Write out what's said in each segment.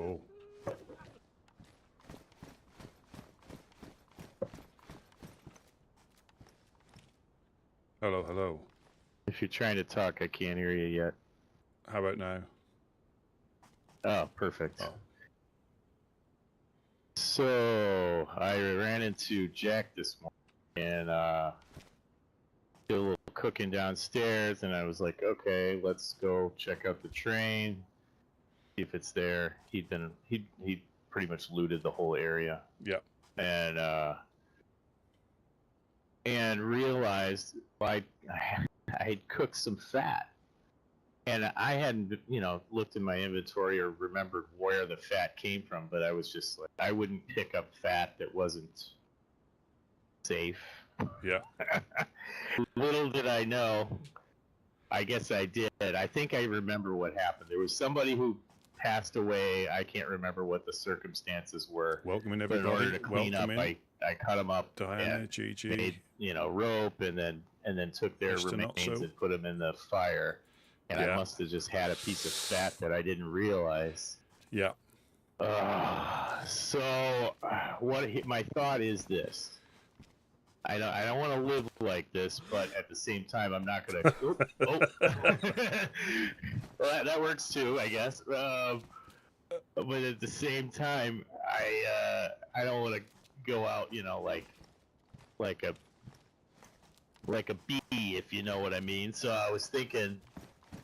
Oh. Hello, hello. If you're trying to talk, I can't hear you yet. How about now? Oh, perfect. Oh. So I ran into Jack this morning and did a little cooking downstairs, and I was like, okay, let's go check out the train, see if it's there. He pretty much looted the whole area. Yep. And realized I had cooked some fat. And I hadn't, looked in my inventory or remembered where the fat came from, but I was just like, I wouldn't pick up fat that wasn't safe. Yeah. Little did I know, I guess I did. I think I remember what happened. There was somebody who passed away. I can't remember what the circumstances were. Welcome in, But everybody. in order to clean Welcome up, in. I cut them up. Diana, GG. Made, rope, and then took their Mr. remains Notso. and put them in the fire. And Yeah. I must have just had a piece of fat that I didn't realize. Yeah. My thought is this. I don't want to live like this, but at the same time, I'm not going to... Well, that works too, I guess. But at the same time, I don't want to go out, like a bee, if you know what I mean. So I was thinking,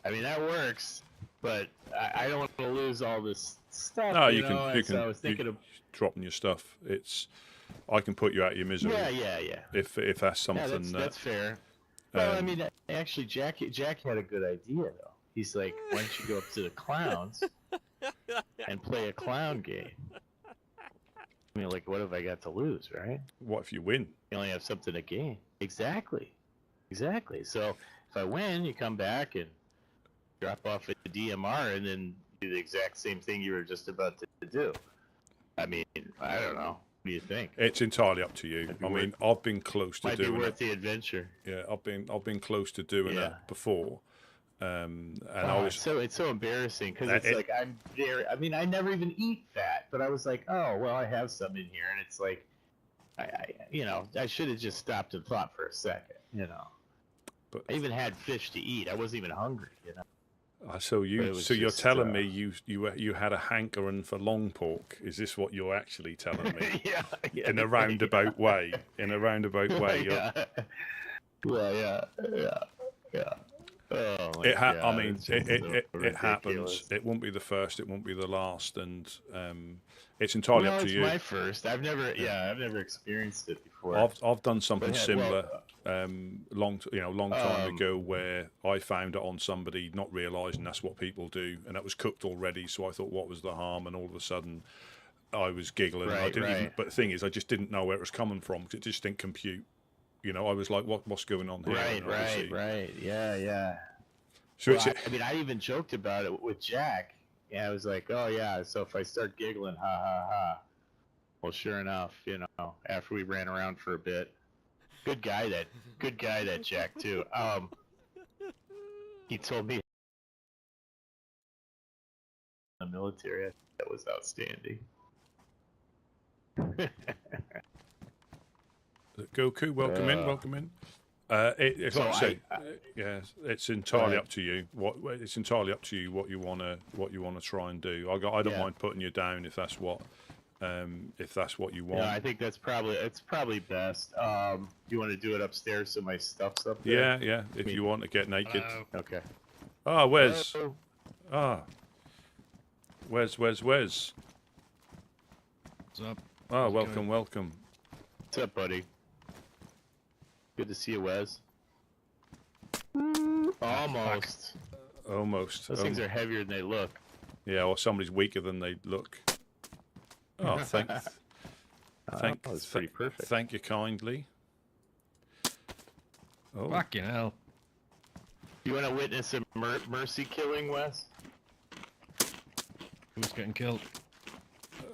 that works, but I don't want to lose all this stuff. No, you can. So I was thinking of dropping your stuff. I can put you out of your misery. Yeah. If that's something. Yeah, that's fair. Well, actually, Jack had a good idea though. He's like, why don't you go up to the clowns and play a clown game? What have I got to lose, right? What if you win? You only have something to gain. Exactly. So if I win, you come back and drop off a DMR and then do the exact same thing you were just about to do. I don't know. What do you think? It's entirely up to you. I've been close to doing it. Might be worth the adventure. Yeah, I've been close to doing it before. It's so embarrassing because it's like I'm there. I never even eat fat, but I was like, oh well, I have some in here, and it's like, I should have just stopped and thought for a second, But I even had fish to eat. I wasn't even hungry, So you're telling me you had a hankering for long pork? Is this what you're actually telling me? yeah. In a roundabout way. In a roundabout way. Yeah. Oh, it happens. It won't be the first. It won't be the last, and it's entirely up to you. It's my first. I've never experienced it before. I've done something similar, long time ago, where I found it on somebody, not realising that's what people do, and that was cooked already. So I thought, what was the harm? And all of a sudden, I was giggling. Right, I didn't even. But the thing is, I just didn't know where it was coming from because it just didn't compute. I was like, what's going on here? Right. Yeah. So I even joked about it with Jack. Yeah, I was like, oh yeah, so if I start giggling, ha ha ha. Well, sure enough, after we ran around for a bit, good guy that Jack too. He told me the military, that was outstanding. Goku, welcome in. It's entirely up to you. It's entirely up to you what you wanna try and do. I don't mind putting you down if that's what you want. Yeah, I think it's probably best. You want to do it upstairs so my stuff's up there? Yeah. If you want to get naked. Okay. Ah, Wes. Hello. Ah. Wes. What's up? Ah, welcome. What's up, buddy? Good to see you, Wes. Almost. Those things are heavier than they look. Yeah, or somebody's weaker than they look. Oh, thanks. That's pretty perfect. Thank you kindly. Oh. Fucking hell. You want to witness a mercy killing, Wes? Who's getting killed?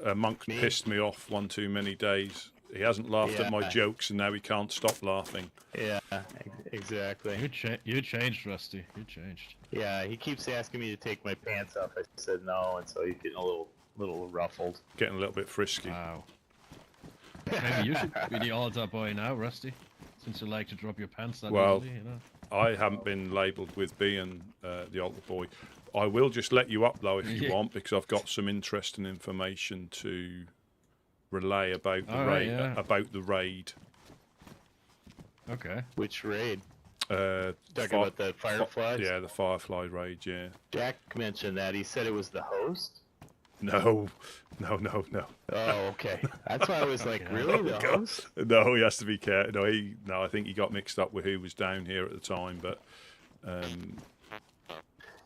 A monk pissed me off one too many days. He hasn't laughed at my jokes, and now he can't stop laughing. Yeah, exactly. You changed, Rusty. You changed. Yeah, he keeps asking me to take my pants off. I said no, and so he's getting a little little ruffled. Getting a little bit frisky. Wow. Maybe you should be the altar boy now, Rusty, since you like to drop your pants that easily, you know. I haven't been labelled with being the altar boy. I will just let you up though if you want, because I've got some interesting information to relay about the raid. About the raid. Okay. Which raid? Talking about the fireflies? Yeah, the firefly raid. Yeah. Jack mentioned that. He said it was the host. No. Oh, okay. That's why I was like, really, the host? No, he has to be careful. No, I think he got mixed up with who was down here at the time, but.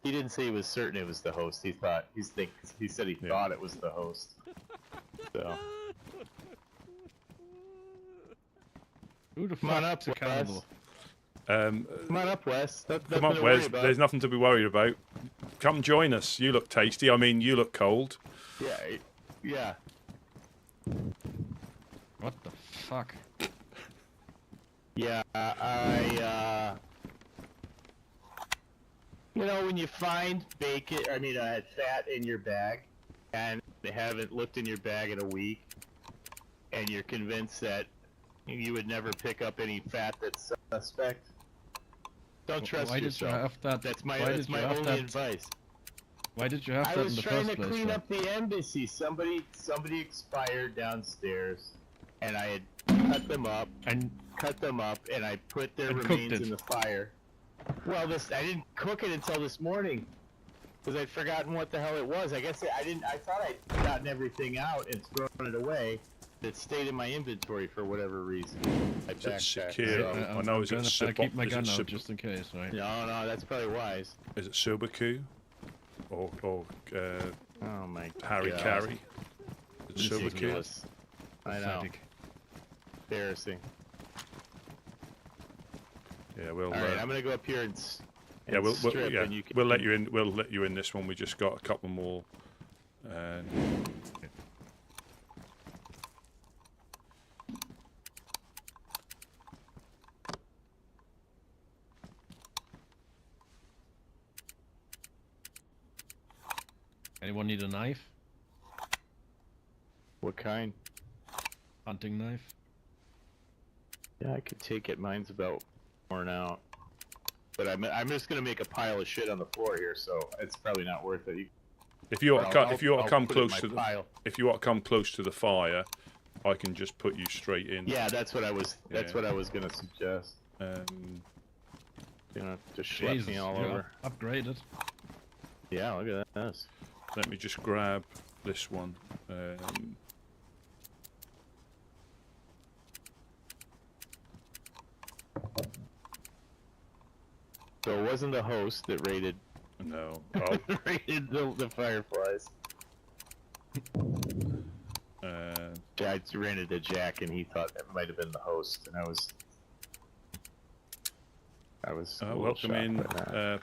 He didn't say he was certain it was the host. He said he thought it was the host. So. Who the Come on fuck up, to Wes. cannibal? Come on up, Wes. Come on, Wes. There's nothing to be worried about. Come join us. You look tasty. I mean, you look cold. Yeah. What the fuck? Yeah, you know, when you find fat in your bag, and they haven't looked in your bag in a week, and you're convinced that you would never pick up any fat that's suspect, don't trust yourself. That's my only advice. Why did you have that in the first place? I was trying to clean up the embassy. Somebody expired downstairs, and I had cut them up, and I put their remains in the fire. Well, I didn't cook it until this morning, because I'd forgotten what the hell it was. I guess I thought I'd gotten everything out and thrown it away. It stayed in my inventory for whatever reason. Is it secure? I know. Is it? I keep my gun out just in case, right? No, that's probably wise. Is it Subaku? Or oh my Harry God. Carey? Is it Subaku? I know. Embarrassing. Yeah, we'll. All right, I'm gonna go up here and we'll let you in. We'll let you in this one. We just got a couple more. Anyone need a knife? What kind? Hunting knife? Yeah, I could take it. Mine's about worn out. But I'm just gonna make a pile of shit on the floor here, so it's probably not worth it. If you want to come close to the fire, I can just put you straight in. Yeah, that's what I was. That's what I was gonna suggest. You know, just schlep me all over. Upgraded. Yeah, look at this. Let me just grab this one. So it wasn't the host that raided. No. Raided the fireflies. I ran into Jack, and he thought that might have been the host, and I was. Welcome in,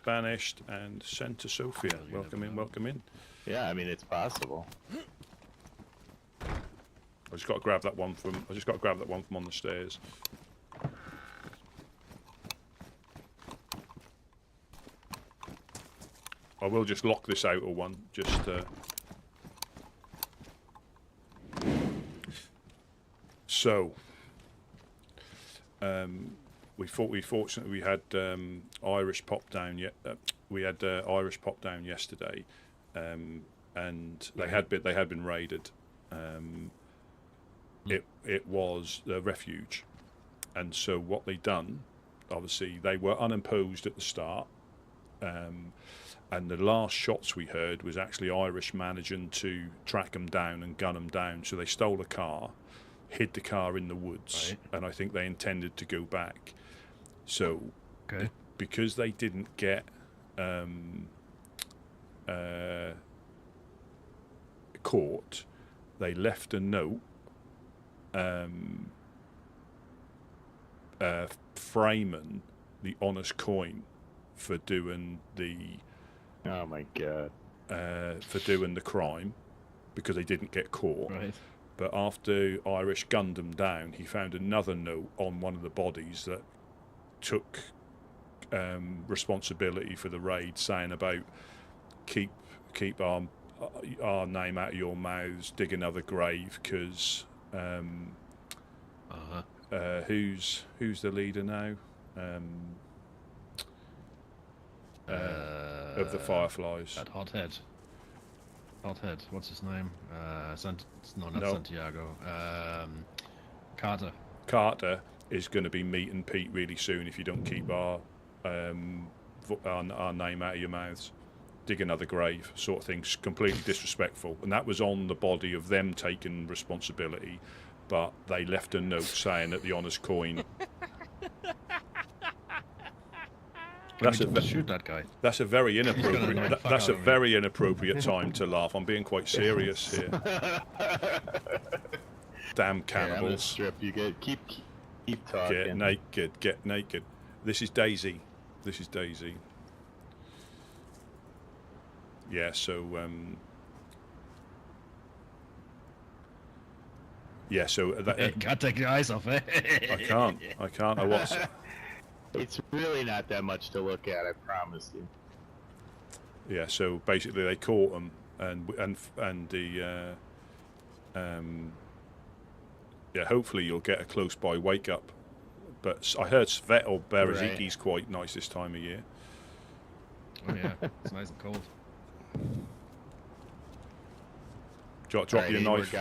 Banished and Santa Sophia. Welcome in. Yeah, I mean it's possible. I just got to grab that one from on the stairs. I will just lock this outer one. So. We had Irish pop down Irish pop down yesterday, and they had been raided. It was the refuge, and so what they done, obviously they were unimposed at the start, and the last shots we heard was actually Irish managing to track them down and gun them down. So they stole a car, hid the car in the woods, right. And I think they intended to go back. So, because they didn't get caught, they left a note framing the honest coin for doing the. Oh my God! For doing the crime, because they didn't get caught. Right. But after Irish gunned them down, he found another note on one of the bodies that took responsibility for the raid, saying about keep our name out of your mouths, dig another grave, because who's the leader now of the Fireflies? That hothead. What's his name? Not Santiago. Carter is going to be meeting Pete really soon if you don't keep our name out of your mouths. Dig another grave, sort of thing. Completely disrespectful. And that was on the body of them taking responsibility, but they left a note saying that the honest coin. Shoot that guy. That's a very inappropriate. That's a very inappropriate time to laugh. I'm being quite serious here. Damn cannibals! Strip. You get keep talking. Get naked. This is DayZ. Yeah. So. Yeah. So. Can't take your eyes off it. I can't. I was. It's really not that much to look at, I promise you. Yeah, so basically they caught him, and the hopefully you'll get a close by wake up. But I heard Svet or Beraziki's quite nice this time of year. Oh yeah, it's nice and cold. Drop your knife.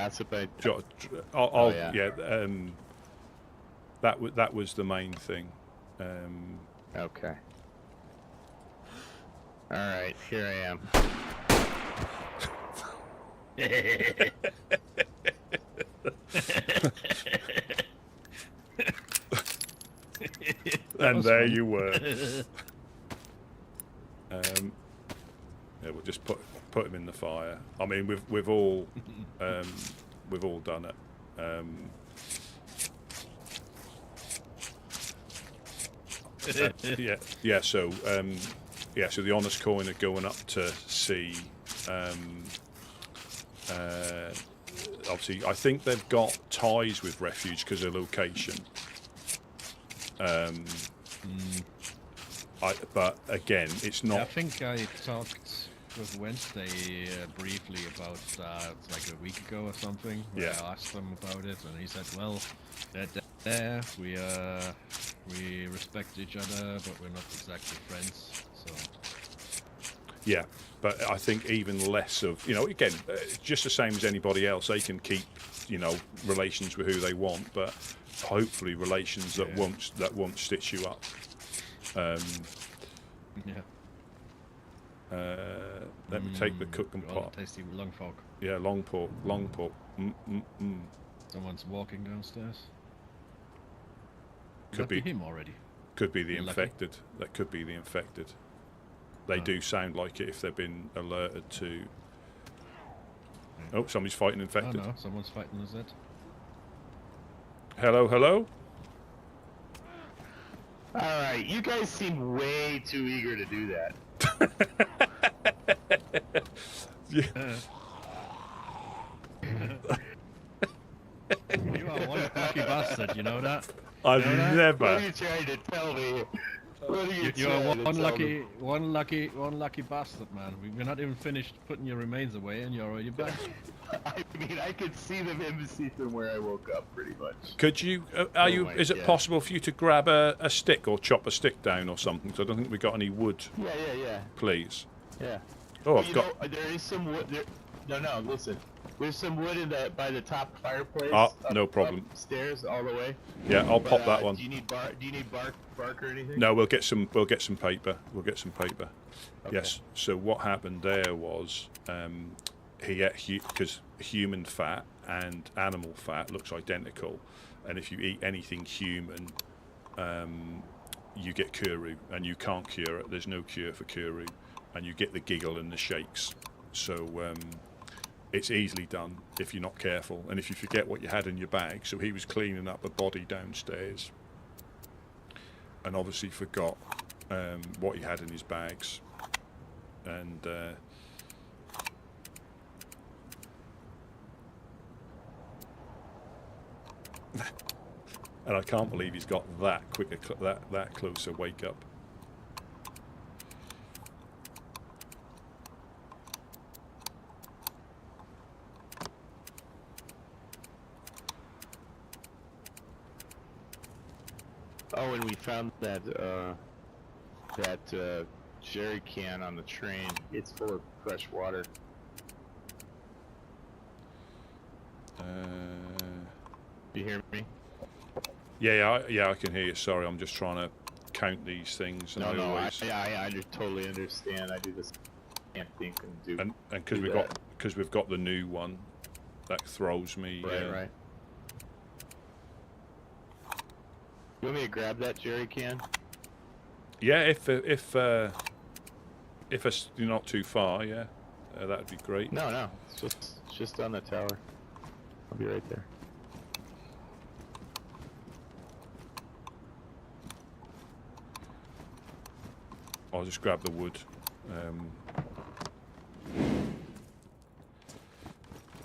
That was the main thing. Okay. All right, here I am. And there you were. We'll just put him in the fire. I mean, we've all done it. So the honest coin are going up to see. Obviously, I think they've got ties with Refuge because of location. But again, it's not. I think I talked with Wednesday briefly about like a week ago or something. Where I asked him about it, and he said, "Well, there we respect each other, but we're not exactly friends." So. Yeah, but I think even less of again, just the same as anybody else. They can keep relations with who they want, but hopefully relations that won't stitch you up. Let me take the cooking pot. Tasty long pork. Yeah, long pork. Someone's walking downstairs. Could be him already. Could be the infected. That could be the infected. They do sound like it if they've been alerted to. Oh, somebody's fighting infected. Oh no, someone's fighting the Z. Hello. Alright, you guys seem way too eager to do that. You are one lucky bastard, you know that? I've never. What are you trying to tell me? You are one lucky bastard, man. We're not even finished putting your remains away, and you're already back. I mean, I could see the embassy from where I woke up, pretty much. Could you? Is it possible for you to grab a stick or chop a stick down or something? Because I don't think we got any wood. Yeah. Please. Yeah. Oh, I've got. There is some wood. No, listen. There's some wood by the top fireplace. No problem. Upstairs, all the way. Yeah, I'll pop that one. Do you need bark or anything? No, we'll get some paper. Okay. Yes. So what happened there was he ate because human fat and animal fat looks identical, and if you eat anything human, you get kuru, and you can't cure it. There's no cure for kuru, and you get the giggle and the shakes. So it's easily done if you're not careful, and if you forget what you had in your bag. So he was cleaning up a body downstairs, and obviously forgot what he had in his bags, and and I can't believe he's got that quick, that close a wake up. Oh, and we found that jerry can on the train. It's full of fresh water. You hear me? Yeah, I can hear you. Sorry, I'm just trying to count these things. And I totally understand. I do this. Can't think and do. And because we've got the new one, that throws me. Right. You want me to grab that jerry can? Yeah, if you're not too far, yeah, that'd be great. No, it's just on the tower. I'll be right there. I'll just grab the wood.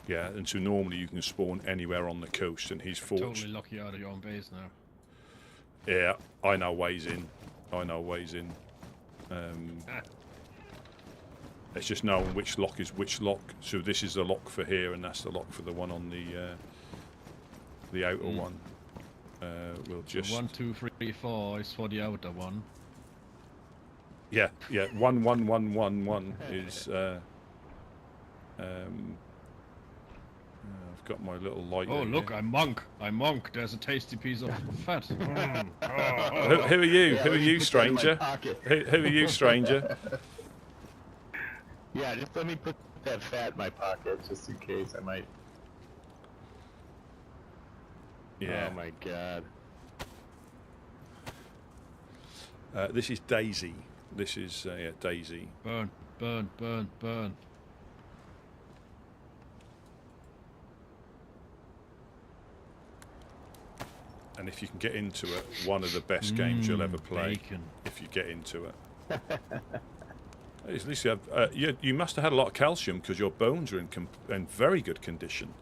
Yeah, and so normally you can spawn anywhere on the coast, and he's fortunate. Totally lock you out of your own base now. Yeah, I know ways in. It's just knowing which lock is which lock. So this is the lock for here, and that's the lock for the one on the outer one. We'll just 1, 2, 3, 4 is for the outer one. Yeah, 1, 1, 1, 1, 1 is. I've got my little light. Oh look, I'm monk. There's a tasty piece of fat. Who are you? Who are you, stranger? Who are you, stranger? Yeah, just let me put that fat in my pocket just in case I might. Yeah. Oh my god. This is DayZ. This is DayZ. Burn. And if you can get into it, one of the best games you'll ever play. Bacon. If you get into it. At least you have. You must have had a lot of calcium because your bones are in very good condition.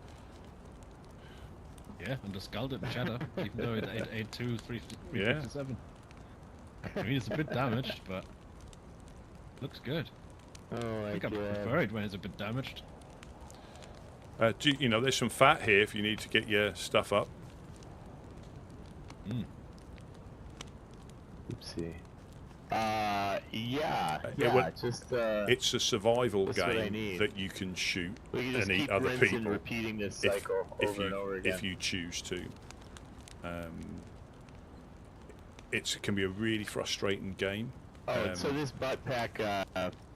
Yeah, and the skull didn't shatter, even though it ate 357. I mean, it's a bit damaged, but looks good. Oh I my think I god. prefer it when it's a bit damaged. There's some fat here if you need to get your stuff up. Oopsie. Yeah. It's a survival That's what I game need. that you can shoot We can just and eat keep other rinsing people and repeating this cycle over and over again. if you choose to. It can be a really frustrating game. Oh, so this butt pack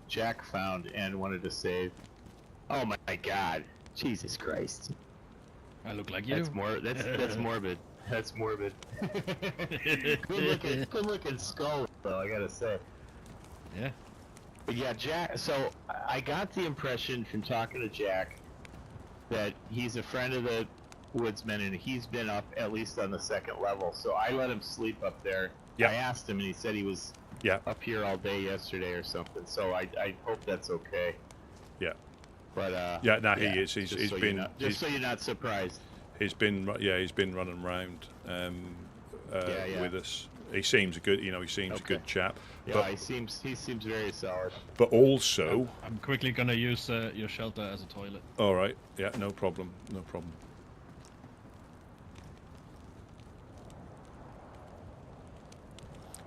Jack found and wanted to save. Oh my god. Jesus Christ. I look like you. That's morbid. That's morbid. Good looking skull, though, I gotta say. Yeah. But yeah, Jack. So I got the impression from talking to Jack that he's a friend of the Woodsman, and he's been up at least on the 2nd level. So I let him sleep up there. Yep. I asked him, and he said he was up here all day yesterday or something. So I hope that's okay. Yeah. But he is. He's been so you're not surprised. He's been running around with us. He seems a good, he seems a good chap. Yeah, but, he seems very solid. But also, I'm quickly gonna use your shelter as a toilet. All right. Yeah, no problem.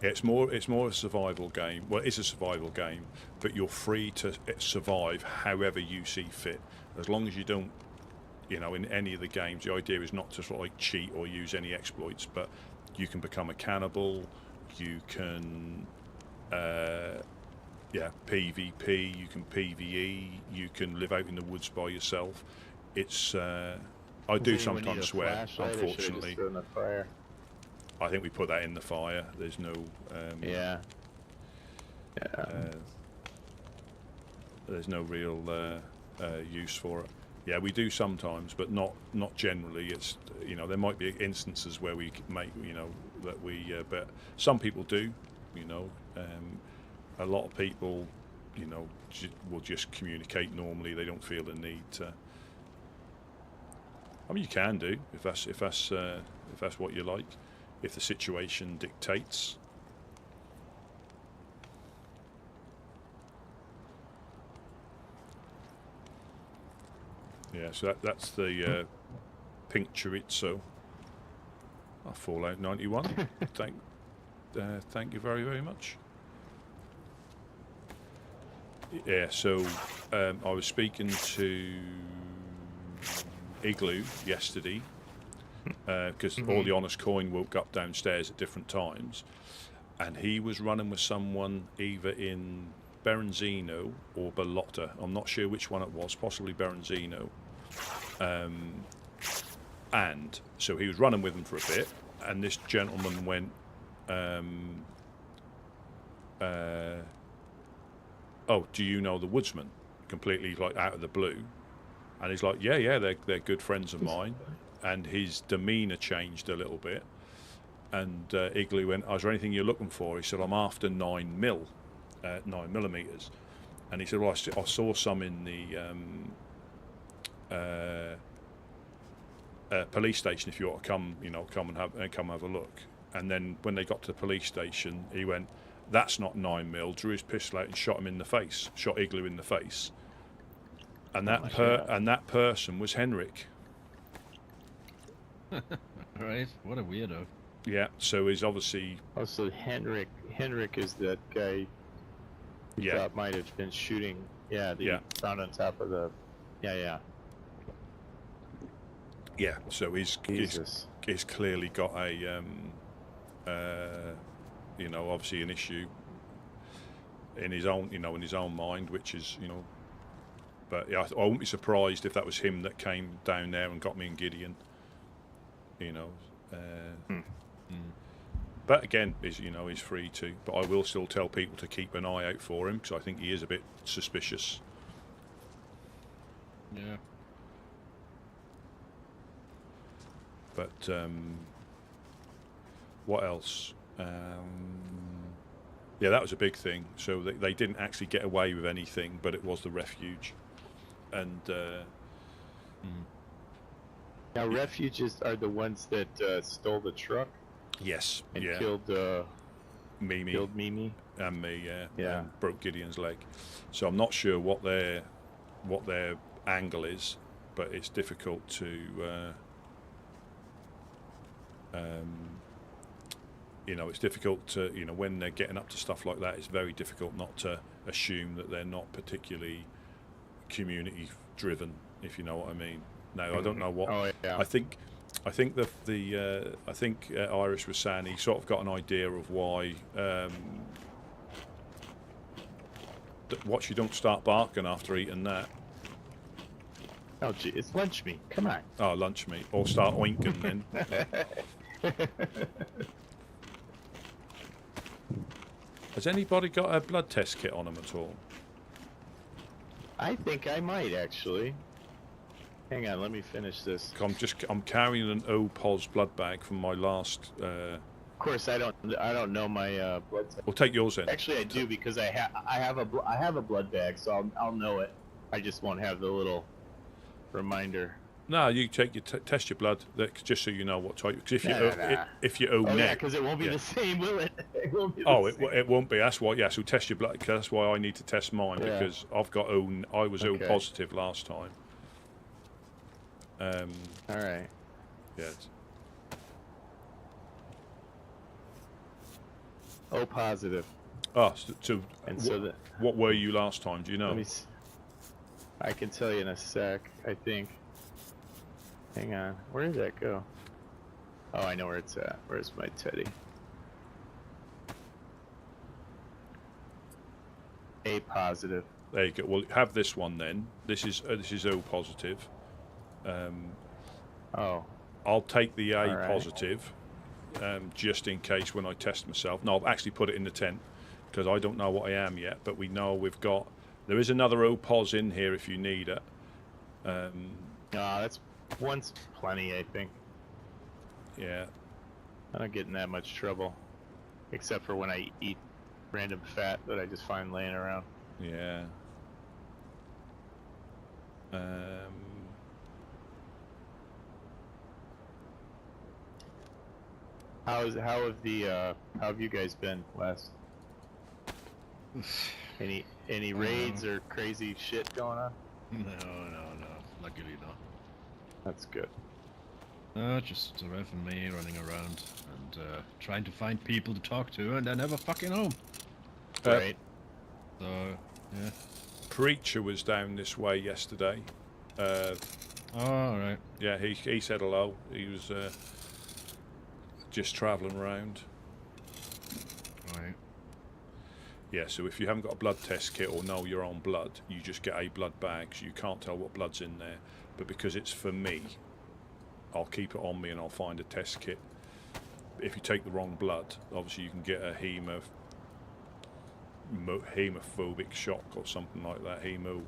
Yeah, it's more a survival game. Well, it's a survival game, but you're free to survive however you see fit, as long as you don't. In any of the games, the idea is not to sort of like cheat or use any exploits, but you can become a cannibal, you can PvP, you can PvE, you can live out in the woods by yourself. It's I do sometimes swear, unfortunately. I think we put that in the fire. There's no there's no real use for it. Yeah, we do sometimes, but not generally. It's there might be instances where we make that we, but some people do. A lot of people, will just communicate normally. They don't feel the need to. I mean, you can do if that's what you like, if the situation dictates. Yeah, so that's the pink chorizo. Fallout 91. thank you very, very much. Yeah, so I was speaking to Igloo yesterday because all the Honest Coin woke up downstairs at different times, and he was running with someone either in Berenzino or Bellotta. I'm not sure which one it was, possibly Berenzino. And so he was running with them for a bit, and this gentleman went, oh, do you know the Woodsman? Completely like out of the blue. And he's like, yeah, they're good friends of mine. And his demeanour changed a little bit. And Igloo went, is there anything you're looking for? He said, I'm after 9 millimeters. And he said, well, I saw some in the police station. If you want to come, come have a look. And then when they got to the police station, he went, that's not 9mm. Drew his pistol out and shot him in the face. Shot Igloo in the face. And that person was Henrik. Right? What a weirdo. Yeah. So he's obviously. Oh, so Henrik is that guy. You thought might have been shooting. Yeah. You found on top of the. Yeah. Yeah. So he's clearly got a. Obviously an issue in his own mind, which is, but yeah, I wouldn't be surprised if that was him that came down there and got me and Gideon, But again, he's free to, but I will still tell people to keep an eye out for him, because I think he is a bit suspicious. Yeah. But what else? Yeah, that was a big thing. So they didn't actually get away with anything, but it was the refuge. And now refuges are the ones that stole the truck. Yes. And yeah. Killed Mimi. Killed Mimi. And me. Yeah. And broke Gideon's leg. So I'm not sure what their angle is, but it's difficult to. It's difficult to, when they're getting up to stuff like that, it's very difficult not to assume that they're not particularly community driven, if you know what I mean. Now, I don't know what. Oh, yeah. I think Irish was saying he sort of got an idea of why. Watch you don't start barking after eating that. Oh, gee, it's lunch meat. Come on. Oh, lunch meat. Or start oinking then. Has anybody got a blood test kit on them at all? I think I might actually. Hang on, let me finish this. I'm carrying an O-Pos blood bag from my last. Of course, I don't know my blood test. Well, take yours in. Actually, I do because I have a blood bag, so I'll know it. I just won't have the little reminder. No, you take your test your blood, just so you know what type. Because if you owe yeah, because it won't be the same, will it? It won't be. It won't be. That's why. Yeah, so test your blood. Cause that's why I need to test mine because I've got O. I was O positive last time. All right. Yeah. O positive. Oh, what were you last time? Do you know? I can tell you in a sec. I think. Hang on. Where did that go? Oh, I know where it's at. Where's my teddy? A positive. There you go. Well, have this one then. This is O positive. I'll take the A positive, just in case when I test myself. No, I've actually put it in the tent because I don't know what I am yet. But we know we've got. There is another O-pos in here if you need it. That's one's plenty, I think. Yeah. I don't get in that much trouble, except for when I eat random fat that I just find laying around. Yeah. How have you guys been, Wes? Any raids or crazy shit going on? No. Luckily, no. That's good. Just Rev and me running around and trying to find people to talk to, and they're never fucking home. Right. So, yeah. Preacher was down this way yesterday. Oh, alright. Yeah, he said hello. He was just travelling around. Right. Yeah, so if you haven't got a blood test kit or know your own blood, you just get a blood bag, so you can't tell what blood's in there. But because it's for me, I'll keep it on me and I'll find a test kit. If you take the wrong blood, obviously you can get a hemophobic shock or something like that, hemo,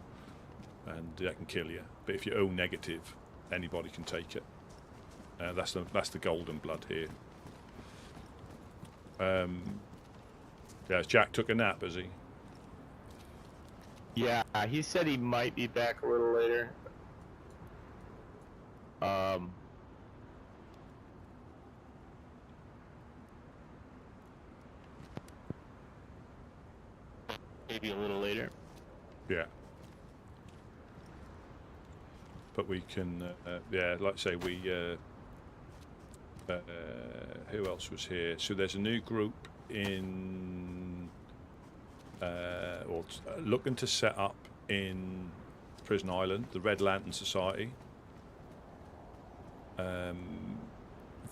and that can kill you. But if you're O negative, anybody can take it. That's the golden blood here. Yeah, Jack took a nap, has he? Yeah, he said he might be back a little later. Maybe a little later. Yeah. But we can, yeah, like I say, we, who else was here? So there's a new group in, looking to set up in Prison Island, the Red Lantern Society.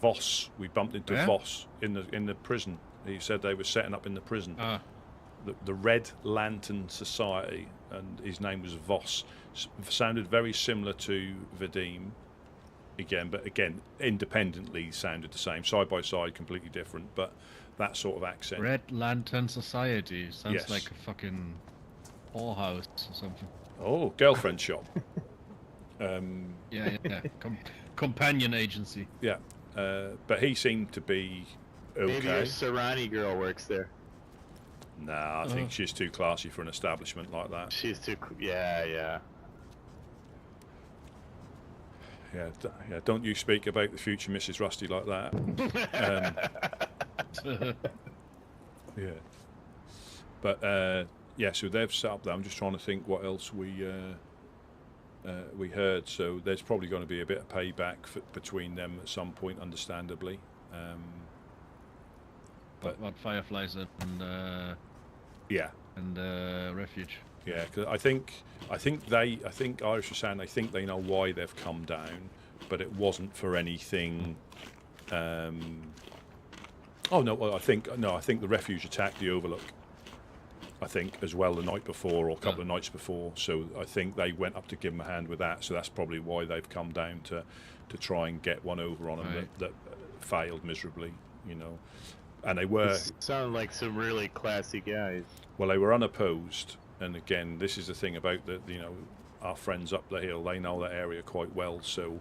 Voss, we bumped into Voss in the prison. He said they were setting up in the prison. The Red Lantern Society, and his name was Voss. Sounded very similar to Vadim, but again, independently sounded the same. Side by side, completely different, but that sort of accent. Red Lantern Society sounds Yes. like a fucking whorehouse or something. Oh, girlfriend shop. Yeah. Companion agency. Yeah, but he seemed to be okay. Maybe a Serrani girl works there. Nah, I think she's too classy for an establishment like that. She's too. Yeah. Yeah, don't you speak about the future Mrs. Rusty like that. Yeah. But, yeah, so they've set up there. I'm just trying to think what else we heard. So there's probably going to be a bit of payback between them at some point, understandably. But what Fireflies and yeah, and Refuge. yeah, because I think Irish are saying they think they know why they've come down, but it wasn't for anything. I think the Refuge attacked the Overlook. I think as well the night before or a couple of nights before. So I think they went up to give them a hand with that. So that's probably why they've come down to try and get one over on them that failed miserably. And they were sound like some really classy guys. Well, they were unopposed, and again, this is the thing about our friends up the hill. They know that area quite well, so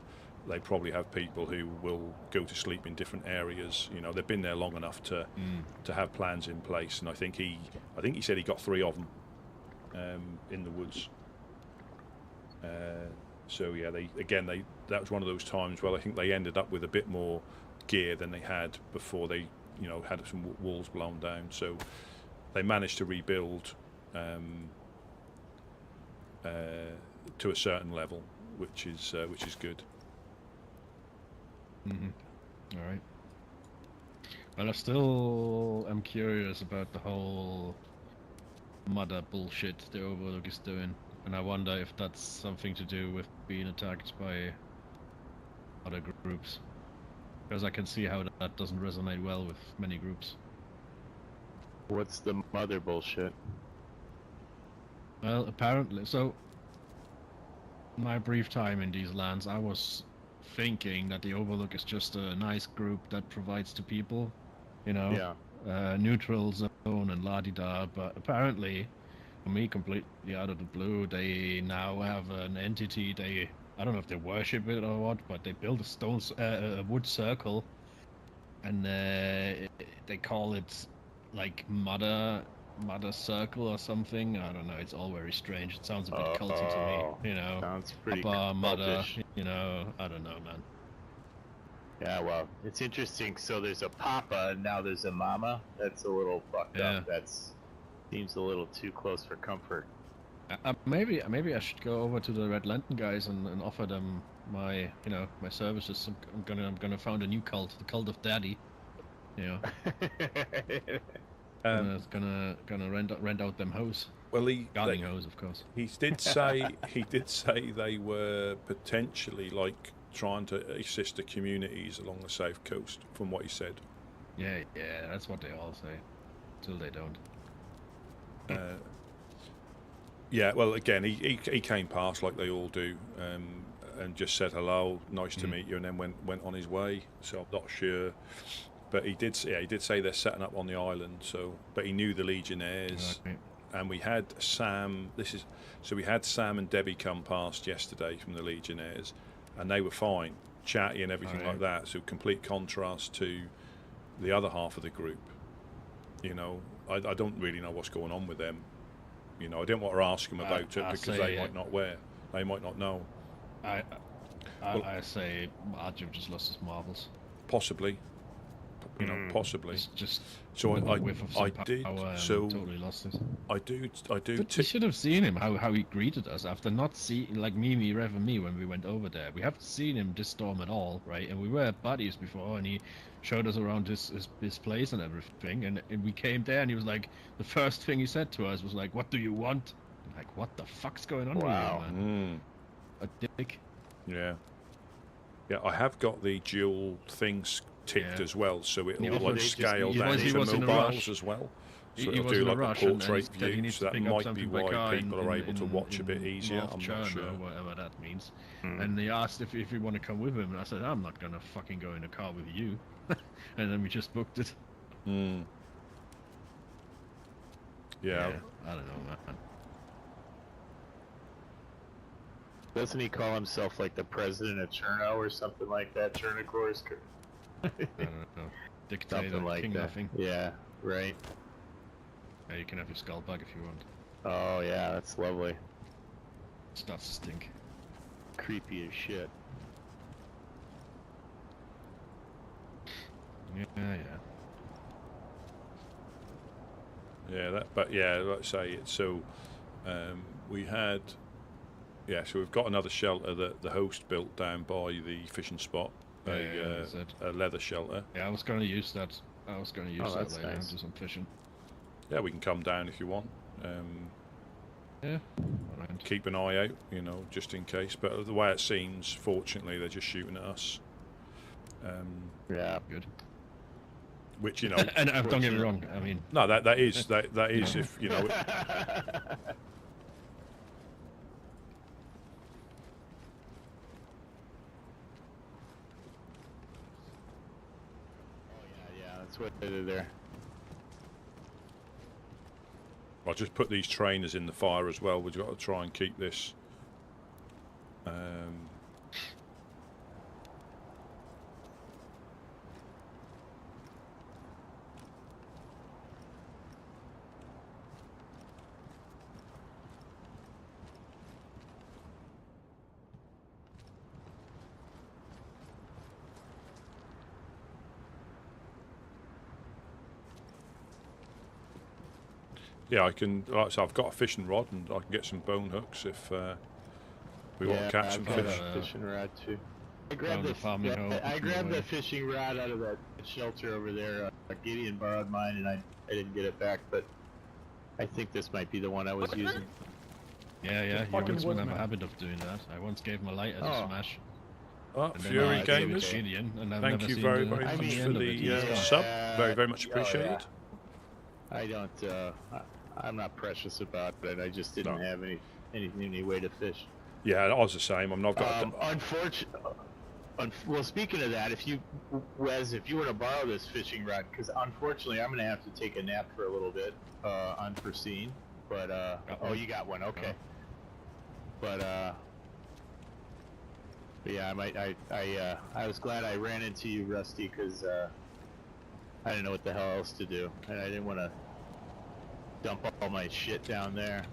they probably have people who will go to sleep in different areas. They've been there long enough to have plans in place, and I think he said he got 3 of them in the woods. So yeah, that was one of those times where I think they ended up with a bit more gear than they had before they had some walls blown down. So they managed to rebuild to a certain level, which is good. All right. Well, I still am curious about the whole mother bullshit the Overlook is doing, and I wonder if that's something to do with being attacked by other groups. Because I can see how that doesn't resonate well with many groups. What's the mother bullshit? Well, apparently, so my brief time in these lands, I was thinking that the Overlook is just a nice group that provides to people, neutral zone and la-di-da, but apparently, for me, completely out of the blue, they now have an entity, I don't know if they worship it or what, but they build a wood circle, and they call it like Mother Circle or something. I don't know. It's all very strange. It sounds a bit culty to me. Sounds pretty Papa, Mother. cultish. I don't know, man. Yeah, well, it's interesting. So there's a Papa, and now there's a Mama. That's a little fucked up. That seems a little too close for comfort. Maybe I should go over to the Red Lantern guys and offer them my my services. I'm gonna found a new cult, the Cult of Daddy. Gonna rent out them hose. Well, gardening hose, of course. He did say they were potentially like trying to assist the communities along the south coast, from what he said. Yeah, that's what they all say, till they don't. Yeah, well, again, he came past like they all do, and just said hello, nice to meet you, and then went on his way. So I'm not sure, but he did say they're setting up on the island. So, but he knew the Legionnaires, and we had Sam. We had Sam and Debbie come past yesterday from the Legionnaires, and they were fine, chatty and everything like that. So complete contrast to the other half of the group. I don't really know what's going on with them. I didn't want to ask them about it because they might not know. I say Arjun just lost his marbles. Possibly. Possibly. Just so I did. So totally lost it. I do. But you should have seen him how he greeted us after not seeing like Rev and me when we went over there. We haven't seen him this storm at all, right? And we were buddies before, and he showed us around his place and everything. And we came there, and he was like, the first thing he said to us was like, "What do you want?" I'm like, what the fuck's going on with you, man? A dick. Yeah. I have got the dual things ticked as well, so it will like scale down to mobiles as well. So it'll do like a portrait view, so that might be why people are able to watch a bit easier. I'm not sure. Or whatever that means. And they asked if we want to come with him, and I said, I'm not gonna fucking go in a car with you. And then we just booked it. Yeah. I don't know, man. Doesn't he call himself like the president of Cherno or something like that? Chernarus? I don't know. Dictator, something like king that. nothing. Yeah, right. Yeah, you can have your skull back if you want. Oh yeah, that's lovely. Starts to stink. Creepy as shit. Yeah, let's say it's so. We had. Yeah, so we've got another shelter that the host built down by the fishing spot. A leather shelter. Yeah, I was going to use that. That later nice. to some fishing. Yeah, we can come down if you want. Yeah. Keep an eye out, just in case. But the way it seems, fortunately, they're just shooting at us. Yeah, good. Which and don't get me wrong. I mean, no, that is if that's what they did there. I'll just put these trainers in the fire as well. We've got to try and keep this. Yeah, I can. So I've got a fishing rod, and I can get some bone hooks if we want to catch some fish. Fishing rod too. I grabbed the fishing rod out of that shelter over there. Gideon borrowed mine, and I didn't get it back, but I think this might be the one I was using. Yeah. You Woodsman have a habit of doing that. I once gave him a light as a smash. Fury Gamers. Thank you very much for the sub. Very, very much appreciated. I don't. I'm not precious about it. I just didn't have any way to fish. Yeah, I was the same. I've got. Well, speaking of that, if you want to borrow this fishing rod, because unfortunately I'm going to have to take a nap for a little bit, unforeseen. But oh, you got one, okay. But yeah, I was glad I ran into you, Rusty, because I didn't know what the hell else to do, and I didn't want to dump all my shit down there.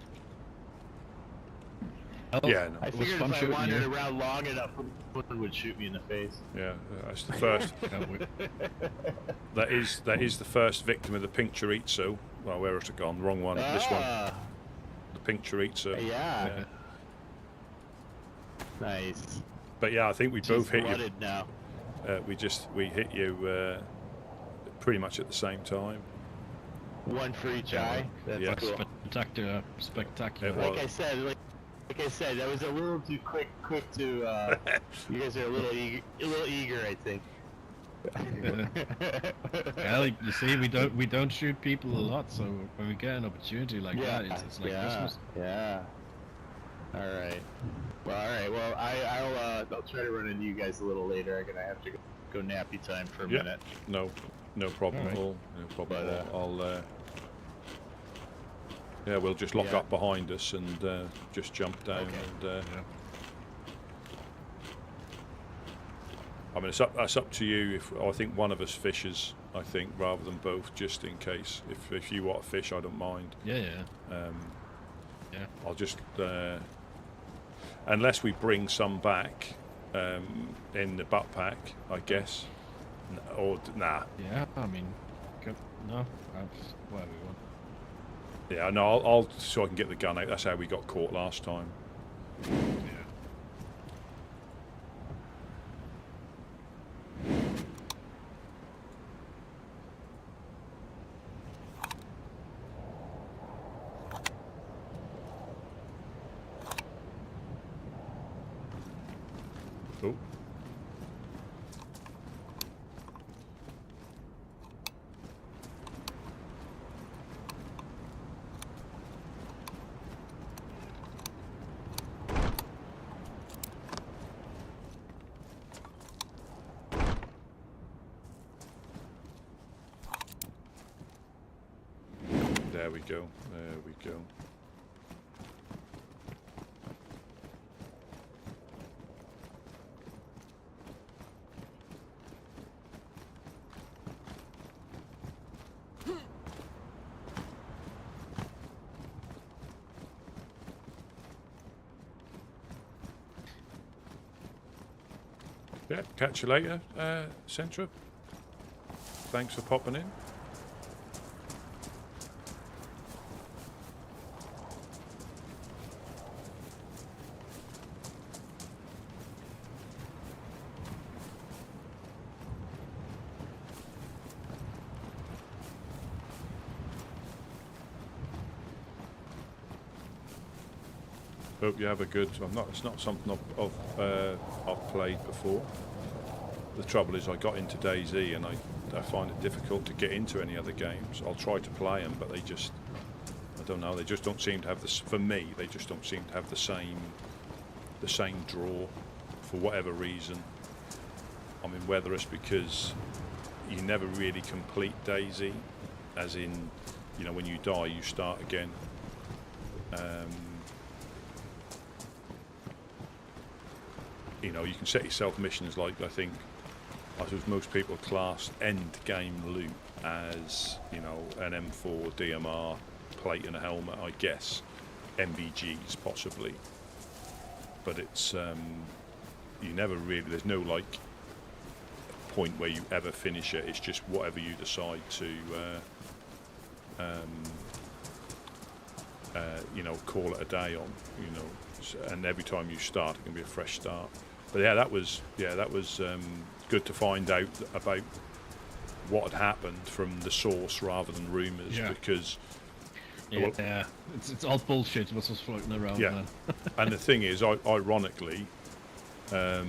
Yeah, no. I figured if I wandered around long enough, someone would shoot me in the face. Yeah, that's the first. that is the first victim of the pink chorizo. Well, where has it gone? Wrong one. This one. The pink chorizo. Yeah. Nice. But yeah, I think we both hit you. Now. We hit you pretty much at the same time. One for each eye. That's cool. Spectacular. Like I said, that was a little too quick to. You guys are a little eager, I think. Well, you see, we don't shoot people a lot, so when we get an opportunity like that, it's like Christmas. Yeah. All right. Well, I'll try to run into you guys a little later. I'm gonna have to go nappy time for a minute. No problem at all. No problem at all. We'll just lock up behind us and just jump down and. I mean, that's up to you. I think one of us fishes, I think, rather than both, just in case. If you want to fish, I don't mind. Yeah. I'll just, unless we bring some back in the butt pack, I guess. Or nah. Yeah, I mean, no, whatever you want. Yeah, no, I'll so I can get the gun out. That's how we got caught last time. Yeah. Oh. There we go. Yeah, catch you later, Centra. Thanks for popping in. Hope you have a good. It's not something I've played before. The trouble is, I got into DayZ and I find it difficult to get into any other games. I'll try to play them, but I don't know. They just don't seem to have this. For me, they just don't seem to have the same draw, for whatever reason. I mean, whether it's because you never really complete DayZ, as in, when you die, you start again. You can set yourself missions like, I suppose most people class end game loot as, an M4 DMR plate and a helmet, I guess, MVGs possibly, but it's you never really, there's no point where you ever finish it. It's just whatever you decide to call it a day on, and every time you start it can be a fresh start. But that was good to find out about what had happened from the source rather than rumours, because it's all bullshit what's just floating around. Yeah, and the thing is, ironically, the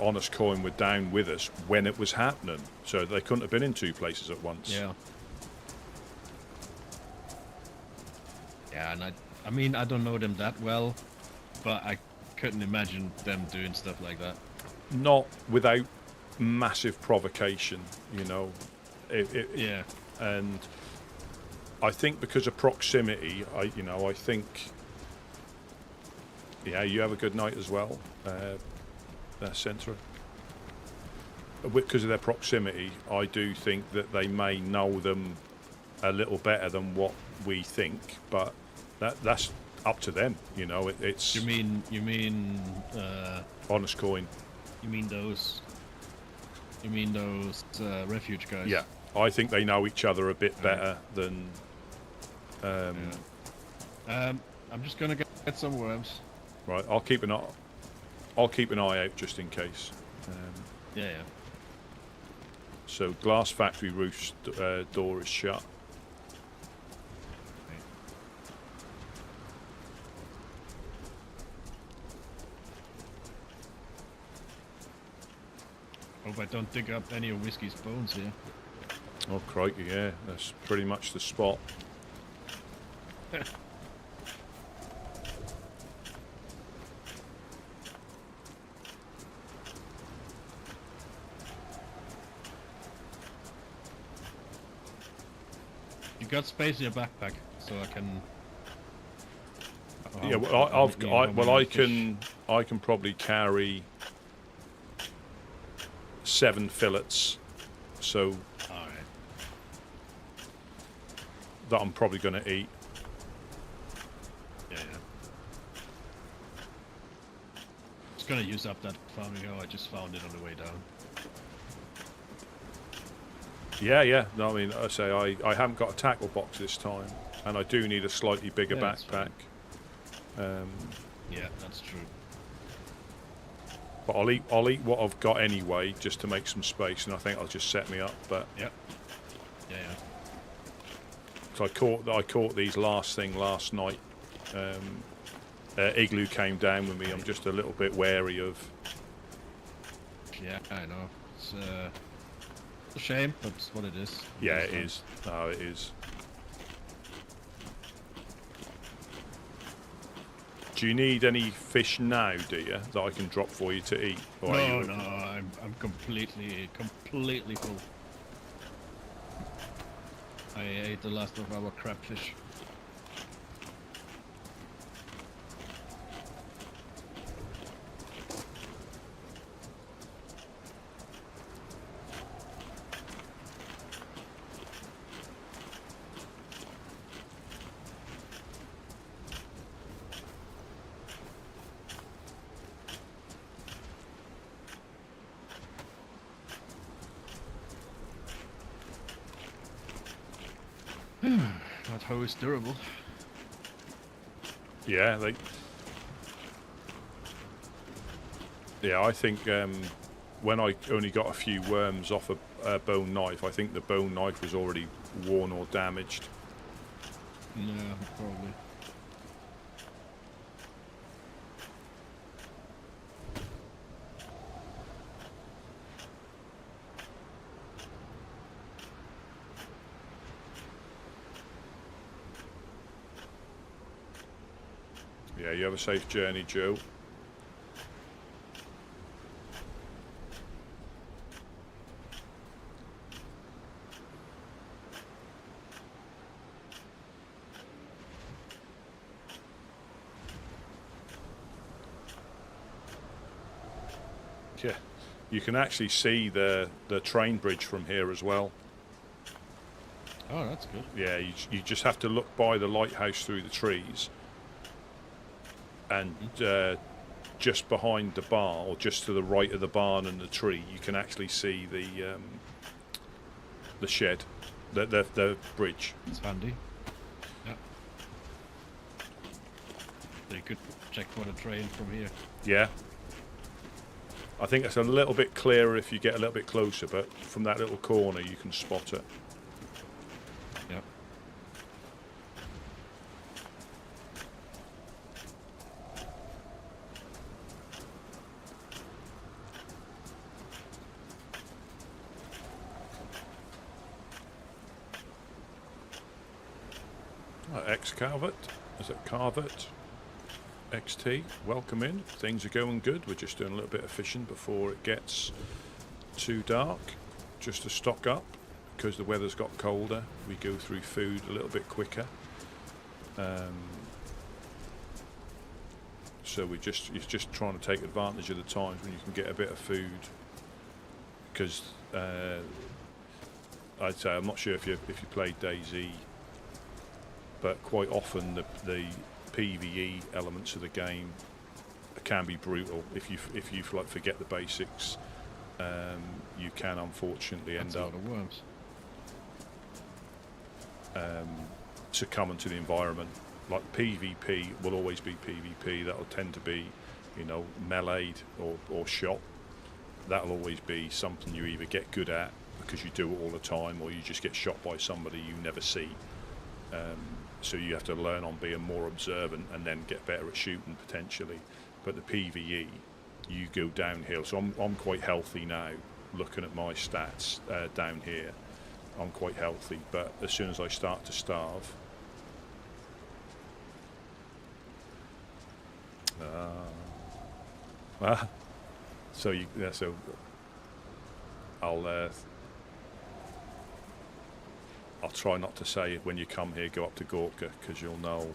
Honest Coin were down with us when it was happening, so they couldn't have been in two places at once. Yeah, and I mean, I don't know them that well, but I couldn't imagine them doing stuff like that. Not without massive provocation, Yeah. And I think because of proximity, I think, you have a good night as well, Centra. Because of their proximity, I do think that they may know them a little better than what we think, but that's up to them, it's. You mean Honest Coin. You mean those refuge guys? Yeah, I think they know each other a bit better than I'm just gonna get some worms. Right, I'll keep an eye out just in case. Yeah. So glass factory roof door is shut. Hope I don't dig up any of Whiskey's bones here. Oh crikey, yeah, that's pretty much the spot. You got space in your backpack, so I can. Yeah, well, I can probably carry 7 fillets, so All right. that I'm probably going to eat. Yeah. Just gonna use up that farming hoe. I just found it on the way down. Yeah. No, I mean, I say I haven't got a tackle box this time, and I do need a slightly bigger backpack. Yeah, that's true. But I'll eat what I've got anyway, just to make some space, and I think I'll just set me up. But Yeah. so I caught these last night. Igloo came down with me. I'm just a little bit wary of. Yeah, I know. It's a shame, but it's what it is. Yeah, it is. No, it is. Do you need any fish now, do you, that I can drop for you to eat? Or No, I'm completely full. I ate the last of our crabfish. That hoe is durable. Yeah, I think when I only got a few worms off a bone knife, I think the bone knife was already worn or damaged. Yeah, probably. Yeah, you have a safe journey, Joe. Yeah, you can actually see the train bridge from here as well. Oh, that's good. Yeah, you just have to look by the lighthouse through the trees, and just behind the barn, or just to the right of the barn and the tree, you can actually see the shed, the bridge. It's handy. Yeah. They could check for the train from here. Yeah. I think it's a little bit clearer if you get a little bit closer, but from that little corner you can spot it. Yeah. X-Carvet, is it Carvet? XT, welcome in. Things are going good. We're just doing a little bit of fishing before it gets too dark, just to stock up, because the weather's got colder. We go through food a little bit quicker. So it's just trying to take advantage of the times when you can get a bit of food. Because I'd say, I'm not sure if you played DayZ, but quite often the PvE elements of the game can be brutal. If you like forget the basics, you can unfortunately end up. That's a lot of worms. succumbing to the environment. Like PvP will always be PvP. That'll tend to be, you know, meleeed or shot. That'll always be something you either get good at because you do it all the time, or you just get shot by somebody you never see. So you have to learn on being more observant and then get better at shooting potentially. But the PvE, you go downhill. So I'm quite healthy now. Looking at my stats down here, I'm quite healthy. But as soon as I start to starve, so I'll try not to say when you come here go up to Gorka, because you'll know.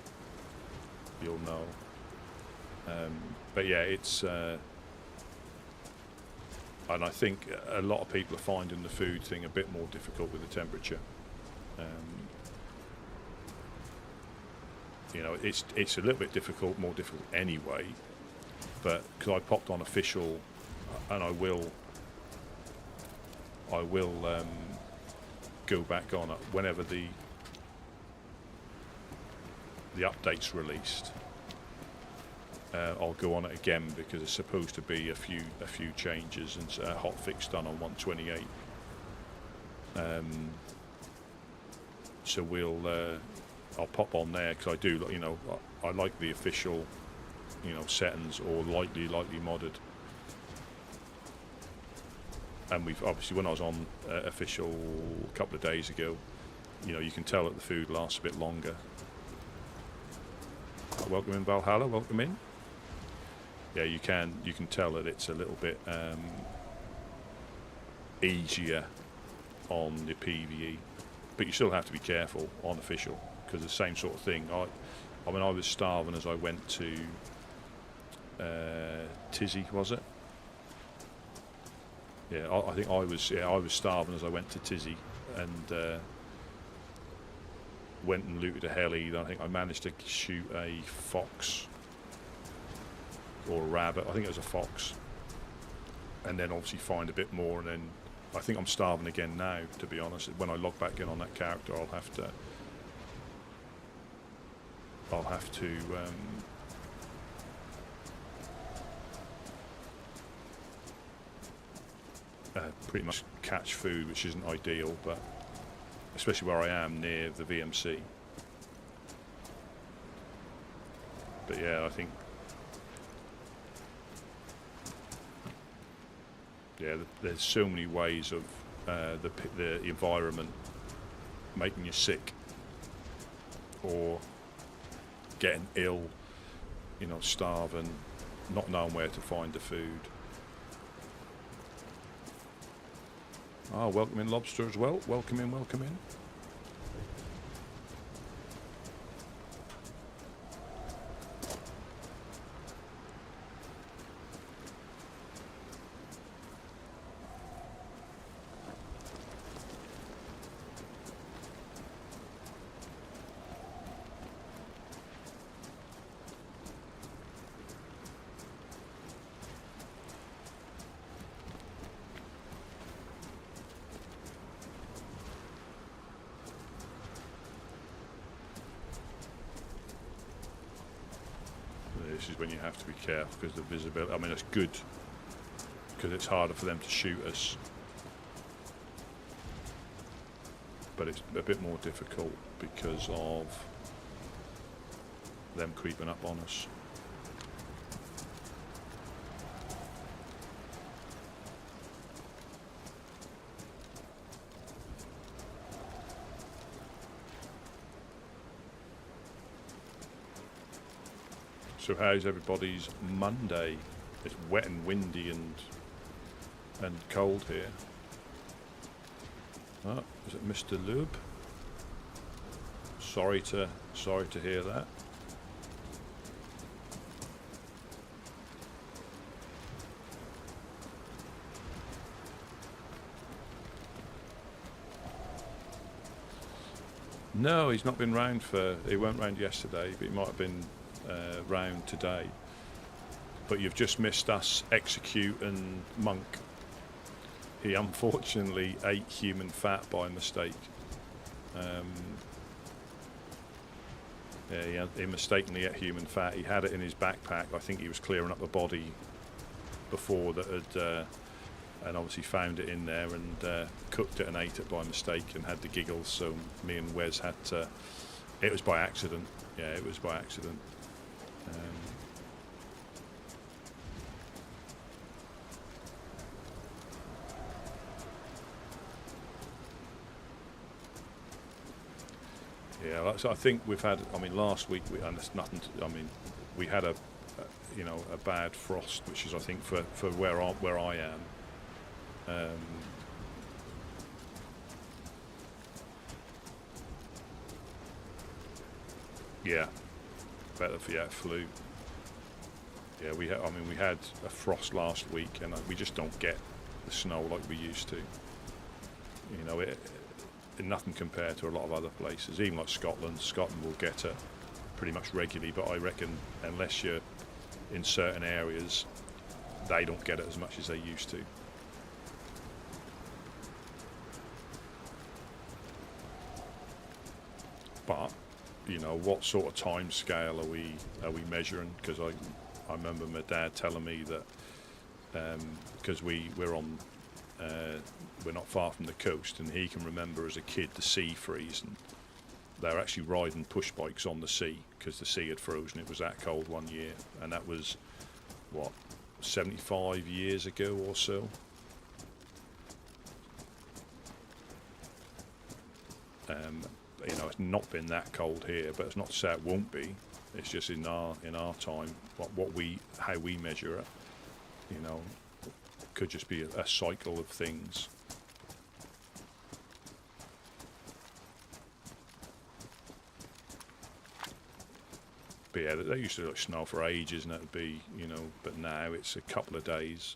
But yeah, it's and I think a lot of people are finding the food thing a bit more difficult with the temperature. You know, it's a little bit more difficult anyway. But because I popped on official, and I will go back on it whenever the update's released. I'll go on it again because it's supposed to be a few changes and a hot fix done on 128. So I'll pop on there because I do, you know, I like the official, you know, settings or lightly modded. And we've obviously, when I was on official a couple of days ago, you know, you can tell that the food lasts a bit longer. Welcome in, Valhalla. Welcome in. Yeah, you can tell that it's a little bit easier on the PvE, but you still have to be careful on official because the same sort of thing. I mean, I was starving as I went to Tizzy, was it? Yeah, I think I was starving as I went to Tizzy and went and looted a heli. I think I managed to shoot a fox or a rabbit. I think it was a fox, and then obviously find a bit more. And then I think I'm starving again now. To be honest, when I log back in on that character, I'll have to. Pretty much catch food, which isn't ideal, but especially where I am near the VMC. But yeah, I think there's so many ways of the environment making you sick or getting ill, you know, starving, not knowing where to find the food. Welcome in, Lobster, as well. Welcome in, welcome in. This is when you have to be careful because the visibility, I mean, it's good because it's harder for them to shoot us, but it's a bit more difficult because of them creeping up on us. So how's everybody's Monday? It's wet and windy and cold here. Oh, is it Mr. Lube? Sorry to hear that. No, he's not been round he weren't round yesterday, but he might have been round today. But you've just missed us executing Monk. He unfortunately ate human fat by mistake. Yeah, he mistakenly ate human fat. He had it in his backpack. I think he was clearing up a body before that had, and obviously found it in there and cooked it and ate it by mistake and had the giggles. So me and Wes had to. It was by accident. Yeah, it was by accident. Yeah, so I think we've had. I mean, last week and it's nothing. We had a bad frost, which is I think for where I am. Yeah, better for flu. Yeah, we had a frost last week, and we just don't get the snow like we used to. Nothing compared to a lot of other places, even like Scotland. Scotland will get it pretty much regularly, but I reckon unless you're in certain areas, they don't get it as much as they used to. But what sort of time scale are we measuring? Because I remember my dad telling me that because we're not far from the coast, and he can remember as a kid the sea freezing. They were actually riding push bikes on the sea because the sea had frozen. It was that cold one year, and that was 75 years ago or so. It's not been that cold here, but it's not to say it won't be. It's just in our time, how we measure it, could just be a cycle of things. But yeah, they used to snow for ages, and it'd be, but now it's a couple of days.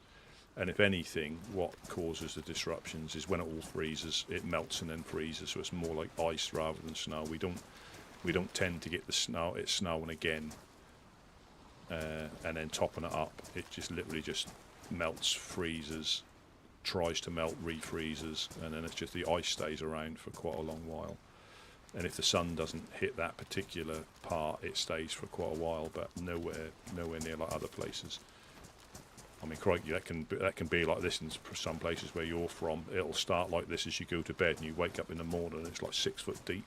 And if anything, what causes the disruptions is when it all freezes, it melts and then freezes, so it's more like ice rather than snow. We don't tend to get the snow. It's snowing again, and then topping it up, it just literally just melts, freezes, tries to melt, refreezes, and then it's just the ice stays around for quite a long while. And if the sun doesn't hit that particular part, it stays for quite a while, but nowhere near like other places. I mean, crikey, that can be like this in some places where you're from. It'll start like this as you go to bed, and you wake up in the morning, and it's like 6 foot deep.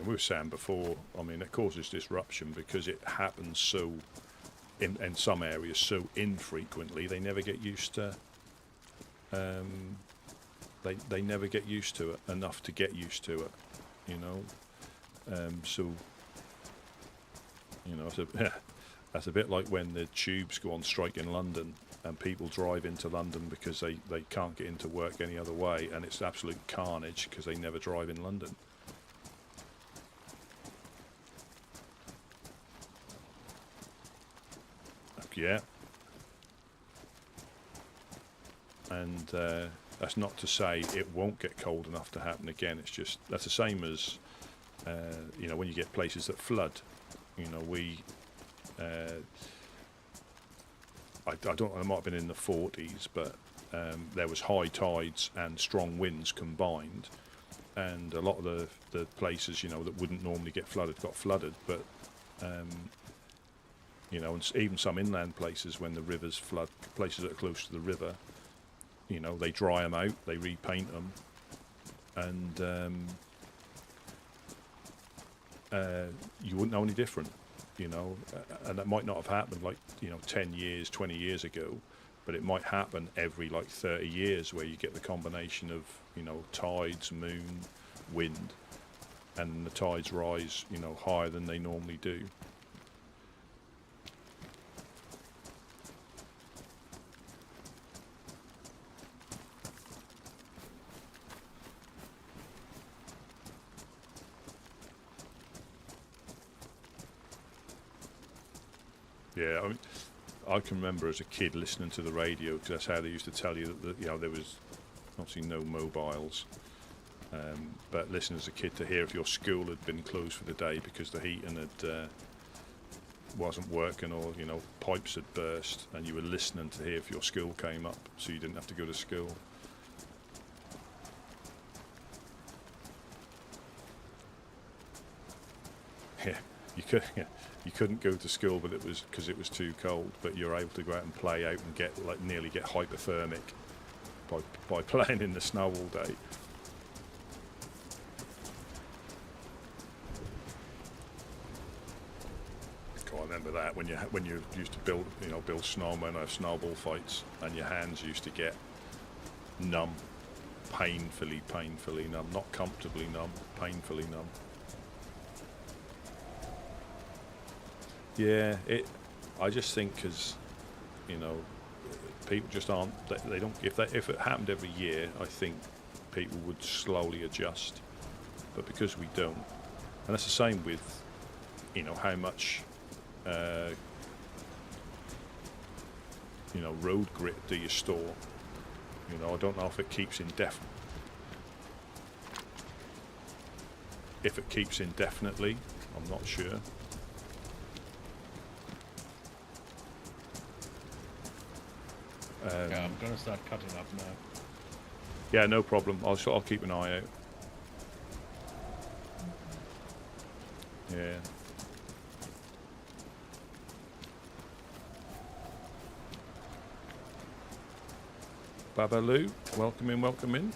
We were saying before, I mean, it causes disruption because it happens so, in some areas, so infrequently, they never get used to, they never get used to it enough to get used to it, that's a bit like when the tubes go on strike in London and people drive into London because they can't get into work any other way, and it's absolute carnage because they never drive in London. Yeah, and that's not to say it won't get cold enough to happen again. It's just that's the same as when you get places that flood. I don't. I might have been in the 40s, but there was high tides and strong winds combined, and a lot of the places that wouldn't normally get flooded got flooded, but. And even some inland places, when the rivers flood, places that are close to the river, they dry them out, they repaint them, and you wouldn't know any different, and that might not have happened 10 years, 20 years ago, but it might happen every 30 years where you get the combination of, tides, moon, wind, and the tides rise, higher than they normally do. Yeah, I can remember as a kid listening to the radio, because that's how they used to tell you that there was obviously no mobiles. But listening as a kid to hear if your school had been closed for the day because the heating had wasn't working, or pipes had burst, and you were listening to hear if your school came up, so you didn't have to go to school. Yeah, you couldn't go to school, but it was because it was too cold. But you're able to go out and play out and nearly get hypothermic by playing in the snow all day. I remember that when you used to build snowmen or snowball fights, and your hands used to get numb, painfully numb, not comfortably numb, painfully numb. Yeah, I just think because people just aren't. They don't. If it happened every year, I think people would slowly adjust. But because we don't, and that's the same with how much road grit do you store? I don't know if it keeps indefinitely. I'm not sure. Yeah, I'm gonna start cutting up now. Yeah, no problem. I'll keep an eye out. Yeah. Babaloo, welcome in.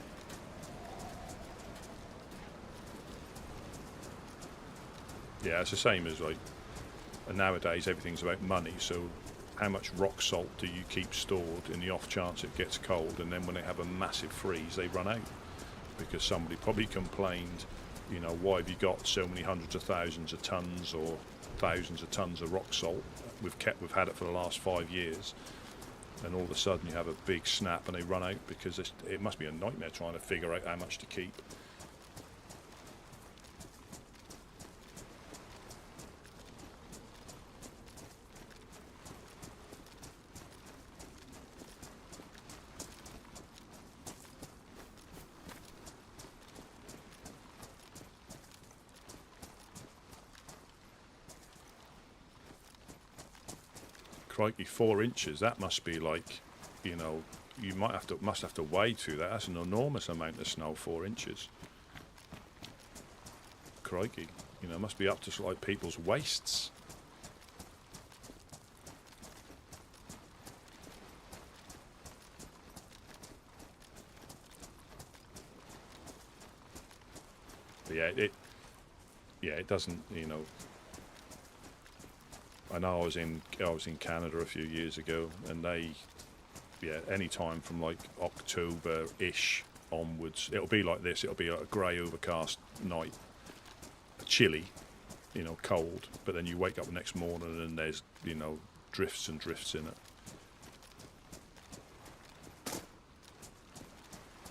Yeah, it's the same as and nowadays everything's about money, so how much rock salt do you keep stored in the off chance it gets cold, and then when they have a massive freeze they run out because somebody probably complained, why have you got so many hundreds of thousands of tons or thousands of tons of rock salt? We've had it for the last 5 years, and all of a sudden you have a big snap and they run out because it must be a nightmare trying to figure out how much to keep. Crikey, 4 inches. That must be you must have to wade through that. That's an enormous amount of snow. 4 inches. Crikey, it must be up to people's waists. But it doesn't. I know I was in Canada a few years ago, and any time from October-ish onwards, it'll be like this. It'll be a grey, overcast night, chilly, cold. But then you wake up the next morning and there's drifts and drifts in it.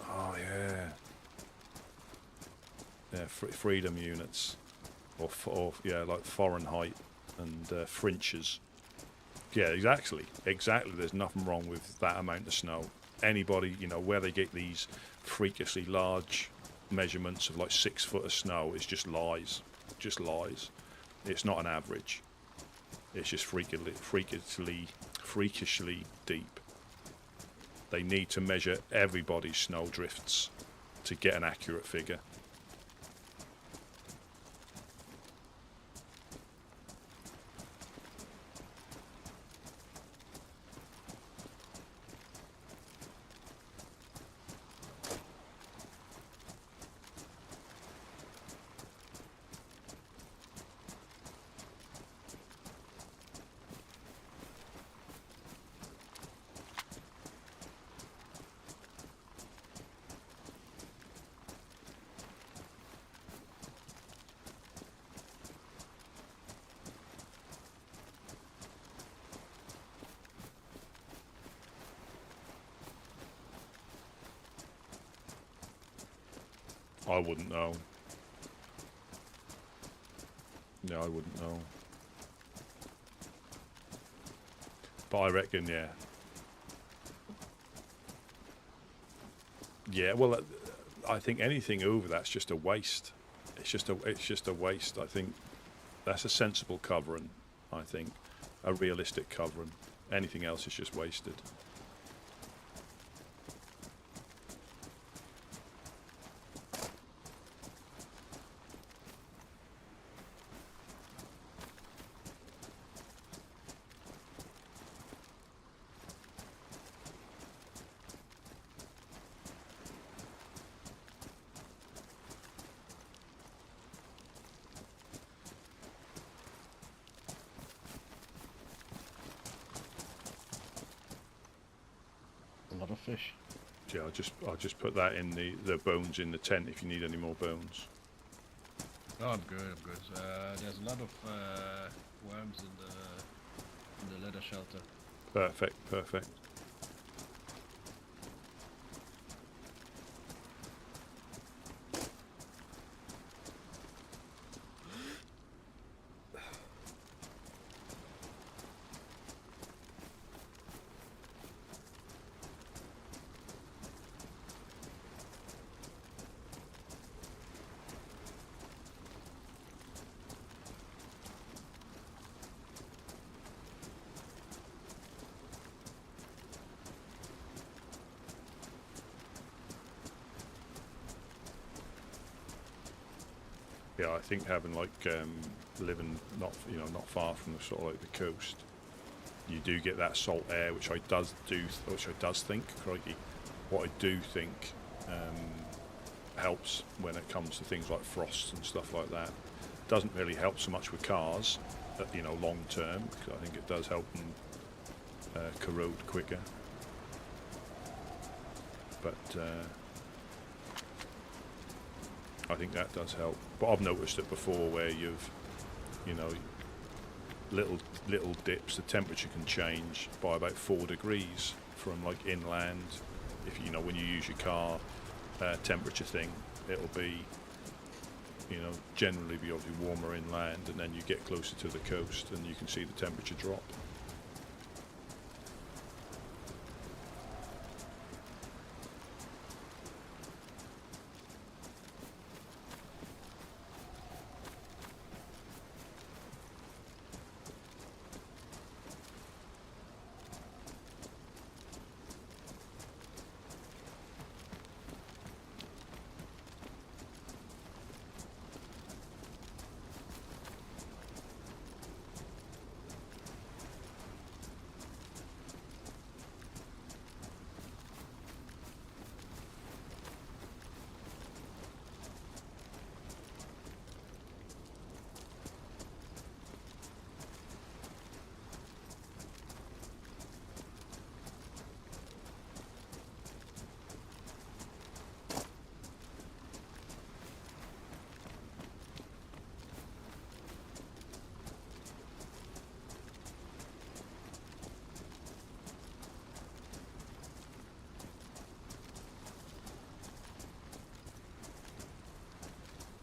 Oh yeah, freedom units, or Fahrenheit. And Frenches. Yeah, exactly. There's nothing wrong with that amount of snow. Anybody, where they get these freakishly large measurements of 6 foot of snow is just lies. It's not an average. It's just freakishly deep. They need to measure everybody's snow drifts to get an accurate figure. I wouldn't know. Yeah, I wouldn't know. But I reckon, yeah. Yeah, well, I think anything over that's just a waste. It's just a waste. I think that's a sensible covering. I think a realistic covering. Anything else is just wasted. A lot of fish. Yeah, I'll just put that in the bones in the tent if you need any more bones. Oh, I'm good. There's a lot of worms in the leather shelter. Perfect, perfect. Yeah, I think having like living not far from the sort of like the coast, you do get that salt air, which I does think, crikey, what I do think helps when it comes to things like frost and stuff like that. Doesn't really help so much with cars, long term, because I think it does help them corrode quicker. But I think that does help. But I've noticed it before where you've, little dips, the temperature can change by about 4 degrees from like inland. If when you use your car temperature thing, it'll be, generally be obviously warmer inland, and then you get closer to the coast and you can see the temperature drop.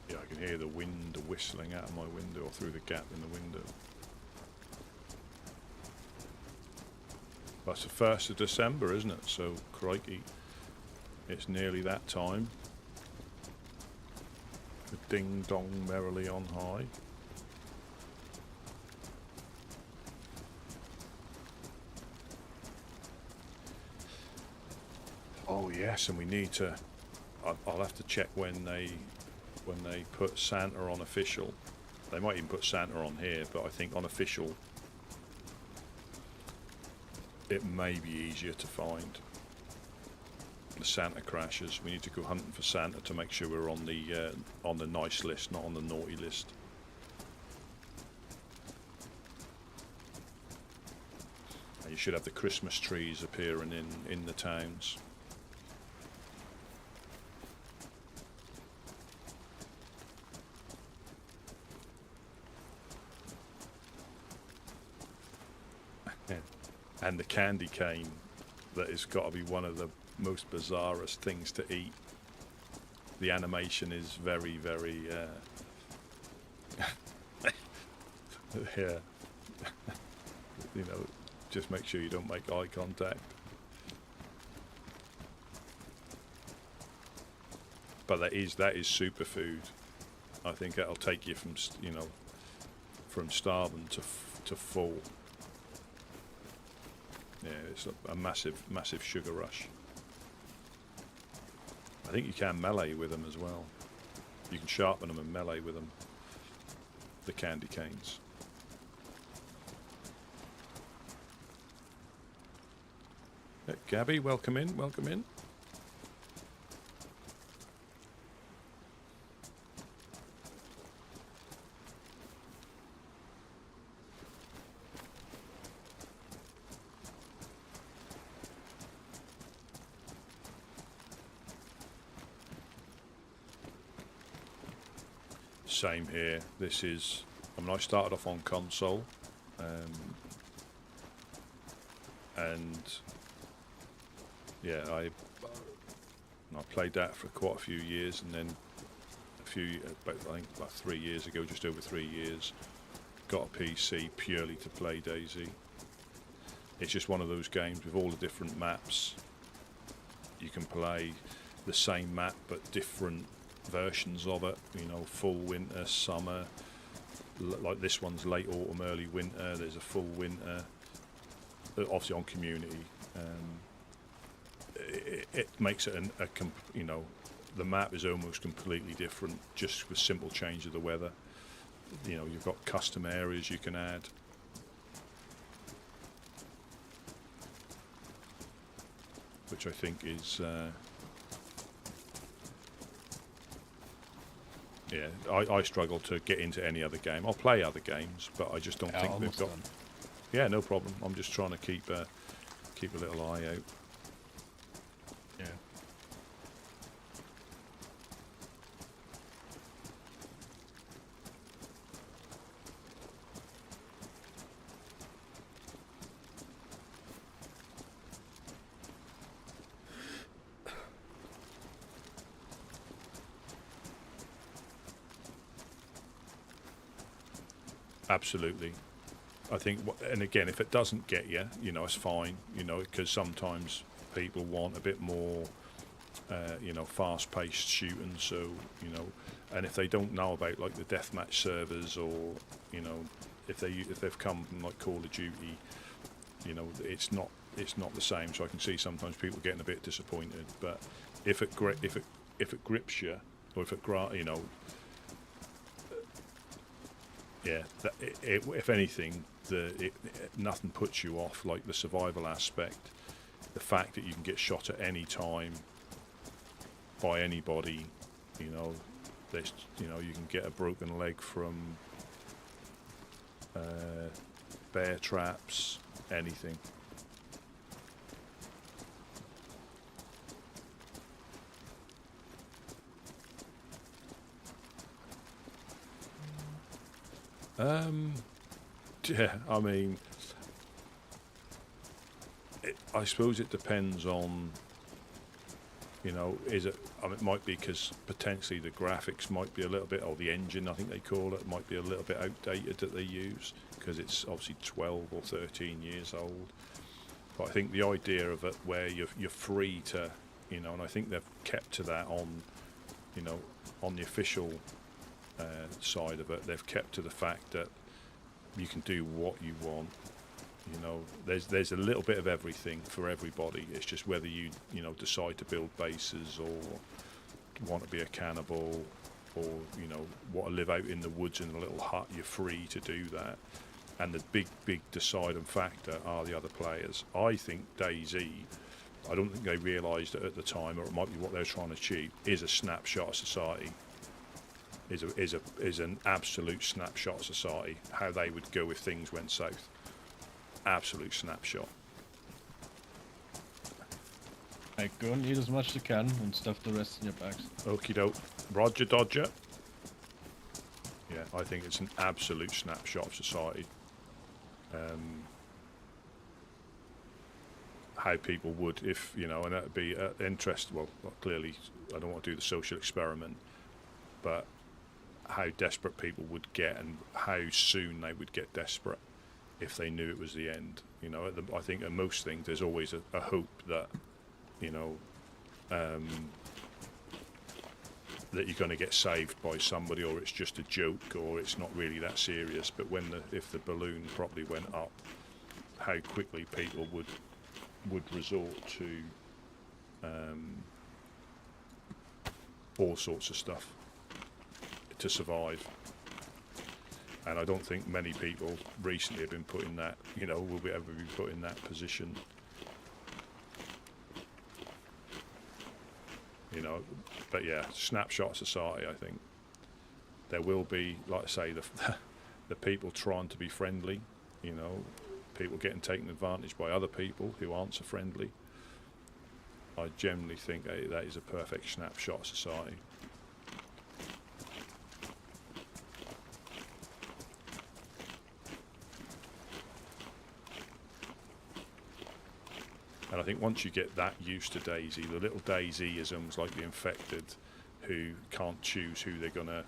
I can hear the wind whistling out of my window or through the gap in the window. That's the 1st of December, isn't it? So, crikey, it's nearly that time. The ding dong merrily on high. Oh yes, and we need to. I'll have to check when they put Santa on official. They might even put Santa on here, but I think on official it may be easier to find the Santa crashes. We need to go hunting for Santa to make sure we're on the nice list, not on the naughty list. And you should have the Christmas trees appearing in the towns. And the candy cane, that has got to be one of the most bizarrest things to eat. The animation is very, very, yeah. Just make sure you don't make eye contact. But that is superfood. I think that'll take you from, you know, from starving to full. Yeah, it's a massive sugar rush. I think you can melee with them as well. You can sharpen them and melee with them. The candy canes. Gabby, welcome in, welcome in. Same here. This is, I mean, I started off on console, and yeah, I played that for quite a few years, and then I think about 3 years ago, just over 3 years, got a PC purely to play DayZ. It's just one of those games with all the different maps. You can play the same map but different versions of it, you know, full winter, summer, like this one's late autumn, early winter. There's a full winter, obviously on community. It makes it you know, the map is almost completely different just with simple change of the weather. You know, you've got custom areas you can add. Which I think is yeah, I struggle to get into any other game. I'll play other games, but I just don't think they've got. Done. Yeah, no problem. I'm just trying to keep a little eye out. Yeah. Absolutely. I think, and again, if it doesn't get you, you know, it's fine, you know, because sometimes people want a bit more, you know, fast-paced shooting. So, you know, and if they don't know about like the deathmatch servers, or, you know, if they've come from like Call of Duty, you know, it's not the same. So I can see sometimes people getting a bit disappointed. But if it grips you, or if it you know. Yeah, if anything, nothing puts you off like the survival aspect. The fact that you can get shot at any time by anybody, you know, you know, you can get a broken leg from bear traps, anything. Yeah, I mean, I suppose it depends on, you know, it might be because potentially the graphics might be a little bit, or the engine, I think they call it, might be a little bit outdated that they use, because it's obviously 12 or 13 years old. But I think the idea of it where you're free to, you know, and I think they've kept to that on, you know, on the official side of it, they've kept to the fact that you can do what you want. You know, there's a little bit of everything for everybody. It's just whether you know, decide to build bases, or want to be a cannibal, or, you know, want to live out in the woods in a little hut. You're free to do that. And the big deciding factor are the other players. I think DayZ, I don't think they realised it at the time, or it might be what they're trying to achieve, is a snapshot of society. Is an absolute snapshot of society, how they would go if things went south. Absolute snapshot. Hey, go and eat as much as you can and stuff the rest in your bags. Okie doke. Roger Dodger. Yeah, I think it's an absolute snapshot of society. How people would, if, you know, and that'd be interest. Well, clearly, I don't want to do the social experiment, but how desperate people would get, and how soon they would get desperate. if they knew it was the end. You know, I think at most things there's always a hope that, you know, that you're going to get saved by somebody, or it's just a joke, or it's not really that serious. But if the balloon properly went up, how quickly people would resort to all sorts of stuff to survive. And I don't think many people recently have been put in that, you know, will ever be put in that position. You know, but yeah, snapshot society, I think. There will be, like I say, the people trying to be friendly, you know, people getting taken advantage by other people who aren't so friendly. I generally think that is a perfect snapshot society. And I think once you get that used to DayZ, the little DayZ-isms like the infected, who can't choose who they're gonna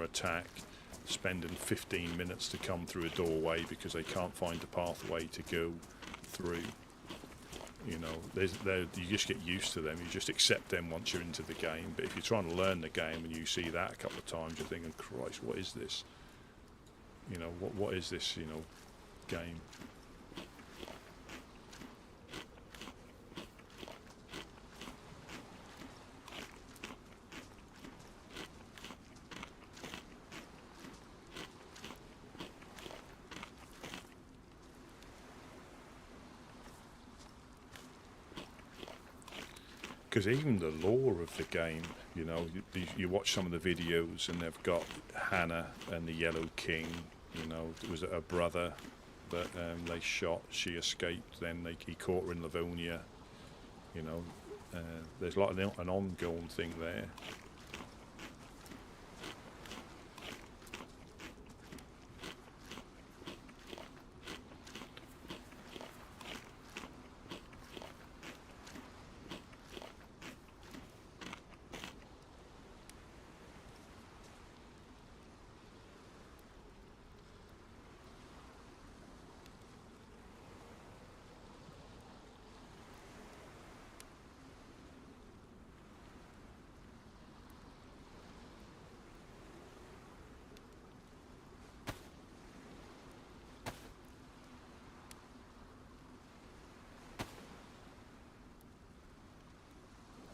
attack, spending 15 minutes to come through a doorway because they can't find a pathway to go through. You know, you just get used to them. You just accept them once you're into the game. But if you're trying to learn the game and you see that a couple of times, you're thinking, Christ, what is this? You know, what is this, you know, game? Because even the lore of the game, you know, you watch some of the videos and they've got Hannah and the Yellow King, you know, it was a brother that they shot, she escaped, then he caught her in Livonia, you know, there's like an ongoing thing there.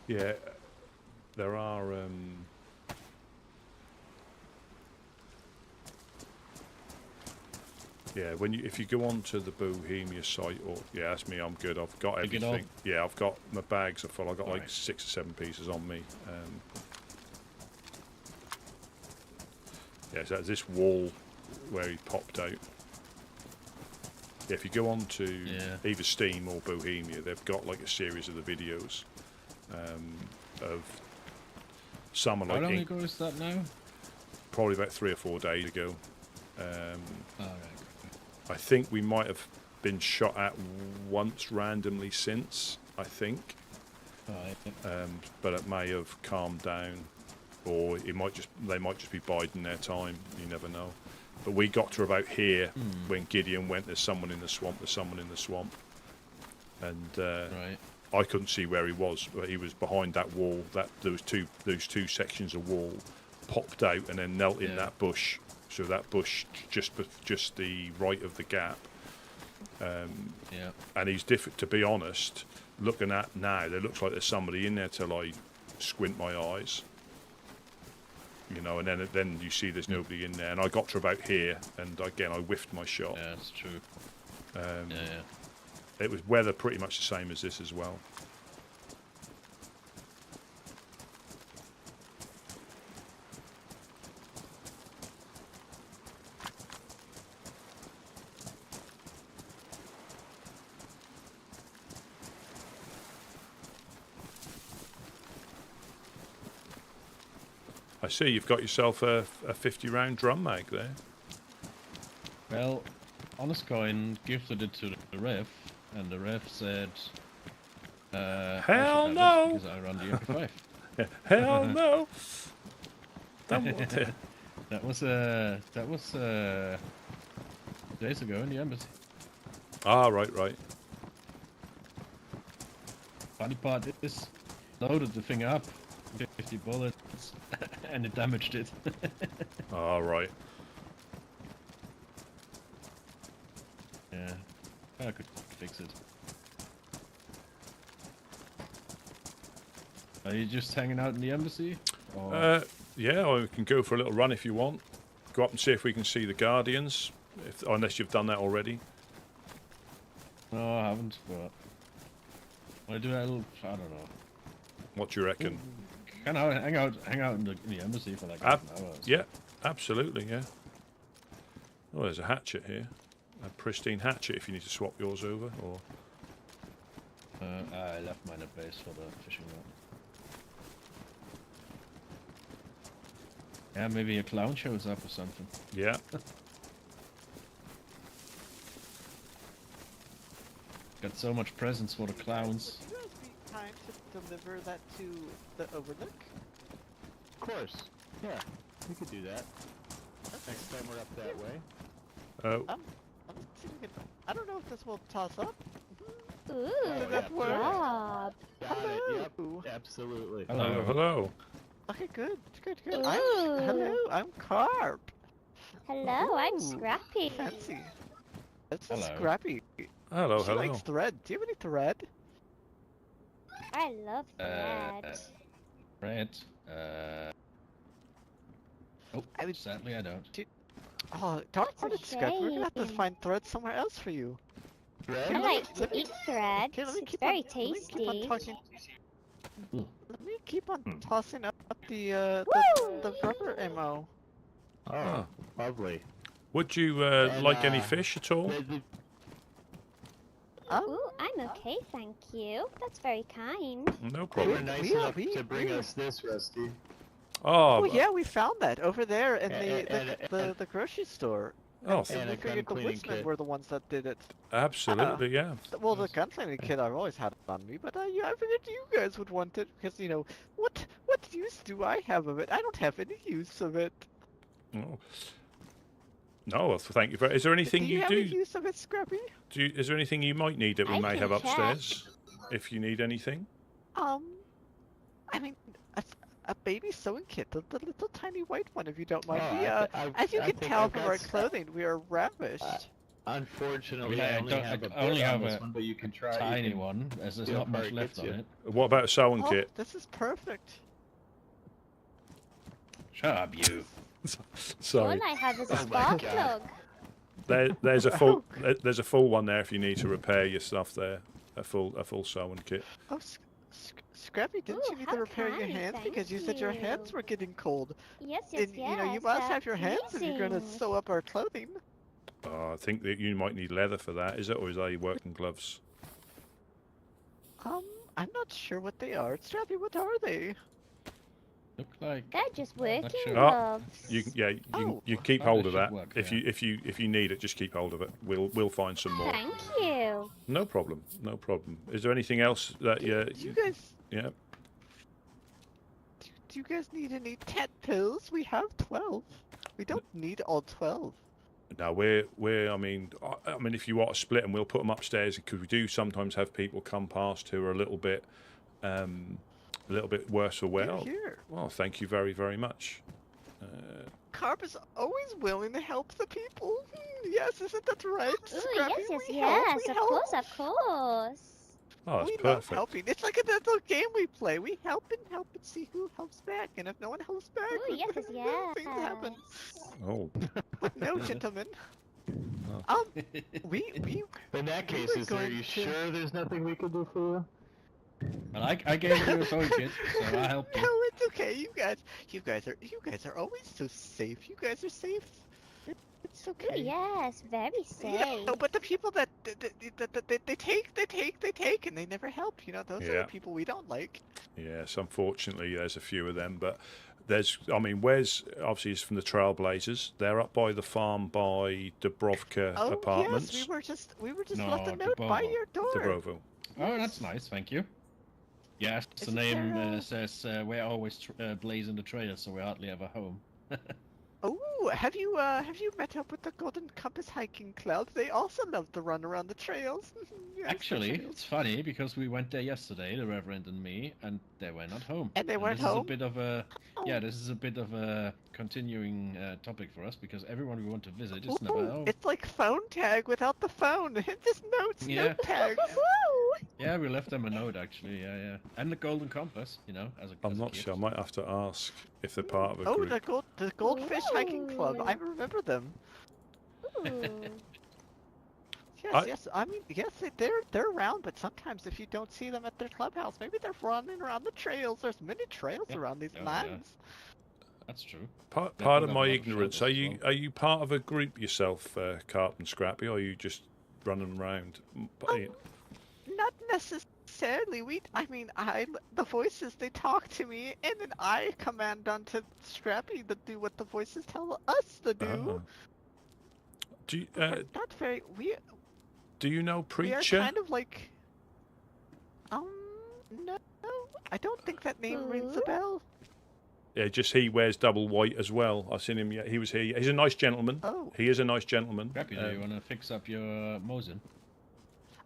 Yeah, there are. Yeah, if you go onto the Bohemia site, or yeah, that's me. I'm good. I've got everything. Yeah, I've got my bags are full. I've got like 6 or 7 pieces on me. Yeah, so that's this wall where he popped out. Yeah, if you go on to either Steam or Bohemia, they've got like a series of the videos. Of summer, like how long ago is that now? Probably about 3 or 4 days ago. Right. I think we might have been shot at once randomly since, I think. But it may have calmed down, or they might just be biding their time. You never know. But we got to about here when Gideon went. There's someone in the swamp. There's someone in the swamp, and Right. I couldn't see where he was, but he was behind that wall. Those two sections of wall popped out and then knelt in that bush. So that bush just the right of the gap. And he's different. To be honest, looking at now, there looks like there's somebody in there till I squint my eyes. You know, and then you see there's nobody in there. And I got to about here, and again I whiffed my shot. Yeah, that's true. It was weather pretty much the same as this as well. I see you've got yourself a 50-round drum mag there. Well, Honest Coin gifted it to the ref, and the ref said, "Hell no!" Because I run the MP5. Hell no! Don't want it. That was Days ago in the embassy. Ah, right. Funny part is, loaded the thing up, 50 bullets, and it damaged it. Ah, right. Yeah, I could fix it. Are you just hanging out in the embassy? Or... Yeah, or we can go for a little run if you want. Go up and see if we can see the Guardians, unless you've done that already. No, I haven't, but... I do that little... I don't know. What do you reckon? Hang out in the embassy for like half an hour. Yeah, absolutely, yeah. Oh, there's a hatchet here. A pristine hatchet if you need to swap yours over, or... I left mine at base for the fishing rod. Yeah, maybe a clown shows up or something. Yeah. Got so much presents for the clowns. Would you guys be kind to deliver that to the Overlook? Of course. Yeah, we could do that. Next time we're up that way. Oh. I'm thinking, I don't know if this will toss up. Ooh, yeah, good job. Got it, yep. Hello. Absolutely. Hello. Hello. Okay, good. Ooh. Hello, I'm Carp. Hello, I'm Ooh, Scrappy. Fancy. This is Hello. Scrappy. Hello, She hello. likes thread. Do you have any thread? I love thread. Red. Oh, I would- sadly I don't. Oh, darn That's a it, Scrappy. We're gonna have to shame. find thread somewhere else for you. Thread? I like to let me- eat thread. Okay, let me It's keep very on, let me keep on tasty. talking. Ooh. Let me keep on Hmm. tossing up the Woo! rubber ammo. Oh, lovely. Would you And, like any fish at all? Ooh, I'm okay, thank you. That's very kind. No They problem. were nice We are- enough we- to bring we- us this, Rusty. Oh, Oh yeah, we found that over there in And- the grocery store. oh, And And we a figured the gun-cleaning Woodsman kit. were the ones that did it. absolutely, yeah. Well, the gunslinger kit I've always had on me, but yeah, I figured you guys would want it because you know what use do I have of it? I don't have any use of it. Oh. No, well, thank you very. Is there anything do you you have do? any use of it, Scrappy? Is there anything you might need that we I may can have check. upstairs? If you need anything. I mean, a baby sewing kit, the little tiny white one, if you don't mind. Oh, We, as you I can think tell I've from got our stuff. clothing, we are ravished. Unfortunately, Yeah, I only have a I only bit on have this a one, but you can try. Tiny one, as there's feel not how much it left gets on you. it. What about a sewing Oh, kit? this is perfect. Shut up, you. Sorry, All I have is a Oh my spark God. plug. there's a full there's a full one there if you need to repair your stuff there. A full sewing kit. Oh, Scrappy, didn't Ooh, you need how to repair your kind, hands thank because you said your hands you. were getting cold? Yes, yes, And yes. you know you must have your hands if you're gonna amazing. sew up our clothing. I think that you might need leather for that. Is it, or is that your working gloves? I'm not sure what they are. Scrappy, what are they? Look like... They're just working sure. gloves. You can, yeah, Oh. you keep Oh, hold they of should that. work, If yeah. you need it, just keep hold of it. We'll find some more. Thank you. No problem. No problem. Is there anything else that Do you guys yeah? do you guys need any tet pills? We have 12. We don't need all 12. No, I mean, if you want to split them, we'll put them upstairs because we do sometimes have people come past who are a little bit worse for wear. Here. Well, thank you very, very much. Carp is always willing to help the people. Yes, isn't that right? Ooh, Scrappy? yes, yes, We help, yes. we Of help. course, of course. Oh, that's We love perfect. helping. It's like a little game we play. We help and see who helps back. And if no one helps back, Ooh, yes, yes, yes. things happen. Oh, No, gentlemen. Oh. We In that We case, were is there? going You to- sure there's nothing we can do for you? Well, I gave you a sewing kit, so I helped No, you. it's okay. You guys are always so safe. You guys are safe. It's Ooh, okay. yes, very Yeah, safe. no, but the people that they take, and they never help. You know, those are Yeah. the people we don't like. yes. Unfortunately, there's a few of them, but Wes obviously is from the Trailblazers. They're up by the farm by Dubrovka Oh Apartments. yes, we were just No, left a note by Dubrovo. your door. Dubrovo. Oh, that's nice, thank you. Yes, the Isn't name there, says we're always blazing the trail, so we're hardly ever home. Oh, have you met up with the Golden Compass hiking club? They also love to run around the trails. Yes, the Actually, trails. it's funny because we went there yesterday, the Reverend and me, and they were not home. And they weren't this is a home? bit of a Oh. this is a bit of a continuing topic for us because everyone we want to visit is never Ooh, home. it's like phone tag without the phone. Just notes, Yeah. note tags. Yeah, we left them a note actually. Yeah, and the Golden Compass, as a I'm as a not kid. sure. I might have to ask if they're part of a Oh, group. the Goldfish Hiking Club. I Ooh. remember them. Ooh. Yes. I mean, yes, they're around, but sometimes if you don't see them at their clubhouse, maybe they're running around the trails. There's many trails Yeah. around these Yeah. lands. That's true. Part They of put up a my lot of ignorance. shelters Are as you well. are you part of a group yourself, Carp and Scrappy, or are you just running around? Not necessarily. The voices, they talk to me, and then I command onto Scrappy to do what the voices tell us to do. Do you, We're not very. do you know We are Preacher? kind of like. No, I don't think that name rings a Who? bell. Yeah, just he wears double white as well. I've seen him. Yeah, he was here. He's a nice gentleman. Oh. He is a nice gentleman. Scrappy, do you want to fix up your Mosin?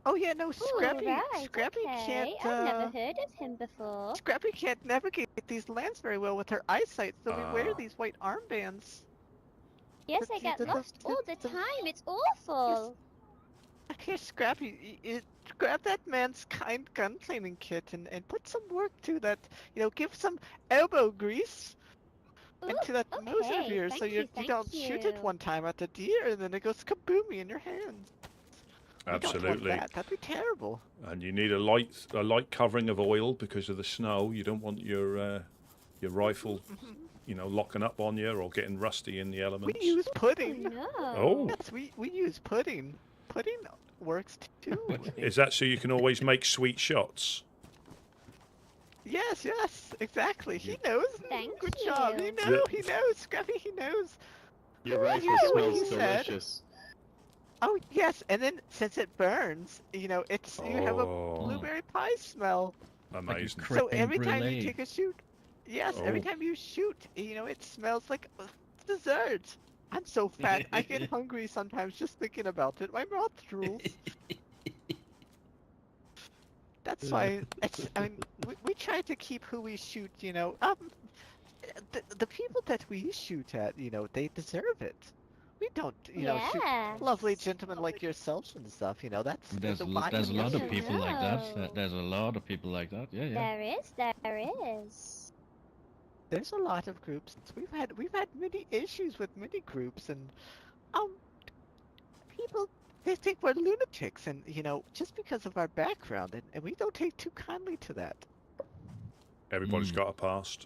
Oh yeah, no, Ooh, Scrappy. right, Scrappy okay. can't. I've never heard of him before. Scrappy can't navigate these lands very well with her eyesight, so we wear Ah. these white armbands. Yes, But I get the- lost all the the- time. It's awful. Here, Scrappy, grab that man's kind gun cleaning kit and put some work to that. Give some elbow grease Ooh, into that Mosin of okay, yours, so thank you you, don't thank shoot it you. one time at the deer and then it goes kaboomy in your hands. We don't want Absolutely. that. That'd be terrible. And you need a light covering of oil because of the snow. You don't want your rifle, locking up on you or getting rusty in the We elements. use Oh pudding. no. Oh. Yes, we use pudding. Pudding works too. Is that so you can always make sweet shots? Yes, exactly. He knows. Thank Good job. you. He knows. Scrappy, he knows. Your You rifle know what smells he said. delicious. Oh yes, and then since it burns, you have a Oh, blueberry pie smell. amazing. So Creme every time brulee. you take a shoot, every Oh. time you shoot, it smells like dessert. I'm so fat, I get hungry sometimes just thinking about it. My mouth drools. That's why we try to keep who we shoot. The people that we shoot at, they deserve it. We don't, shoot lovely Yes. gentlemen like yourself and stuff. That's There's the a why there's a we lot of shoot. people like that. No. There's a lot of people like that. Yeah. There is. There's a lot of groups. We've had many issues with many groups, and people, they think we're lunatics, and just because of our background, and we don't take too kindly to that. Everybody's got a past.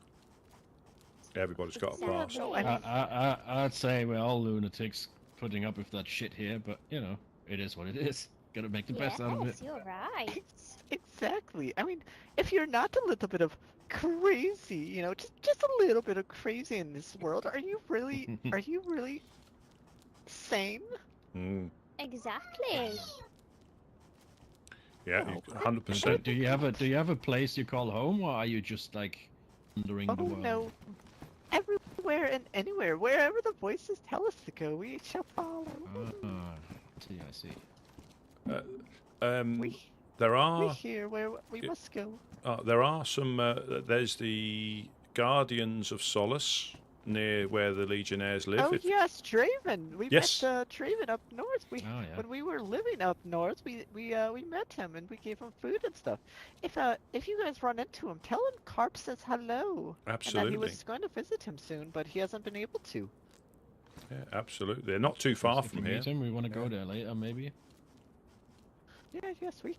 Everybody's got a past. No, I'd say we're all lunatics putting up with that shit here, but it is what it is. Gotta make the best out of it. Yes, you're right. Exactly. I mean, if you're not a little bit of crazy, just a little bit of crazy in this world, are you really sane? Mm. Exactly. Yeah, No. 100%. Do you have a place you call home, or are you just like wandering the Oh world? no. Everywhere and anywhere, wherever the voices tell us to go, we shall follow. I see. We There we are hear where we must go. there are some. There's the Guardians of Solace near where the Legionnaires live. Oh yes, Draven. We Yes. met Draven up north. Oh yeah. When we were living up north, we met him and we gave him food and stuff. If you guys run into him, tell him Carp says hello. And that he Absolutely. was going to visit him soon, but he hasn't been able to. Yeah, absolutely. They're not too far If we from here. meet him, we want to go there later, maybe. Yes, we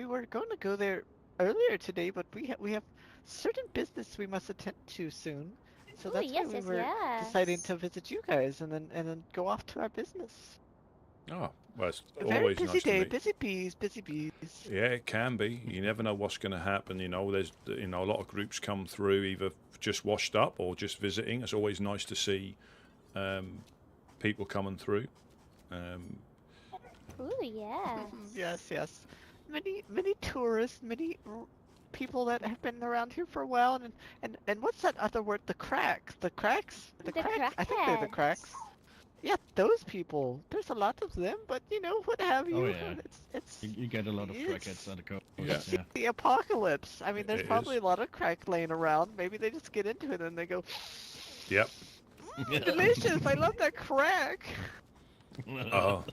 were going to go there earlier today, but we have certain business we must attend to soon. So Ooh, that's yes, why we yes, were yes. deciding to visit you guys and then go off to our business. Oh, well, it's A very always busy nice day, to meet. busy bees. Yeah, it can be. You never know what's going to happen. There's a lot of groups come through either just washed up or just visiting. It's always nice to see people coming through. Ooh, yes. Yes. Many tourists, many people that have been around here for a while, and what's that other word? The cracks. The cracks. The cracks. I think they're the cracks. Yeah, those people. There's a lot of them, but you know, what have you? Oh, yeah. It's You get a lot of crackheads on the coast. Yeah. Yeah. the apocalypse. I mean, there's It probably is. a lot of crack laying around. Maybe they just get into it and they go, Yep. delicious! I love that crack. Oh.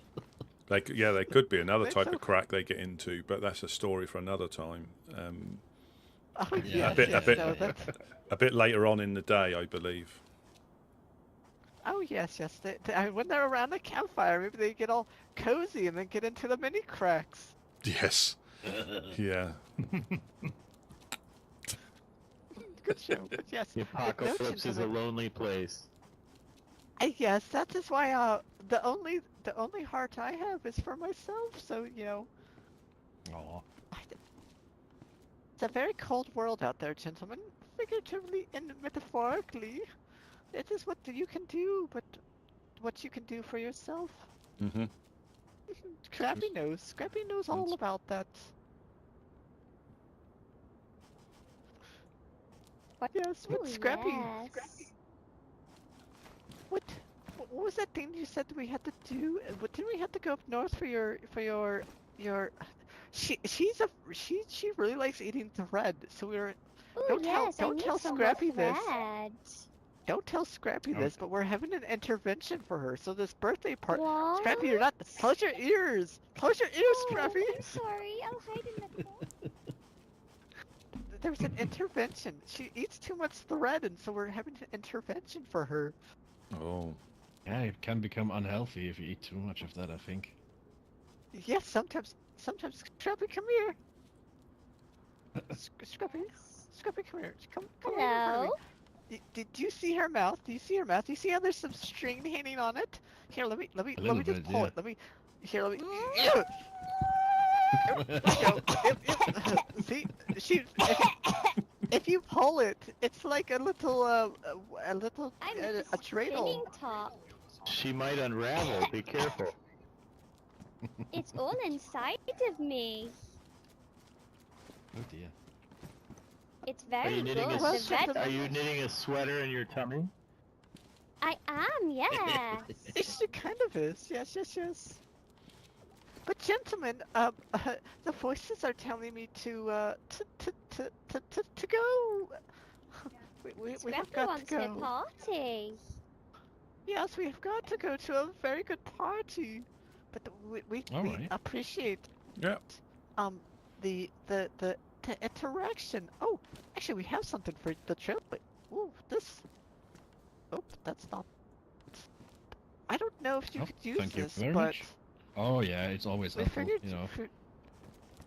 There could be another Think type so. of crack they get into, but that's a story for another time. Oh Yeah. yes, A yes, bit- no, that's. A bit later on in the day, I believe. Oh yes, yes. When they're around the campfire, maybe they get all cozy and then get into the mini cracks. Yes. Yeah. Good show. But yes, The apocalypse is a lonely place. yes, that is why the only heart I have is for myself. So you know, Aw. it's a very cold world out there, gentlemen. Figuratively and metaphorically, it is what you can do, but what you can do for yourself. Mm-hmm. Scrappy knows all about that. Yes, but Ooh, Scrappy. yes. What was that thing you said we had to do? Didn't we have to go up north for your? She really likes eating thread, so we were. Ooh, Don't tell- yes, don't I need tell some Scrappy more this. thread. Don't tell Scrappy Oh. this, but we're having an intervention for her. So this birthday party. What? Scrappy, you're not. Close your ears. Close your ears, Oh, Scrappy. I'm sorry, I'll hide in the corner. There's an intervention. She eats too much thread, and so we're having an intervention for her. Oh. Yeah, it can become unhealthy if you eat too much of that, I think. Yes, sometimes. Scrappy, come here. Scrappy, come here. Come here. in front of me. Hello? Did you see her mouth? Do you see her mouth? Do you see how there's some string hanging on it? Here, let me little just bit, pull yeah. it. Let me go. See, if you pull it, it's like a little I'm a dreidel. spinning top. She might unravel. Be careful. It's all inside of me. Oh dear. It's Are very you good. knitting a, Well, The red Are you knitting a sweater in your tummy? I am, yes. She kind of is. Yes. But gentlemen, the voices are telling me to go. We have Scrappy got wants to a go. party. Yes, we have got to go to a very good party. But we Alright. appreciate Yeah. the interaction. Oh, actually, we have something for the trip. Ooh, this. Oh, that's not. I don't know if you Oh, could use thank you this, very but much. Oh yeah, it's always we helpful, figured you know.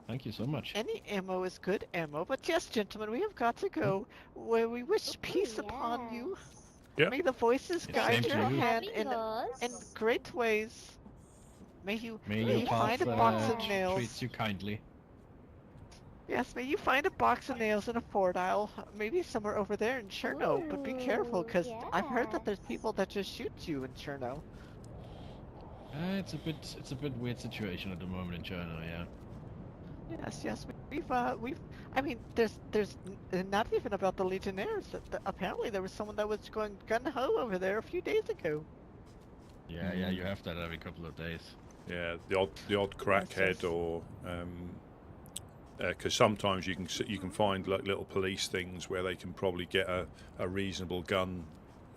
Thank you so much. any ammo is good ammo. But yes, gentlemen, we have got to go where we wish peace upon you. Yep. May the voices Yeah, guide same your to you. hand Having in us. great ways. May you May May your you path find a box of uh, nails. treats you kindly. Yes, may you find a box of nails in a fort aisle, maybe somewhere over there in Cherno. But be careful, Ooh, because I've heard that there's yes. people that just shoot you in Cherno. It's a bit weird situation at the moment in China, yeah. Yes, we've I mean, there's not even about the Legionnaires. Apparently, there was someone that was going gun ho over there a few days ago. Yeah, you have that every couple of days. Yeah. The odd crackhead, or because sometimes you can find like little police things where they can probably get a reasonable gun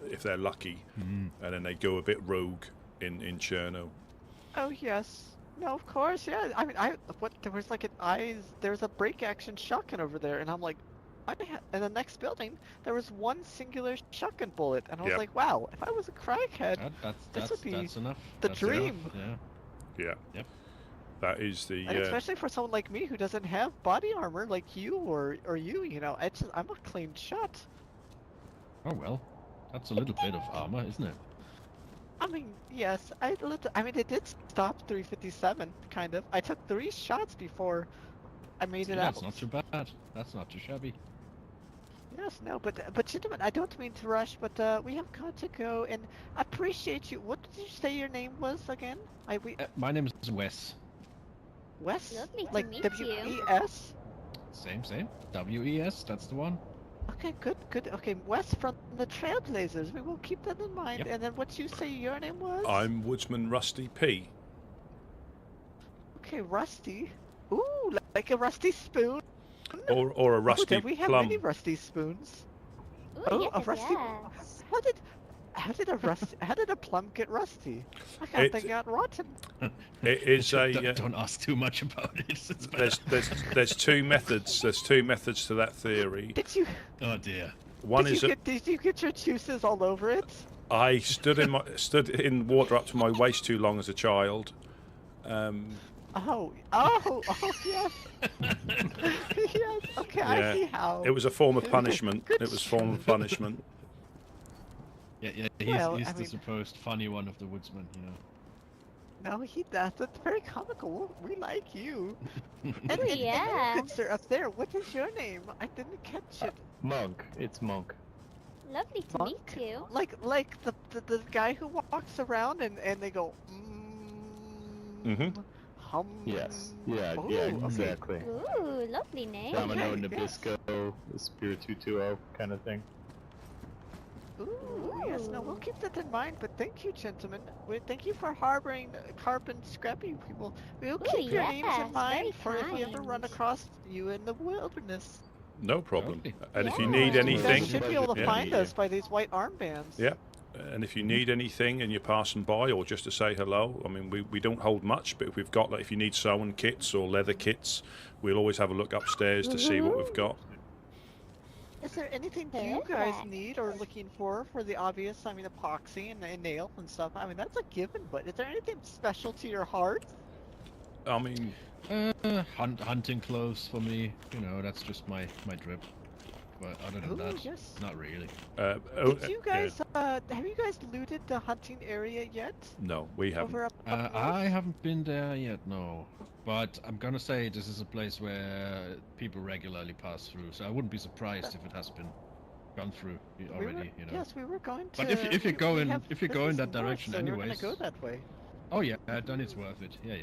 if they're lucky, and then they go a bit rogue in Cherno. Oh yes, no, of course, yeah. I mean, there was like there was a break action shotgun over there, and I'm like, in the next building there was one singular shotgun bullet, and I was Yep. like, wow, if I was a crackhead, this would be That's enough. the That's dream. enough, yeah. Yeah. Yep. That is the And especially for someone like me who doesn't have body armor like you or you know, I'm a clean shot. Oh well, that's a little bit of armor, isn't it? I mean, yes, I mean, it did stop 357, kind of. I took 3 shots before I made See, it that's out. not too bad. That's not too shabby. Yes, no, but gentlemen, I don't mean to rush, but we have got to go and appreciate you. What did you say your name was again? My name is Wes. Wes? Lovely to Like meet W-E-S? Same. WES, that's the one. Okay, good. Okay, Wes from the Trailblazers. We will keep that in mind. Yep. And then what you say your name was? I'm Woodsman Rusty P. Okay, Rusty. Ooh, like a rusty spoon. Or a rusty do we have plum. many rusty spoons? Ooh, Oh, yes, a rusty. yes. How did a plum get rusty? I thought they got rotten. It is a. Don't ask too much about it. It's better. There's two methods. There's two methods to that theory. Did you? Oh dear. One is Did you get your juices all over it? I stood in water up to my waist too long as a child. Oh, yes. Yes. Okay, Yeah. I see how. It was a form of punishment. Good It was a form of punishment. Yeah, Well, he's I the mean- supposed funny one of the Woodsman, you know. No, that's very comical. We like you. And Yes. good sir up there, what is your name? I didn't catch it. Monk. It's Monk. Lovely to Monk? meet you. Like the guy who walks around and they go. Mhm. Hum. Yes. Yeah. Ooh, yeah. okay. Exactly. Ooh, lovely name. Domino Okay, Nabisco, the Spirit 220 kind of thing. Ooh, yes, no, we'll keep that in mind, but thank you, gentlemen. Thank you for harboring carbon scrappy people. We'll Ooh, keep your names yes, in mind for very if we ever run kind. across you in the wilderness. No problem. Lovely. And if you Yeah. need You You guys anything, should be able to Yeah. find us by these white armbands. Yeah. And if you need anything and you're passing by or just to say hello, I mean, we don't hold much, but if we've got, like, if you need sewing kits or leather kits, we'll always have a look upstairs to see what we've got. Is there anything you guys Perfect. need or looking for the obvious? I mean, epoxy and nails and stuff. I mean, that's a given, but is there anything special to your heart? I mean, Hunting clothes for me, you know, that's just my drip. But other than Ooh, that, yes. not really. Did you guys, have you guys looted the hunting area yet? no, we haven't. Over up north? I haven't been there yet, no. But I'm gonna say this is a place where people regularly pass through, so I wouldn't be surprised if it has been gone through already, you know. Yes, we were going to. But if you go in if you go in that north, direction so anyways. we're gonna go that way. Oh yeah, then it's worth it. Yeah.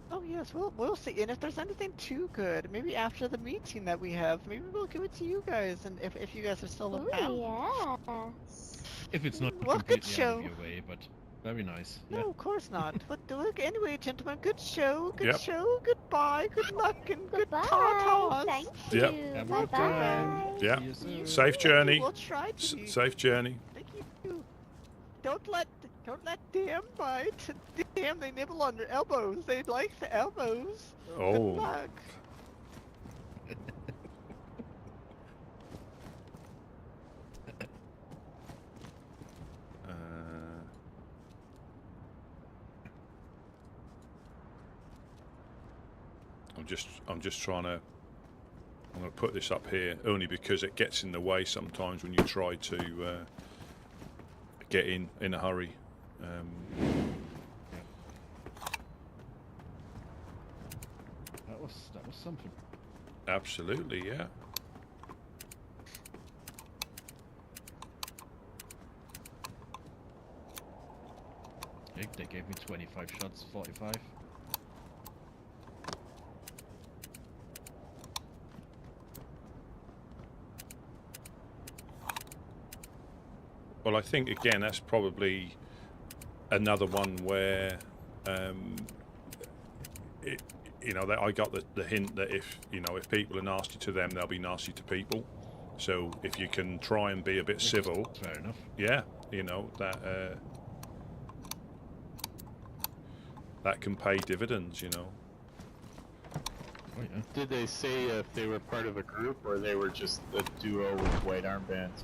Oh yes, we'll see. And if there's anything too good, maybe after the meeting that we have, maybe we'll give it to you guys. And if you guys are still Ooh, around. yes. If it's not Well, good completely out of show. your way, but very nice. No, Yeah. of course not. But look, anyway, gentlemen, good show, good Yep. show, goodbye, good luck, and good Goodbye. ta-tas. Thank Yep. you. Have a Bye good time. bye. Yeah. See you soon. Safe journey. We'll try to be. Safe journey. Thank you. Don't let damn bite. Damn, they nibble on your elbows. They like the elbows. Good Oh, luck. I'm just trying to. I'm going to put this up here only because it gets in the way sometimes when you try to get in a hurry. That was something. Absolutely, yeah. They gave me 25 shots, 45. Well, I think again that's probably another one where, that I got the hint that if people are nasty to them, they'll be nasty to people. So if you can try and be a bit civil, Fair enough. yeah, that can pay dividends, Oh yeah. Did they say if they were part of a group or they were just a duo with white armbands?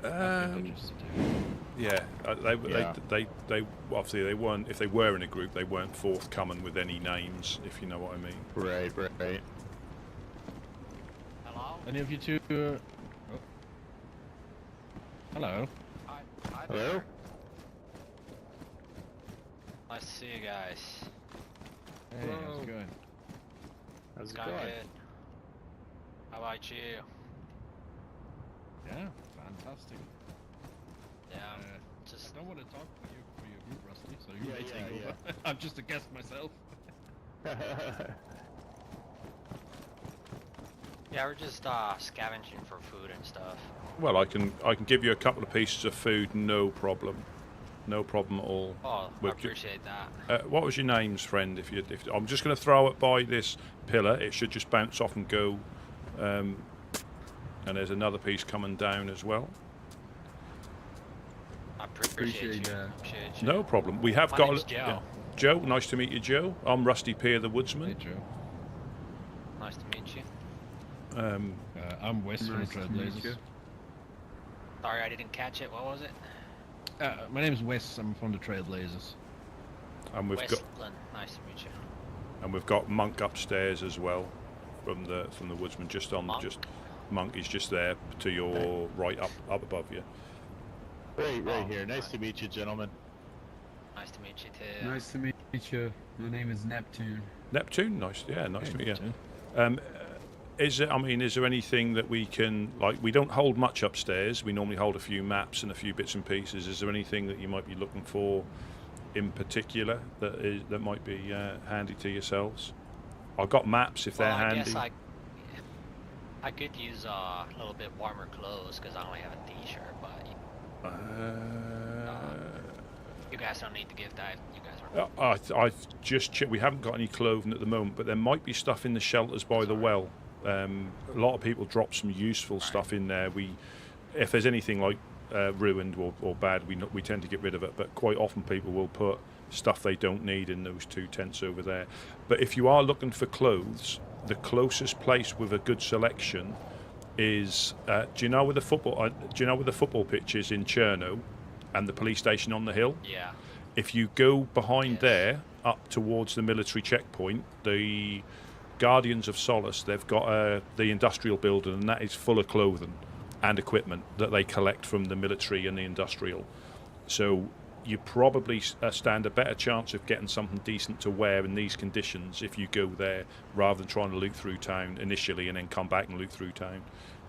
I think they're just a duo. Yeah, Yeah. they obviously they weren't. If they were in a group, they weren't forthcoming with any names, if you know what I mean. Right. Hello? Any of you two? Oh. Hello. Hi Hello? there. Nice to see you guys. Hey, how's it going? How's It's it going going? good. How about you? Yeah, fantastic. Yeah, I just don't want to talk for your group, Rusty. So you Yeah, may take yeah, over. I'm just a guest myself. Yeah, we're just scavenging for food and stuff. Well, I can give you a couple of pieces of food, no problem. No problem at all. Oh, I appreciate that. What was your names, friend? If I'm just going to throw it by this pillar, it should just bounce off and go. And there's another piece coming down as well. I appreciate you. No problem. We have My got name's Joe. Yeah. Joe, nice to meet you, Joe. I'm Rusty Peer, the Woodsman. Hey, Joe. Nice to meet you. I'm Wes from Trailblazers. Sorry, I didn't catch it. What was it? My name's Wes. I'm from the Trailblazers. And we've got Westland. Nice to meet you. and we've got Monk upstairs as well, from the Woodsman. Just on Monk? Monk is just there to your right, up above you. Right here. Nice to meet you, gentlemen. Nice to meet you too. Nice to meet you. My name is Neptune. Neptune, nice. Yeah, nice to meet you. Neptune. Is there anything that we can, like, we don't hold much upstairs. We normally hold a few maps and a few bits and pieces. Is there anything that you might be looking for in particular that might be handy to yourselves? I've got maps if they're handy. Guess I could use a little bit warmer clothes because I only have a t-shirt, but you guys don't need to give that. You guys are. I've just checked. We haven't got any clothing at the moment, but there might be stuff in the shelters by the well. A lot of people drop some useful stuff in there. If there's anything like ruined or bad, we tend to get rid of it. But quite often people will put stuff they don't need in those two tents over there. But if you are looking for clothes, the closest place with a good selection is do you know where the football pitch is in Chernarus and the police station on the hill? Yeah. If you go behind there up towards the military checkpoint, the Guardians of Solace, they've got the industrial building, and that is full of clothing and equipment that they collect from the military and the industrial. So you probably stand a better chance of getting something decent to wear in these conditions if you go there rather than trying to loot through town initially and then come back and loot through town.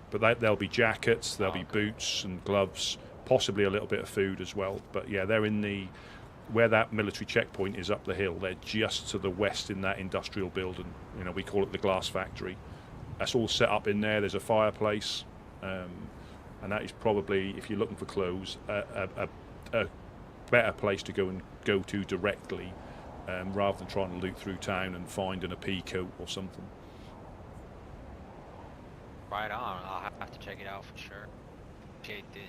But there'll be jackets, there'll be boots and gloves, possibly a little bit of food as well. But yeah, they're in where that military checkpoint is up the hill. They're just to the west in that industrial building. You know, we call it the glass factory. That's all set up in there. There's a fireplace, and that is probably, if you're looking for clothes, a better place to go to directly, rather than trying to loot through town and finding a pea coat or something. Right on. I'll have to check it out for sure. Appreciate the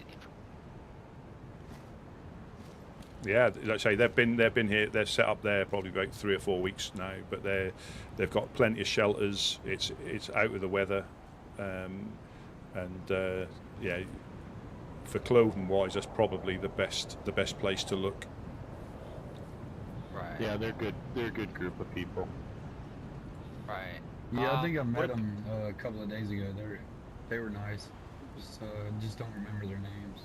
Yeah, like I say, they've been here. They're set up there probably about 3 or 4 weeks now, but they've got plenty of shelters. It's out of the weather, yeah, for clothing wise, that's probably the best place to look. Right. Yeah, they're good. They're a good group of people. Right. Yeah, I think I met them a couple of days ago. They were nice. Just don't remember their names.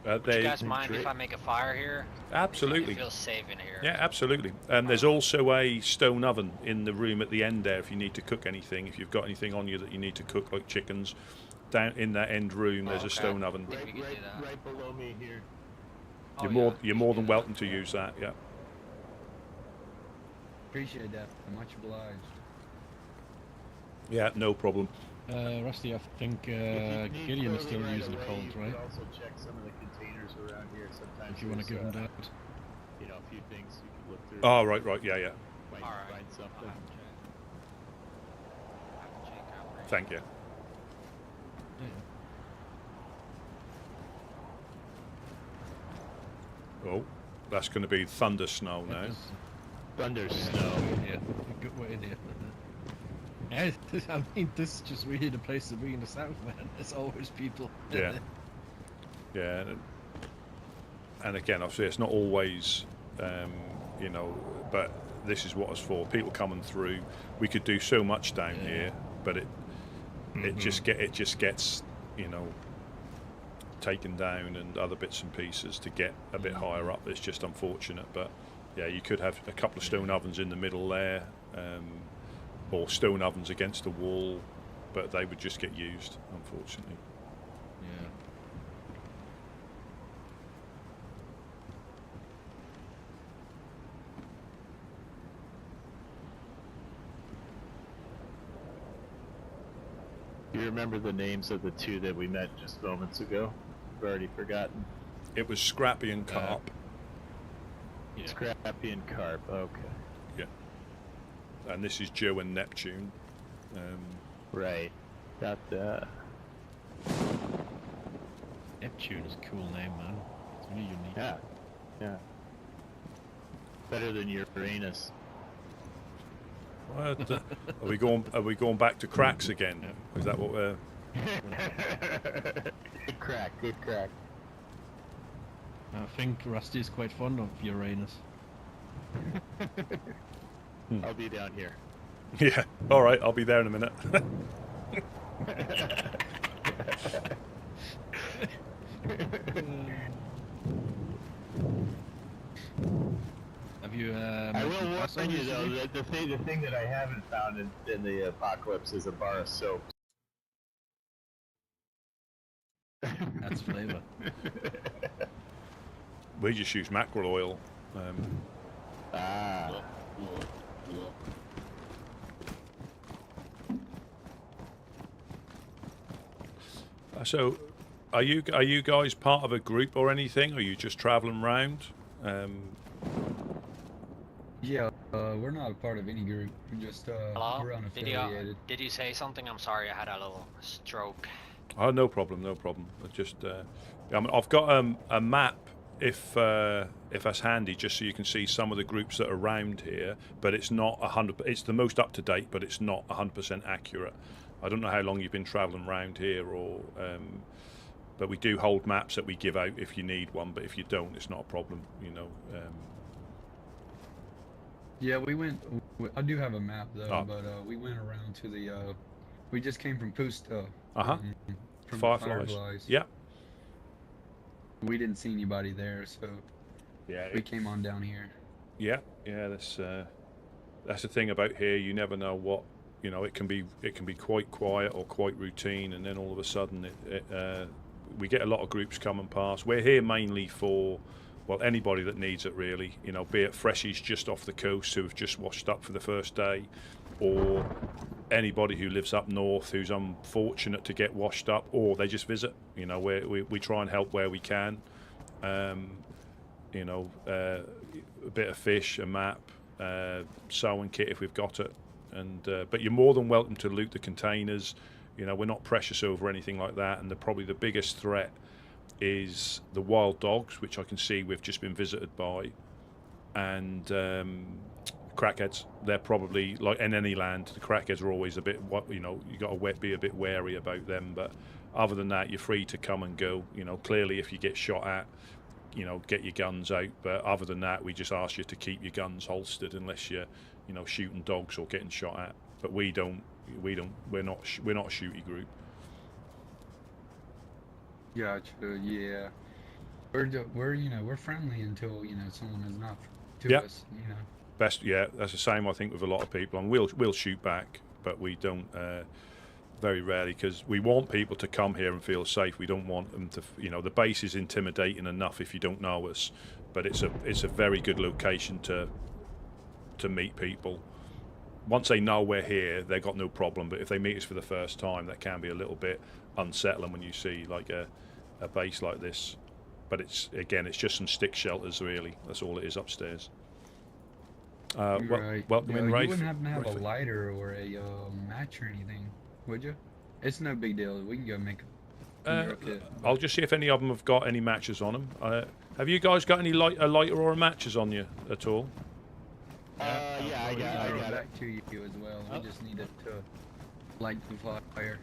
Would you guys mind if I make a fire here? Absolutely. It feels safe in here. Yeah, absolutely. There's also a stone oven in the room at the end there if you need to cook anything. If you've got anything on you that you need to cook, like chickens, down in that end room there's a stone oven. Right below me here. You're more than welcome to use that. Yeah. Appreciate that. Much obliged. Yeah, no problem. Rusty, I think Gideon is still using the cold, right? Also check some of the containers around here. Sometimes If you want to give him that. You know, a few things you can look through. Oh, right, yeah. Might find something. Thank you. Oh, that's going to be thunder snow now. Thunder snow. Yeah, good way there. Yeah, I mean, this is just really the place to be in the south, man. There's always people. Yeah. Yeah. And again, obviously, it's not always, but this is what it's for. People coming through. We could do so much down here, but it just gets, taken down and other bits and pieces to get a bit higher up. It's just unfortunate, but yeah, you could have a couple of stone ovens in the middle there. Or stone ovens against the wall, but they would just get used, unfortunately. Yeah. Do you remember the names of the two that we met just moments ago? I've already forgotten. It was Scrappy and Carp. Yeah. Scrappy and Carp, okay. Yeah. And this is Joe and Neptune. Right. Got that. Neptune is a cool name, man. It's really unique. Yeah. Yeah. Better than Uranus. What? Are we going back to cracks again? Is that what we're? Good crack, good crack. I think Rusty is quite fond of Uranus. I'll be down here. Yeah. All right. I'll be there in a minute. Have you? I will warn you though that the thing that I haven't found in the apocalypse is a bar of soap. That's flavor. We just use mackerel oil. Ah. So, are you guys part of a group or anything? Or are you just traveling around? Yeah, we're not a part of any group. We're just Hello? we're unaffiliated. Did you say something? I'm sorry, I had a little stroke. Oh, no problem, no problem. I just, I've got a map if that's handy, just so you can see some of the groups that are around here. But it's not 100. It's the most up to date, but it's not 100% accurate. I don't know how long you've been travelling around here, or but we do hold maps that we give out if you need one. But if you don't, it's not a problem, you know. Yeah, we went. I do have a map though, Oh. but we went around to the. We just came from Pusta. From Fireflies. Yeah. We didn't see anybody there, so Yeah. we came on down here. Yeah. That's the thing about here. You never know what, you know. It can be quite quiet or quite routine, and then all of a sudden we get a lot of groups coming past. We're here mainly for, well, anybody that needs it really, you know, be it freshies just off the coast who have just washed up for the first day, or anybody who lives up north who's unfortunate to get washed up, or they just visit. You know, we try and help where we can. You know, a bit of fish, a map, sewing kit if we've got it, and but you're more than welcome to loot the containers. You know, we're not precious over anything like that, and probably the biggest threat is the wild dogs, which I can see we've just been visited by, and crackheads. They're probably, like in any land, the crackheads are always a bit, you know, you got to be a bit wary about them. But other than that, you're free to come and go. You know, clearly if you get shot at, you know, get your guns out. But other than that, we just ask you to keep your guns holstered unless you're, you know, shooting dogs or getting shot at. But we're not a shooty group. Gotcha. Yeah. We're you know, we're friendly until, you know, someone is not to Yep. us. You know. Best, yeah, that's the same I think with a lot of people, and we'll shoot back, but we don't very rarely, because we want people to come here and feel safe. We don't want them to, you know, the base is intimidating enough if you don't know us, but it's a very good location to meet people. Once they know we're here, they've got no problem. But if they meet us for the first time, that can be a little bit unsettling when you see like a base like this. But it's just some stick shelters really. That's all it is upstairs. Right. Welcome in, Rafe. You wouldn't happen to have Rafe. a lighter or a match or anything, would you? It's no big deal. We can go make a kit. I'll just see if any of them have got any matches on them. Have you guys got any a lighter or a matches on you at all? Yeah, I got it. Back to you as well. We just needed to light the fire.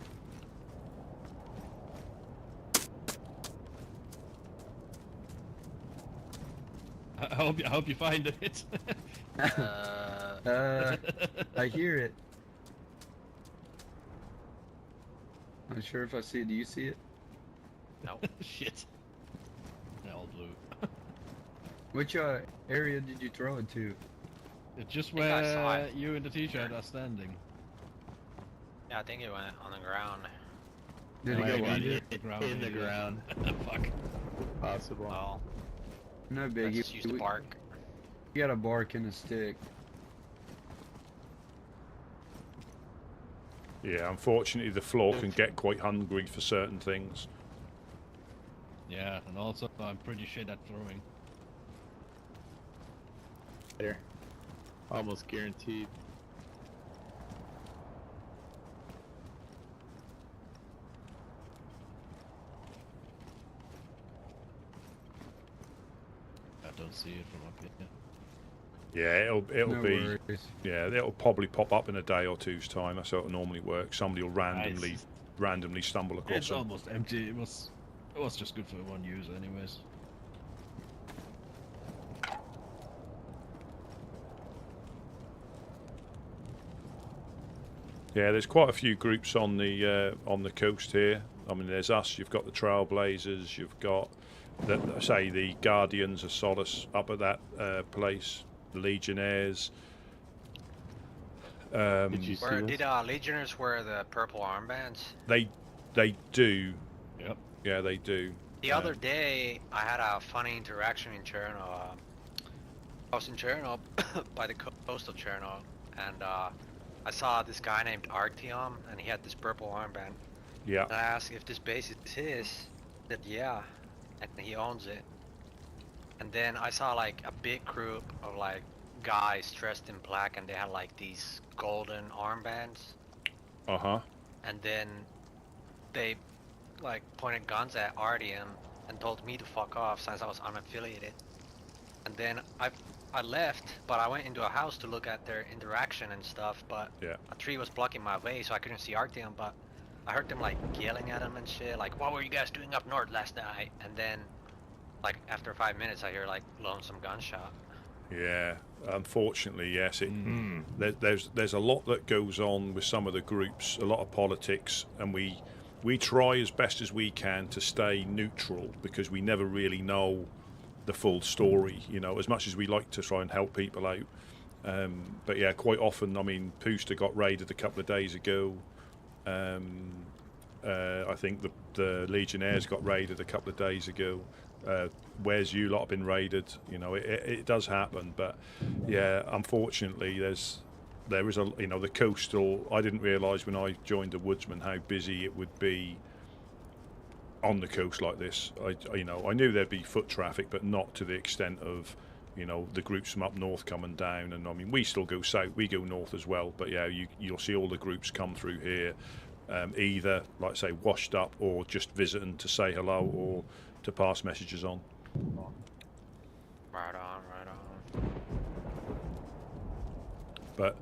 I hope you find it. I hear it. Not sure if I see it. Do you see it? No. Shit. They're all blue. Which area did you throw it to? It's just I think I saw where it. you and the t-shirt are standing. Yeah, I think it went on the ground. Did No, it go I under? got In the ground. Fuck. Possible. Well, No big. let's just use the bark. You got a bark and a stick. Yeah, unfortunately, the floor can get quite hungry for certain things. Yeah, and also I'm pretty shit at throwing. There. Almost guaranteed. I don't see it from up here. Yeah, it'll No be. worries. Yeah, it'll probably pop up in a day or two's time. That's how it normally works. Somebody will randomly stumble across It's them. almost empty. It was just good for one user, anyways. Yeah, there's quite a few groups on the coast here. I mean, there's us. You've got the Trailblazers. You've got the Guardians of Solace up at that place. The Legionnaires. Did you see Where this? did Legionnaires wear the purple armbands? They do. Yep. Yeah, they do. The other day, I had a funny interaction in Cherno. I was in Cherno, by the coast of Cherno, and I saw this guy named Artyom, and he had this purple armband. Yeah. And I asked if this base is his. He said, yeah, and he owns it. And then I saw like a big group of like guys dressed in black, and they had like these golden armbands. Uh-huh. And then they like pointed guns at Artyom and told me to fuck off since I was unaffiliated. And then I left, but I went into a house to look at their interaction and stuff, but Yeah. a tree was blocking my way, so I couldn't see Artyom, but I heard them like yelling at him and shit, like, what were you guys doing up north last night? And then, like, after 5 minutes, I hear like lonesome gunshot. Yeah. Unfortunately, yes. There's a lot that goes on with some of the groups, a lot of politics, and we try as best as we can to stay neutral because we never really know the full story, you know, as much as we like to try and help people out. But yeah, quite often, I mean, Pooster got raided a couple of days ago. I think the Legionnaires got raided a couple of days ago. Where's you lot have been raided? You know, it does happen, but yeah, unfortunately, there is a, you know, the coastal. I didn't realise when I joined the Woodsman how busy it would be on the coast like this. I knew there'd be foot traffic, but not to the extent of, you know, the groups from up north coming down. And I mean, we still go south, we go north as well. But yeah, you'll see all the groups come through here, either like I say washed up or just visiting to say hello or to pass messages on. Right on. But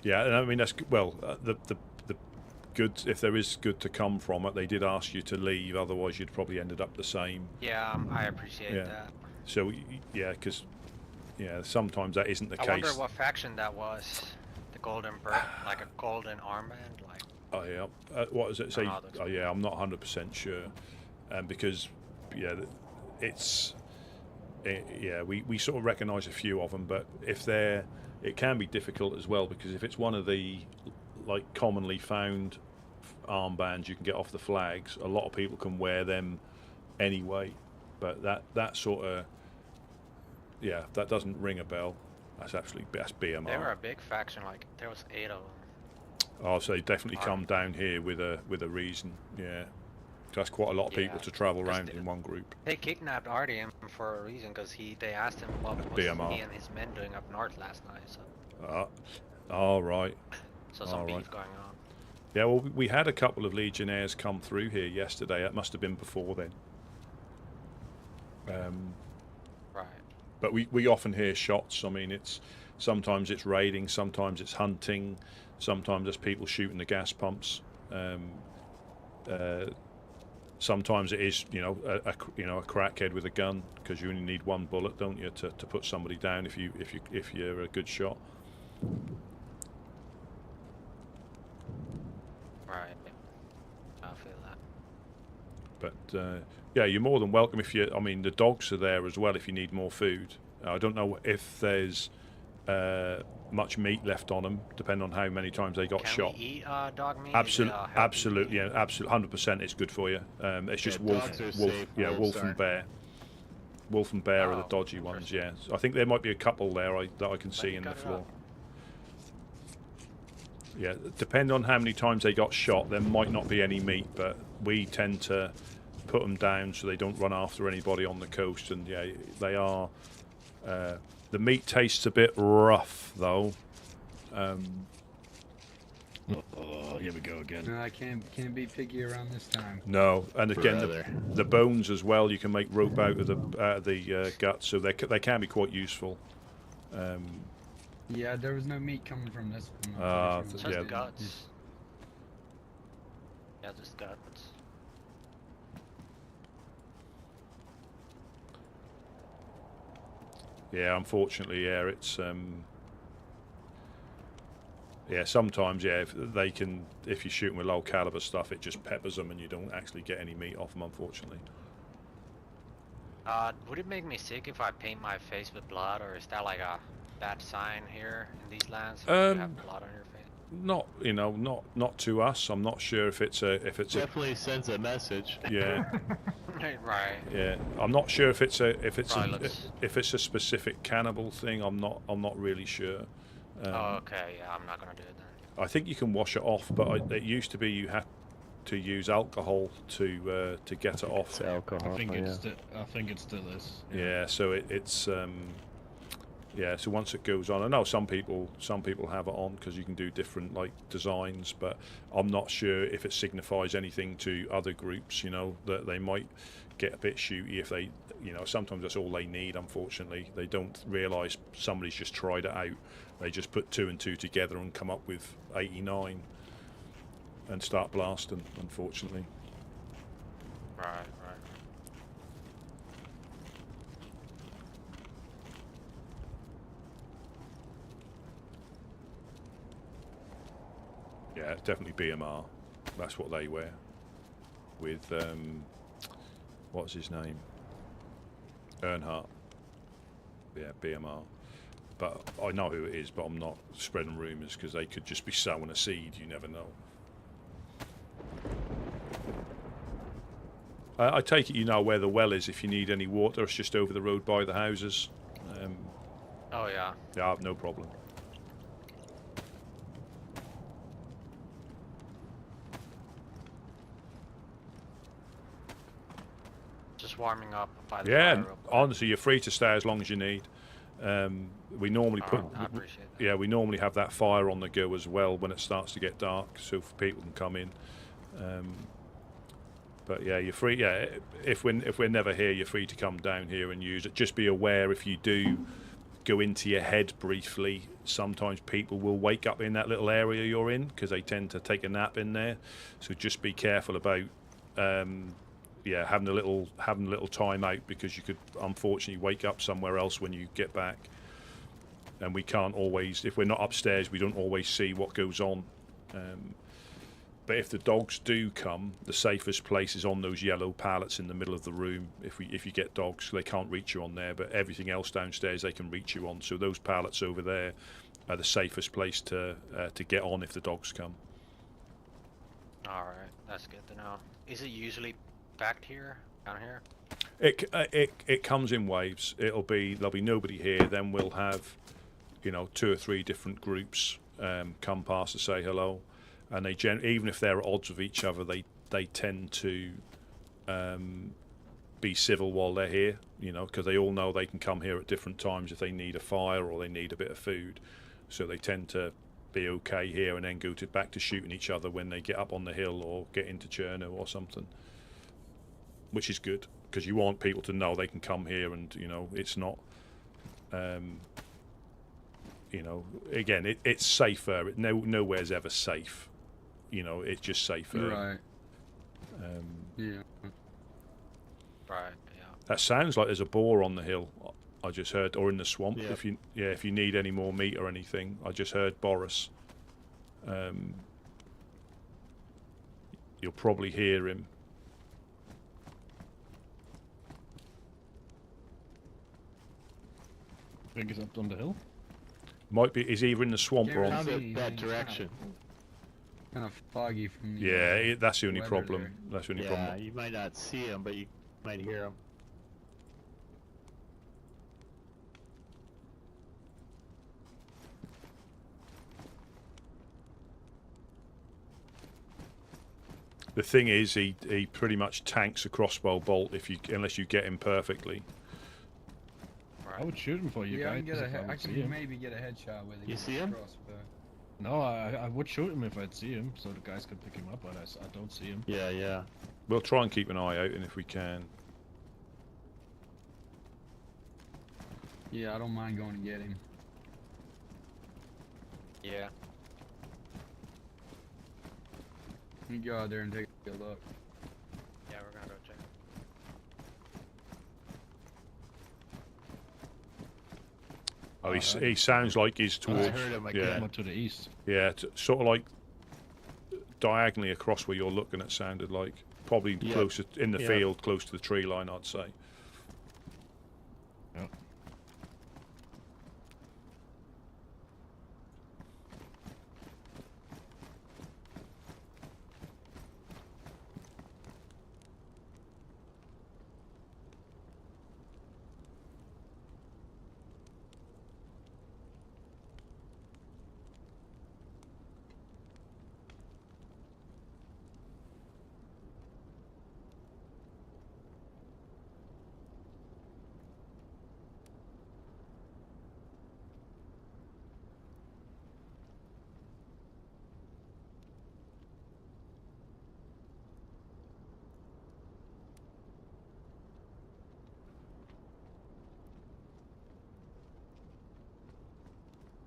yeah, and I mean that's well, the good, if there is good to come from it. They did ask you to leave, otherwise you'd probably ended up the same. Yeah, I appreciate that. So yeah, because sometimes that isn't the case. I wonder what faction that was. The golden bird, like a golden armband, like. Oh yeah, what does it say? Oh yeah, I'm not 100% sure, because yeah, we sort of recognise a few of them, but if it can be difficult as well, because if it's one of the like commonly found armbands you can get off the flags, a lot of people can wear them anyway. But that sort of, yeah, that doesn't ring a bell. That's BMR. They were a big faction, like there was 8 of them. Oh, so they definitely come down here with a reason. Yeah, that's quite a lot of people to travel around in one group. They kidnapped Artyom for a reason, because they asked him what was BMR. he and his men doing up north last night. So. All right. So some beef going on. Yeah, well, we had a couple of Legionnaires come through here yesterday. That must have been before then. Right. But we often hear shots. I mean, sometimes it's raiding, sometimes it's hunting, sometimes it's people shooting the gas pumps. Sometimes it is, you know, a crackhead with a gun, because you only need one bullet, don't you, to put somebody down if you're a good shot. Right. I feel that. But yeah, you're more than welcome if you. I mean, the dogs are there as well if you need more food. I don't know if there's much meat left on them, depending on how many times they got shot. Can we eat dog meat? Absolutely, yeah, absolutely, 100%. It's good for you. It's just wolf and bear. Wolf and bear are the dodgy ones. Yeah, so I think there might be a couple there that I can see in the floor. Yeah, depending on how many times they got shot, there might not be any meat, but we tend to put them down so they don't run after anybody on the coast. And yeah, they are. The meat tastes a bit rough, though. Oh, here we go again. No, I can't be picky around this time. No, and again, Brother. the bones as well. You can make rope out of the guts, so they can be quite useful. Yeah, there was no meat coming from this one. Just yeah. guts. Yeah, just guts. Yeah, unfortunately, yeah, it's yeah. Sometimes, yeah, if you shoot them with low caliber stuff, it just peppers them, and you don't actually get any meat off them, unfortunately. Would it make me sick if I paint my face with blood, or is that like a bad sign here in these lands? If you have blood on your face? Not to us. I'm not sure if it's Definitely sends a message. yeah. Right. Yeah, I'm not sure if it's a specific cannibal thing. I'm not really sure. Oh, okay. Yeah, I'm not gonna do it then. I think you can wash it off, but it used to be you had to use alcohol to get it off. It's alcohol. I think yeah. it still is. Yeah, so it's yeah. So once it goes on, I know some people have it on because you can do different like designs, but I'm not sure if it signifies anything to other groups. You know, that they might get a bit shooty if they, sometimes that's all they need. Unfortunately, they don't realise somebody's just tried it out. They just put 2 and 2 together and come up with 89 and start blasting. Unfortunately. Right. Yeah, definitely BMR. That's what they wear. With what's his name? Earnhardt. Yeah, BMR. But I know who it is, but I'm not spreading rumours because they could just be sowing a seed. You never know. I take it you know where the well is if you need any water. It's just over the road by the houses. Oh yeah. Yeah, no problem. Just warming up by the Yeah, fire real quick. honestly, you're free to stay as long as you need. We normally I appreciate that. yeah, we normally have that fire on the go as well when it starts to get dark, so people can come in. But yeah, you're free. Yeah, if we're never here, you're free to come down here and use it. Just be aware if you do go into your head briefly. Sometimes people will wake up in that little area you're in because they tend to take a nap in there. So just be careful about. Yeah, having a little time out because you could unfortunately wake up somewhere else when you get back, and we can't always, if we're not upstairs, we don't always see what goes on. But if the dogs do come, the safest place is on those yellow pallets in the middle of the room. If you get dogs, they can't reach you on there, but everything else downstairs they can reach you on. So those pallets over there are the safest place to get on if the dogs come. All right, that's good to know. Is it usually back here, down here? It comes in waves. There'll be nobody here. Then we'll have, 2 or 3 different groups come past to say hello, and they even if they're at odds with each other, they tend to be civil while they're here. Because they all know they can come here at different times if they need a fire or they need a bit of food, so they tend to be okay here and then go back to shooting each other when they get up on the hill or get into Chernarus or something. Which is good because you want people to know they can come here and it's not again it's safer. Nowhere's ever safe, it's just safer. Right. Yeah. Right. Yeah. That sounds like there's a boar on the hill. I just heard, or in the swamp. Yeah. If you need any more meat or anything, I just heard Boris. You'll probably hear him. I think it's up on the hill. Might be. Is either in the swamp or on. Sounded that direction. Kind of foggy from the Yeah, that's the only weather problem. there. That's the only Yeah, problem. you might not see him, but you might hear him. The thing is, he pretty much tanks a crossbow bolt unless you get him perfectly. I would shoot him for you guys. I can maybe get a headshot with him. You see him? Crossbow. No, I would shoot him if I'd see him, so the guys could pick him up, but I don't see him. Yeah, yeah. We'll try and keep an eye out, and if we can. Yeah, I don't mind going to get him. Yeah. You go out there and take a look. Yeah, we're gonna go check. Oh, he sounds like he's I towards. heard him Yeah, again. To the east. yeah, sort of like diagonally across where you're looking. It sounded like probably closer in the field, close to the tree line, I'd say. Yeah.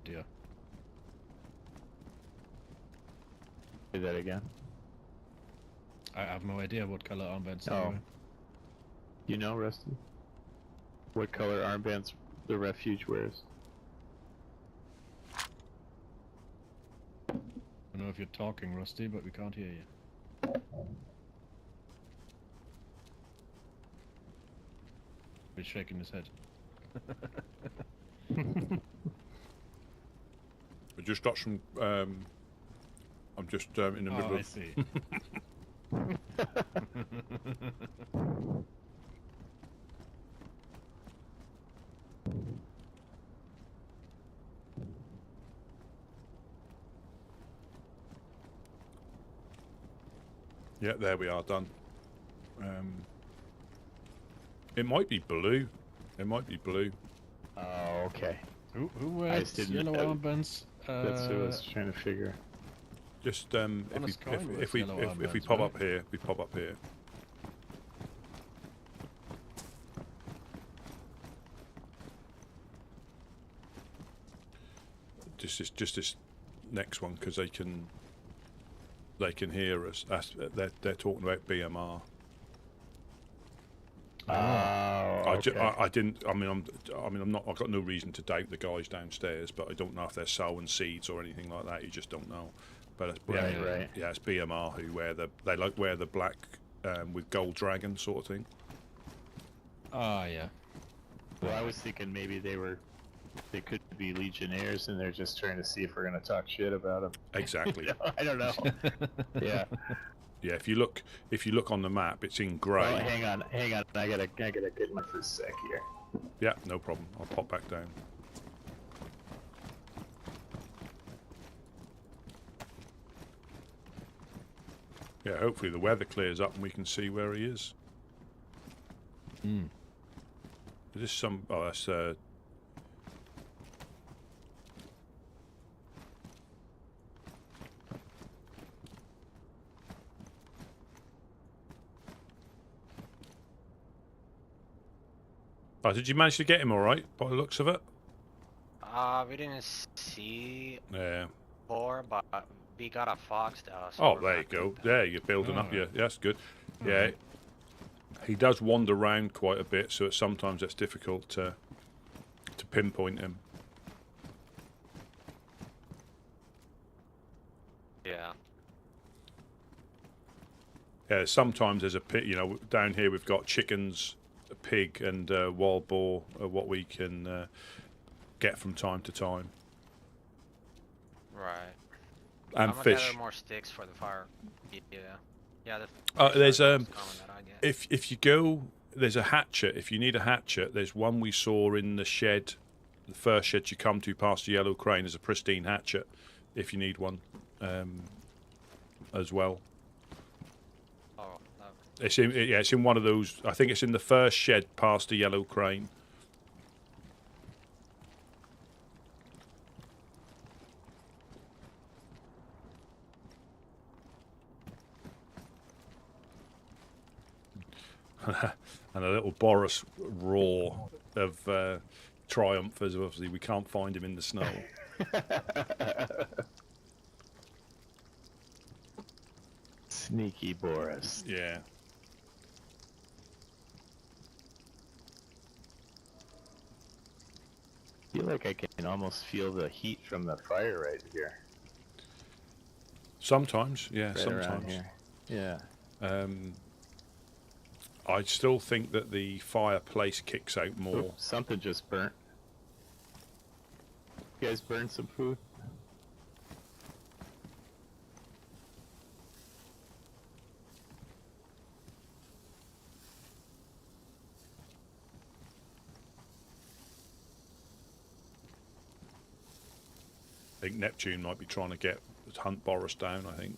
Yeah. Say that again. I have no idea what color armbands they Oh. were. You know, Rusty? What color armbands the refuge wears? I don't know if you're talking, Rusty, but we can't hear you. He's shaking his head. We just got some. I'm just in the middle Oh, I of. see. Yeah, there we are, done. It might be blue. It might be blue. Oh, okay. Who I wears just didn't- yellow armbands? That's what I was trying to figure. Just Honest coin if wears yellow we armbands, pop right? up here, we pop up here. Just this next one because they can hear us. They're talking about BMR. Oh, I didn't. I mean, I'm not. I've got no reason to doubt the guys downstairs, but I don't know if they're sowing seeds or anything like that. You just don't know. But it's, Right. yeah, it's BMR who wear the black with gold dragon sort of thing. Ah, yeah. Well, I was thinking maybe they could be legionnaires and they're just trying to see if we're gonna talk shit about them. Exactly. I don't know. Yeah. Yeah, if you look on the map, it's in grey. Oh, hang on. I gotta get one for a sec here. Yeah, no problem. I'll pop back down. Yeah, hopefully the weather clears up and we can see where he is. Hmm. Is this some? Oh, that's Oh, did you manage to get him all right by the looks of it? We didn't see Yeah. four, but we got a fox though. So Oh, we're there you not go. too bad. There, you're building up. Oh. Yeah, that's good. Yeah, he does wander around quite a bit, so sometimes it's difficult to pinpoint him. Yeah. Yeah, sometimes there's a pit. You know, down here we've got chickens, a pig, and wild boar. What we can get from time to time, Right. and I'm gonna fish. gather more sticks for the fire. Yeah. Yeah. There's the most common that I get. if you go, there's a hatchet. If you need a hatchet, there's one we saw in the shed, the first shed you come to past the Yellow Crane. There's a pristine hatchet if you need one, as well. It's in, yeah, it's in one of those. I think it's in the first shed past the yellow crane. And a little Boris roar of triumph as obviously we can't find him in the snow. Sneaky Boris. Yeah. I feel like I can almost feel the heat from the fire right here. Sometimes, yeah, Right around sometimes. here. Yeah. I still think that the fireplace kicks out more. Oop, something just burnt. You guys burned some food? I think Neptune might be trying to hunt Boris down, I think.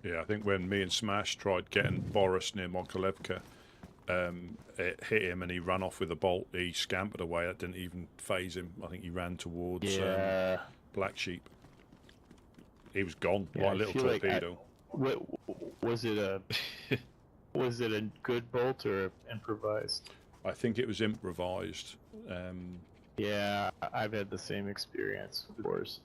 Yeah, I think when me and Smash tried getting Boris near Mokolevka, it hit him and he ran off with a bolt. He scampered away. That didn't even phase him. I think he ran towards Black Sheep. He was gone, Yeah, like a little torpedo. Was it a was it a good bolt or improvised? I think it was improvised. Yeah, I've had the same experience with Boris.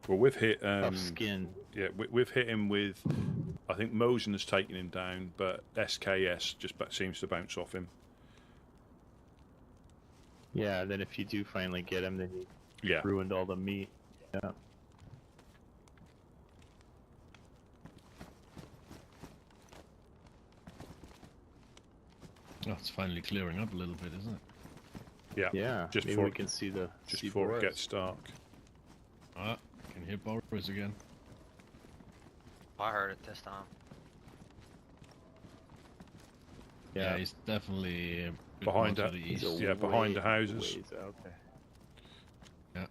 Well, we've hit. Tough skin. Yeah, we've hit him with. I think Mosen has taken him down, but SKS just seems to bounce off him. Yeah, then if you do finally get him, then you ruined all the meat. Yeah. Oh, it's finally clearing up a little bit, isn't it? Yeah. Yeah. Just maybe before we can see the just before Boris. it gets dark. Ah, can hear Boris again. I heard it this time. Yeah, he's definitely Behind to that. the east. Yeah, behind the houses. Ways out there. Yeah.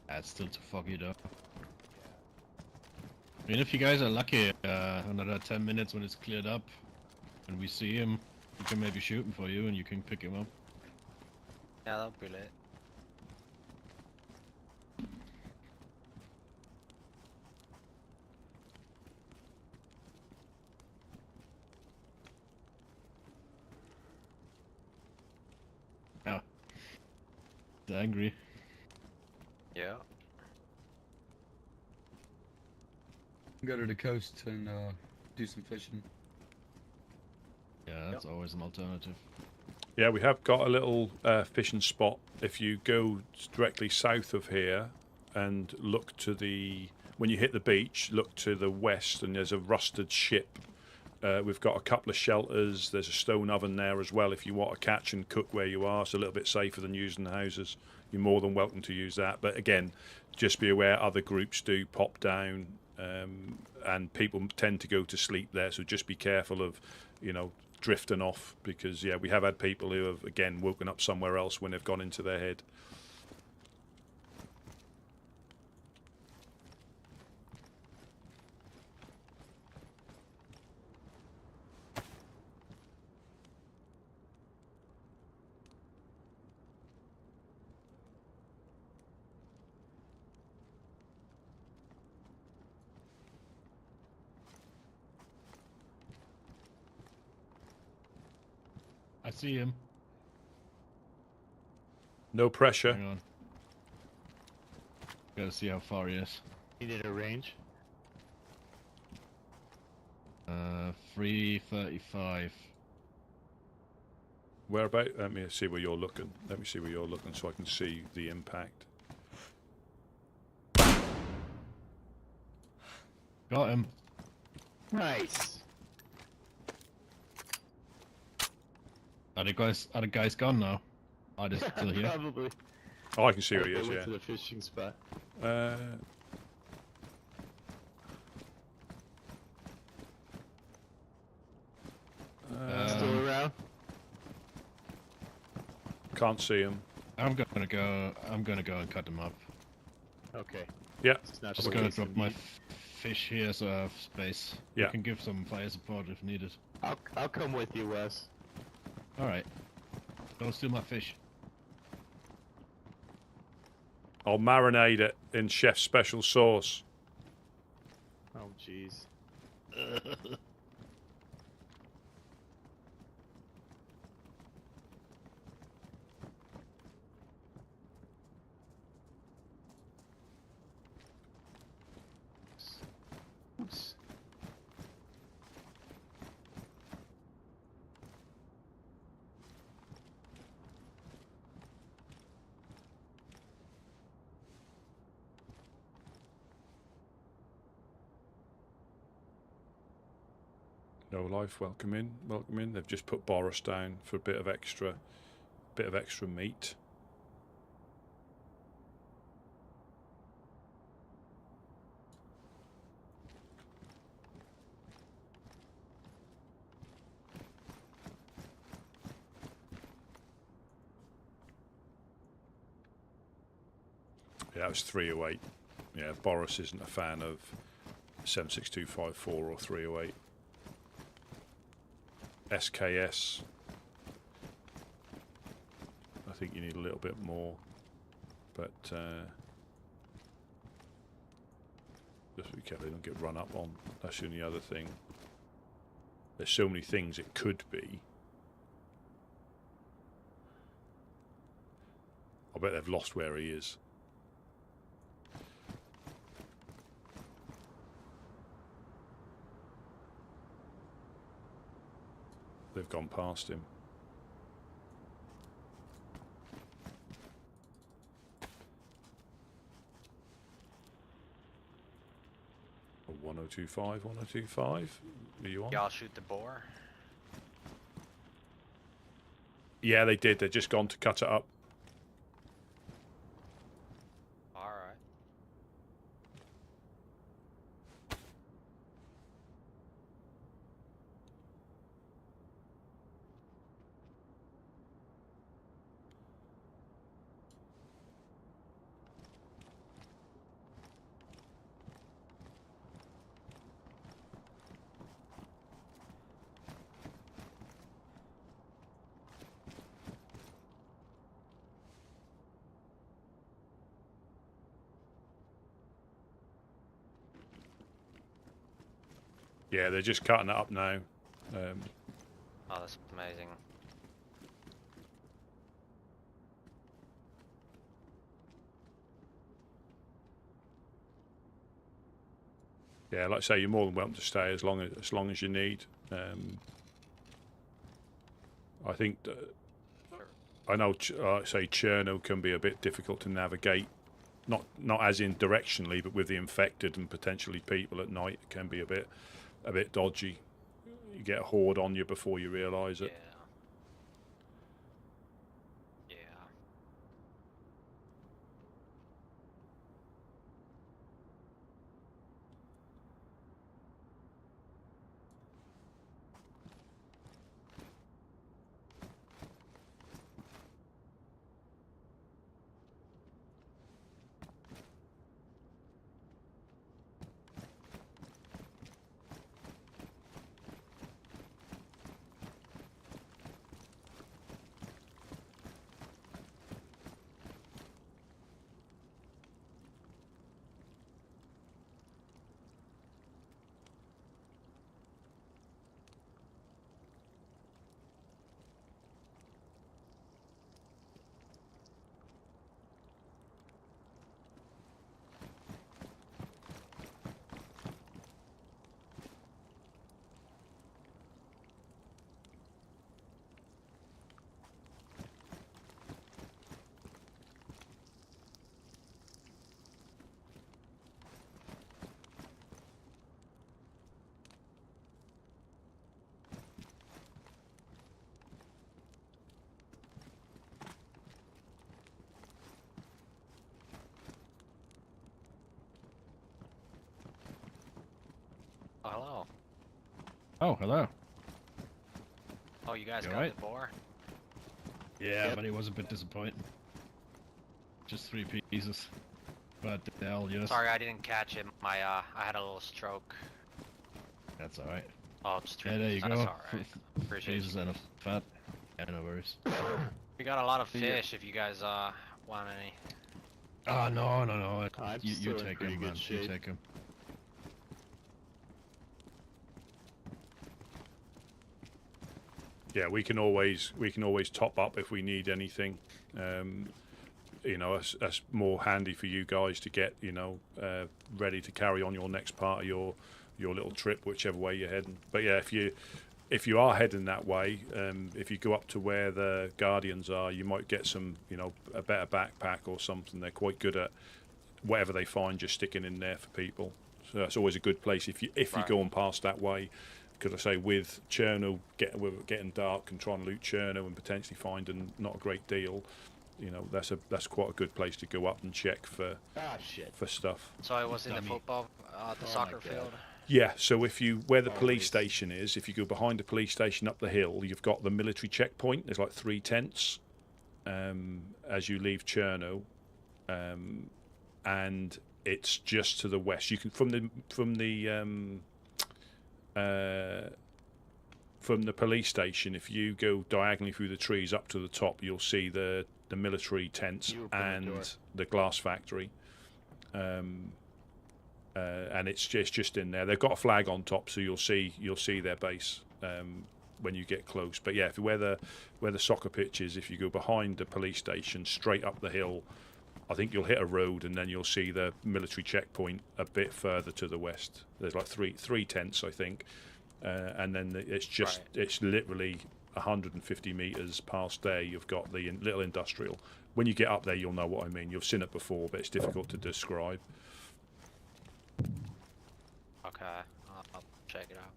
That's still too foggy though. I mean, if you guys are lucky, another 10 minutes when it's cleared up, and we see him, we can maybe shoot him for you, and you can pick him up. Yeah, that'll be lit. Oh. He's angry. Yeah. Go to the coast and do some fishing. Yeah, that's always an alternative. Yeah, we have got a little fishing spot. If you go directly south of here and look to the... When you hit the beach, look to the west and there's a rusted ship. We've got a couple of shelters. There's a stone oven there as well if you want to catch and cook where you are. It's a little bit safer than using the houses. You're more than welcome to use that. But again, just be aware other groups do pop down and people tend to go to sleep there. So just be careful of, you know, drifting off because, yeah, we have had people who have, again, woken up somewhere else when they've gone into their head. I see him. No pressure. Hang on. Gotta see how far he is. You need a range? 335. Where about? Let me see where you're looking. Let me see where you're looking so I can see the impact. Got him. Nice. Are the guys gone now? Are they still here? Probably. Oh, I can see where he They is. went Yeah. to the fishing spot. Still around? Can't see him. I'm gonna go and cut them up. Okay. Yeah. It's not I'm just gonna drop my fish here so I have space. Yeah. You can give some fire support if needed. I'll come with you, Wes. Alright. Don't steal my fish. I'll marinate it in chef's special sauce. Oh, jeez. Oops. No life, welcome in, welcome in. They've just put Boris down for a bit of extra meat. Yeah, it was 308. Yeah, Boris isn't a fan of 76254 or 308. SKS. I think you need a little bit more, but just be careful they don't get run up on. That's the only other thing. There's so many things it could be. I bet they've lost where he is. They've gone past him. Oh, 1025, 1025. Are you on? Y'all shoot the boar. Yeah, they did. They've just gone to cut it up. Alright. Yeah, they're just cutting it up now. Oh, that's amazing. Yeah, like I say, you're more than welcome to stay as long as you need. I think I know say Cherno can be a bit difficult to navigate, not as in directionally, but with the infected and potentially people at night, it can be a bit dodgy. You get a horde on you before you realise it. Yeah. Oh, hello. Oh, hello. Oh, you guys You got alright? the boar? Yeah, Yep. but it was a bit disappointing. Just 3 pieces. But hell, yes. Sorry, I didn't catch it. I had a little stroke. That's alright. Oh, it's 3 Yeah, there you pieces. go. That's alright. Appreciate Pieces you. and a fat. Yeah, no worries. We got a lot of Yeah. fish if you guys want any. Oh, no, no, no. I'm You still in take pretty him, good man. You shape. take him. Yeah, we can always top up if we need anything. You know, that's more handy for you guys to get, you know, ready to carry on your next part of your little trip, whichever way you're heading. But yeah, if you are heading that way, if you go up to where the Guardians are, you might get some, you know, a better backpack or something. They're quite good at whatever they find, just sticking in there for people. So that's always a good place if you're going past that way. Because I say with Cherno, getting dark and trying to loot Cherno and potentially finding not a great deal, you know, that's quite a good place to go up and check for stuff. So I was in the football, the soccer field. Yeah, so where the police station is, if you go behind the police station up the hill, you've got the military checkpoint. There's like 3 tents as you leave Cherno, and it's just to the west. You can from the police station. If you go diagonally through the trees up to the top, you'll see the military tents and the glass factory. And it's just in there. They've got a flag on top, so you'll see their base when you get close. But yeah, where the soccer pitch is, if you go behind the police station, straight up the hill, I think you'll hit a road, and then you'll see the military checkpoint a bit further to the west. There's like three tents, I think, and then it's literally 150 meters past there. You've got the little industrial. When you get up there, you'll know what I mean. You've seen it before, but it's difficult to describe. Okay, I'll check it out.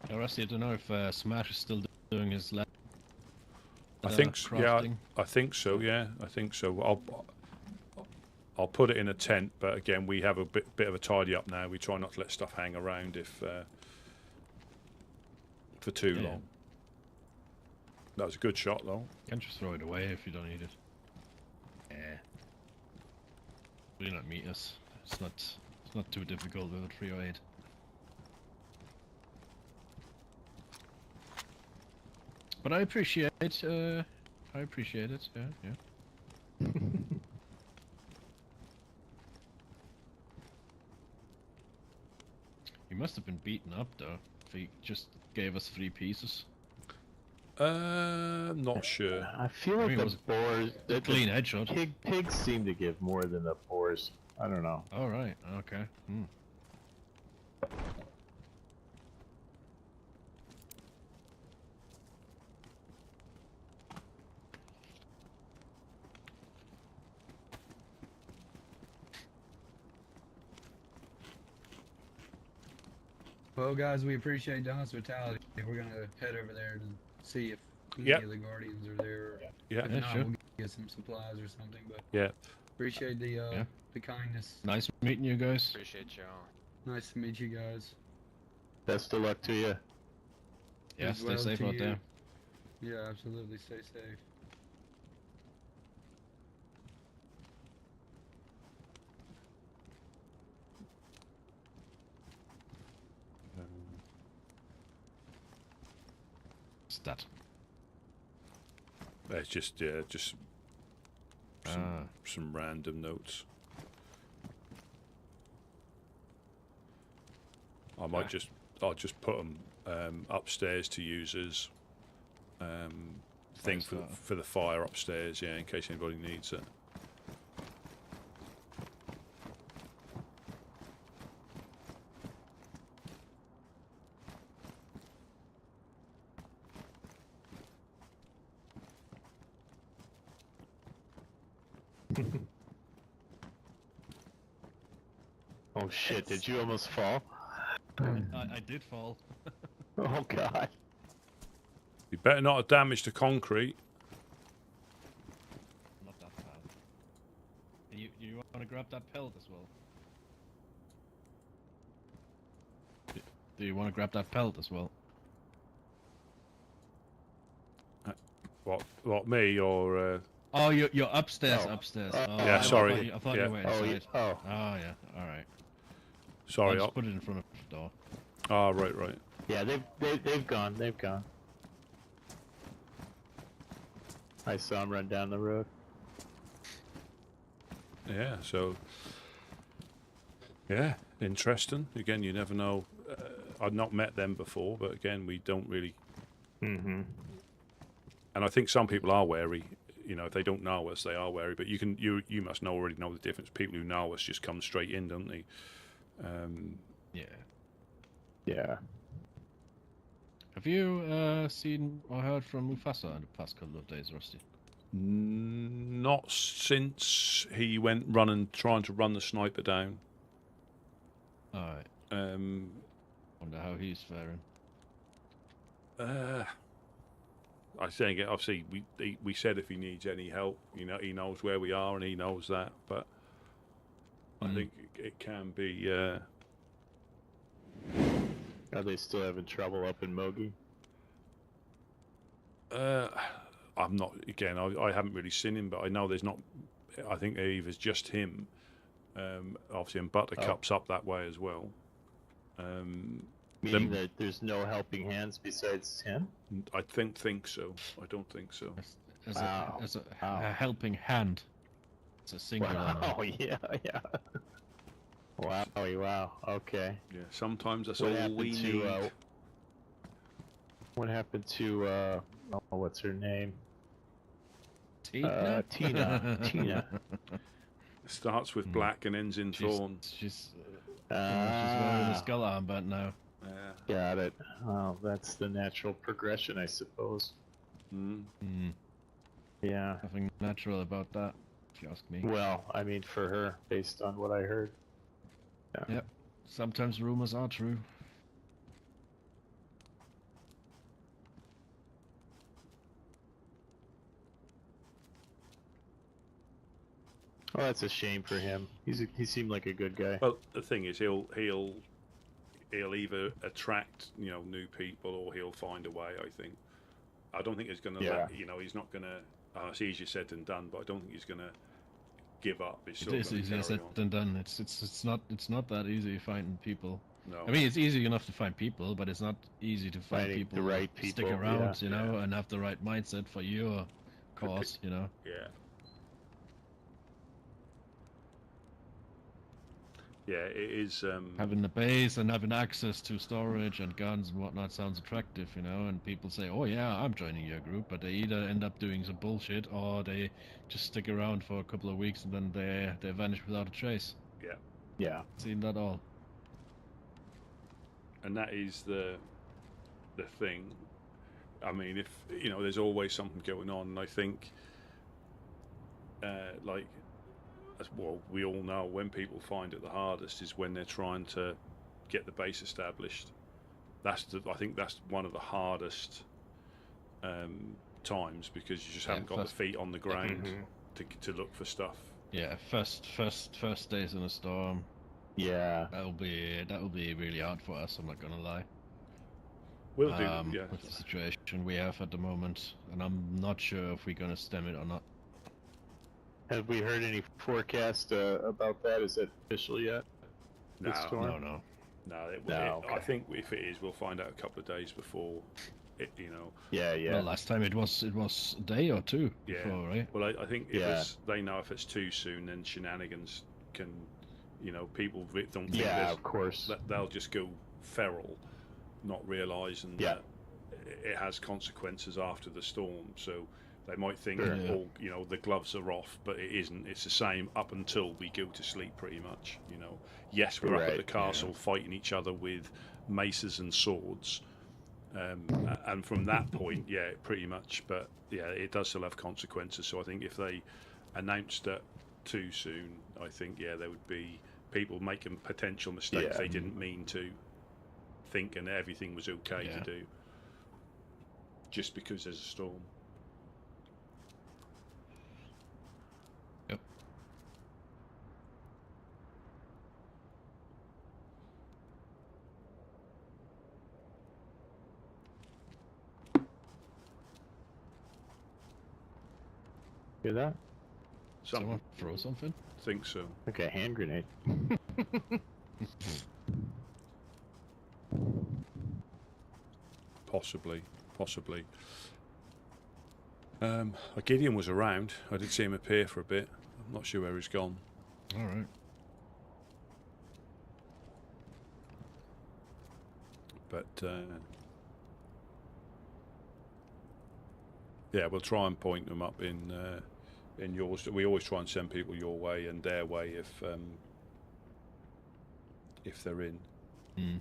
Now, Rusty, I don't know if Smash is still doing his lab. I think crafting. I think so. Yeah, I think so. I'll put it in a tent, but again, we have a bit of a tidy up now. We try not to let stuff hang around for too long. That was a good shot, though. You can just throw it away if you don't need it. Yeah. Do not meet us. It's not too difficult with a 308. But I appreciate it. Yeah. He must have been beaten up though. If he just gave us 3 pieces. Not sure. I feel like the boars. A clean headshot. Pigs seem to give more than the boars. I don't know. All right. Okay. Well, guys, we appreciate the hospitality. We're gonna head over there to see if any of the Guardians are there. Yeah, If not, sure. we'll get some supplies or something. But yeah. appreciate the kindness. Nice meeting you guys. Appreciate you. Nice to meet you guys. Best of luck to you. Yeah, As stay well safe to out you. there. Yeah, absolutely. Stay safe. What's that? It's just some random notes. I'll just put them upstairs to use as thing for the fire upstairs. Yeah, in case anybody needs it. Oh shit! Did you almost fall? I did fall. Oh god! You better not have damaged the concrete. Not that bad. You want to grab that pelt as well? Do you want to grab that pelt as well? What me or? Oh, you're upstairs, upstairs. Oh, yeah, sorry. I thought yeah. you were inside. Oh, yeah. All right. Sorry. I'll just put it in front of the door. Ah, right. yeah. They've gone. They've gone. I saw him run down the road. Yeah. So. Yeah, interesting. Again, you never know. I'd not met them before, but again, we don't really. Mm-hmm. And I think some people are wary. You know, if they don't know us, they are wary. But you must already know the difference. People who know us just come straight in, don't they? Yeah. Yeah. Have you seen or heard from Mufasa in the past couple of days, Rusty? Not since he went trying to run the sniper down. All right. Wonder how he's faring. I think obviously we said if he needs any help, you know, he knows where we are and he knows that. But I think it can be. Are they still having trouble up in Mogi? I'm not. Again, I haven't really seen him, but I know there's not. I think either's just him. Obviously, and Buttercup's up that way as well. Meaning that there's no helping hands besides him? I think so. I don't think so. As a helping hand. It's a singular. Oh yeah. Wow. Okay. Yeah. Sometimes that's What all happened we to, need. What happened to what's her name? Tina. Tina. Starts with black and ends in thorn. She's wearing a skull armband now. Got it. Well, that's the natural progression, I suppose. Yeah. Nothing natural about that, if you ask me. Well, I mean, for her, based on what I heard. Yeah. Yep. Sometimes rumors are true. Well, that's a shame for him. He seemed like a good guy. Well, the thing is, he'll either attract new people or he'll find a way. I think. I don't think he's going to he's not going to. It's easier said than done, but I don't think he's going to give up. It is easier said than done. It's not that easy finding people. No. I mean, it's easy enough to find people, but it's not easy to find Finding people the right who stick people, around, and have the right mindset for your cause, Yeah. Yeah, it is. Having the base and having access to storage and guns and whatnot sounds attractive, and people say, "Oh yeah, I'm joining your group," but they either end up doing some bullshit or they just stick around for a couple of weeks and then they vanish without a trace. Yeah. Seen that all. And that is the thing. I mean, if there's always something going on. And I think, well, we all know when people find it the hardest is when they're trying to get the base established. I think that's one of the hardest times because you just haven't got the feet on the ground to look for stuff. Yeah, first days in a storm. Yeah. That'll be really hard for us. I'm not gonna lie. We'll do. Yeah. With the situation we have at the moment, and I'm not sure if we're gonna stem it or not. Have we heard any forecast about that? Is that official yet? No. No. Okay. I think if it is, we'll find out a couple of days before. Yeah. Well, last time it was a day or two before, right? Well, I think they know if it's too soon, then shenanigans can, people don't think of course. they'll just go feral, not realising that it has consequences after the storm. So they might think, the gloves are off, but it isn't. It's the same up until we go to sleep, pretty much. Yes, we're up at the castle fighting each other with maces and swords. And from that point, pretty much. But it does still have consequences. So I think if they announced that too soon, I think there would be people making potential mistakes they didn't mean to think, and everything was okay to do, just because there's a storm. Yep. Hear that? Someone throw something? Think so. Like a hand grenade. Possibly. Gideon was around. I did see him appear for a bit. I'm not sure where he's gone. All right. But yeah, we'll try and point them up in yours. We always try and send people your way and their way if they're in. Mm.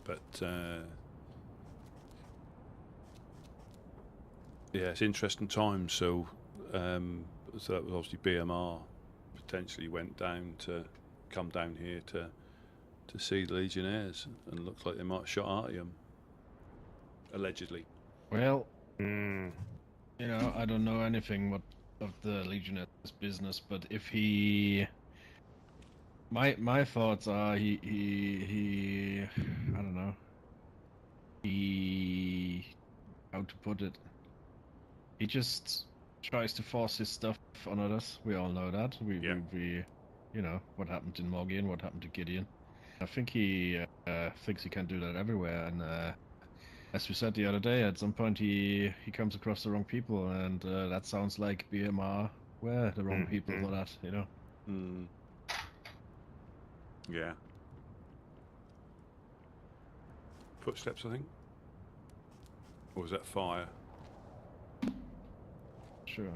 But yeah, it's interesting times. So that was obviously BMR potentially went down to come down here to see the Legionnaires, and looks like they might have shot Artyom, allegedly. Well, you know, I don't know anything of the Legionnaire's business, but if he, my thoughts are he I don't know, how to put it, he just tries to force his stuff on others. We all know that. We you know what happened in Morgan, what happened to Gideon. I think he thinks he can do that everywhere, and as we said the other day, at some point he comes across the wrong people, and that sounds like BMR were the wrong people for that, you know. Mm. Yeah. Footsteps, I think. Or was that fire? Sure.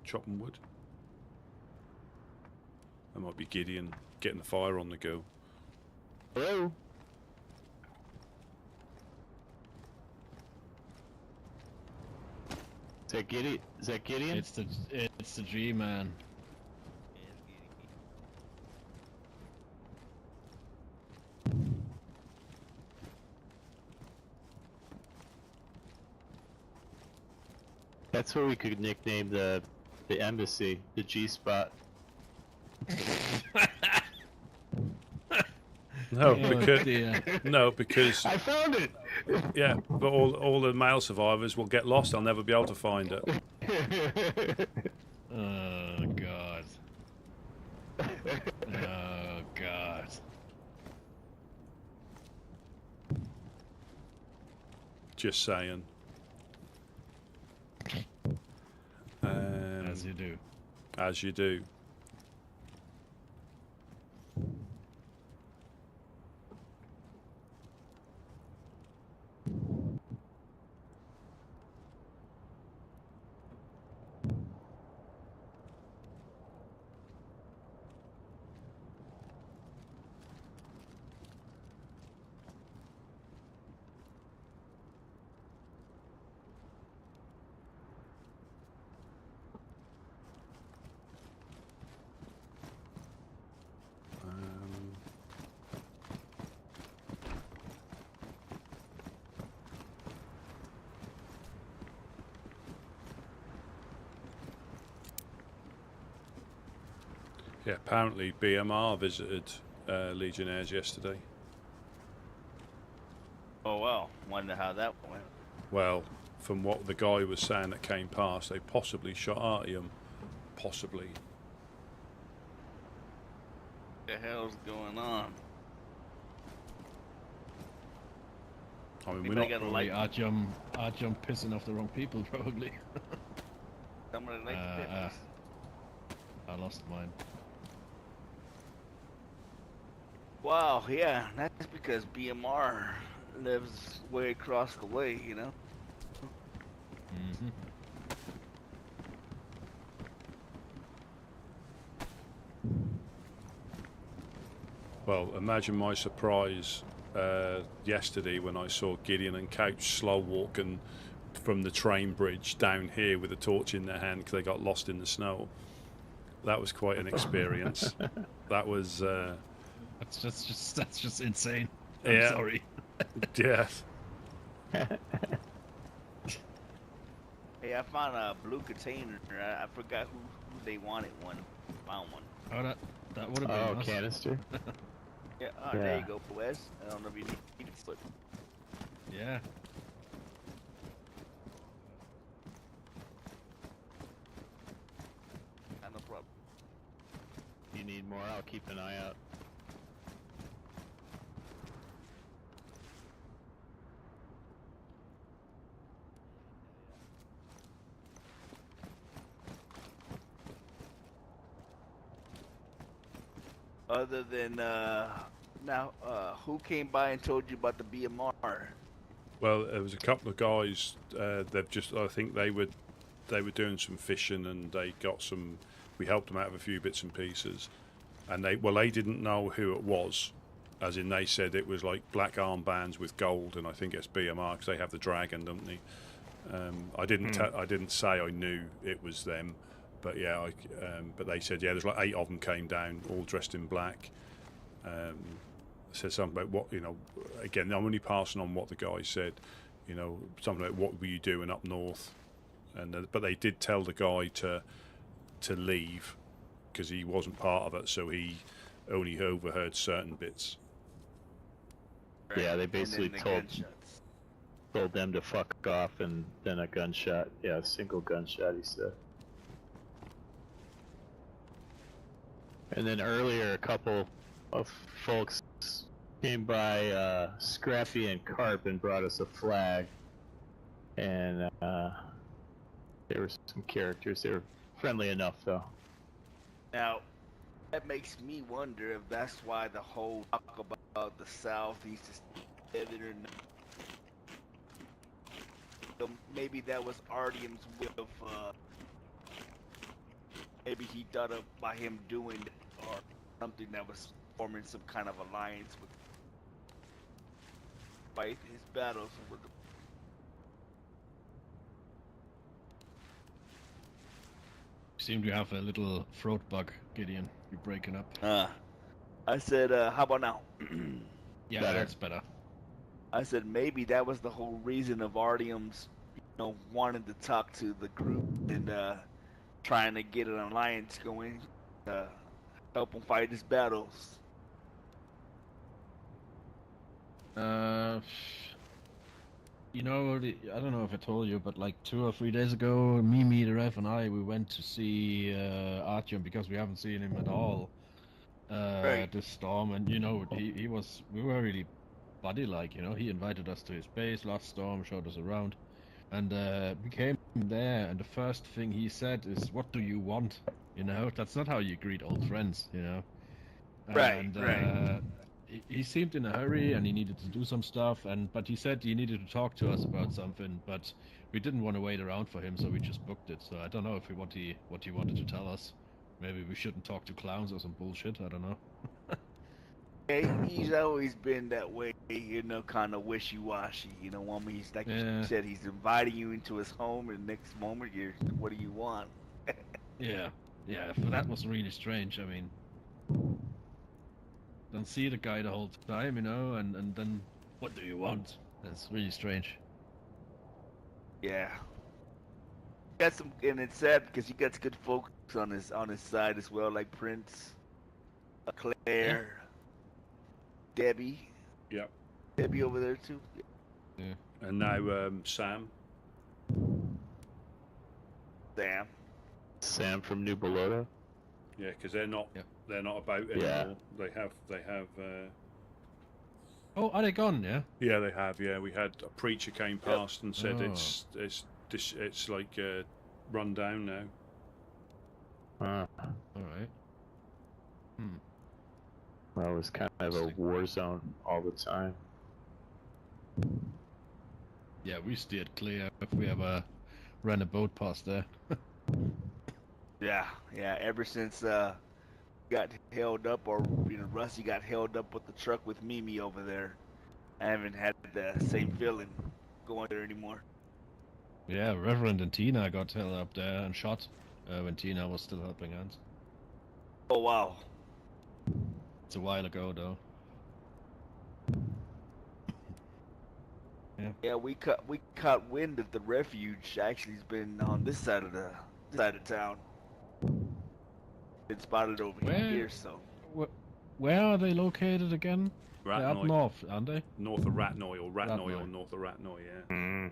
Chopping wood. That might be Gideon getting the fire on the go. Hello? Is that Gideon? Is that Gideon? It's the G-Man. That's what we could nickname the embassy, the G-spot. No, Oh, because I found it. yeah, but all the male survivors will get lost. They'll never be able to find it. Oh God. Oh God. Just saying. As you do. As you do. Yeah, apparently BMR visited Legionnaires yesterday. Oh well, wonder how that went. Well, from what the guy was saying that came past, they possibly shot Artyom. Possibly. What the hell's going on? I mean, Maybe we're they not. got a Probably light. Artyom pissing off the wrong people, probably. Somebody like fitness. I lost mine. Wow, yeah, that's because BMR lives way across the way, you know? Mm-hmm. Well, imagine my surprise yesterday when I saw Gideon and Couch slow walking from the train bridge down here with a torch in their hand because they got lost in the snow. That was quite an experience. That was. That's just insane. I'm sorry. Yes. Hey, I found a blue container. I forgot who they wanted one. Found one. Oh, that would have been Oh, us. canister. Yeah, Yeah. there you go, Wes. I don't know if you need it, but Yeah. no problem. You need more? I'll keep an eye out. Other than who came by and told you about the BMR? Well, there was a couple of guys. They've just. I think they were doing some fishing, and they got some. We helped them out of a few bits and pieces, and they didn't know who it was, as in they said it was like black armbands with gold, and I think it's BMR because they have the dragon, don't they? I didn't say I knew it was them, but yeah, but they said yeah. There's like 8 of them came down, all dressed in black. Said something about what, again, I'm only passing on what the guy said, something like what were you doing up north, and but they did tell the guy to leave because he wasn't part of it, so he only overheard certain bits. Yeah, they basically told them to fuck off, and then a gunshot. Yeah, a single gunshot, he said. And then earlier, a couple of folks came by, Scrappy and Carp, and brought us a flag. And there were some characters. They were friendly enough, though. Now, that makes me wonder if that's why the whole talk about the Southeast is together or not. So maybe that was Artyom's way of, maybe he thought of by him doing it, or something that was forming some kind of alliance with fight his battles with the Seem to have a little throat bug, Gideon. You're breaking up. I said, how about now? Yeah, better. that's better. I said maybe that was the whole reason of Artyom's, wanting to talk to the group and trying to get an alliance going, help him fight his battles. I don't know if I told you, but like 2 or 3 days ago, Mimi, the Rev, and we went to see Artyom because we haven't seen him at all this storm, and we were really buddy-like, he invited us to his base last storm, showed us around, and we came there, and the first thing he said is, "What do you want?" That's not how you greet old friends, Right. He seemed in a hurry, and he needed to do some stuff, but he said he needed to talk to us about something, but we didn't want to wait around for him, so we just booked it. So I don't know what he wanted to tell us. Maybe we shouldn't talk to clowns or some bullshit, I don't know. Yeah, he's always been that way, kind of wishy-washy. He's like you said, he's inviting you into his home, and the next moment, what do you want? Yeah, that was really strange. I mean, don't see the guy the whole time, and then what do you want? That's really strange. Yeah. Got some, and it's sad because he got good folks on his side as well, like Prince, Claire, Debbie. Yep. Debbie over there too. Yeah. And now Sam. Sam from New Bologna. Yeah, because they're not about anymore. Yeah. They have. Oh, are they gone? Yeah. Yeah, they have. Yeah, we had a preacher came past and said it's like run down now. All right. Well, it was kind of a war zone all the time. Yeah, we steered clear if we ever ran a boat past there. Yeah. Ever since got held up, or Rusty got held up with the truck with Mimi over there, I haven't had the same feeling going there anymore. Yeah, Reverend and Tina got held up there and shot when Tina was still helping hands. Oh wow. It's a while ago, though. Yeah, we caught wind that the refuge actually has been on this side of town. Been spotted over here, so. Where are they located again? They're up Ratnoy. north, aren't they? North of Ratnoy, or Ratnoy, Ratnoy. or north of Ratnoy, yeah. Mm.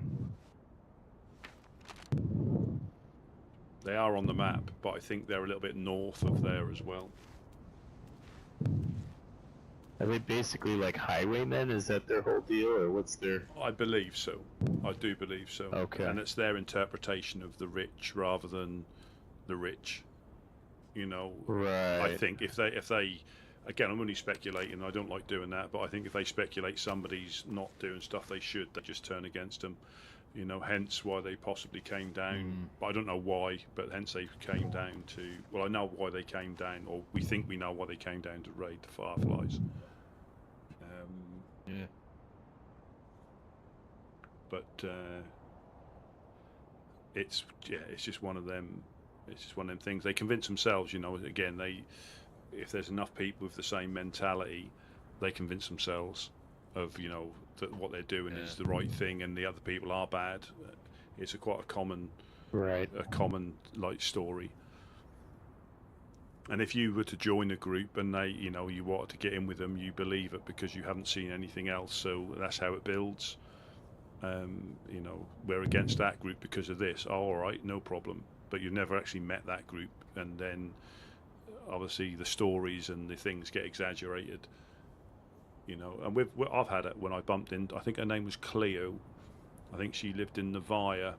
They are on the map, but I think they're a little bit north of there as well. Are they basically like highwaymen? Is that their whole deal, or what's their? I believe so. I do believe so. Okay. And it's their interpretation of the rich rather than the rich. You know, Right. I think if they, again, I'm only speculating. I don't like doing that, but I think if they speculate somebody's not doing stuff they should, they just turn against them. You know, hence why they possibly came down. But I don't know why, but hence they came down to. Well, I know why they came down, or we think we know why they came down to raid the Fireflies. Yeah. But it's just one of them. It's just one of them things. They convince themselves, you know. Again, if there's enough people with the same mentality, they convince themselves of, you know, that what they're doing is the right thing, and the other people are bad. It's quite a common, like story. And if you were to join a group and they, you know, you wanted to get in with them, you believe it because you haven't seen anything else. So that's how it builds. You know, we're against that group because of this. Oh, all right, no problem. But you've never actually met that group, and then obviously the stories and the things get exaggerated. You know, and I've had it when I bumped in. I think her name was Cleo. I think she lived in Nevaeh,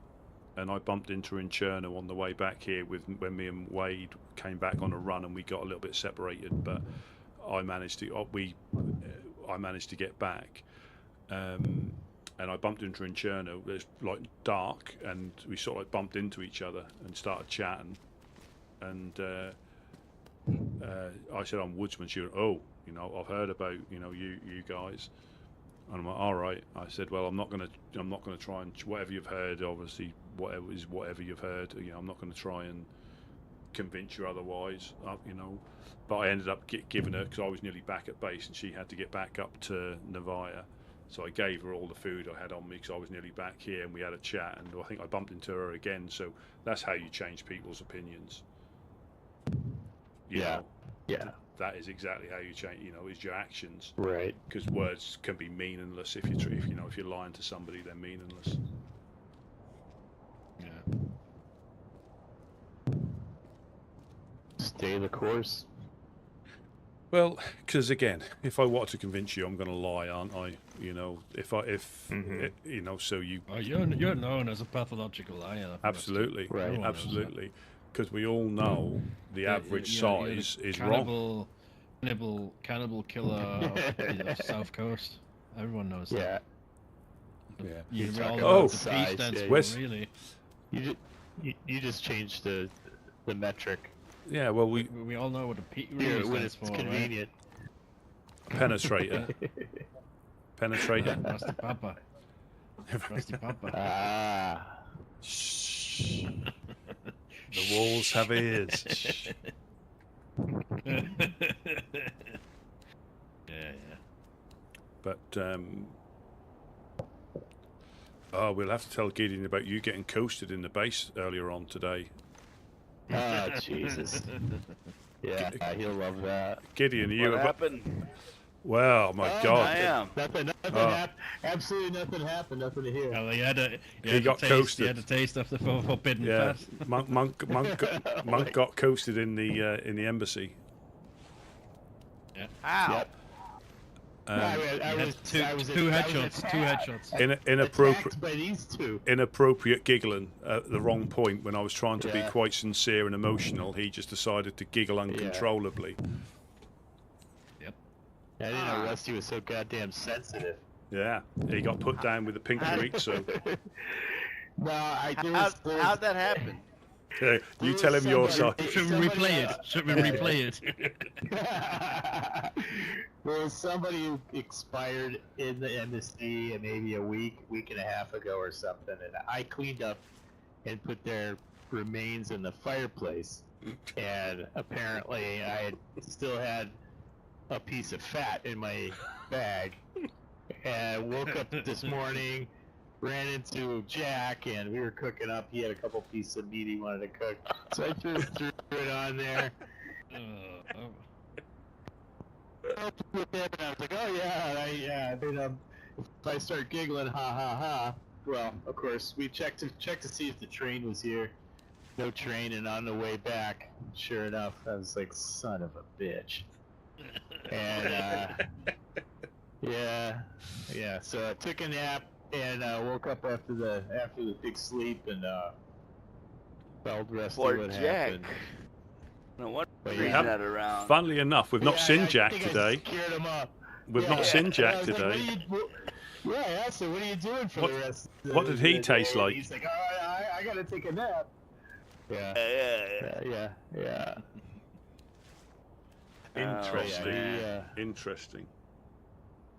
and I bumped into her in Cherno on the way back here when me and Wade came back on a run, and we got a little bit separated. But I managed to get back. And I bumped into her in Cherno. It was like dark, and we sort of like bumped into each other and started chatting. And I said, "I'm Woodsman." She went, "Oh, you know, I've heard about, you know, you guys." And I'm like, "All right." I said, "Well, I'm not gonna try and whatever you've heard. Obviously, whatever you've heard. You know, I'm not gonna try and convince you otherwise. You know." But I ended up giving her, because I was nearly back at base, and she had to get back up to Nevaeh. So I gave her all the food I had on me because I was nearly back here, and we had a chat, and I think I bumped into her again. So that's how you change people's opinions. You know, that is exactly how you change. You know, is your actions. Right. Because words can be meaningless if you're lying to somebody, they're meaningless. Yeah. Stay the course. Well, because again, if I want to convince you, I'm going to lie, aren't I? You know, you know, so you. Oh, you're known as a pathological liar. Absolutely, Right. Absolutely, because we all know the average size is wrong. Cannibal killer of the South Coast. Everyone knows that. Yeah. You You're all talking know about the size, beast stands yeah, for, really. You just changed the metric. Yeah, well, we all know what a P Here, really when stands it's for, convenient. penetrator. Penetrator. Rusty Papa. Rusty Papa. Ah. Shh. The walls have ears. Yeah. But we'll have to tell Gideon about you getting coasted in the base earlier on today. Oh, Jesus. Yeah, he'll love that. Gideon, are you What happened? Well, my God. I am. Nothing happened. Absolutely nothing happened. Nothing to hear. Well, He got coasted. He had a taste of the forbidden Yeah, fat. Monk got coasted in the embassy. Yeah. Ow. Yep. I was Two headshots. Inappropriate. By these two. Inappropriate giggling at the wrong point when I was trying to be quite sincere and emotional. He just decided to giggle uncontrollably. Yep. I didn't know Rusty was so goddamn sensitive. Yeah, he got put down with a pink burrito. No, How'd that happen? You tell him your side. Should we replay it? Should we replay it? There was somebody who expired in the embassy maybe a week and a half ago or something, and I cleaned up and put their remains in the fireplace. And apparently I still had a piece of fat in my bag, And woke up this morning, ran into Jack, and we were cooking up. He had a couple pieces of meat he wanted to cook, so I threw it on there. With him, and I was like, oh yeah. Then if I start giggling, ha ha ha. Well, of course, we checked to see if the train was here. No train, and on the way back, sure enough, I was like, son of a bitch. And yeah. So I took a nap and woke up after the big sleep and felt rested. Poor what Jack. happened. No wonder But he's yeah. not around. Funnily enough, we've not seen Jack I today. scared him up. We've not seen Jack And I was today. like, yeah, I asked him, what are you doing for the rest of the What did he taste day? like? He's like, I gotta take a nap. Yeah. Yeah. Interesting. Yeah. Interesting.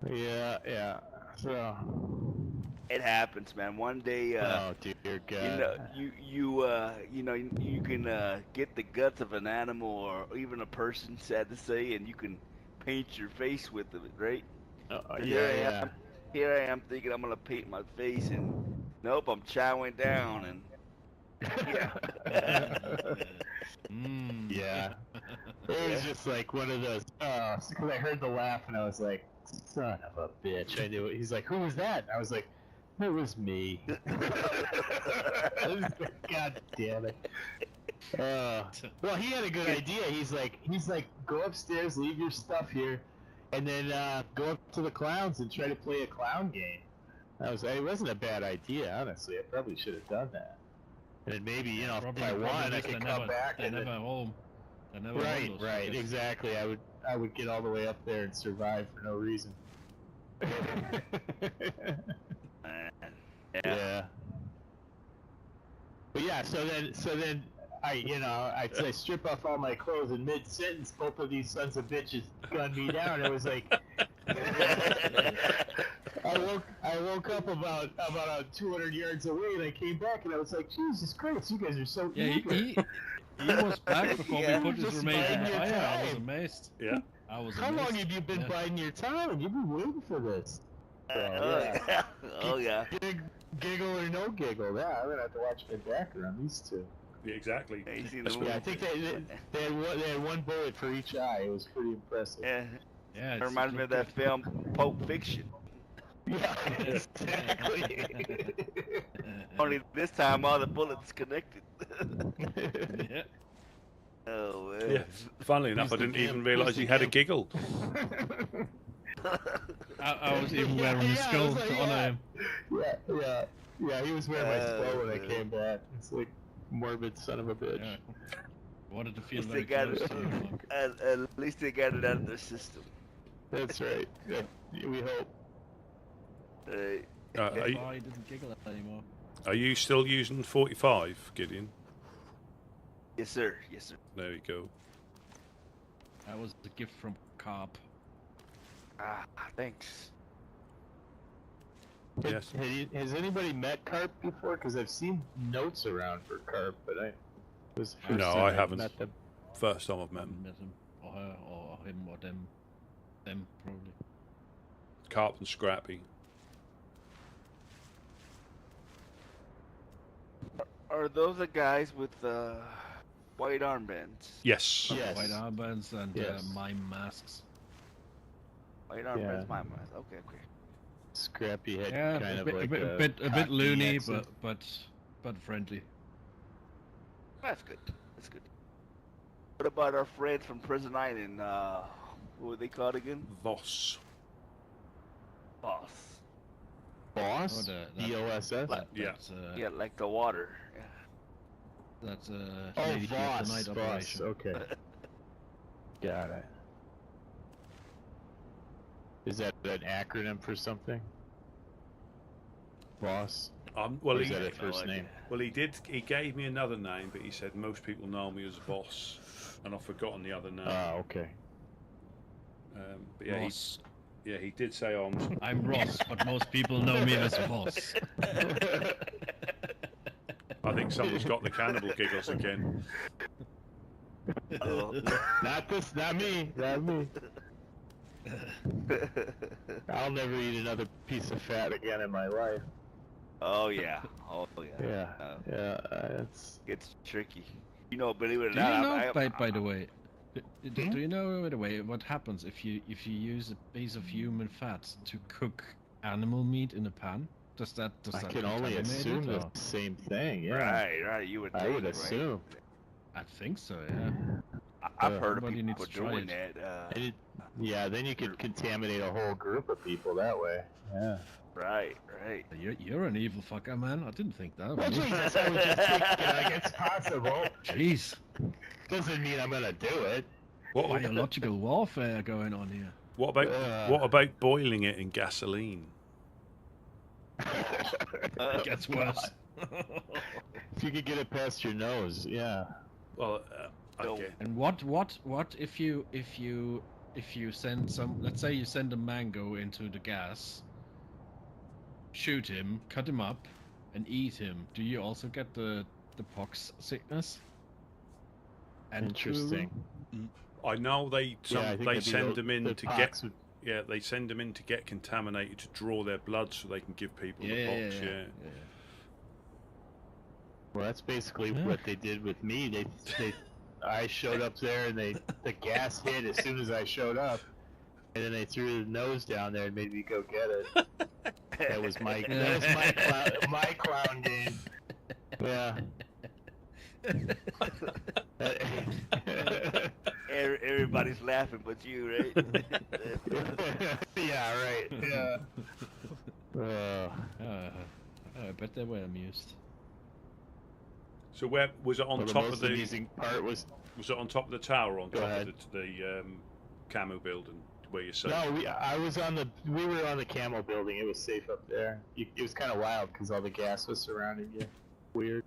Yeah. So. It happens, man. One day, Oh dear God. you can get the guts of an animal or even a person, sad to say, and you can paint your face with it, right? Yeah. Here I am thinking I'm gonna paint my face, and nope, I'm chowing down, and Yeah. It was just like one of those. Because I heard the laugh and I was like, son of a bitch. I knew it. He's like, who was that? And I was like, it was me. God damn it. Well, he had a good idea. He's like, go upstairs, leave your stuff here, and then go up to the clowns and try to play a clown game. It wasn't a bad idea, honestly. I probably should have done that. And then maybe, if I won, I could come back. They're never home. They're never home. Right, exactly. I would get all the way up there and survive for no reason. Yeah. But yeah, so then I strip off all my clothes in mid-sentence. Both of these sons of bitches gunned me down. It was like I woke up about 200 yards away, and I came back, and I was like, Jesus Christ, you guys are so eager. He was back before we put his remains in the fire. I was amazed. Yeah. How long have you been biding your time? You've been waiting for this. Oh yeah. Giggle or no giggle. Yeah, I'm gonna have to watch my back around these two. Yeah, exactly. I think they had one bullet for each eye. It was pretty impressive. Yeah. It reminds me of that film Pulp Fiction. Yeah, exactly. Only this time all the bullets connected. Yeah. Oh man. Yeah. Funnily enough, I didn't even realise he had a giggle. I was even wearing his skull to honour him. Yeah, he was wearing my skull when I came back. It's like morbid son of a bitch. Yeah. Wanted to feel At least very close to him. At least they got it out of their system. That's right. Yeah, we hope. Are you, I didn't giggle anymore. are you still using 45, Gideon? Yes, sir. Yes, sir. There you go. That was a gift from Carp. Thanks. Yes. Has anybody met Carp before? Because I've seen notes around for Carp, but it was the first No, time I I've haven't. met them. First time I've met him. Met him, or her, or him, or them. Them, probably. Carp and Scrappy. Are those the guys with white armbands? Yes. Yes. White armbands and mime masks. White armbands, my mask. Okay. Scrappy head, Yeah, kind a of bit, like a bit loony, accent. but friendly. That's good. That's good. What about our friends from Prison Island? What were they called again? Voss. Boss. Boss? Oh, B-O-S-S? Yeah, like the water. Yeah. That's Oh, Voss. Night Voss. operation. Okay. Got it. Is that an acronym for something? Boss? Well, Or is he, that a first name? well, he did. He gave me another name, but he said most people know me as Voss, and I've forgotten the other name. Oh, okay. But yeah, Ross. he did say I'm Ross, but most people know me as Boss. I think someone's got the cannibal giggles again. Oh. Not me. I'll never eat another piece of fat again in my life. Oh yeah. Oh yeah. Yeah. It's tricky. You know, believe it or Do you not, know, by the way, do you know, by the way, what happens if you use a piece of human fat to cook animal meat in a pan? Does that I can only contaminate assume it, the or? same thing. Yeah. Right. You would. I think, would right? assume. I think so, yeah. I've heard of Somebody people needs to try doing it. that. Yeah, then you could contaminate a whole group of people that way. Yeah. Right. You're an evil fucker, man. I didn't think that. Well, Jesus, I was just thinking, like, it's possible. Jeez. Doesn't mean I'm gonna do it. What, Biological warfare going on here. what about boiling it in gasoline? It gets worse. If you could get it past your nose, yeah. Well, okay. And what if you send some, let's say you send a mango into the gas, shoot him, cut him up, and eat him? Do you also get the pox sickness? And Interesting. I know they send them in to get. would- Yeah, they send them in to get contaminated to draw their blood so they can give people the pox. Yeah. Well, that's basically what they did with me. I showed up there and the gas hit as soon as I showed up, and then they threw the nose down there and made me go get it. That was my clown game. Yeah. Everybody's laughing but you, right? Yeah, right. Yeah. I bet they were amused. So where was it on Well, the top most of the? amusing part was Was it on top of the tower, or on Go top ahead. of the camo building where you said? no. We were on the camo building. It was safe up there. It was kind of wild because all the gas was surrounding you. Weird.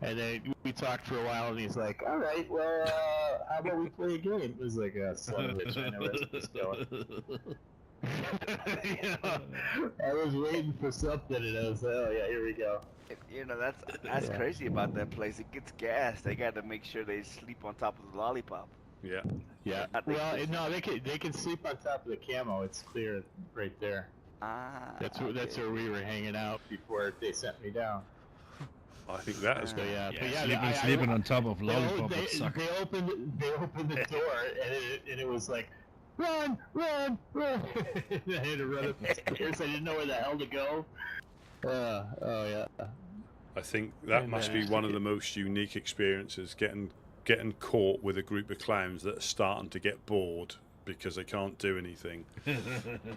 And then we talked for a while, and he's like, "All right, well, how about we play a game?" It was like, "Son of a bitch, I know where this is going." You know, I was waiting for something, and I was like, "Oh yeah, here we go." You know, that's Yeah. crazy about that place. It gets gas. They got to make sure they sleep on top of the lollipop. Yeah. Yeah. I think Well, this- no, they can sleep on top of the camo. It's clear right there. That's where we were hanging out before they sent me down. I think that is. So yeah, but yeah, Sleeping on top of lollipop would they suck. opened the door and it was like, run. And I had to run up the stairs. I didn't know where the hell to go. Oh yeah. I think that And must then- be one of the most unique experiences. Getting caught with a group of clowns that are starting to get bored because they can't do anything.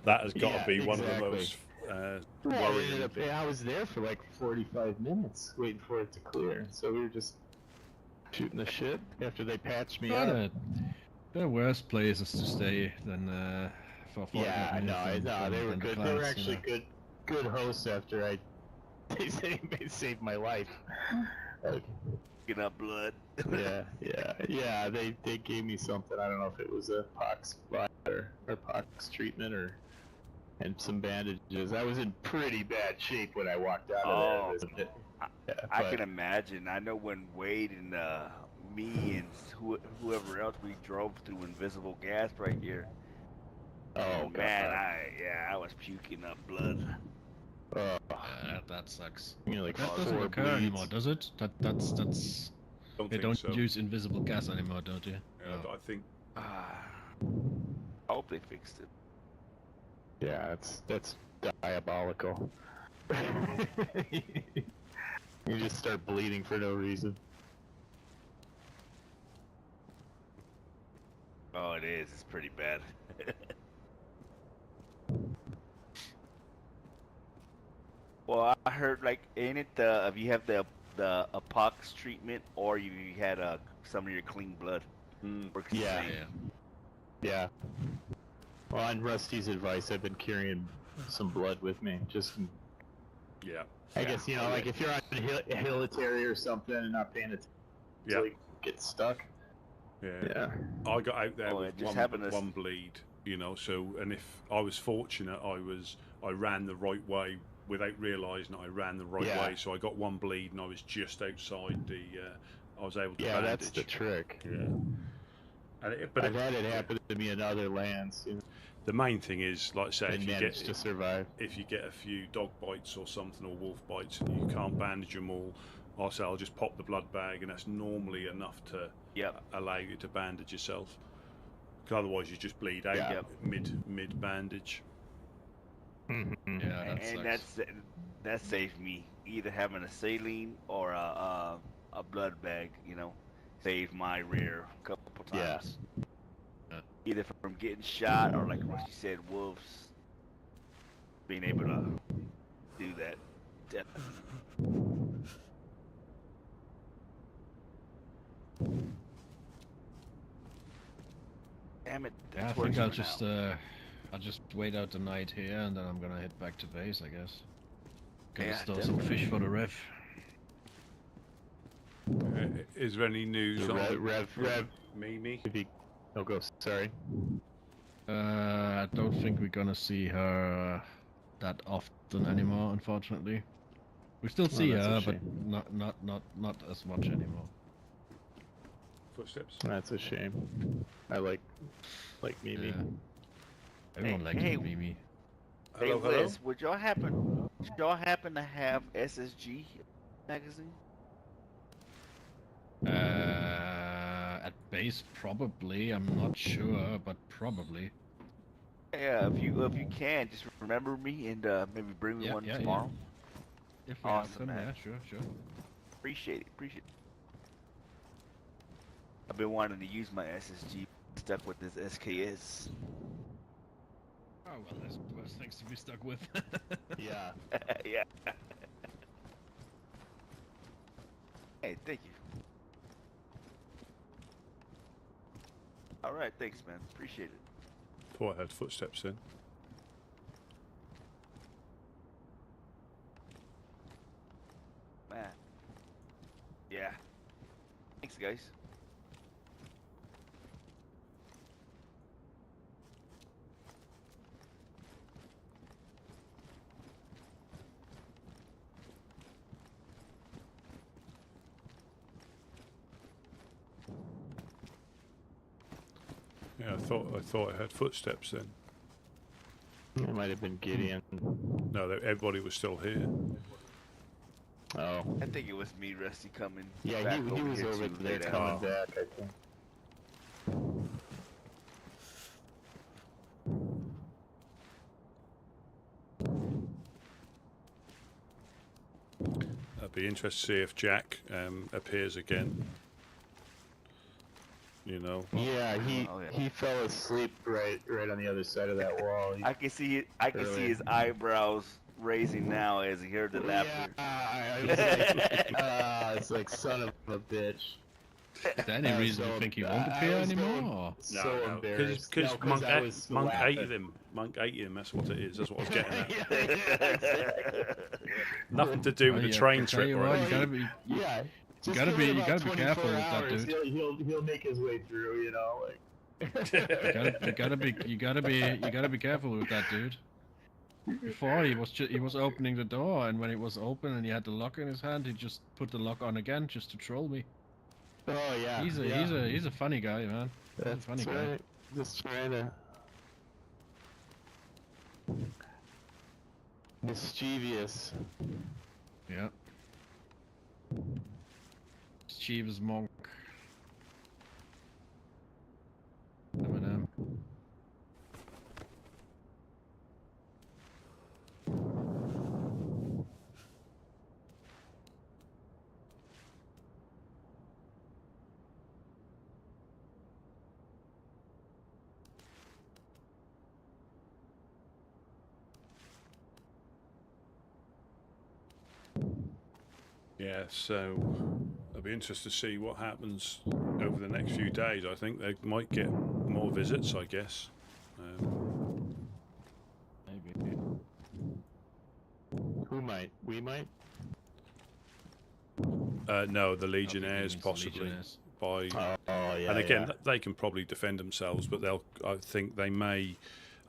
That has got to Yeah, be one of the exactly. most Well, worrying. I was there for like 45 minutes waiting for it to clear. So we were just shooting the shit after they patched me up. There are worse places to stay than for 45 Yeah, minutes no, they were than the good. They clouds, were you actually know. good hosts after they saved my life. Like, Picking up blood. yeah. They gave me something. I don't know if it was a pox spot or pox treatment and some bandages. I was in pretty bad shape when I walked out of there. I can imagine. I know when Wade and me and whoever else, we drove through invisible gas right here. Oh man, God. I was puking up blood. That sucks. You know, like That 4 doesn't occur bleeds. anymore, does it? That's Don't they think don't so. use invisible gas anymore, don't you? I think I hope they fixed it. Yeah, that's diabolical. You just start bleeding for no reason. Oh, it is. It's pretty bad. Well, I heard like, ain't it if you have the pox treatment or you had some of your clean blood? Works the Yeah. same. Yeah. Well, on Rusty's advice, I've been carrying some blood with me. yeah. I guess, like if you're on a hilitary or something and not paying attention, Yeah. you get stuck. Yeah. I got out there Oh, with it just happened to- one bleed, so, and if I was fortunate, I ran the right way without realising I ran the right Yeah. way, so I got one bleed and I was just outside I was able to Yeah, bandage. that's the trick. Yeah. But I've had it happen to me in other lands. You know, the main thing is, like I say, and managed to survive. if you get a few dog bites or something, or wolf bites, and you can't bandage them all, I'll just pop the blood bag, and that's normally enough to allow you to bandage yourself. Because otherwise, you just bleed out mid bandage. Mm-hmm. Yeah, that saved me either having a saline or a blood bag. You know, saved my rear a couple times. Yeah. Either from getting shot or, like what you said, wolves. Being able to do that, definitely. Damn it! Yeah, I think I'll just wait out the night here, and then I'm gonna head back to base, I guess. Gonna store some fish for the rev. Is there any news on Rev? Mimi? Oh, go. Sorry. I don't think we're gonna see her that often anymore, unfortunately. We still see her, but not as much anymore. Footsteps. That's a shame. I like Mimi. Yeah. Everyone likes Mimi. Hey, Wes, would y'all happen to have SSG magazine? At base, probably. I'm not sure, but probably. Yeah, if you can, just remember me and maybe bring me one tomorrow. If we have them, yeah, sure. Appreciate it. I've been wanting to use my SSG, stuck with this SKS. Oh well, there's worse things to be stuck with. Yeah. Yeah. Hey, thank you. All right, thanks, man. Appreciate it. Thought I heard footsteps in. Man. Yeah. Thanks, guys. Yeah, I thought I heard footsteps then. It might have been Gideon. No, everybody was still here. Oh. I think it was me, Rusty, coming. Yeah, back he was here over too there late coming out. back, I think. I'd be interested to see if Jack appears again. You know. Yeah, he fell asleep right on the other side of that wall. I can see his eyebrows raising now as he heard the laughter. Yeah, it's like son of a bitch. Is there any reason you think he won't appear anymore? So embarrassed. Because Monk laughing. ate him. Monk ate him. That's what it is. That's what I was getting at. Nothing to do with the train trip, right? You gotta be. Yeah. You gotta be careful with that dude. He'll make his way through, you know, like. you gotta be careful with that dude. Before he was opening the door, and when it was open and he had the lock in his hand, he just put the lock on again just to troll me. Oh yeah. He's a funny guy, man. That's funny guy. right. Just trying to. Mischievous. Yeah. Mischievous monk. Eminem. Yeah, so I'll be interested to see what happens over the next few days. I think they might get more visits, I guess. Maybe. Who might? We might? No, the Legionnaires possibly. Legionnaires. Yeah, and again, they can probably defend themselves, but I think they may.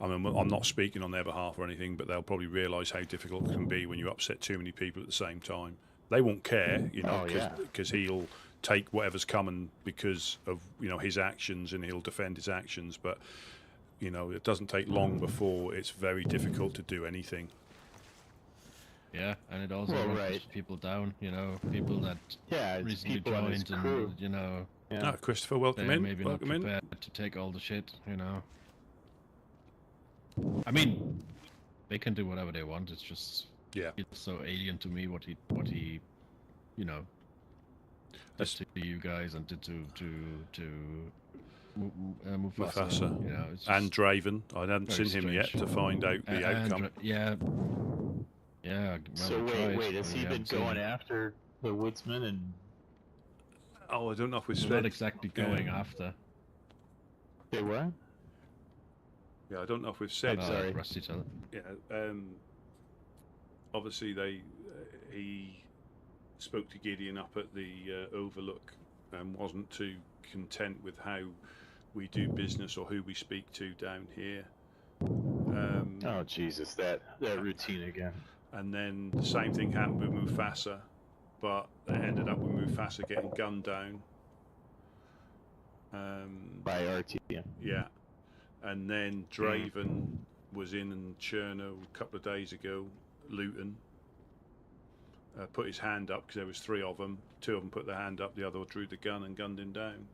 I mean, I'm not speaking on their behalf or anything, but they'll probably realise how difficult it can be when you upset too many people at the same time. They won't care, you know, because he'll take whatever's coming because of his actions, and he'll defend his actions. But it doesn't take long before it's very difficult to do anything. Yeah, and it also pushes people down. People that recently people on his joined, crew. and Ah, Christopher, welcome they're in. maybe Welcome not in. prepared to take all the shit. I mean, they can do whatever they want. It's just it's so alien to me what he did to you guys and did to Mufasa. It's just And Draven. I hadn't seen him yet to find out the outcome. Yeah. So wait, has he been going after the Woodsman and? Oh, I don't know if we've said. Not exactly going after. They were? Yeah, I don't know if we've said. Sorry. Rusty each other. Yeah. Obviously, he spoke to Gideon up at the Overlook and wasn't too content with how we do business or who we speak to down here. Oh Jesus, that routine again. And then the same thing happened with Mufasa, but it ended up with Mufasa getting gunned down. By RT. Yeah. And then Draven was in Cherno a couple of days ago, Luton. Put his hand up because there was 3 of them. 2 of them put their hand up, the other drew the gun and gunned him down.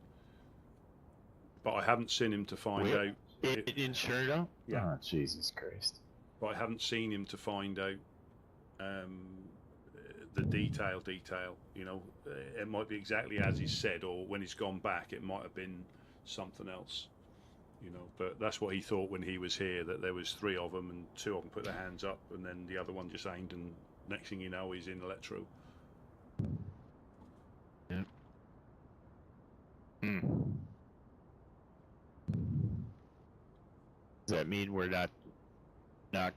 But I haven't seen him to find out. In Cherno? Yeah. Oh, Jesus Christ. But I haven't seen him to find out the detail. It might be exactly as he said, or when he's gone back, it might have been something else. But that's what he thought when he was here, that there was 3 of them and 2 of them put their hands up, and then the other one just aimed, and next thing you know, he's in Electro. Yeah. Does that mean we're not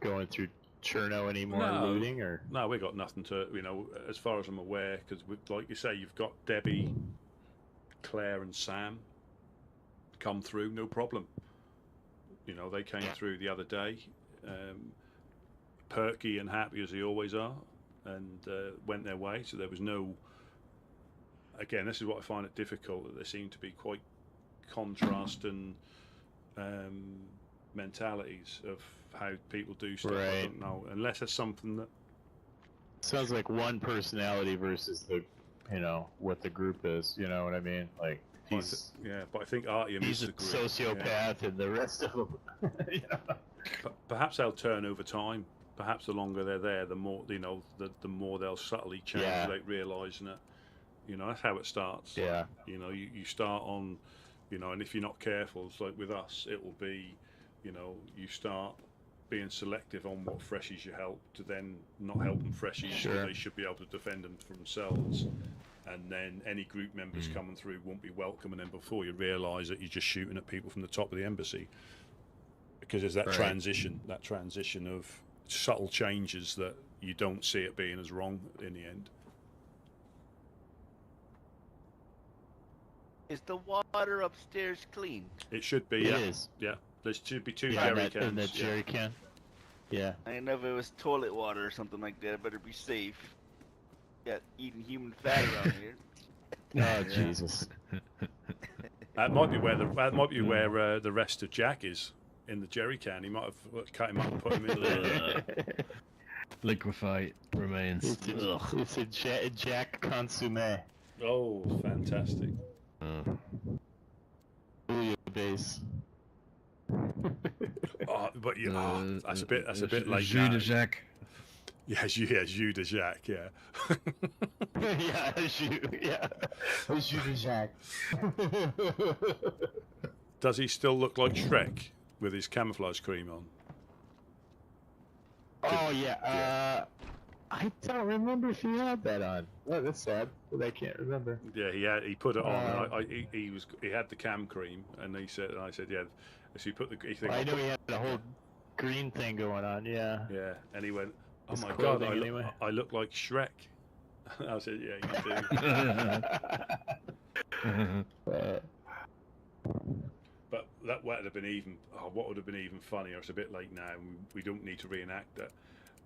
going through Cherno anymore, looting, or? No, we got nothing to, as far as I'm aware, because like you say, you've got Debbie, Claire and Sam come through, no problem. They came through the other day, perky and happy as they always are, and went their way, so there was no, again, this is what I find it difficult, that there seem to be quite contrasting mentalities of how people do stuff. Right. I don't know, unless it's something that sounds like one personality versus the, what the group is. You know what I mean? Like he's but I think Artyom he's is a the group. sociopath, and the rest of them. Perhaps they'll turn over time. Perhaps the longer they're there, the more the more they'll subtly change without realising it. That's how it starts. Yeah. You start on, and if you're not careful, it's like with us, it will be, you start being selective on what freshies you help, to then not helping freshies, so they should be able to defend them for themselves. And then any group members coming through won't be welcome, and then before you realise that you're just shooting at people from the top of the embassy, because there's that transition of subtle changes that you don't see it being as wrong in the end. Is the water upstairs clean? It should be. It is. Yeah. There should be 2 jerry cans. In that jerry can. Yeah. I didn't know if it was toilet water or something like that. I better be safe. Got eating human fat around here. Oh Jesus. That might be where the rest of Jack is, in the jerry can. He might have cut him up and put him in the liquefied remains. It's a Jack consommé. Oh, fantastic. Base. But that's a bit like jus de Jacques. Yeah, jus de Jacques. Yeah. Jus de Jacques. Does he still look like Shrek with his camouflage cream on? Oh yeah. I don't remember if he had that on. Oh, that's sad, but I can't remember. Yeah, he put it on. He had the cam cream, and I said, yeah. So he put the. I know he had a whole green thing going on. Yeah. Yeah, and he went, "Oh His my God, anyway. I look like Shrek." I said, "Yeah, you do." But that would have been even. What would have been even funnier? It's a bit late now. We don't need to reenact that.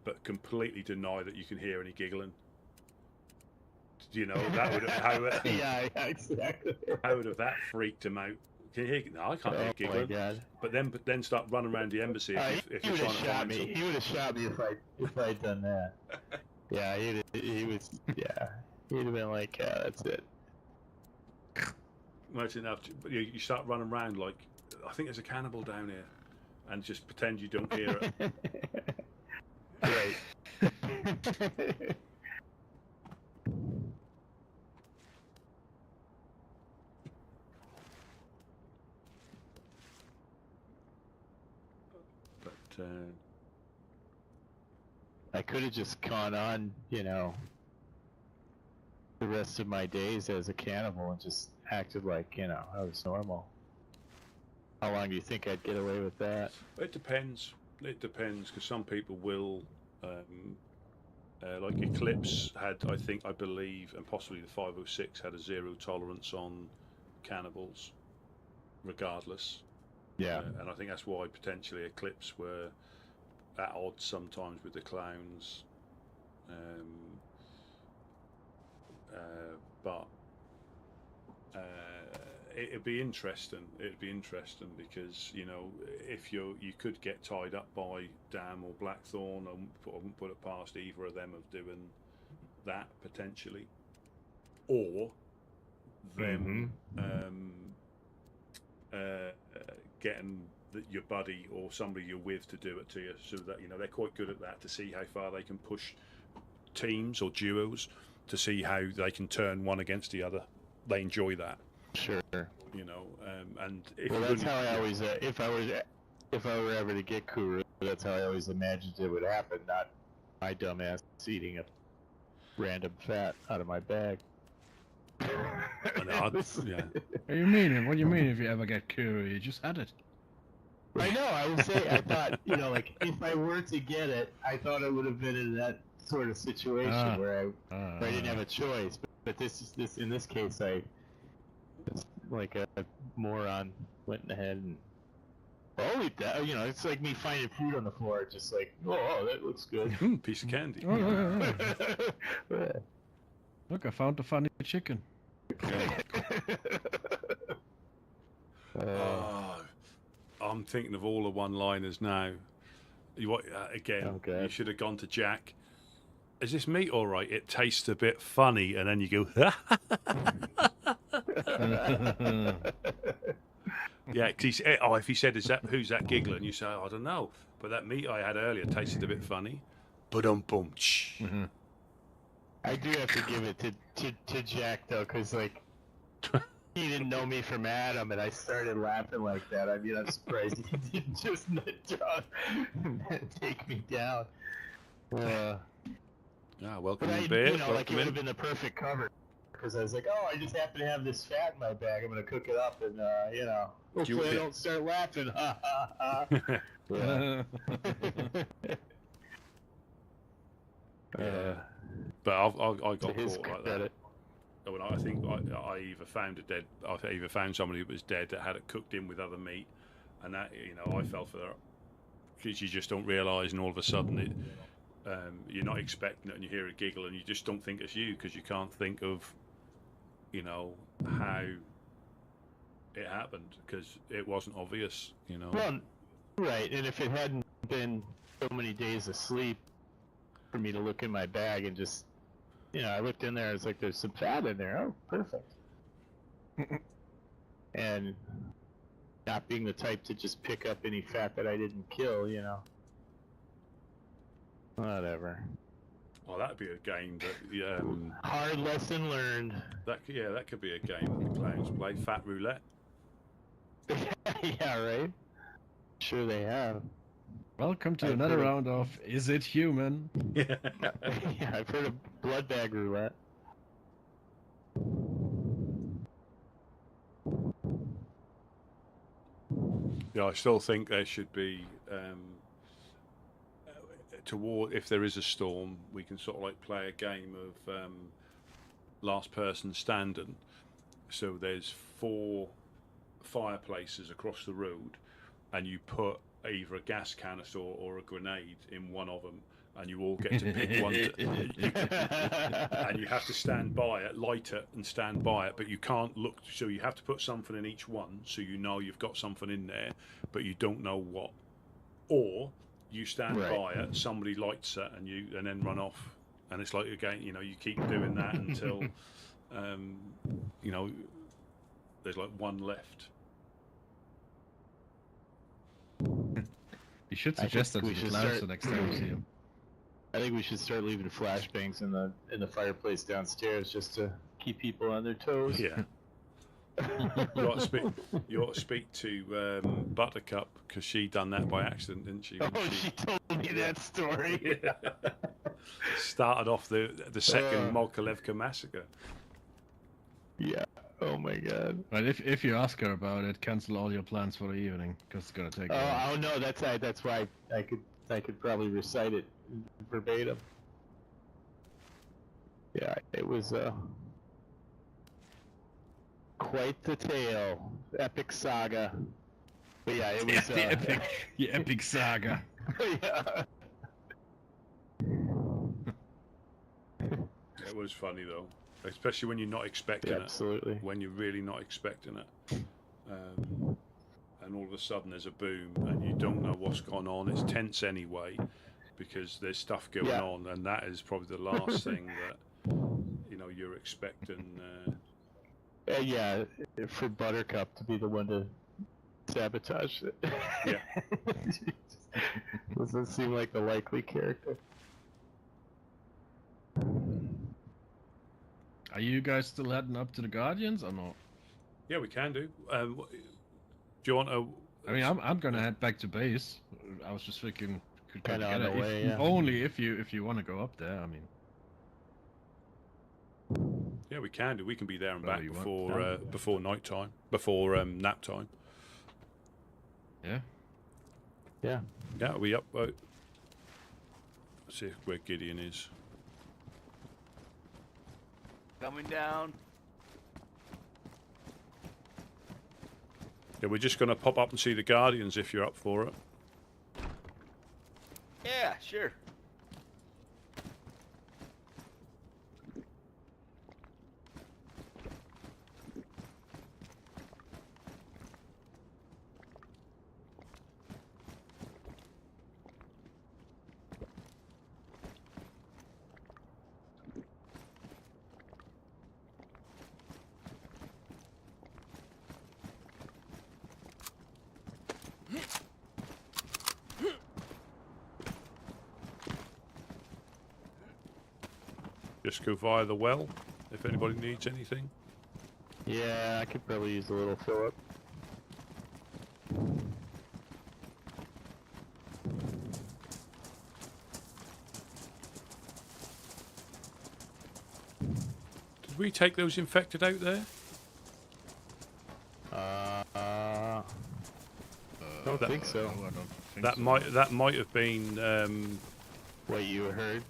But completely deny that you can hear any giggling. You know, that would have Yeah, exactly. how would have that freaked him out? Can you hear? No, I can't hear Oh giggling. my god. But then start running around the embassy if He you're would trying have to shot find me. something. He would have shot me if I'd done that. Yeah, he was. Yeah, he'd have been like, that's it. Imagine that you start running around like, I think there's a cannibal down here, and just pretend you don't hear it. Right. But I could have just gone on, you know, the rest of my days as a cannibal and just acted like, you know, I was normal. How long do you think I'd get away with that? it depends. It depends, because some people will. Like Eclipse had, I believe, and possibly the 506 had a 0 tolerance on cannibals, regardless. Yeah. And I think that's why potentially Eclipse were at odds sometimes with the clowns. But it'd be interesting. It'd be interesting because, you know, if you could get tied up by Dam or Blackthorn, I wouldn't put it past either of them of doing that potentially, or them getting your buddy or somebody you're with to do it to you, so that, you know, they're quite good at that, to see how far they can push teams or duos, to see how they can turn one against the other. They enjoy that. Sure. You know, and if well, that's how I always, if I were ever to get Kuru, that's how I always imagined it would happen, not my dumbass eating a random fat out of my bag. Yeah. What do you mean? What do you mean if you ever get Kuru? You just had it. I know, I will say, I thought, you know, like, if I were to get it, I thought it would have been in that sort of situation where I didn't have a choice. But in this case, I just, like a moron, went ahead and eat that. You know, it's like me finding fruit on the floor, just like, oh, that looks good. Piece of candy. Look, I found the funny chicken. I'm thinking of all the one-liners now. You should have gone to Jack. Is this meat all right? It tastes a bit funny, and then you go, yeah. Cause if he said, who's that giggling? You say, I don't know, but that meat I had earlier tasted a bit funny. Ba-dum-bum. I do have to give it to Jack though, because like he didn't know me from Adam, and I started laughing like that. I mean, I'm surprised he didn't just take me down. Welcome but in, Bear. You know, like it would have been the perfect cover, because I was like, oh, I just happen to have this fat in my bag. I'm gonna cook it up, and you know, hopefully I don't start laughing. Ha ha ha. But I got to his caught like credit. that. When I think I either found somebody who was dead that had it cooked in with other meat, and that, you know, I fell for that, because you just don't realise, and all of a sudden you're not expecting it, and you hear a giggle, and you just don't think it's you, because you can't think of, you know, how it happened, because it wasn't obvious, you know. Well, right, and if it hadn't been so many days of sleep for me to look in my bag and just, you know, I looked in there, it's like, there's some fat in there. Oh, perfect. And not being the type to just pick up any fat that I didn't kill, you know. Whatever. Well, that'd be a game that hard lesson learned. That could be a game the clowns play. Fat roulette. Yeah, right. Sure they have. Welcome to another round of Is It Human? Yeah. Yeah, I've heard of blood bag roulette. Yeah, I still think there should be if there is a storm, we can sort of like play a game of last person standing. So there's 4 fireplaces across the road, and you put either a gas canister or a grenade in one of them, and you all get to pick one, and you have to stand by it, light it, and stand by it. But you can't look. So you have to put something in each one, so you know you've got something in there, but you don't know what. Or you stand by it, somebody lights it, and then run off. And it's like, again, you keep doing that until, there's like one left. You should suggest that to Klaus the next time we see him. I think we should start leaving flashbangs in the fireplace downstairs just to keep people on their toes. Yeah. You ought to speak to Buttercup, because she done that by accident, didn't she? She told me that story. Started off the second Molkalevka massacre. Yeah. Oh my God. But if you ask her about it, cancel all your plans for the evening, because it's gonna take. Oh no, that's why I could probably recite it verbatim. Yeah, it was quite the tale, epic saga. But yeah, it was the epic saga. Yeah. It was funny though, especially when you're not expecting it. Absolutely. When you're really not expecting it, and all of a sudden there's a boom, and you don't know what's gone on. It's tense anyway, because there's stuff going on, and that is probably the last thing that you're expecting. Yeah, for Buttercup to be the one to sabotage it. Yeah. Doesn't seem like a likely character. Are you guys still heading up to the Guardians or not? Yeah, we can do. Do you want to? I mean, I'm gonna head back to base. I was just thinking, could Kinda get on the it way, yeah. only if you want to go up there. I mean, Yeah, we can do. We can be there and Well, back you want before night time, before nap time. yeah. Yeah. Yeah, are we up? Let's see where Gideon is. Coming down. Yeah, we're just going to pop up and see the Guardians if you're up for it. Yeah, sure. Just go via the well if anybody needs anything. Yeah, I could probably use a little fill up. Did we take those infected out there? I don't think so. No, I don't think That so. that might have been. What you heard?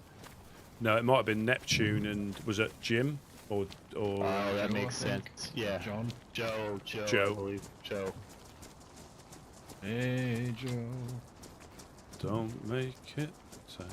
No, it might have been Neptune, and was it Jim or? Oh, that Joe, makes I think. sense. Yeah. John. Joe. Joe. I believe. Joe. Hey, Joe. Don't make it sad.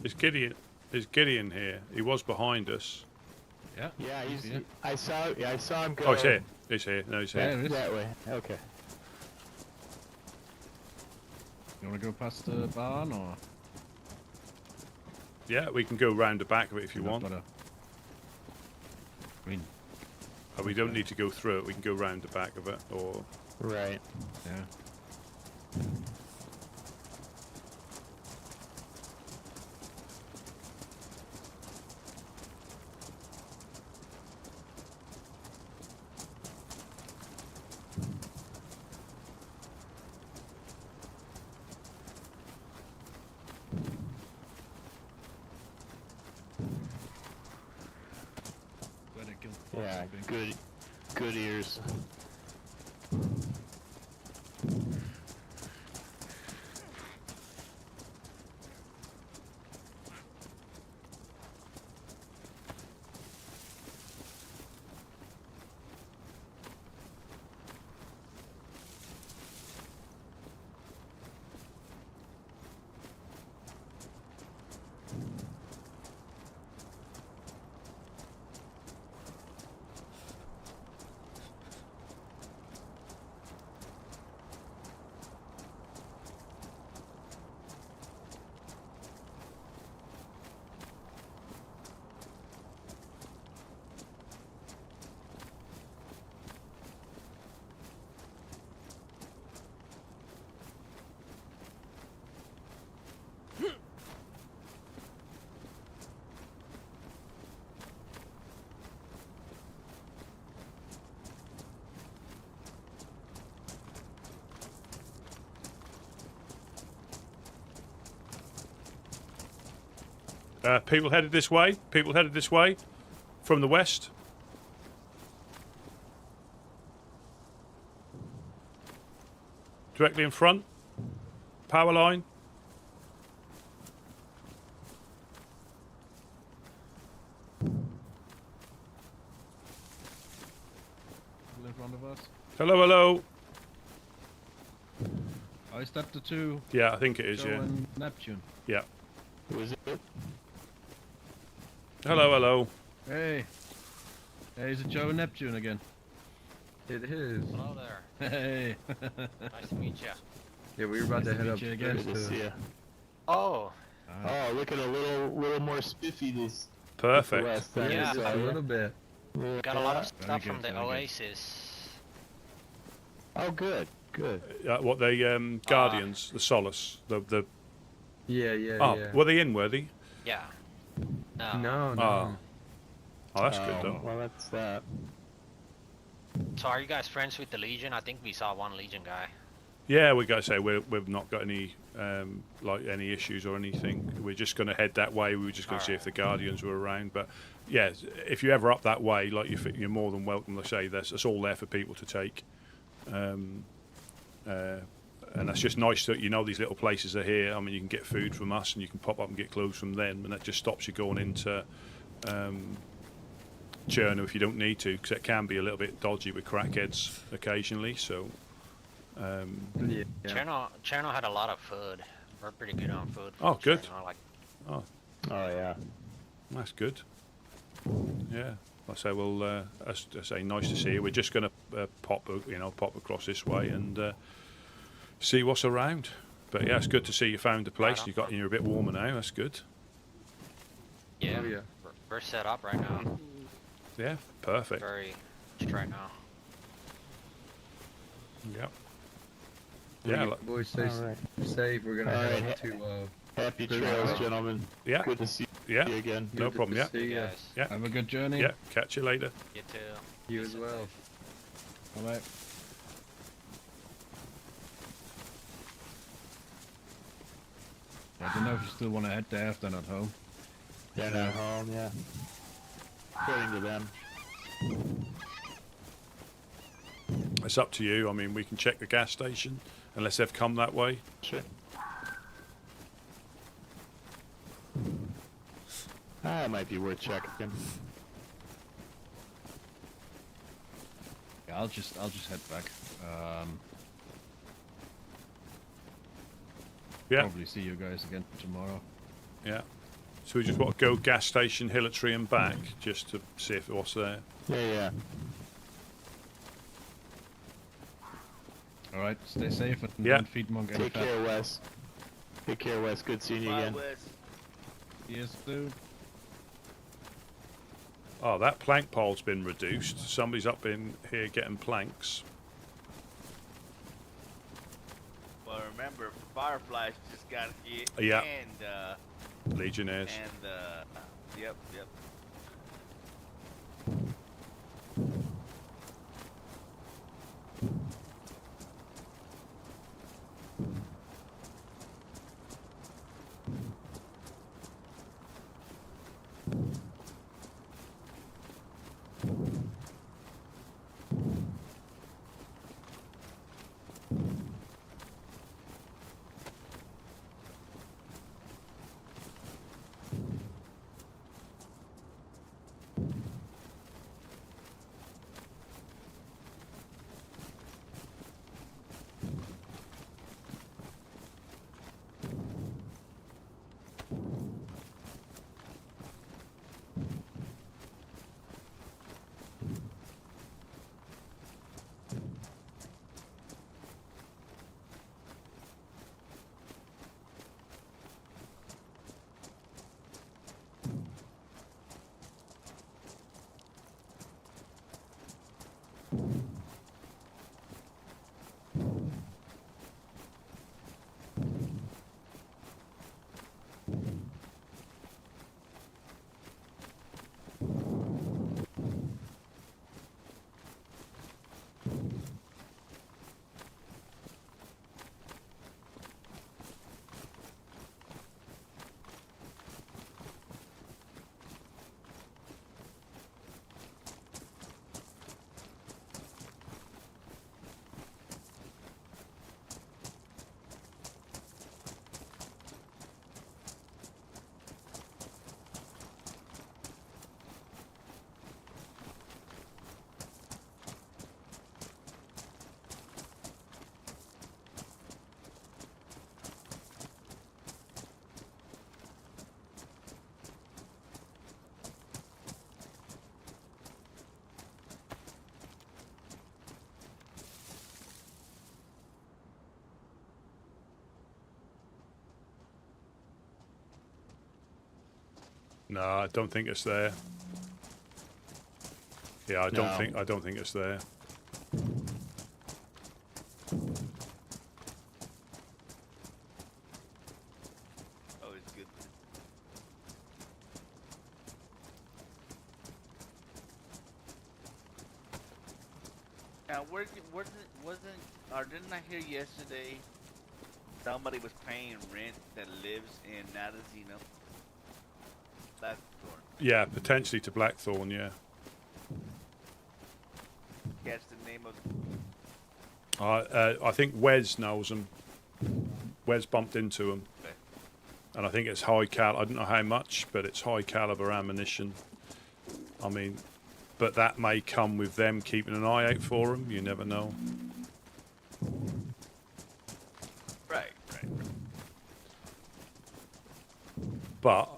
Is Gideon here? He was behind us. Yeah. Yeah, he's. here. I saw him go. Oh, he's here. He's here. No, he's Yeah, here. it is. That way. Okay. You want to go past the barn or? Yeah, we can go round the back of it if you I've want. got I mean, We don't need to go through it. We can go round the back of it, or Right. yeah. Where they kill Yeah. foxes, Good ears. people headed this way. People headed this way from the west. Directly in front. Power line. in front of us. Hello, hello. Oh, is that the two? Yeah, I think it is, Joe yeah. and Neptune. Yeah. Who is it? Hello, hello. Hey. Hey, is it Joe and Neptune again? It is. Hello there. Hey. Nice to meet you. Yeah, we were about Nice to to head meet up you again. Good to see ya. Oh, Oh, looking a little more spiffy this Perfect. last time. Yeah. we saw Just a ya. little bit. got a lot of Very stuff good, from the very good. Oasis. Oh, good. What they Guardians, the Solace, the Yeah, yeah, oh, yeah. were they in? Were they? Yeah. No. No, no. Oh, oh, that's good though. Well, that's that. So are you guys friends with the Legion? I think we saw one Legion guy. Yeah, we got to say we've not got any like any issues or anything. We're just going to head that way. We were just going to see if the Guardians were around. But yeah, if you're ever up that way, like you're more than welcome to say that's all there for people to take. And that's just nice that you know these little places are here. I mean, you can get food from us, and you can pop up and get clothes from them, and that just stops you going into Chernarus if you don't need to, because it can be a little bit dodgy with crackheads occasionally. So. Yeah. Chernarus had a lot of food. We're pretty good on food. Oh, good. Like, Oh, yeah. That's good. Yeah, I say, well, I say, nice to see you. We're just going to pop across this way and see what's around. But yeah, it's good to see you found a place. You're a bit warmer now. That's good. yeah, Oh, yeah. we're set up right now. Yeah, perfect. Very just right now. Yeah. Yeah. Boys, stay Alright. safe. We're gonna Alright, head up to. Happy Good trails, night. gentlemen. Yeah. Good to see Yeah. you again. No good problem. to Yeah. see You ya. guys. Yeah. Have a good journey. Yeah. Catch you later. You too. You as well. All right. I don't know if you still want to head there if they're not home. They're not home, yeah. According to them. It's up to you. I mean, we can check the gas station unless they've come that way. Sure. It might be worth checking. Yeah, I'll just head back. Yeah. Probably see you guys again tomorrow. Yeah. So we just want to go gas station, Hillary and back, just to see if what's there. Yeah. All right, stay safe and Yeah. don't feed Monk any Take fat. care, Wes. Take care, Wes. Good seeing you Bye, again. Wes. Yes, dude. Oh, that plank pile's been reduced. Somebody's up in here getting planks. Well, remember, Fireflies just got hit. Yeah. And, Legionnaires. Yep. No, I don't think it's there. Yeah, I don't think it's there. Oh, it's good. Now, didn't I hear yesterday somebody was paying rent that lives in Nadazino? Blackthorn. Yeah, potentially to Blackthorn, yeah. Catch the name of... I think Wes knows them. Wes bumped into them. Okay. And I think it's high cal. I don't know how much, but it's high caliber ammunition. I mean, but that may come with them keeping an eye out for them. You never know. Right. But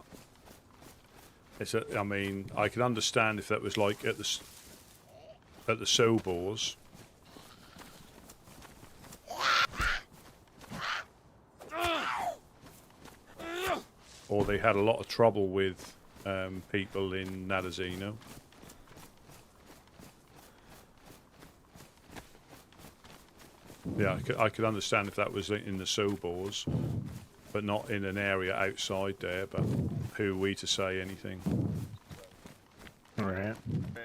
I mean, I can understand if that was like at the Sobors. Or they had a lot of trouble with people in Nadazino. Yeah, I could understand if that was in the Sobors, but not in an area outside there. But who are we to say anything? All right. Hey.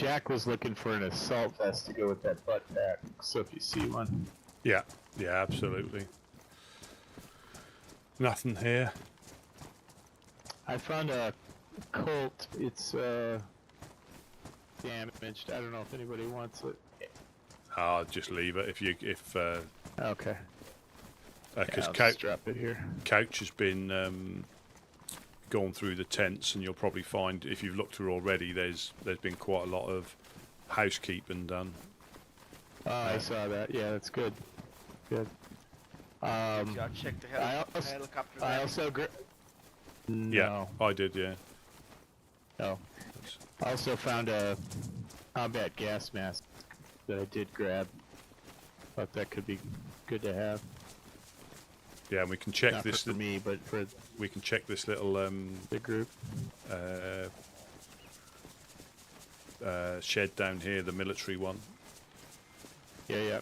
Jack was looking for an assault vest to go with that butt pack, so if you see one. Yeah, yeah, absolutely. Nothing here. I found a Colt. It's damaged. I don't know if anybody wants it. I'll just leave it if Okay. because I'll just drop it here. Couch has been gone through the tents, and you'll probably find, if you've looked through already, there's been quite a lot of housekeeping done. Oh, I saw that. Yeah, that's good. Good. Y'all check the helicopter. I also no. Yeah, I did. Yeah. No. I also found a combat gas mask that I did grab. Thought that could be good to have. Yeah, and we can check Not this. for me, but for we can check this little the group. Shed down here, the military one. Yeah, yeah.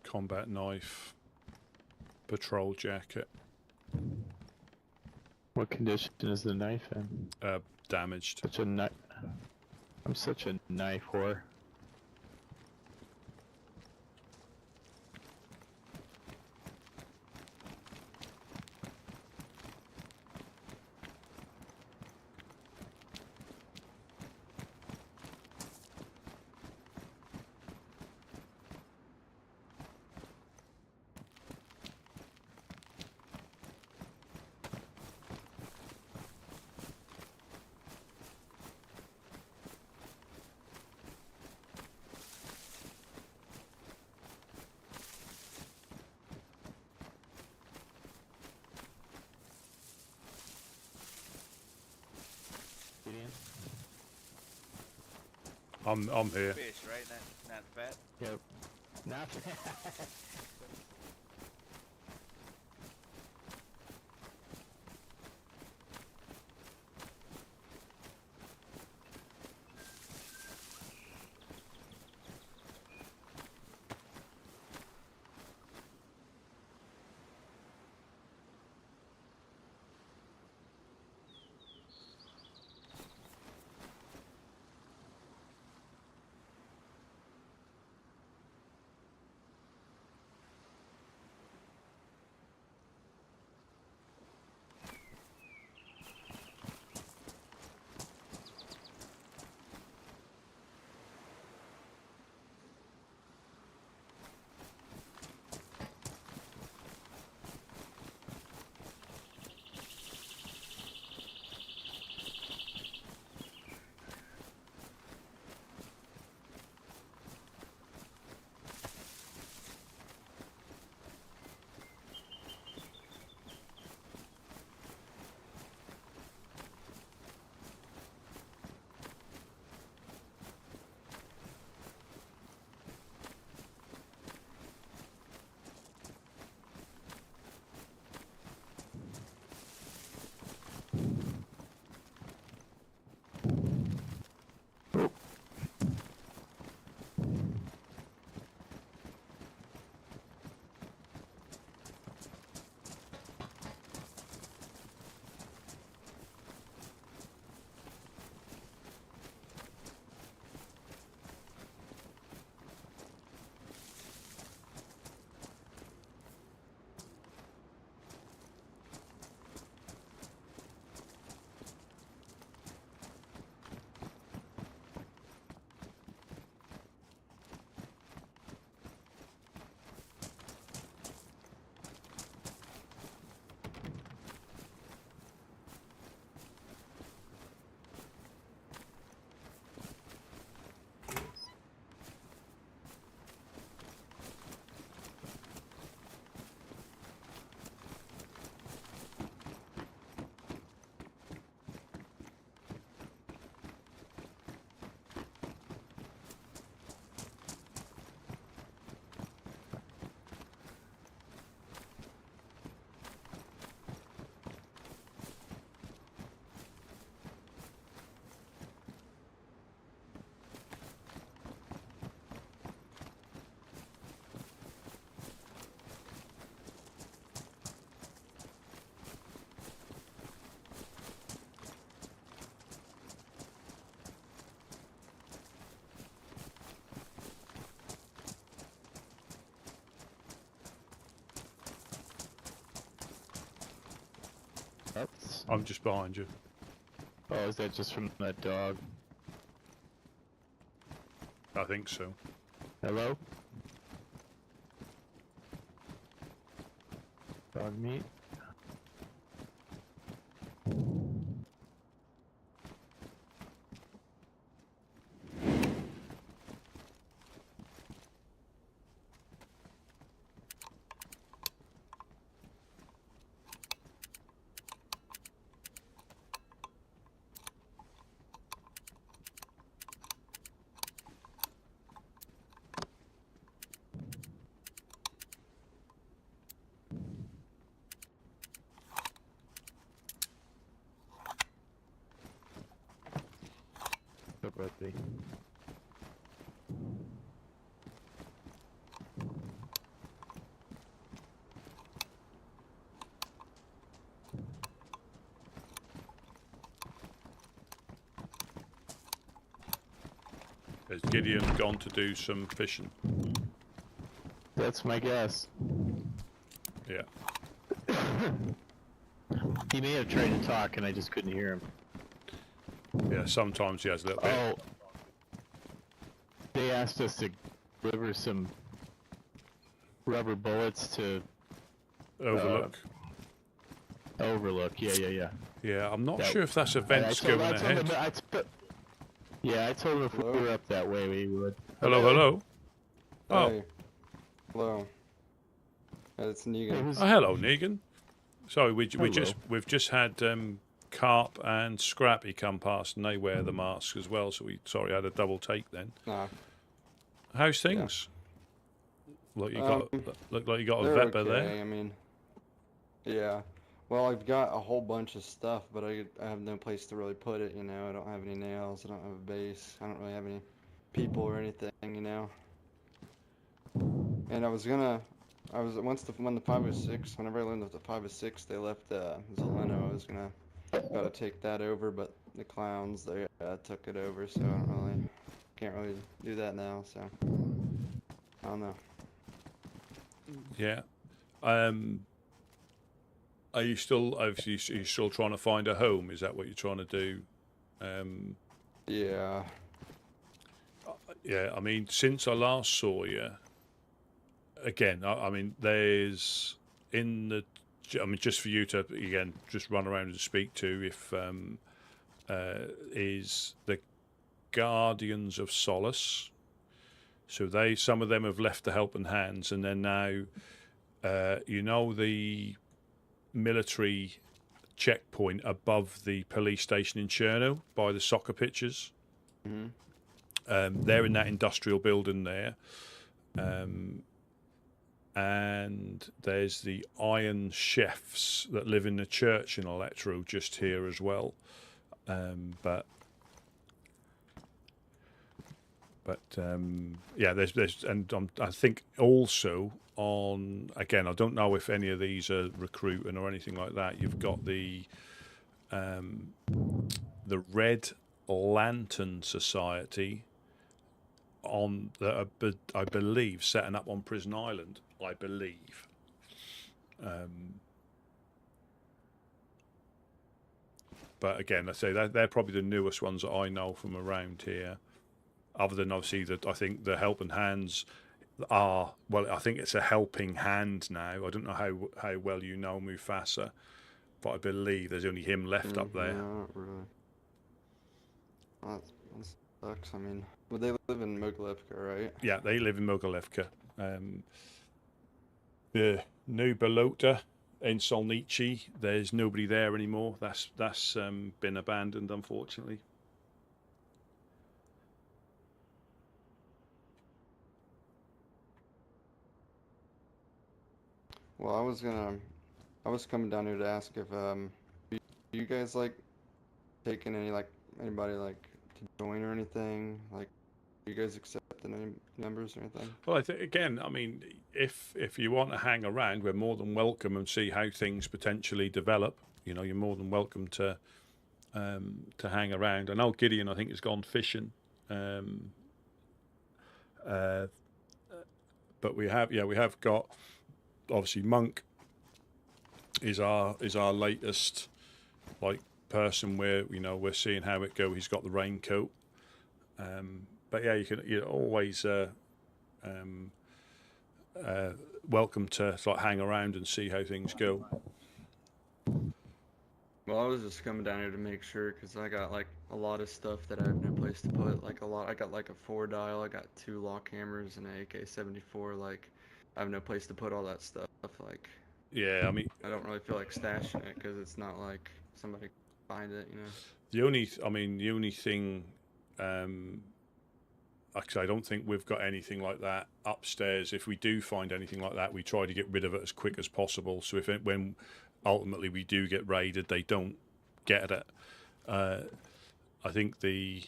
Combat knife, patrol jacket. What condition is the knife in? Damaged. Such a I'm such a knife whore. I'm here. Fish, right? Not fat. Yep. Not I'm just behind you. Oh, is that just from that dog? I think so. Hello? Dog meat? Birthday. Has Gideon gone to do some fishing? That's my guess. Yeah. He may have tried to talk and I just couldn't hear him. Yeah, sometimes he has a little bit. Oh. They asked us to deliver some rubber bullets to Overlook. Overlook. Yeah. Yeah, I'm not That- sure if that's events going ahead. I told him if we were up that way, we would. Hello. Oh. Hey. Hello. It's Negan. Oh, hello, Negan. Sorry, we've just had Carp and Scrappy come past, and they wear the mask as well. So I had a double take then. Nah. How's things? Look like you got a They're Vepper okay. there. I mean, yeah. Well, I've got a whole bunch of stuff, but I have no place to really put it. You know, I don't have any nails. I don't have a base. I don't really have any people or anything. You know. And when the 506, whenever I learned that the 506, they left Zeleno. I was about to take that over, but the clowns they took it over, so can't really do that now. So I don't know. Yeah. Are you still trying to find a home? Is that what you're trying to do? Yeah. Yeah. I mean, since I last saw you, again, I mean, there's just for you to again just run around and speak to if is the Guardians of Solace. So some of them have left the Helping Hands, and then now, the military checkpoint above the police station in Cherno by the soccer pitches. Mm-hmm. They're in that industrial building there. And there's the Iron Chefs that live in the church in Electro just here as well. But there's and I think also on, again, I don't know if any of these are recruiting or anything like that. You've got the Red Lantern Society on that, I believe, setting up on Prison Island. I believe. But again, I say they're probably the newest ones that I know from around here. Other than obviously that, I think the Helping Hands are, well, I think it's a Helping Hand now. I don't know how well you know Mufasa, but I believe there's only him left up there. Yeah, not really. Well, that sucks. I mean, well, they live in Mogalivka, right? Yeah, they live in Mogalivka. The New Balota in Solnichi, there's nobody there anymore. That's been abandoned, unfortunately. Well, I was coming down here to ask if you guys taking anybody to join or anything? Like, you guys accepting any members or anything? Well, I think again, I mean, if you want to hang around, we're more than welcome and see how things potentially develop. You know, you're more than welcome to hang around. I know Gideon, I think, has gone fishing. But we have got, obviously, Monk is our latest like person where we're seeing how it go. He's got the raincoat, but yeah, you're always welcome to like hang around and see how things go. Well, I was just coming down here to make sure because I got like a lot of stuff that I have no place to put. Like I got like a 4-dial, I got 2 lock hammers and an AK-74. Like I have no place to put all that stuff. Like yeah, I mean, I don't really feel like stashing it because it's not like somebody can find it. The only thing, actually, I don't think we've got anything like that upstairs. If we do find anything like that, we try to get rid of it as quick as possible. So when ultimately we do get raided, they don't get it. I think we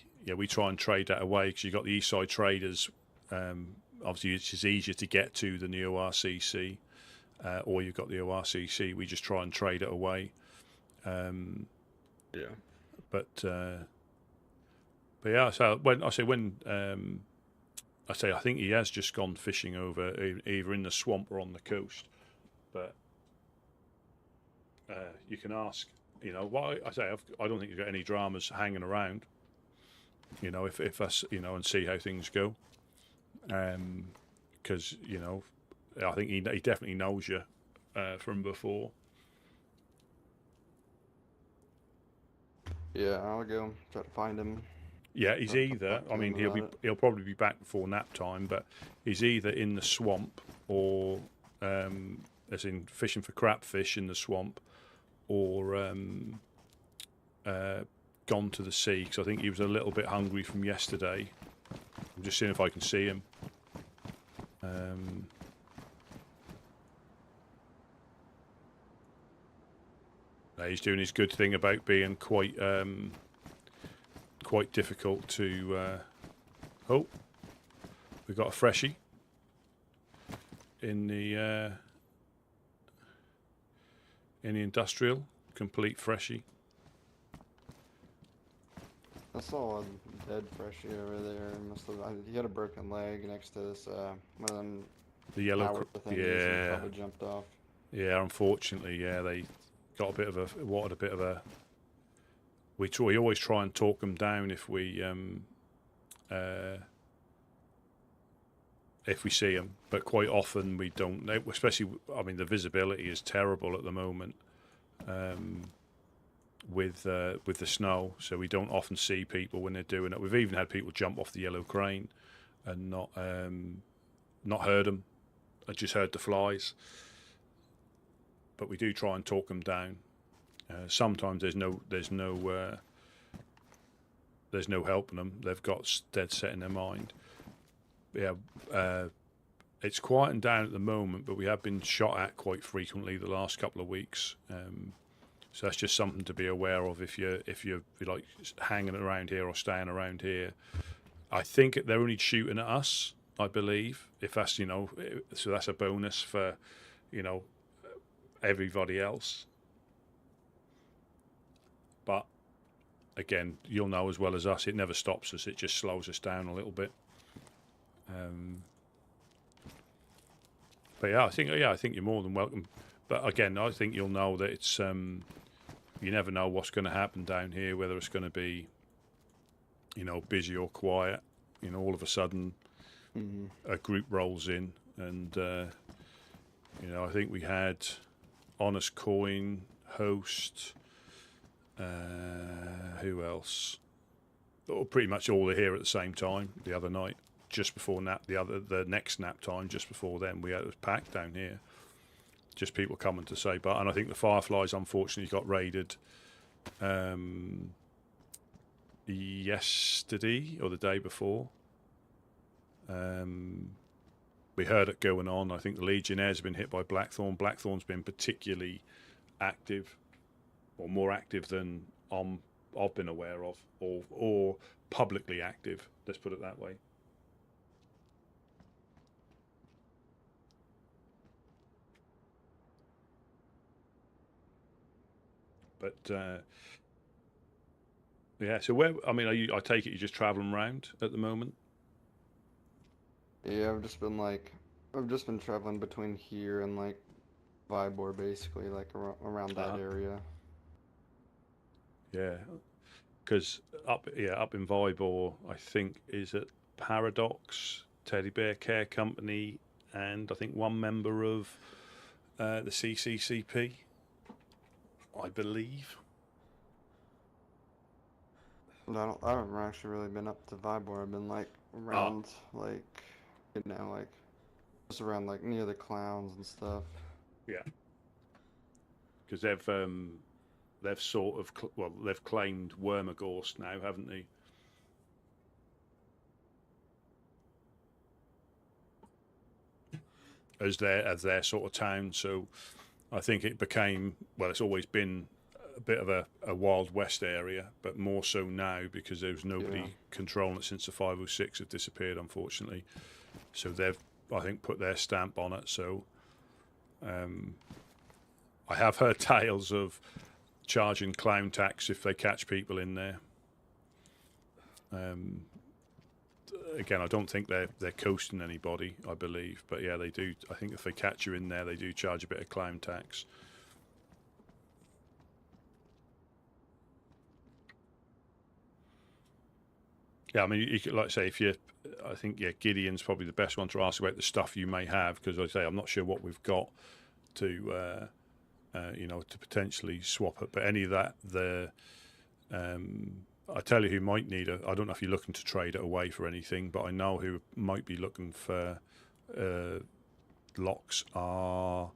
try and trade that away because you've got the East Side traders. Obviously, it's just easier to get to than the ORCC, or you've got the ORCC. We just try and trade it away. Yeah. But yeah, so I think he has just gone fishing over either in the swamp or on the coast. But you can ask, why I don't think you've got any dramas hanging around. If us, and see how things go. Because I think he definitely knows you from before. Yeah, I'll go try to find him. Yeah, he's either. I mean, he'll probably be back before nap time, but he's either in the swamp or, as in fishing for crapfish in the swamp, or gone to the sea. Because I think he was a little bit hungry from yesterday. I'm just seeing if I can see him. He's doing his good thing about being quite difficult to. Oh, we've got a freshie in the industrial, complete freshie. I saw a dead freshie over there. He had a broken leg next to this one of them. The yellow, yeah. Probably jumped off. Yeah, unfortunately, yeah, they got a bit of a we always try and talk them down if we see them, but quite often we don't. Especially, I mean, the visibility is terrible at the moment with the snow, so we don't often see people when they're doing it. We've even had people jump off the yellow crane and not heard them. I just heard the flies. But we do try and talk them down. Sometimes there's no helping them. They've got dead set in their mind. Yeah, it's quieting down at the moment, but we have been shot at quite frequently the last couple of weeks. So that's just something to be aware of if you're like hanging around here or staying around here. I think they're only shooting at us, I believe. If that's so that's a bonus for everybody else. But again, you'll know as well as us, it never stops us. It just slows us down a little bit. But yeah, I think you're more than welcome. But again, I think you'll know that it's you never know what's going to happen down here, whether it's going to be busy or quiet. All of a sudden a group rolls in, and I think we had Honest Coin, Host, who else? Oh, pretty much all are here at the same time. The other night, just before nap, the next nap time, just before then, it was packed down here. Just people coming to say, and I think the Fireflies unfortunately got raided yesterday or the day before. We heard it going on. I think the Legionnaires have been hit by Blackthorn. Blackthorn's been particularly active, or more active than I've been aware of, or publicly active. Let's put it that way. But yeah. So where? I mean, I take it you're just traveling around at the moment. Yeah, I've just been traveling between here and like Vybor, basically, like around that area. Yeah, because up in Vybor, I think is at Paradox Teddy Bear Care Company, and I think one member of the CCCP, I believe. I haven't actually really been up to Vybor. I've been like around, like, you know, like just around like near the clowns and stuff. Yeah, because they've sort of they've claimed Wormagorst now, haven't they? As their sort of town. So I think it became, well, it's always been a bit of a Wild West area, but more so now because there's nobody controlling it since the 506 have disappeared, unfortunately. So they've, I think, put their stamp on it. So I have heard tales of charging clown tax if they catch people in there. Again, I don't think they're coasting anybody, I believe, but yeah, they do. I think if they catch you in there, they do charge a bit of clown tax. Yeah, I mean, you could, like I say, I think Gideon's probably the best one to ask about the stuff you may have, because like I say, I'm not sure what we've got to, to potentially swap it. But any of that, I tell you who might need it. I don't know if you're looking to trade it away for anything, but I know who might be looking for locks are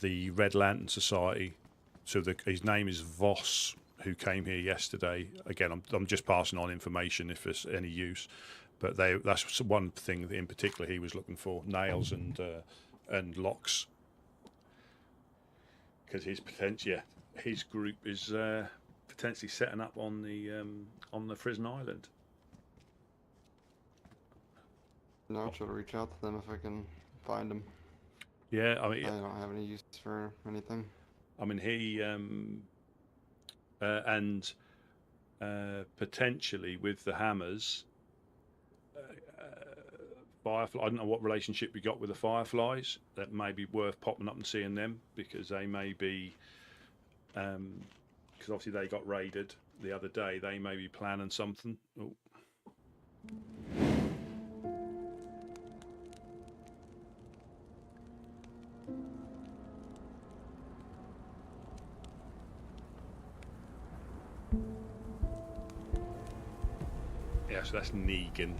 the Red Lantern Society. So his name is Voss, who came here yesterday. Again, I'm just passing on information if there's any use, but that's one thing in particular he was looking for: nails and locks, because his group is potentially setting up on the Frisson Island. No, I'll try to reach out to them if I can find them. Yeah, I mean, I don't have any use for anything. I mean, he and potentially with the hammers, Firefly. I don't know what relationship you got with the Fireflies. That may be worth popping up and seeing them, because they may be, because obviously they got raided the other day. They may be planning something. Oh. Yeah, so that's Negan.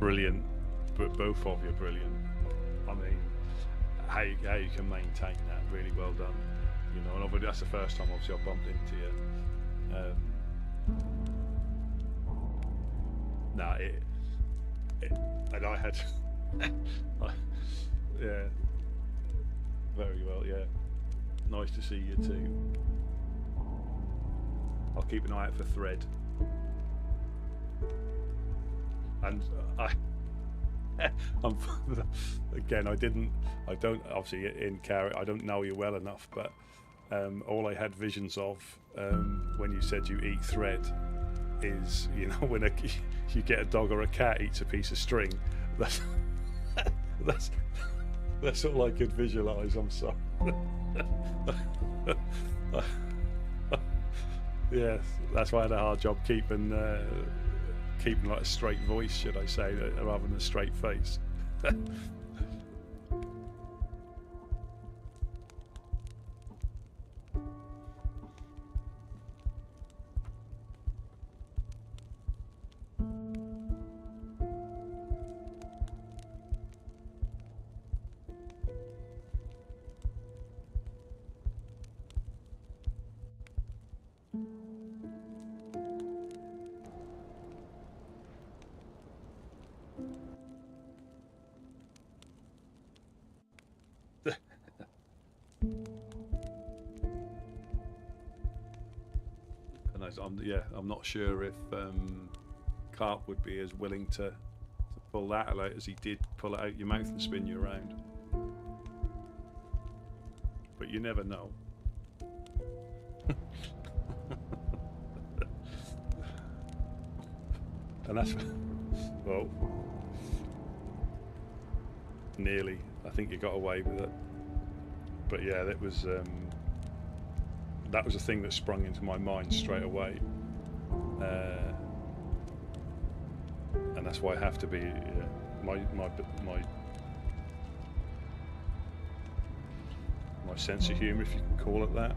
Brilliant, but both of you brilliant. I mean, how you can maintain that, really well done. You know, and obviously that's the first time obviously I bumped into you. And I had, yeah, very well, yeah. Nice to see you too. I'll keep an eye out for Thread. And again, I don't obviously in character, I don't know you well enough, but all I had visions of when you said you eat thread is, you know, when you get a dog or a cat eats a piece of string. That's all I could visualise. I'm sorry. Yes, that's why I had a hard job keeping like a straight voice, should I say, rather than a straight face. honest, I'm not sure if Clark would be as willing to pull that out as he did pull it out your mouth and spin you around. But you never know. And that's, well, nearly. I think you got away with it. But yeah, that was a thing that sprung into my mind straight away. And that's why I have to be my sense of humour, if you can call it that.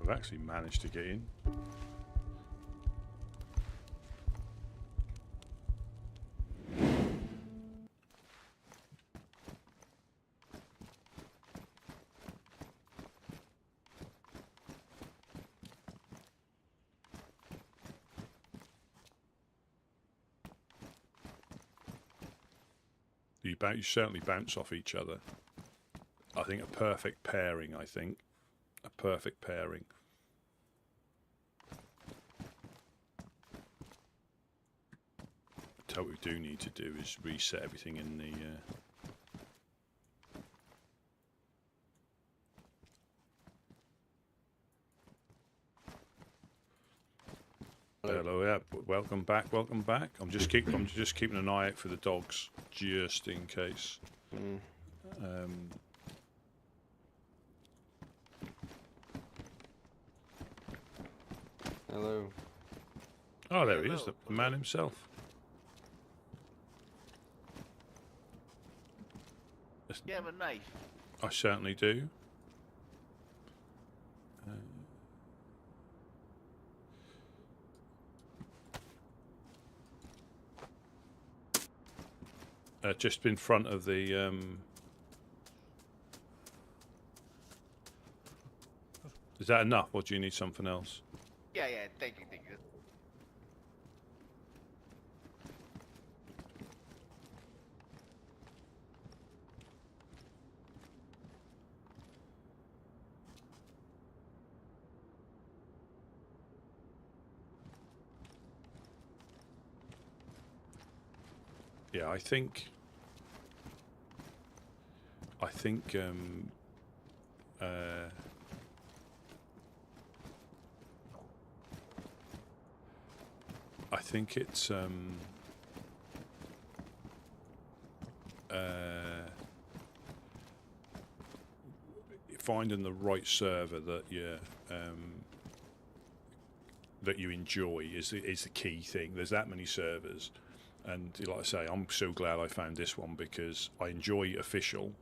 I've actually managed to get in. You certainly bounce off each other. I think a perfect pairing, A perfect pairing. What we do need to do is reset everything in the... Hello, yeah. Welcome back. I'm just keeping an eye out for the dogs, just in case. Hello. Oh, there he is, the man himself. You have a knife. I certainly do. Just in front of the... Is that enough, or do you need something else? Yeah, thank you. Yeah, I think it's finding the right server that you enjoy is the key thing. There's that many servers. And like I say, I'm so glad I found this one because I enjoy official,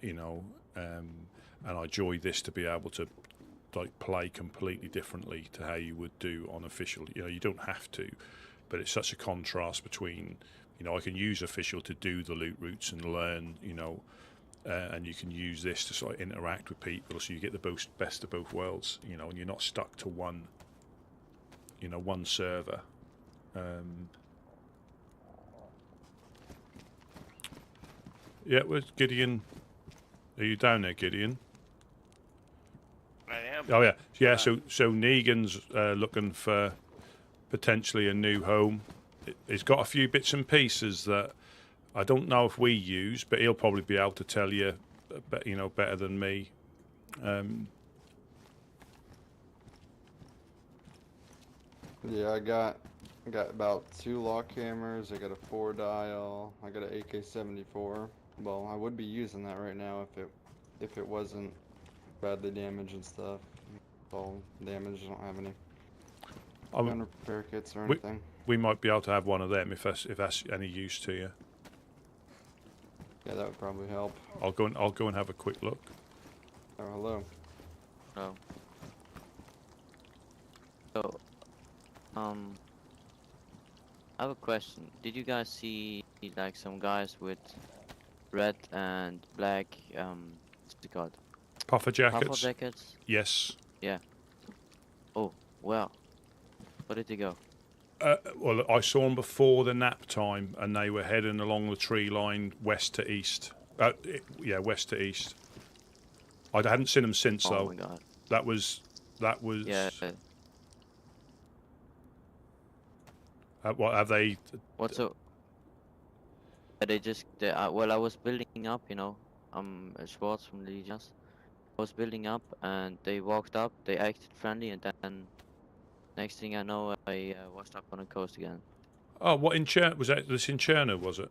and I enjoy this to be able to like play completely differently to how you would do on official. You don't have to, but it's such a contrast between, I can use official to do the loot routes and learn, and you can use this to sort of interact with people, so you get the best of both worlds, and you're not stuck to one server. Yeah, where's Gideon? Are you down there, Gideon? I am. Oh yeah, yeah. So Negan's looking for potentially a new home. He's got a few bits and pieces that I don't know if we use, but he'll probably be able to tell you, better than me. Yeah, I got about 2 lock hammers. I got a 4-dial. I got an AK-74. Well, I would be using that right now if it wasn't badly damaged and stuff. It's all damaged. I don't have any gun repair kits or anything. We might be able to have one of them if that's any use to you. Yeah, that would probably help. I'll go and have a quick look. Oh, hello. Oh. So, I have a question. Did you guys see like some guys with red and black what's it called? Puffer jackets. Puffer jackets? Yes. Yeah. Oh, well. Where did they go? Well, I saw them before the nap time, and they were heading along the tree line west to east. West to east. I hadn't seen them since, though. Oh my god. That was. Yeah. What have they? What's up? They just. Well, I was building up, I'm Schwartz from Legions. I was building up, and they walked up. They acted friendly, and then next thing I know, I washed up on the coast again. Oh, what in Chernarus? Was that this in Chernarus, was it?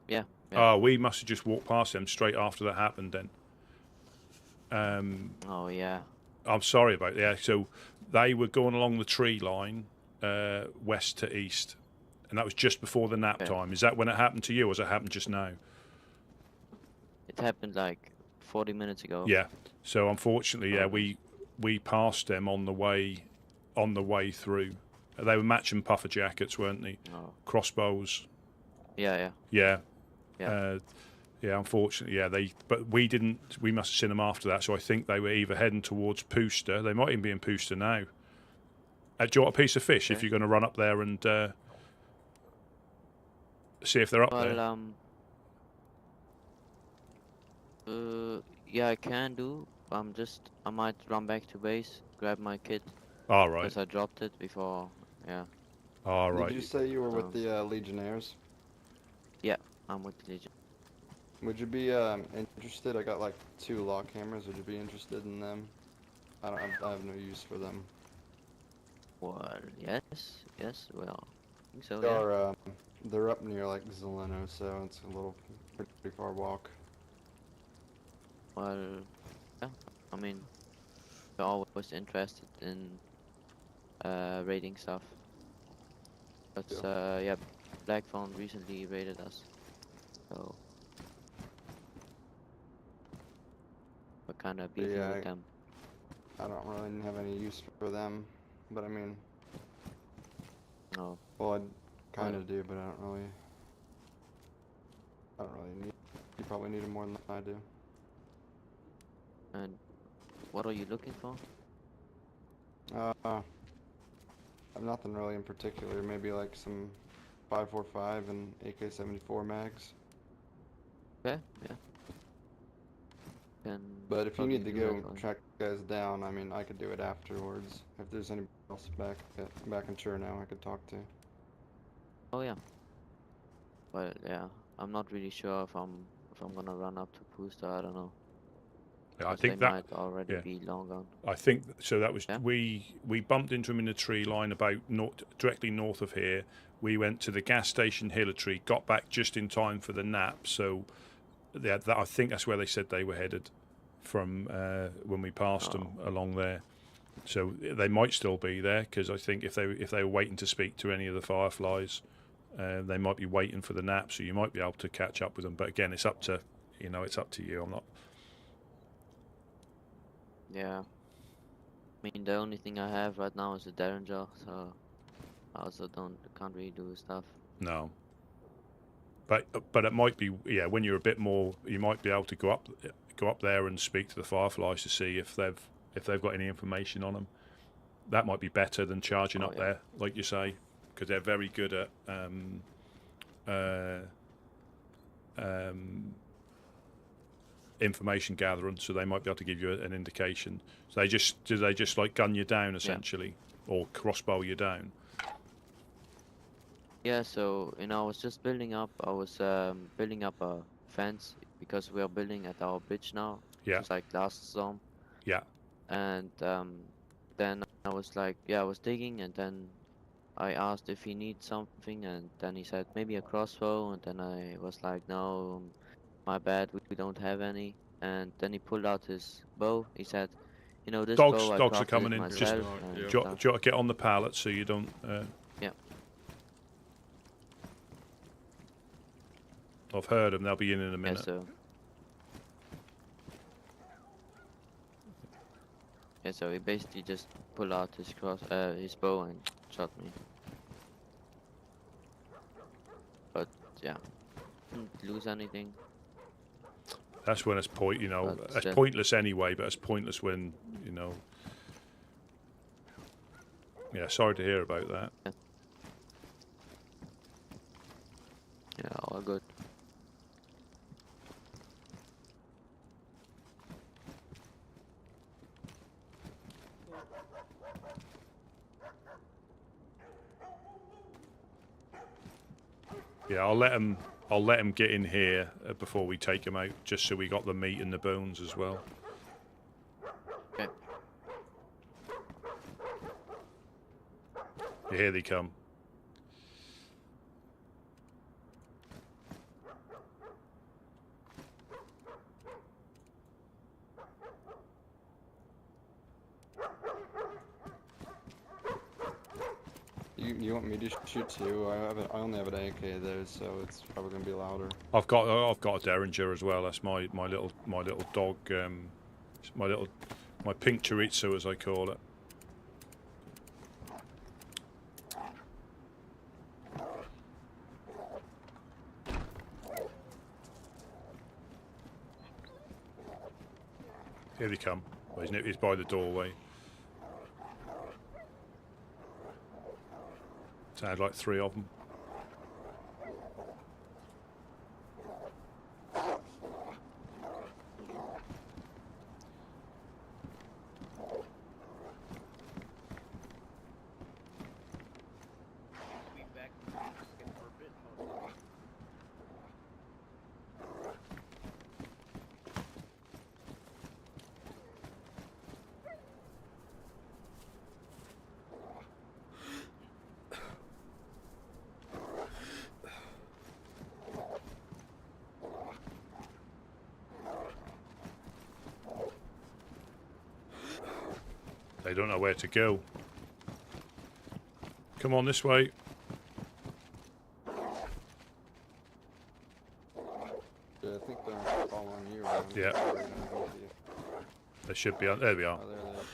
Yeah. Oh, we must have just walked past them straight after that happened then. Oh, yeah. I'm sorry about that. Yeah, so they were going along the tree line, west to east, and that was just before the nap time. Is that when it happened to you, or has it happened just now? It happened like 40 minutes ago. Yeah. So unfortunately, we passed them on the way through. They were matching puffer jackets, weren't they? Oh. Crossbows. Yeah. Unfortunately, but we didn't. We must have seen them after that. So I think they were either heading towards Pooster. They might even be in Pooster now. Do you want a piece of fish if you're going to run up there and see if they're up there? Yeah, I can do. I might run back to base, grab my kit. All right. Because I dropped it before. Yeah. All right. Did you say you were with the Legionnaires? Yeah, I'm with the Legion. Would you be interested? I got like 2 lock hammers. Would you be interested in them? I have no use for them. Well, yes. Well, I think so. They're up near like Zeleno, so it's a pretty far walk. Well, yeah. I mean, we're always interested in raiding stuff. But Blackphone recently raided us, so we're kind of beefing with them. I don't really have any use for them, but I mean, no. Well, I kind of do, but I don't really need. You probably need them more than I do. And what are you looking for? I've nothing really in particular. Maybe like some 5.45 and AK-74 mags. Okay, yeah. But if you need to go track guys down, I mean, I could do it afterwards. If there's anybody else back in Chernarus I could talk to. Oh yeah. But yeah, I'm not really sure if I'm gonna run up to Pooster. I don't know. Yeah, I think that might already be long gone. I think so. That was we bumped into him in the tree line about directly north of here. We went to the gas station Hillary, got back just in time for the nap. So I think that's where they said they were headed from when we passed them along there. So they might still be there because I think if they were waiting to speak to any of the Fireflies, they might be waiting for the nap. So you might be able to catch up with them. But again, it's up to you. I'm not. Yeah. I mean, the only thing I have right now is a Derringer, so I also can't really do stuff. No. But it might be when you're a bit more, you might be able to go up there and speak to the Fireflies to see if they've got any information on them. That might be better than charging up there, like you say, because they're very good at information gathering, so they might be able to give you an indication. So do they just like gun you down essentially, or crossbow you down? Yeah, so I was just building up. I was building up a fence because we are building at our bridge now, Yeah. just like last storm. Yeah. And then I was like, I was digging, and then I asked if he needs something, and then he said maybe a crossbow, and then I was like, no, my bad, we don't have any. And then he pulled out his bow. He said, this bow I Dogs are crafted coming it in. myself. Just and do you stuff. want to get on the pallet so you don't? Yeah. I've heard them. They'll be in a Yeah, minute. So he basically just pulled out his bow and shot me. But yeah, didn't lose anything. That's when it's But it's pointless anyway. But it's pointless when Yeah, sorry to hear about that. Yeah, all good. Yeah, I'll let him get in here before we take him out, just so we got the meat and the bones as well. Okay. Yeah, here they come. You want me to shoot too? I only have an AK though, so it's probably gonna be louder. I've got a Derringer as well. That's my little dog, my pink chorizo as I call it. Here they come. Well, he's by the doorway. Sounds like 3 of them. They don't know where to go. Come on this way. Yeah, I think they're following you around. Yeah. They should be on. There we are. Oh, there they are.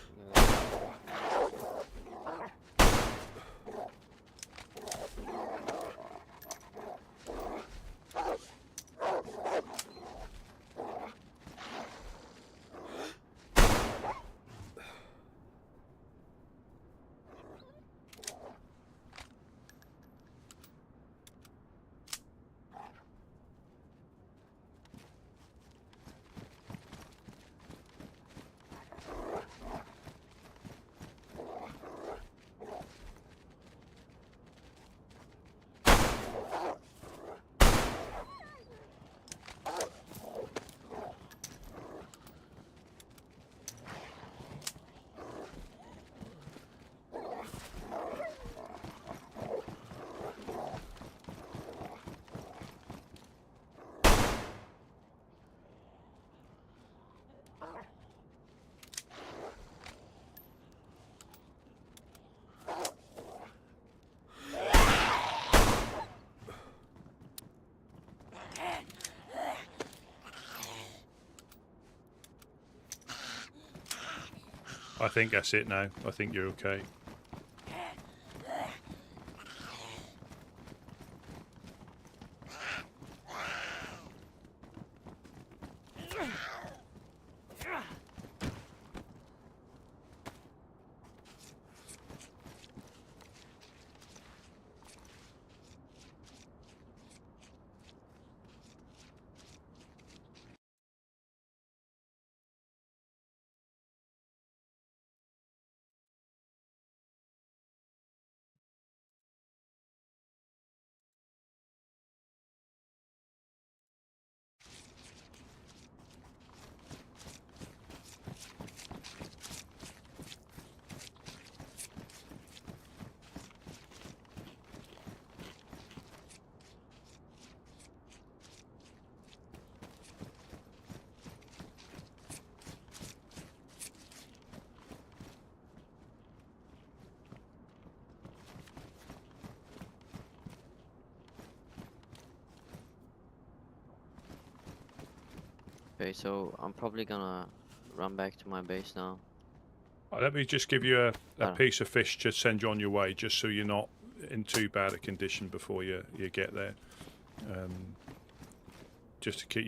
I think that's it now. I think you're okay. Okay, so I'm probably gonna run back to my base now. Let me just give you a Oh. piece of fish to send you on your way, just so you're not in too bad a condition before you get there. Just to keep,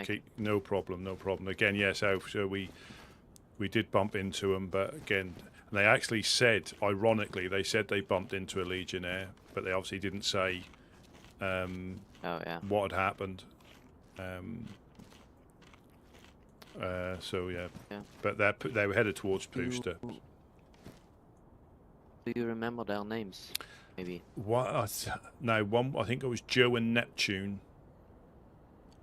keep. No problem. Again, yes. So we did bump into them, but again, they actually said, ironically, they said they bumped into a Legionnaire, but they obviously didn't say what had happened. So yeah. But they were headed towards Pooster. Do you remember their names? Maybe. What? No, one. I think it was Joe and Neptune.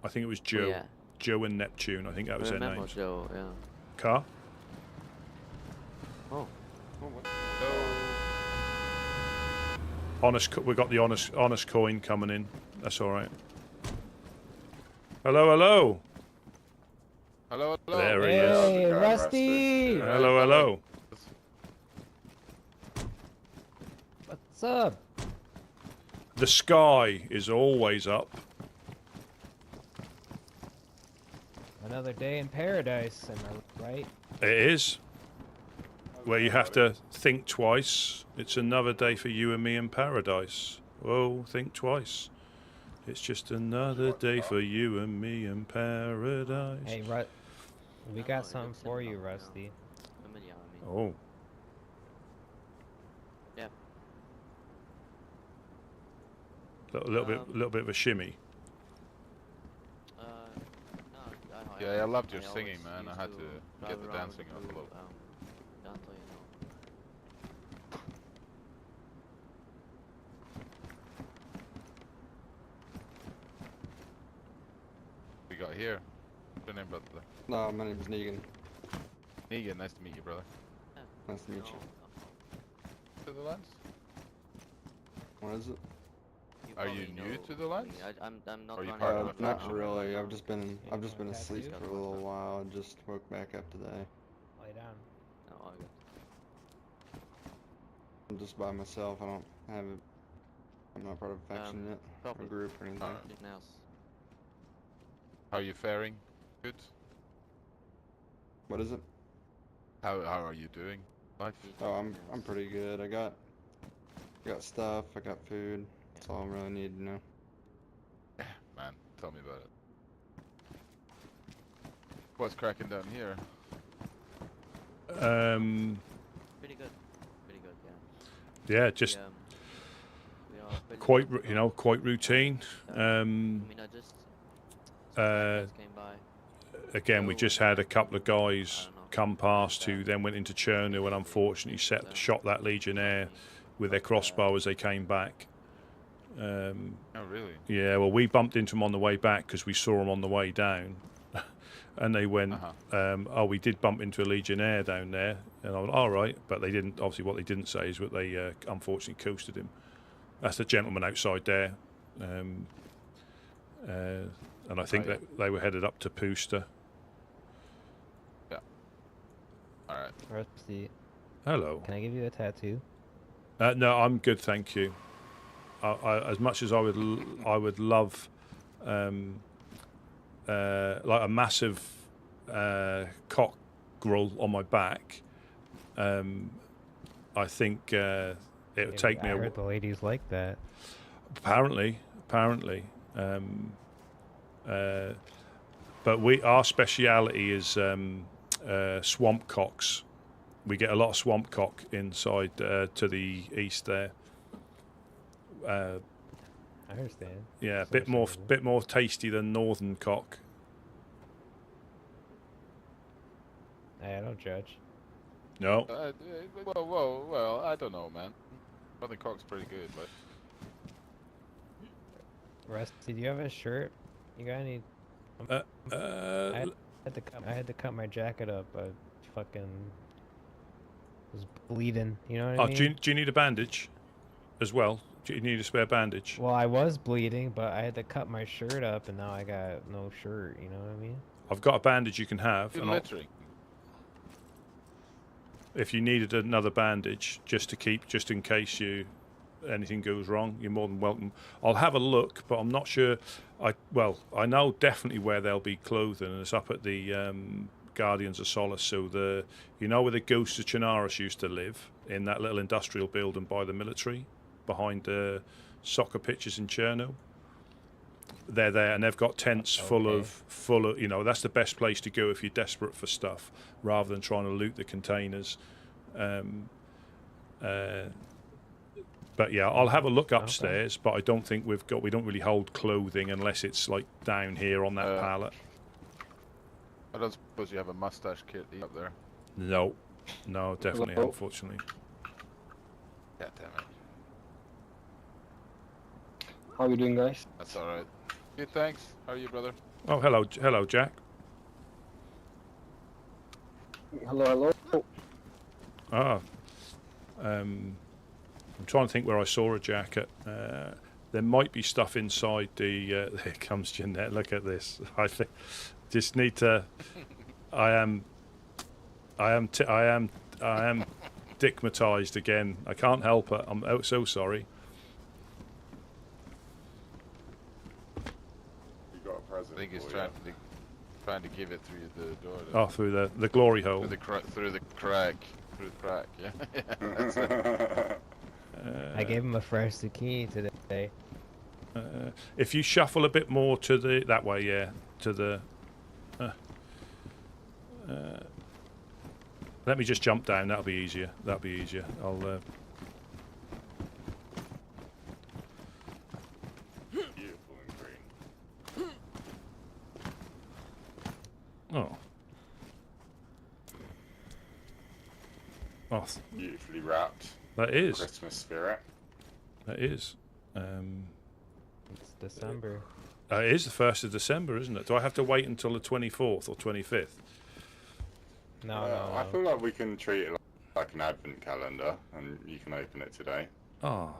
I think it was Joe. Yeah. Joe and Neptune. I think that was their names. Joe, yeah. Car. Oh. Honest. We got the honest coin coming in. That's all right. Hello, hello. Hello, hello. There he Hey, is. Rusty. Hello, hello. What's up? The sky is always up. Another day in paradise, am I right? It is. Where you have to think twice. It's another day for you and me in paradise. Oh, think twice. It's just another day for you and me in paradise. Hey, we got something for you, Rusty. Oh. Yeah. Little bit of a shimmy. Yeah, I loved your singing, man. I had to get the dancing up a little. We got here. What's your name, brother? No, my name is Negan. Negan, nice to meet you, brother. Nice to meet you. To the lands? What is it? Are you new to the lands? I'm not Are you running part around of the Not faction? really. I've just been asleep for a little while. I just woke back up today. Lay down. No, all good. I'm just by myself. I don't have it. I'm not part of a faction yet, or a group or anything. How are you faring? Good? What is it? How are you doing? Life? Oh, I'm pretty good. I got stuff. I got food. That's all I really need to know. Yeah, man. Tell me about it. What's cracking down here? Pretty good. Pretty good, yeah. Yeah, just quite routine. Again, we just had a couple of guys come past who then went into Chernarus and unfortunately shot that Legionnaire with their crossbow as they came back. Oh, really? Yeah, well, we bumped into them on the way back because we saw them on the way down. And they went, oh, we did bump into a Legionnaire down there. And I went, all right. But they didn't, obviously what they didn't say is that they unfortunately coasted him. That's the gentleman outside there. And I think that they were headed up to Pooster. Yeah. All right. Rusty. Hello. Can I give you a tattoo? No, I'm good, thank you. As much as I would love like a massive cock grill on my back. I think it would take me. I heard the ladies like that. Apparently. But our speciality is swamp cocks. We get a lot of swamp cock inside to the east there. I understand. Yeah, bit more tasty than northern cock. Hey, I don't judge. No. Well, I don't know, man. Northern cock's pretty good, but. Rusty, do you have a shirt? You got any? I had to cut my jacket up. I fucking was bleeding. You know what I mean? Do you need a bandage as well? Do you need a spare bandage? Well, I was bleeding, but I had to cut my shirt up, and now I got no shirt. You know what I mean? I've got a bandage you can have. You're littering. If you needed another bandage, just in case you anything goes wrong, you're more than welcome. I'll have a look, but I'm not sure. I know definitely where there'll be clothing, and it's up at the Guardians of Solace. So where the ghosts of Chernarus used to live, in that little industrial building by the military, behind the soccer pitches in Cherno. They're there, and they've got tents full of. That's the best place to go if you're desperate for stuff, rather than trying to loot the containers. But yeah, I'll have a look upstairs, but I don't think we don't really hold clothing unless it's like down here on that pallet. I don't suppose you have a mustache kit up there? No, definitely, unfortunately. God damn it. How are you doing, guys? That's alright. Good, thanks. How are you, brother? Oh, hello, Jack. Hello. I'm trying to think where I saw a jacket. There might be stuff inside the. Here comes Jeanette. Look at this. I think just need to. I am dickmatized again. I can't help it. I'm so sorry. You got a present. I think he's trying to give it through the door. Oh, through the glory hole. Through the crack. Yeah. That's it. I gave him a fresh key today. If you shuffle a bit more to that way, yeah, to the. Let me just jump down. That'll be easier. I'll. Beautiful and green. Oh. Oh. Beautifully wrapped. That is. Christmas spirit. That is. It's December. It is the 1st of December, isn't it? Do I have to wait until the 24th or 25th? No. I feel like we can treat it like an advent calendar, and you can open it today. Oh.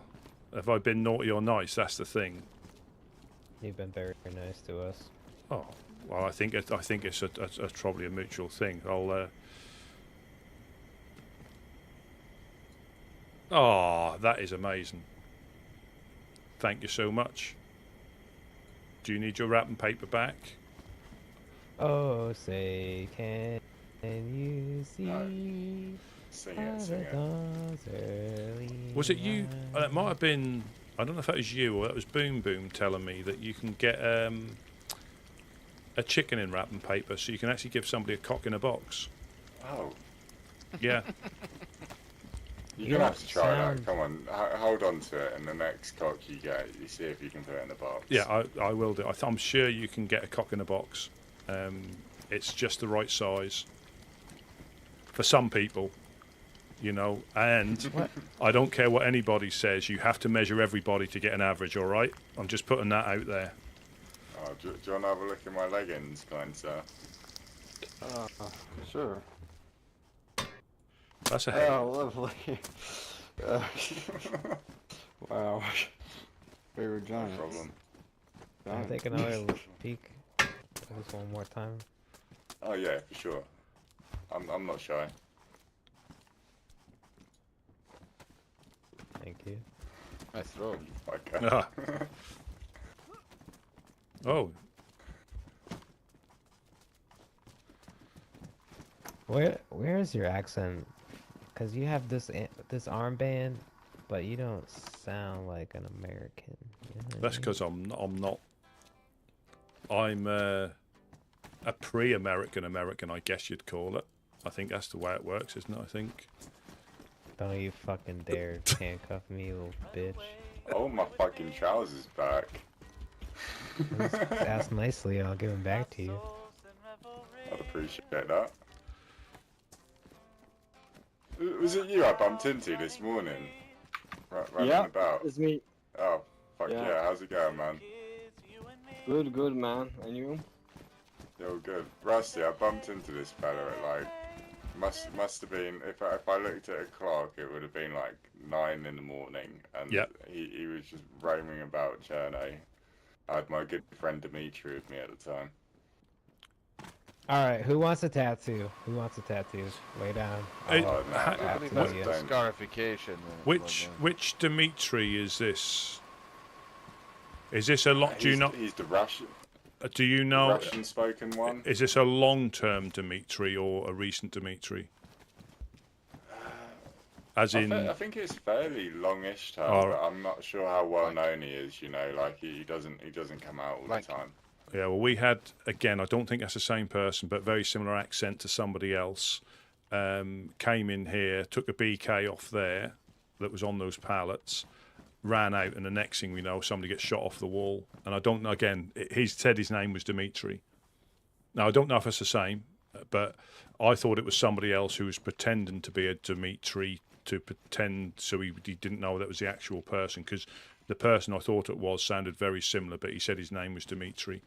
Have I been naughty or nice? That's the thing. You've been very nice to us. Oh. Well, I think it's probably a mutual thing. I'll. Oh, that is amazing. Thank you so much. Do you need your wrapping paper back? Oh, say, can you see? No. Sing it. Was it you? It might have been. I don't know if that was you or that was Boom Boom telling me that you can get a chicken in wrapping paper, so you can actually give somebody a cock in a box. Oh. Yeah. You're going to have to try that. Come on, hold on to it, and the next cock you get, you see if you can put it in the box. Yeah, I will do. I'm sure you can get a cock in a box. It's just the right size for some people, and I don't care what anybody says, you have to measure everybody to get an average, all right? I'm just putting that out there. Oh, do you want to have a look at my leggings, kind sir? Sure. That's a head. Oh, lovely. Wow. We were giants. No problem. I'll take another peek. Just one more time. Oh yeah, for sure. I'm not shy. Thank you. Nice throw. Okay. Oh. Where's your accent? Because you have this armband, but you don't sound like an American. That's because I'm not. I'm a pre-American American, I guess you'd call it. I think that's the way it works, isn't it? I think. Don't you fucking dare handcuff me, you little bitch. Oh, my fucking trousers back. Just ask nicely, I'll give them back to you. I'd appreciate that. Was it you I bumped into this morning? Running about? It's me. Oh, fuck yeah. How's it going, man? Good, man. And you? Yo, good. Rusty, I bumped into this fella at like, must have been, if I looked at a clock, it would have been like 9 in the morning. And he was just roaming about Cherno. I had my good friend Dimitri with me at the time. All right, who wants a tattoo? Who wants a tattoo? Lay down. I believe that's a scarification. Which Dimitri is this? Is this a lot? Do you know? He's the Russian. Do you know? The Russian-spoken one. Is this a long-term Dimitri or a recent Dimitri? As in, I think it's fairly longish term, but I'm not sure how well known he is. You know, like he doesn't come out all the time. Yeah, well, we had, again, I don't think that's the same person, but very similar accent to somebody else. Came in here, took a BK off there that was on those pallets, ran out, and the next thing we know, somebody gets shot off the wall. And I don't know, again, he said his name was Dimitri. Now, I don't know if it's the same, but I thought it was somebody else who was pretending to be a Dimitri to pretend so he didn't know that was the actual person, because the person I thought it was sounded very similar, but he said his name was Dimitri.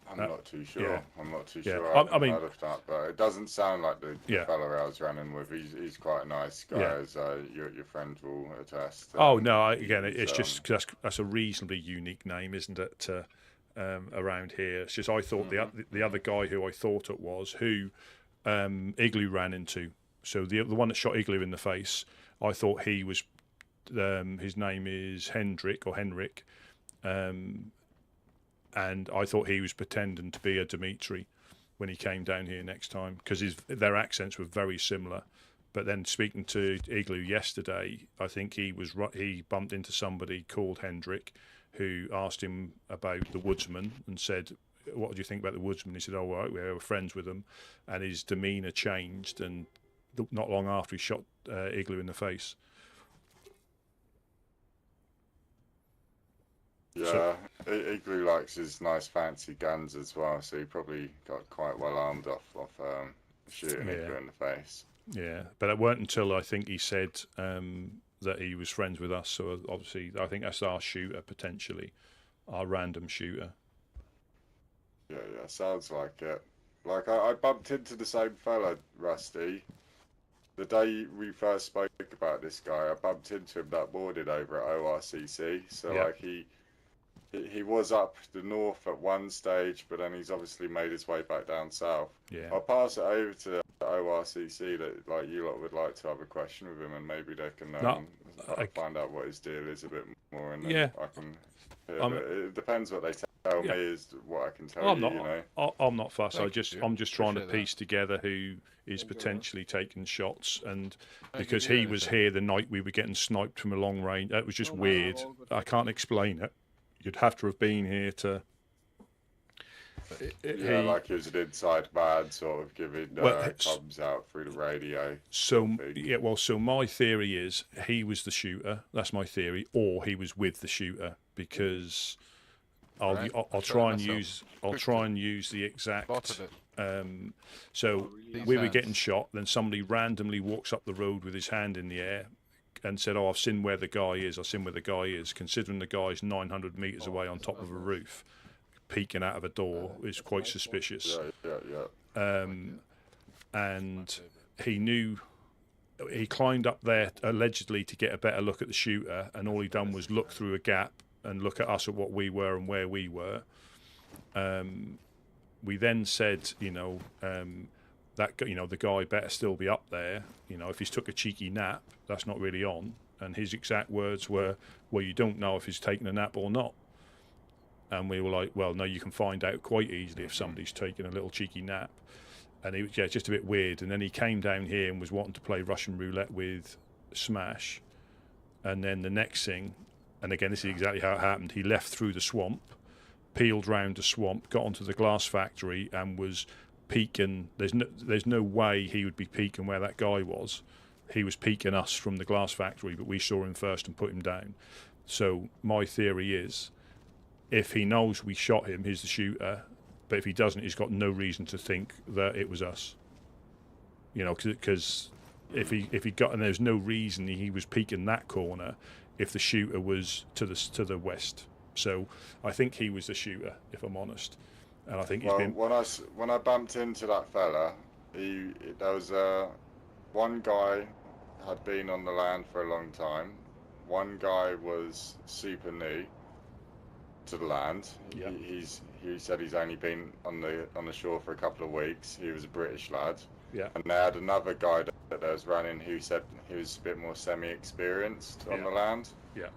I'm not too sure. Yeah. I'm not too Yeah. sure. I mean, heard of that, but it doesn't sound like the fella I was running with. He's quite a nice guy, as your friends will attest. Oh no! Again, it's just that's a reasonably unique name, isn't it? Around here, it's just I thought the other guy who I thought it was who Igloo ran into. So the one that shot Igloo in the face, I thought he was. His name is Henrik, and I thought he was pretending to be a Dimitri when he came down here next time, because their accents were very similar. But then speaking to Igloo yesterday, I think he bumped into somebody called Hendrik, who asked him about the Woodsman and said, "What do you think about the Woodsman?" He said, "Oh, right, we were friends with them," and his demeanour changed, and not long after he shot Igloo in the face. Yeah, Igloo likes his nice fancy guns as well, so he probably got quite well armed off shooting Igloo in the face. Yeah, but it weren't until I think he said that he was friends with us, so obviously I think that's our shooter, potentially, our random shooter. Yeah, sounds like it. Like, I bumped into the same fella, Rusty. The day we first spoke about this guy, I bumped into him that morning over at ORCC, so like he was up the north at one stage, but then he's obviously made his way back down south. Yeah. I'll pass it over to ORCC that like you lot would like to have a question with him, and maybe they can find out what his deal is a bit more, and then I can hear it depends what they tell me is what I can tell you. You know, I'm not fussed. I'm just trying to piece together who is potentially taking shots, and because he was here the night we were getting sniped from a long range, it was just weird. I can't explain it. You'd have to have been here to. Like he was an inside man, sort of giving comms out through the radio. So my theory is he was the shooter. That's my theory, or he was with the shooter, because I'll try and use the exact. So we were getting shot, then somebody randomly walks up the road with his hand in the air and said, "Oh, I've seen where the guy is. I've seen where the guy is." Considering the guy's 900 meters away on top of a roof, peeking out of a door is quite suspicious. And he climbed up there allegedly to get a better look at the shooter, and all he done was look through a gap and look at us at what we were and where we were. We then said, that the guy better still be up there. If he's took a cheeky nap, that's not really on. And his exact words were, "Well, you don't know if he's taking a nap or not." And we were like, "Well, no, you can find out quite easily if somebody's taking a little cheeky nap." And he was just a bit weird. And then he came down here and was wanting to play Russian roulette with Smash. And then the next thing, and again, this is exactly how it happened, he left through the swamp, peeled round the swamp, got onto the glass factory, and was peeking. There's no way he would be peeking where that guy was. He was peeking us from the glass factory, but we saw him first and put him down. So my theory is, if he knows we shot him, he's the shooter. But if he doesn't, he's got no reason to think that it was us. Because if he got, and there's no reason he was peeking that corner if the shooter was to the west. So I think he was the shooter, if I'm honest. And I think he's been. When I bumped into that fella, there was one guy had been on the land for a long time. One guy was super new to the land. he said he's only been on the shore for a couple of weeks. He was a British lad. Yeah. And they had another guy that was running who said he was a bit more semi-experienced on the land. Yeah.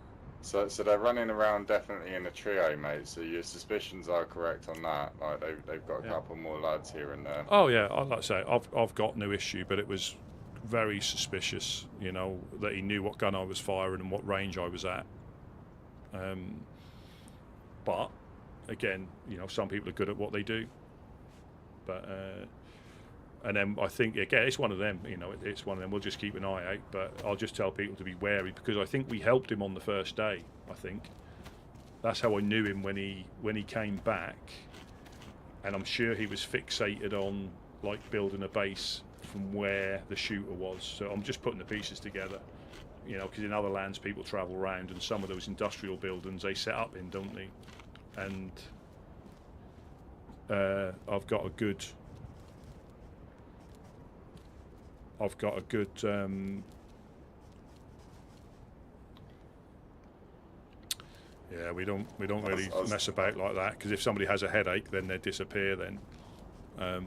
So they're running around definitely in a trio, mate. So your suspicions are correct on that. Like they've got a couple more lads here and there. Oh yeah, like I say, I've got no issue, but it was very suspicious, you know, that he knew what gun I was firing and what range I was at. But again, you know, some people are good at what they do. But and then I think again, it's one of them. You know, it's one of them. We'll just keep an eye out. But I'll just tell people to be wary because I think we helped him on the first day. I think that's how I knew him when he came back, and I'm sure he was fixated on like building a base from where the shooter was. So I'm just putting the pieces together. You know, because in other lands people travel around, and some of those industrial buildings they set up in, don't they? And I've got a good. Yeah, we don't really mess about like that because if somebody has a headache, then they disappear. Then. I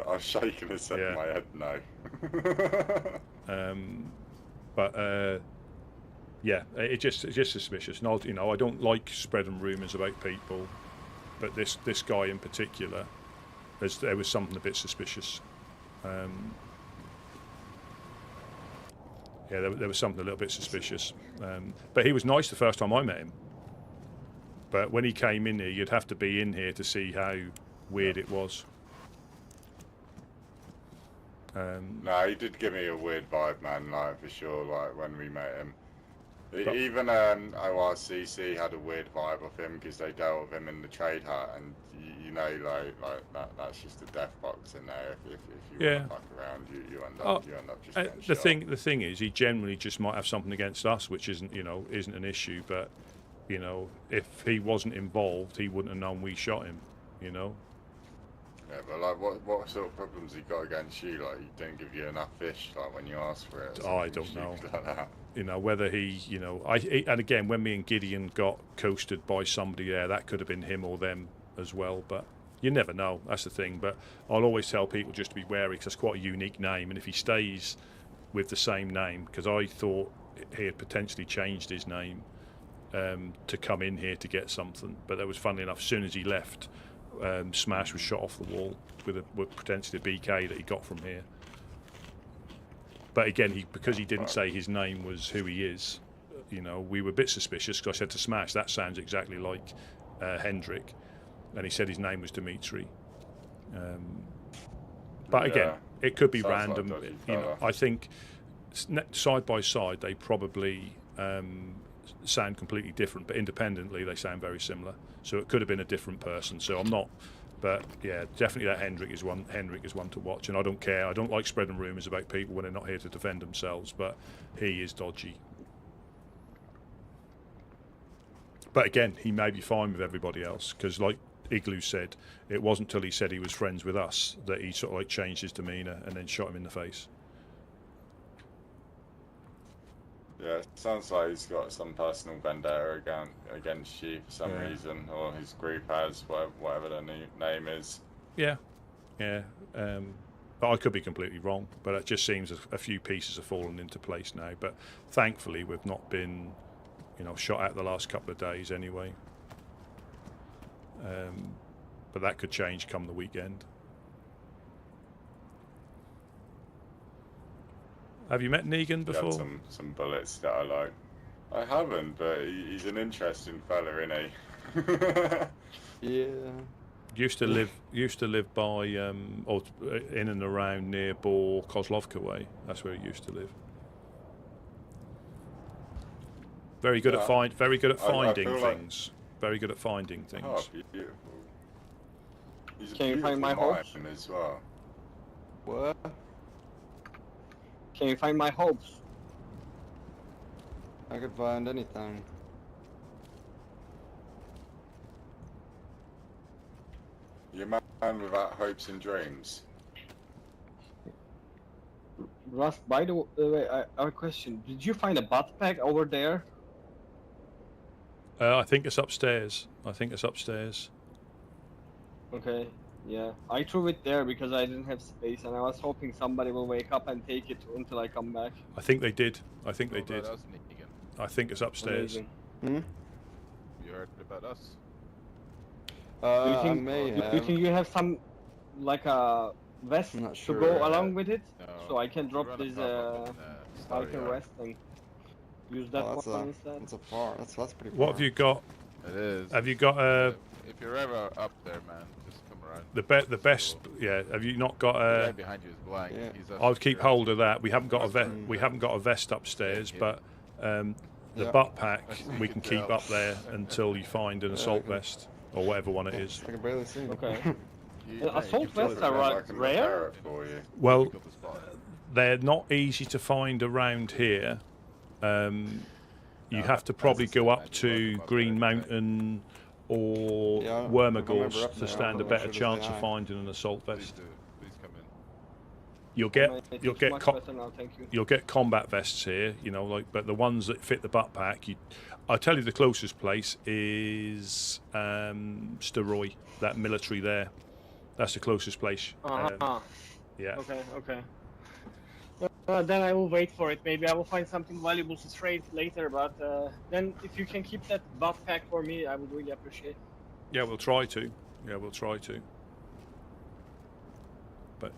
was shaking his head in my head. No. But yeah, it's just suspicious. And you know, I don't like spreading rumours about people, but this guy in particular, there was something a bit suspicious. Yeah, there was something a little bit suspicious. But he was nice the first time I met him. But when he came in here, you'd have to be in here to see how weird it was. No, he did give me a weird vibe, man, like for sure, like when we met him. Even ORCC had a weird vibe of him because they dealt with him in the trade hut, and you know, like that's just a death box in there. If you want to fuck around, you end up just getting shot. The thing is, he generally just might have something against us, which isn't an issue. But you know, if he wasn't involved, he wouldn't have known we shot him. You know. Yeah, but like, what sort of problems he got against you? Like, he didn't give you enough fish, like when you asked for it. I don't know. Like that. You know whether he, you know, and again, when me and Gideon got coasted by somebody there, that could have been him or them as well. But you never know. That's the thing. But I'll always tell people just to be wary because that's quite a unique name, and if he stays with the same name, because I thought he had potentially changed his name to come in here to get something, but there was, funnily enough, as soon as he left. Smash was shot off the wall with potentially a BK that he got from here. But again, because he didn't say his name was who he is, you know, we were a bit suspicious because I said to Smash, that sounds exactly like Hendrik, and he said his name was Dimitri. But again, it could be random. Like you know, I think side by side they probably sound completely different, but independently they sound very similar. So it could have been a different person. So I'm not, but yeah, definitely that Hendrik is one to watch. And I don't care. I don't like spreading rumours about people when they're not here to defend themselves. But he is dodgy. But again, he may be fine with everybody else because, like Igloo said, it wasn't till he said he was friends with us that he sort of like changed his demeanour and then shot him in the face. Yeah, it sounds like he's got some personal vendetta against you for some reason, or his group has, whatever their name is. Yeah. But I could be completely wrong, but it just seems a few pieces have fallen into place now. But thankfully, we've not been, you know, shot at the last couple of days anyway. But that could change come the weekend. Have you met Negan before? He had some bullets that I like. I haven't, but he's an interesting fella, isn't he? Yeah. Used to live by or in and around near Bor Kozlovka way. That's where he used to live. Very good at finding things. Very good at finding things. Oh, beautiful. He's Can you find my hopes as well? What? Can you find my hopes? I could find anything. You're a man without hopes and dreams. Rust, by the way, I have a question. Did you find a butt pack over there? I think it's upstairs. I think it's upstairs. Okay. Yeah. I threw it there because I didn't have space, and I was hoping somebody will wake up and take it until I come back. I think they did. I think they did. Us, Negan? I think it's upstairs. Amazing. Hmm? You heard about us? Do you I think, may do you have. think you have some, like a vest I'm not to sure. go along with it? No. So I can We drop run a this pop-up in, biker vest and use that Oh, one instead? that's a far. That's pretty far. What have you got? It is. Have you got If you're ever up there, man, just come around. the best? Yeah. Have you not got The guy behind you is blank. Yeah. He's us I'll keep security. hold of that. We haven't got a vest. We haven't got a vest upstairs, but the Yeah. butt pack As we you can can keep tell. up there until you find an assault vest or whatever one it is. I can barely see. Okay. You Assault can vests tell are I can rare? repair it for you. Well, difficult to spot. they're not easy to find around here. You have to probably go up to Green Mountain or Yeah, if I'm ever Wormagorse up to there, stand a I'll better make sure to chance say of hi. finding an assault Please vest. do. Please come in. You'll get Much co- better now, thank you. you'll get combat vests here, you know, like, but the ones that fit the butt pack, I'll tell you the closest place is Steroy, that military there. That's the closest place. Yeah. Okay, okay. Then I will wait for it. Maybe I will find something valuable to trade later, but then if you can keep that buff pack for me, I would really appreciate it. Yeah, we'll try to. Yeah, we'll try to. But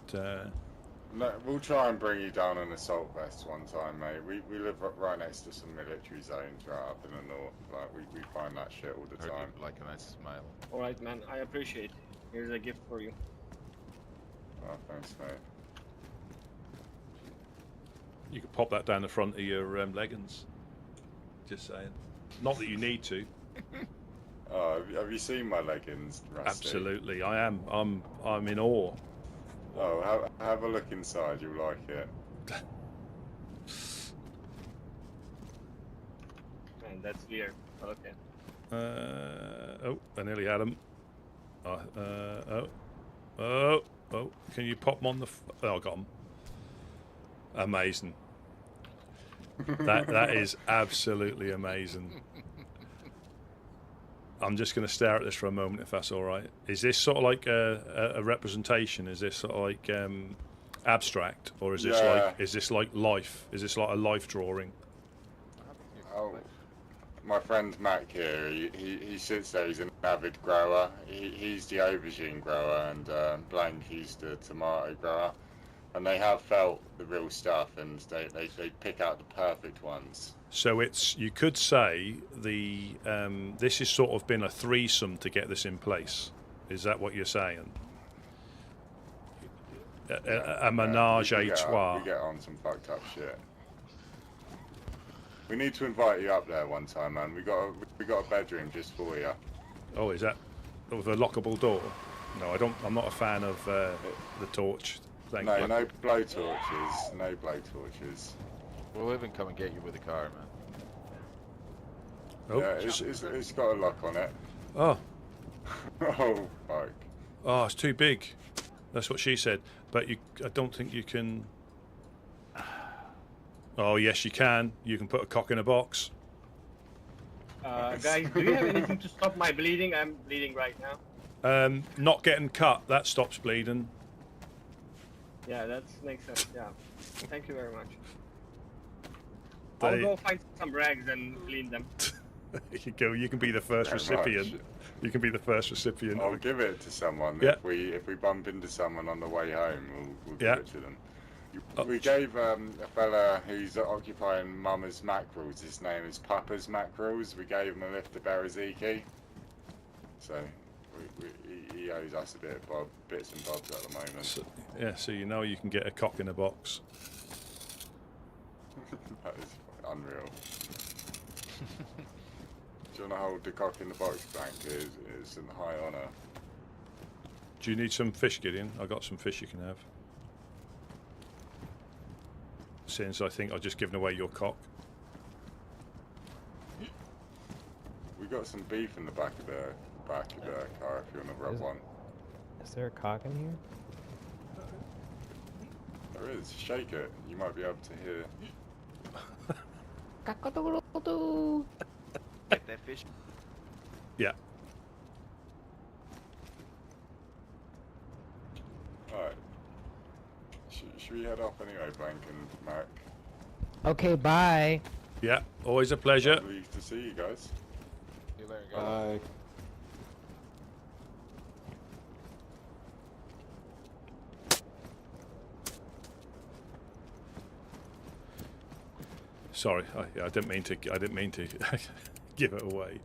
No, we'll try and bring you down an assault vest one time, mate. We live right next to some military zones right up in the north. Like we find that shit all the Heard time. you like a nice smile. Alright, man, I appreciate it. Here's a gift for you. Oh, thanks, mate. you could pop that down the front of your leggings. Just saying. Not that you need to. Oh, have you seen my leggings, Rusty? Absolutely, I am. I'm in awe. Oh, have a look inside. You'll like it. Man, that's weird. Okay. Oh, I nearly had him. Oh, can you pop them on the... Oh, I got them. Amazing. That is absolutely amazing. I'm just going to stare at this for a moment, if that's all right. Is this sort of like a representation? Is this sort of like abstract, or is this like life? Is this like a life drawing? Oh, my friend Mac here. He sits there. He's an avid grower. He's the aubergine grower, and Blank, he's the tomato grower. And they have felt the real stuff, and they pick out the perfect ones. So you could say this has sort of been a threesome to get this in place. Is that what you're saying? A menage a trois. We get on some fucked up shit. We need to invite you up there one time, man. We got a bedroom just for you. Oh, is that with a lockable door? No, I don't. I'm not a fan of the torch. Thank you. No blowtorches. No blowtorches. We'll even come and get you with a car, man. Oh, yeah, it's got a lock on it. Oh. Oh, fuck. Oh, it's too big. That's what she said. But I don't think you can. Oh, yes, you can. You can put a cock in a box. Guys, do you have anything to stop my bleeding? I'm bleeding right now. Not getting cut. That stops bleeding. Yeah, that makes sense. Yeah. Thank you very much. I'll go find some rags and clean them. You go. You can be the first recipient. Much. You can be the first recipient. I'll give it to someone. Yeah. If we bump into someone on the way home, we'll give Yeah. it to them. We gave a fella who's occupying Mama's mackerels. His name is Papa's Mackerels. We gave him a lift to Beraziki. So he owes us a bit of bits and bobs at the moment. So you know you can get a cock in a box. That is unreal. Do you want to hold the cock in the box, Frank? It's in high honour. Do you need some fish, Gideon? I got some fish you can have. Since I think I've just given away your cock. We got some beef in the back of the car if you want to rub one. Is there a cock in here? There is. Shake it. You might be able to hear. Get that fish Yeah. Alright. Should we head off anyway, Blank and Mac? Okay, bye. Yeah, always a pleasure. Lovely to see you guys. See you later, guys. Bye. Sorry, I didn't mean to. I didn't mean to give it away.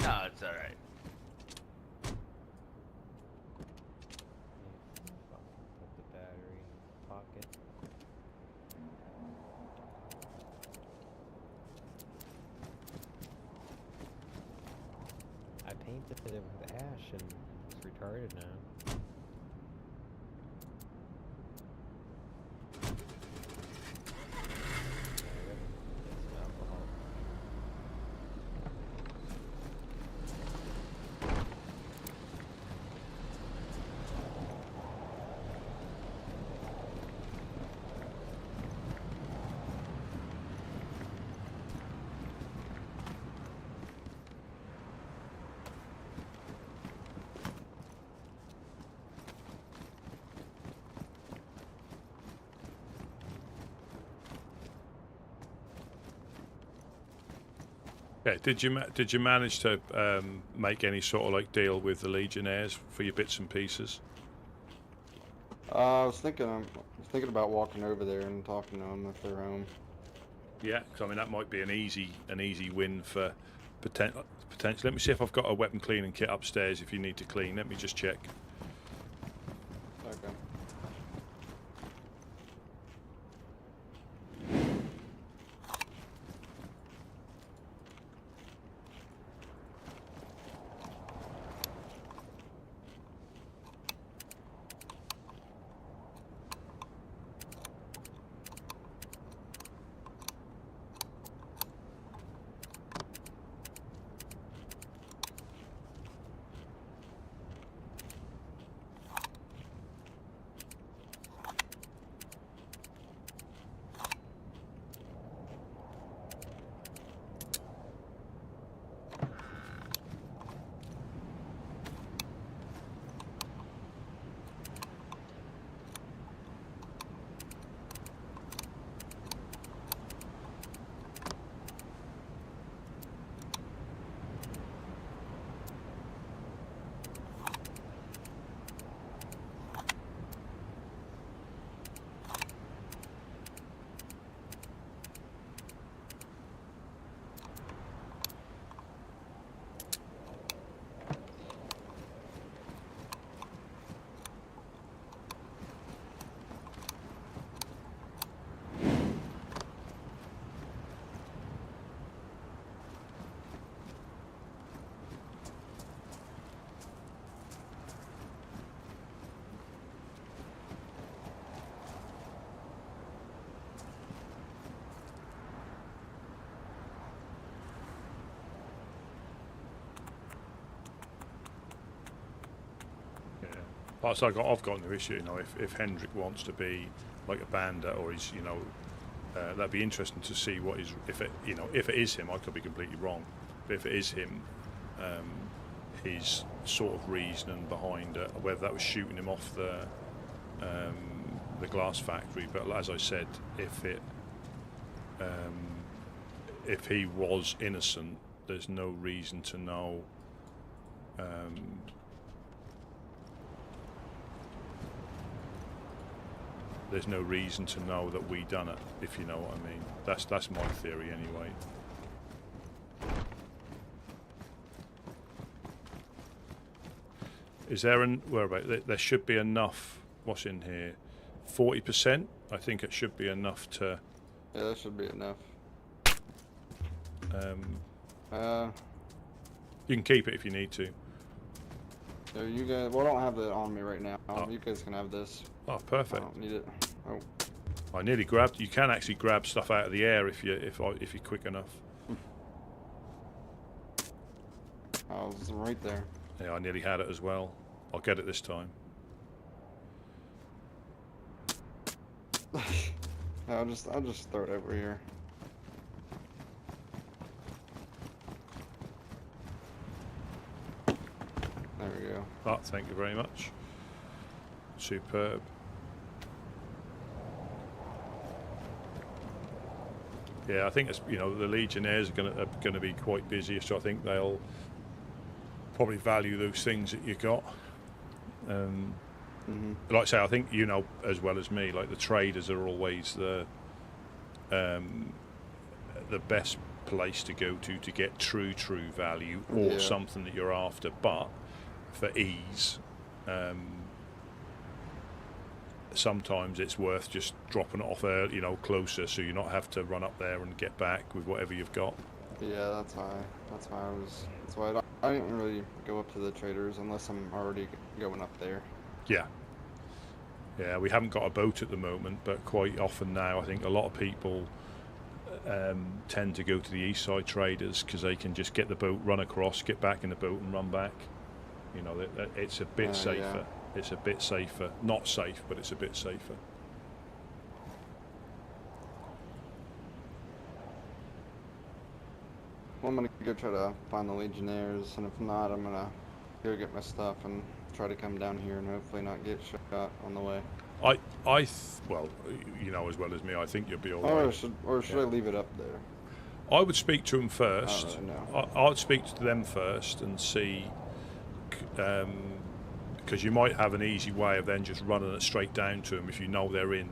No, it's all right. Put the battery in the pocket. I painted it with ash and it's retarded now. Yeah, did you manage to make any sort of like deal with the Legionnaires for your bits and pieces? I was thinking about walking over there and talking to them if they're home. Yeah, because I mean that might be an easy win for potential. Let me see if I've got a weapon cleaning kit upstairs. If you need to clean, let me just check. Okay. So I've got no issue, you know, if Hendrik wants to be like a bandit, or he's, you know, that'd be interesting to see what is, if it is him. I could be completely wrong, but if it is him, his sort of reasoning behind it, whether that was shooting him off the glass factory. But as I said, if he was innocent, there's no reason to know. There's no reason to know that we done it, if you know what I mean. That's my theory anyway. Is there there should be enough. What's in here? 40%. I think it should be enough to. Yeah, that should be enough. You can keep it if you need to. So you guys, well, I don't have that on me right now. Oh. You guys can have this. Oh, perfect. I don't need it. Oh. I nearly grabbed. You can actually grab stuff out of the air if you're quick enough. I was right there. Yeah, I nearly had it as well. I'll get it this time. I'll just throw it over here. go. Oh, thank you very much. Superb. Yeah, I think it's, you know, the Legionnaires are going to be quite busy, so I think they'll probably value those things that you got. Like I say, I think you know as well as me, like the traders are always the best place to go to get true value or something that you're after. But for ease, sometimes it's worth just dropping it off early, you know, closer, so you not have to run up there and get back with whatever you've got. Yeah, that's why I didn't really go up to the traders unless I'm already going up there. Yeah, we haven't got a boat at the moment, but quite often now I think a lot of people tend to go to the east side traders because they can just get the boat, run across, get back in the boat and run back. You know, it's a bit safer. Yeah. It's a bit safer. Not safe, but it's a bit safer. Well, I'm gonna go try to find the Legionnaires, and if not, I'm gonna go get my stuff and try to come down here and hopefully not get shot on the way. Well, you know as well as me, I think you'll be all right. Or should I leave it up there? I would speak to them first. I don't know. I'd speak to them first and see, because you might have an easy way of then just running it straight down to them if you know they're in.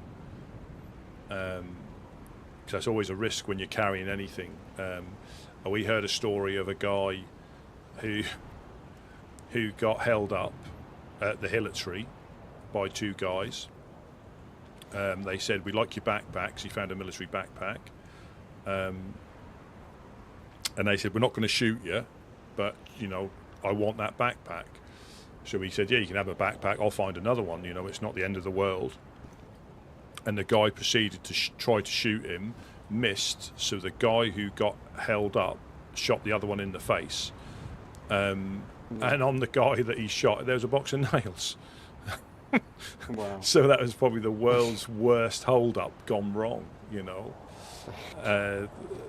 Because that's always a risk when you're carrying anything. We heard a story of a guy who got held up at the Hillary by two guys. They said, "We'd like your backpacks." He found a military backpack. And they said, "We're not going to shoot you, but, you know, I want that backpack." So he said, "Yeah, you can have a backpack. I'll find another one. You know, it's not the end of the world." And the guy proceeded to try to shoot him, missed. So the guy who got held up shot the other one in the face. And on the guy that he shot, there was a box of nails. Wow. So that was probably the world's worst hold-up gone wrong, you know.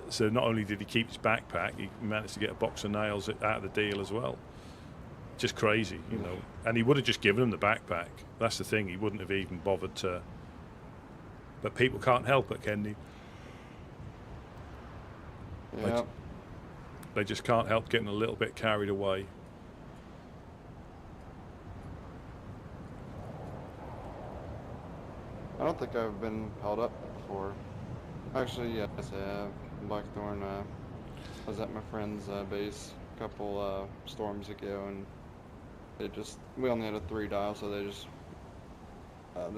So not only did he keep his backpack, he managed to get a box of nails out of the deal as well. Just crazy, you know. And he would have just given him the backpack. That's the thing. He wouldn't have even bothered to. But people can't help it, can they? Yeah. They just can't help getting a little bit carried away. I don't think I've been held up before. Actually, yes, I have. Blackthorn, I was at my friend's base a couple storms ago, and we only had a 3 dial, so they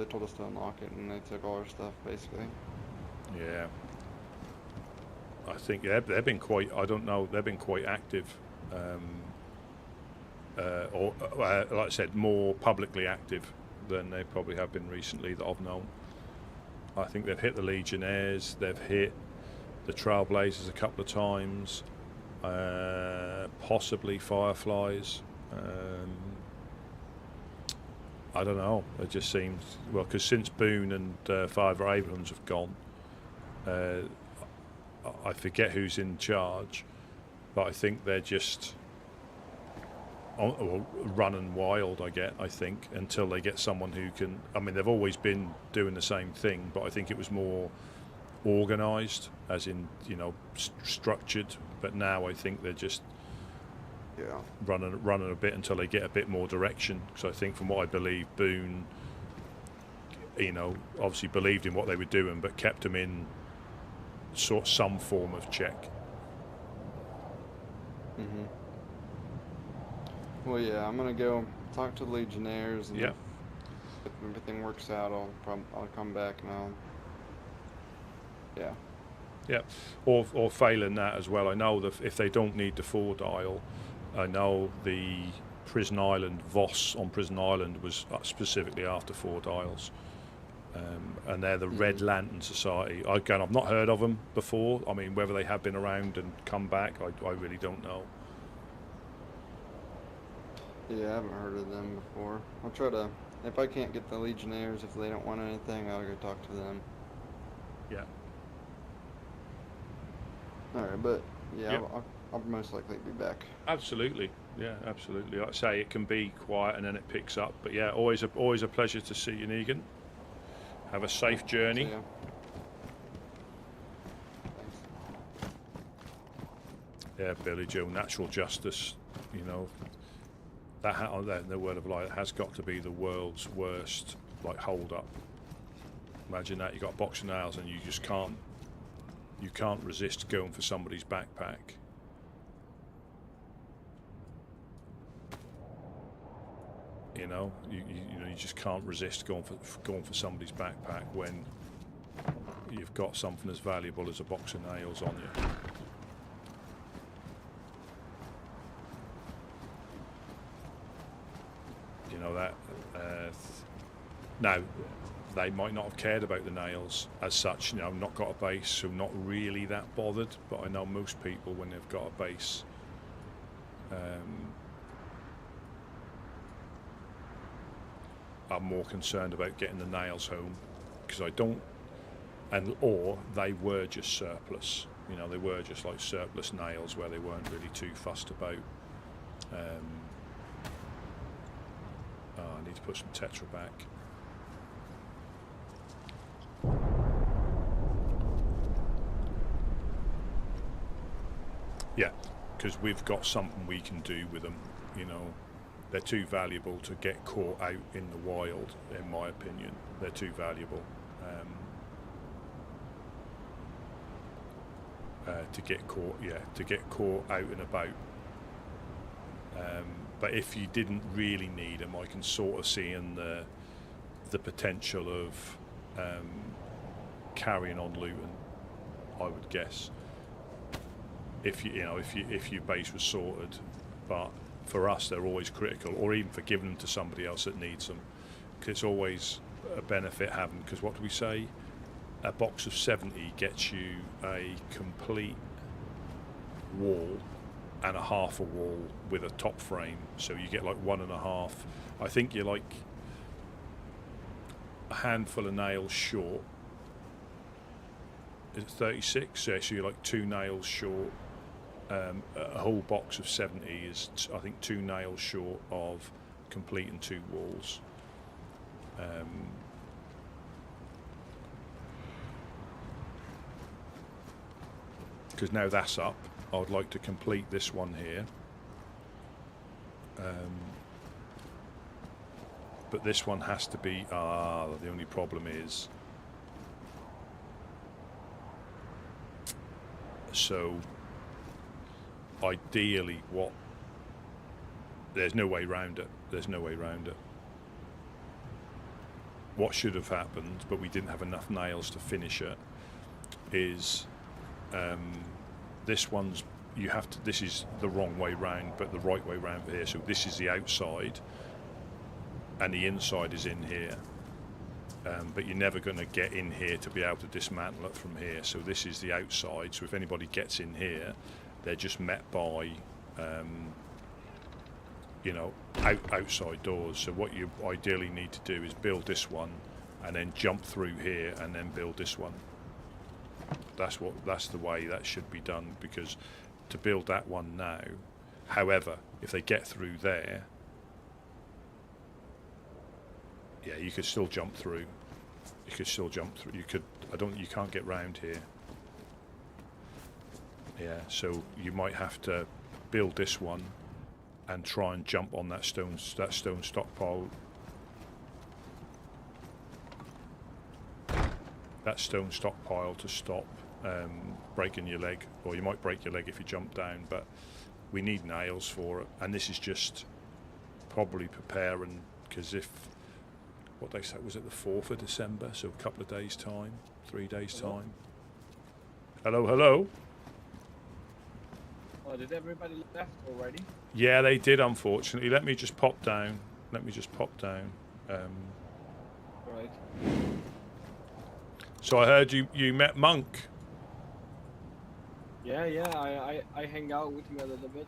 told us to unlock it, and they took all our stuff, basically. Yeah. I think they've been quite, I don't know, they've been quite active. Or like I said, more publicly active than they probably have been recently that I've known. I think they've hit the Legionnaires, they've hit the Trailblazers a couple of times, possibly Fireflies. I don't know. It just seems, well, because since Boone and Fiver Abrams have gone, I forget who's in charge, but I think they're just running wild, I think, until they get someone who can. I mean, they've always been doing the same thing, but I think it was more organised, as in, you know, structured. But now I think they're just running a bit until they get a bit more direction. So I think, from what I believe, Boone, you know, obviously believed in what they were doing, but kept them in some form of check. Mm-hmm. Well, yeah, I'm gonna go talk to the Legionnaires, and if everything works out, I'll come back and Yeah, or failing that as well. I know that if they don't need the 4 dial, I know the Prison Island, Voss on Prison Island was specifically after 4 dials. And they're the Red Lantern Society. Again, I've not heard of them before. I mean, whether they have been around and come back, I really don't know. Yeah, I haven't heard of them before. I'll try to, if I can't get the Legionnaires, if they don't want anything, I'll go talk to them. Yeah. Alright, but yeah, I'll most likely be back. Absolutely. Yeah, absolutely. Like I say, it can be quiet and then it picks up. But yeah, always a pleasure to see you, Negan. Have a safe journey. Yeah, Billy Joe, natural justice. You know, that hat on there, in the word of light, has got to be the world's worst like hold up. Imagine that, you got a box of nails and you just can't resist going for somebody's backpack. You know, you just can't resist going for somebody's backpack when you've got something as valuable as a box of nails on you. You know that. Now, they might not have cared about the nails as such. You know, not got a base, so not really that bothered. But I know most people, when they've got a base, are more concerned about getting the nails home, because I don't, or they were just surplus. You know, they were just like surplus nails where they weren't really too fussed about. I need to put some Tetra back. Yeah, because we've got something we can do with them. You know, they're too valuable to get caught out in the wild, in my opinion. They're too valuable to get caught. Yeah, to get caught out and about. But if you didn't really need them, I can sort of see in the potential of carrying on looting. I would guess if your base was sorted, but for us they're always critical, or even for giving them to somebody else that needs them, because it's always a benefit having. Because what do we say? A box of 70 gets you a complete wall and a half a wall with a top frame, so you get like 1.5. I think you're like a handful of nails short. Is it 36? Yeah, so you're like 2 nails short. A whole box of 70 is, I think, 2 nails short of completing 2 walls. Because now that's up, I would like to complete this one here. But this one has to be, the only problem is, so ideally there's no way around it. There's no way around it. What should have happened, but we didn't have enough nails to finish it, is this one's, this is the wrong way round, but the right way round here. So this is the outside and the inside is in here, but you're never going to get in here to be able to dismantle it from here. So this is the outside, so if anybody gets in here, they're just met by outside doors. So what you ideally need to do is build this one and then jump through here and then build this one. That's the way that should be done, because to build that one now, however, if they get through there, yeah, you could still jump through. You could still jump through. You can't get round here. Yeah, so you might have to build this one and try and jump on that stone stockpile. That stone stockpile to stop breaking your leg, or you might break your leg if you jump down, but we need nails for it. And this is just probably preparing, because if, what they said, was it the 4th of December, so a couple of days time, 3 days time. Hello. Oh, did everybody left already? Yeah, they did, unfortunately. Let me just pop down. Right. So I heard you met Monk. Yeah, I hang out with him a little bit.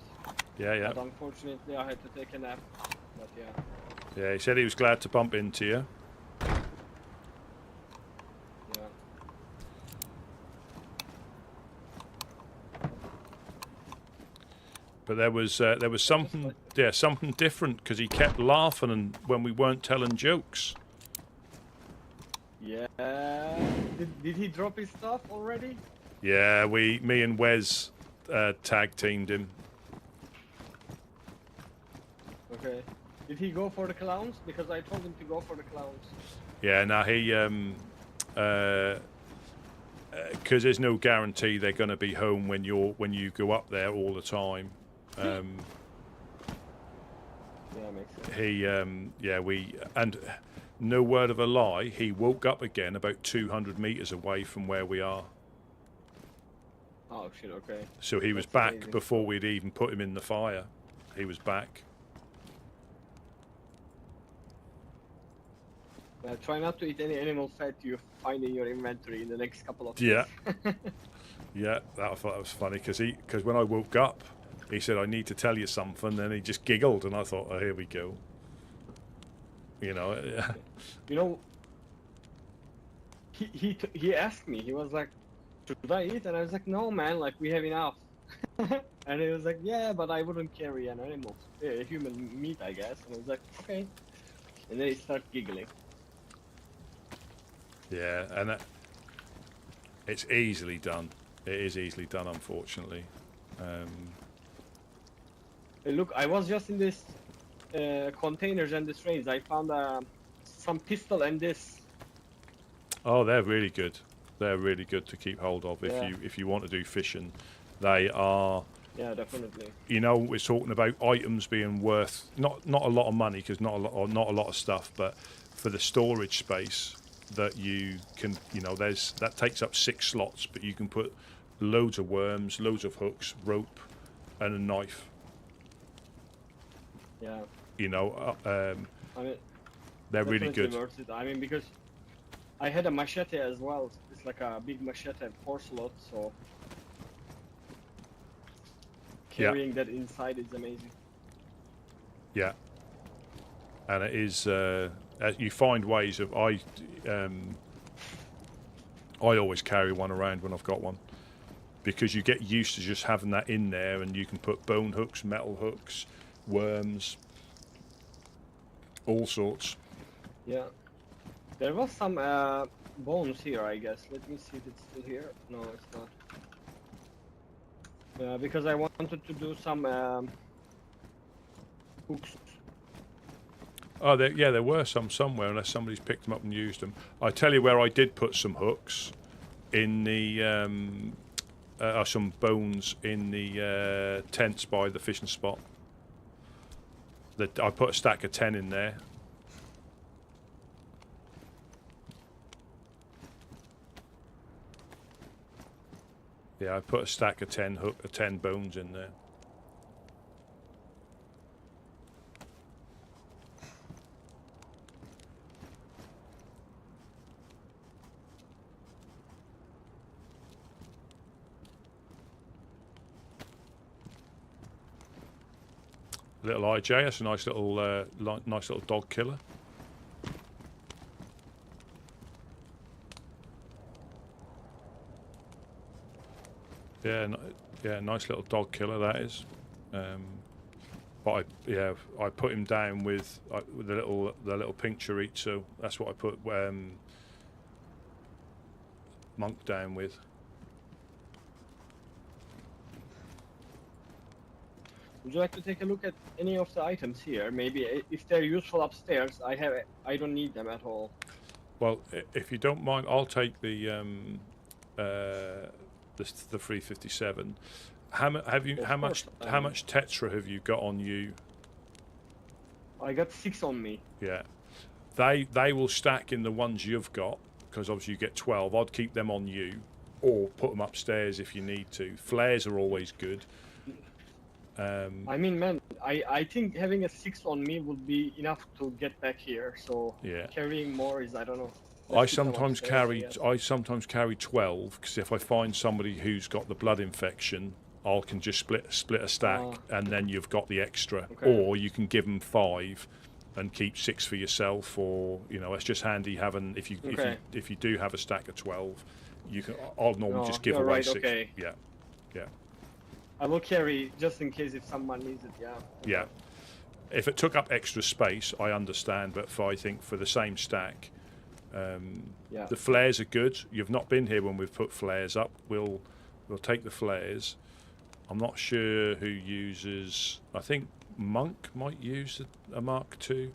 Yeah. But unfortunately, I had to take a nap. But yeah. Yeah, he said he was glad to bump into you. Yeah. But there was something, yeah, something different because he kept laughing and when we weren't telling jokes. Yeah. Did he drop his stuff already? Yeah, me and Wes tag teamed him. Okay. Did he go for the clowns? Because I told him to go for the clowns. Yeah, now he because there's no guarantee they're going to be home when you go up there all the time. Yeah, makes sense. He and no word of a lie, he woke up again about 200 meters away from where we are. Oh shit, okay. So he was back before we'd even put him in the fire. He was back. Try not to eat any animal fat you find in your inventory in the next couple of Yeah. days. Yeah, I thought that was funny because when I woke up, he said, "I need to tell you something," and he just giggled, and I thought, "Oh, here we go." You know. You know, he asked me. He was like, "Should I eat?" And I was like, "No, man. Like we have enough." And he was like, "Yeah, but I wouldn't carry an animal, human meat, I guess." And I was like, "Okay." And then he started giggling. Yeah, and it's easily done. It is easily done, unfortunately. Hey, look, I was just in this containers and the trains. I found some pistol and this. Oh, they're really good. They're really good to keep hold of if you want to do fishing. They are. Yeah, definitely. You know, we're talking about items being worth not a lot of money because not a lot of stuff, but for the storage space that you can, you know, that takes up 6 slots, but you can put loads of worms, loads of hooks, rope, and a knife. Yeah. You know, I mean, they're really good. Worth it. I mean, because I had a machete as well. It's like a big machete, 4 slots, so carrying that inside is amazing. Yeah. And it is. You find ways of I always carry one around when I've got one, because you get used to just having that in there, and you can put bone hooks, metal hooks, worms, all sorts. Yeah. There was some bones here, I guess. Let me see if it's still here. No, it's not. Because I wanted to do some hooks. Oh, there were some somewhere, unless somebody's picked them up and used them. I tell you where I did put some hooks in the some bones in the tents by the fishing spot. I put a stack of 10 in there. Yeah, I put a stack of 10 bones in there. Little IJ, that's a nice little dog killer. Yeah, nice little dog killer that is. But I put him down with the little pink chorizo. That's what I put Monk down with. Would you like to take a look at any of the items here? Maybe if they're useful upstairs, I don't need them at all. Well, if you don't mind, I'll take the 357. How much tetra have you got on you? I got 6 on me. Yeah, they will stack in the ones you've got, because obviously you get 12. I'd keep them on you, or put them upstairs if you need to. Flares are always good. I mean, man, I think having a 6 on me would be enough to get back here. So yeah, carrying more is, I don't know. I sometimes carry 12, because if I find somebody who's got the blood infection, I can just split a stack, and then you've got the extra. Okay. Or you can give them 5 and keep 6 for yourself, or it's just handy having if you do have a stack of 12, you can. I'll normally just give away 6. Okay. Yeah. I will carry just in case if someone needs it. Yeah. Yeah. If it took up extra space, I understand, but I think for the same stack, the flares are good. You've not been here when we've put flares up. We'll take the flares. I'm not sure who uses. I think Monk might use a Mark II.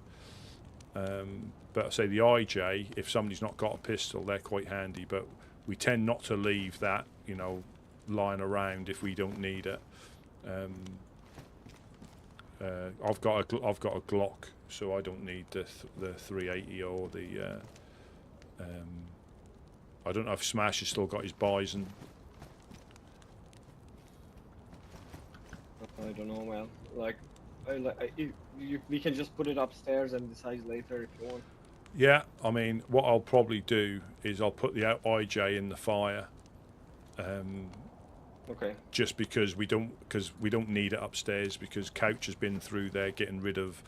But I say the IJ, if somebody's not got a pistol, they're quite handy. But we tend not to leave that, you know, lying around if we don't need it. I've got a Glock, so I don't need the 380 or the. I don't know if Smash has still got his Bison. I don't know, man. Like, we can just put it upstairs and decide later if you want. Yeah, I mean, what I'll probably do is I'll put the IJ in the fire. Okay. Just because we don't need it upstairs, because Couch has been through there getting rid of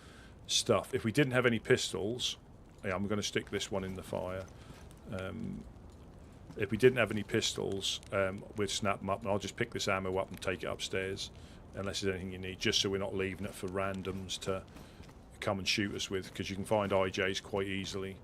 stuff. If we didn't have any pistols, yeah, I'm going to stick this one in the fire. If we didn't have any pistols, we'd snap them up, and I'll just pick this ammo up and take it upstairs, unless there's anything you need, just so we're not leaving it for randoms to come and shoot us with, because you can find IJs quite easily.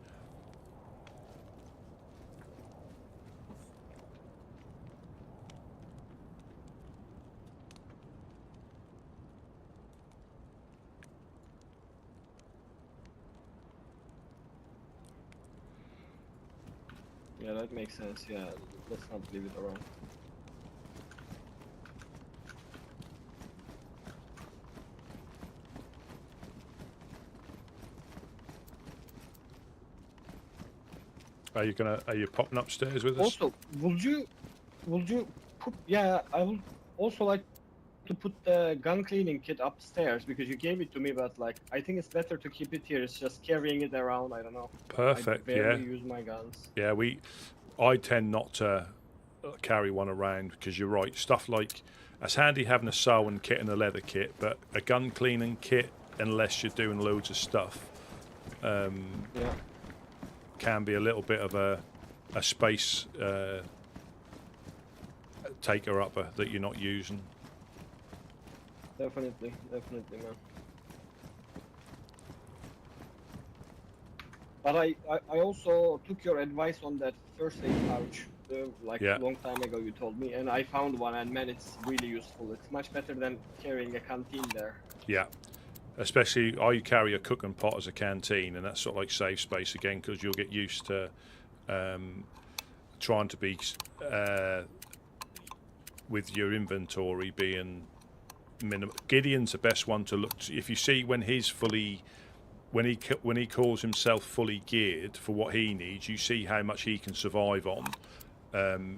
Yeah, that makes sense. Yeah, let's not leave it around. Are you popping upstairs with us? Also, would you put? Yeah, I would also like to put the gun cleaning kit upstairs, because you gave it to me, but like I think it's better to keep it here. It's just carrying it around. I don't know. Perfect. I barely use my guns. Yeah, I tend not to carry one around, because you're right. Stuff like, it's handy having a sewing kit and a leather kit, but a gun cleaning kit, unless you're doing loads of stuff, can be a little bit of a space taker-upper that you're not using. Definitely, man. But I also took your advice on that first aid pouch, a long time ago you told me, and I found one, and man, it's really useful. It's much better than carrying a canteen there. Yeah, especially I carry a cooking pot as a canteen, and that's sort of like safe space again, because you'll get used to trying to be with your inventory being minimum. Gideon's the best one to look to. If you see when he's fully, when he calls himself fully geared for what he needs, you see how much he can survive on.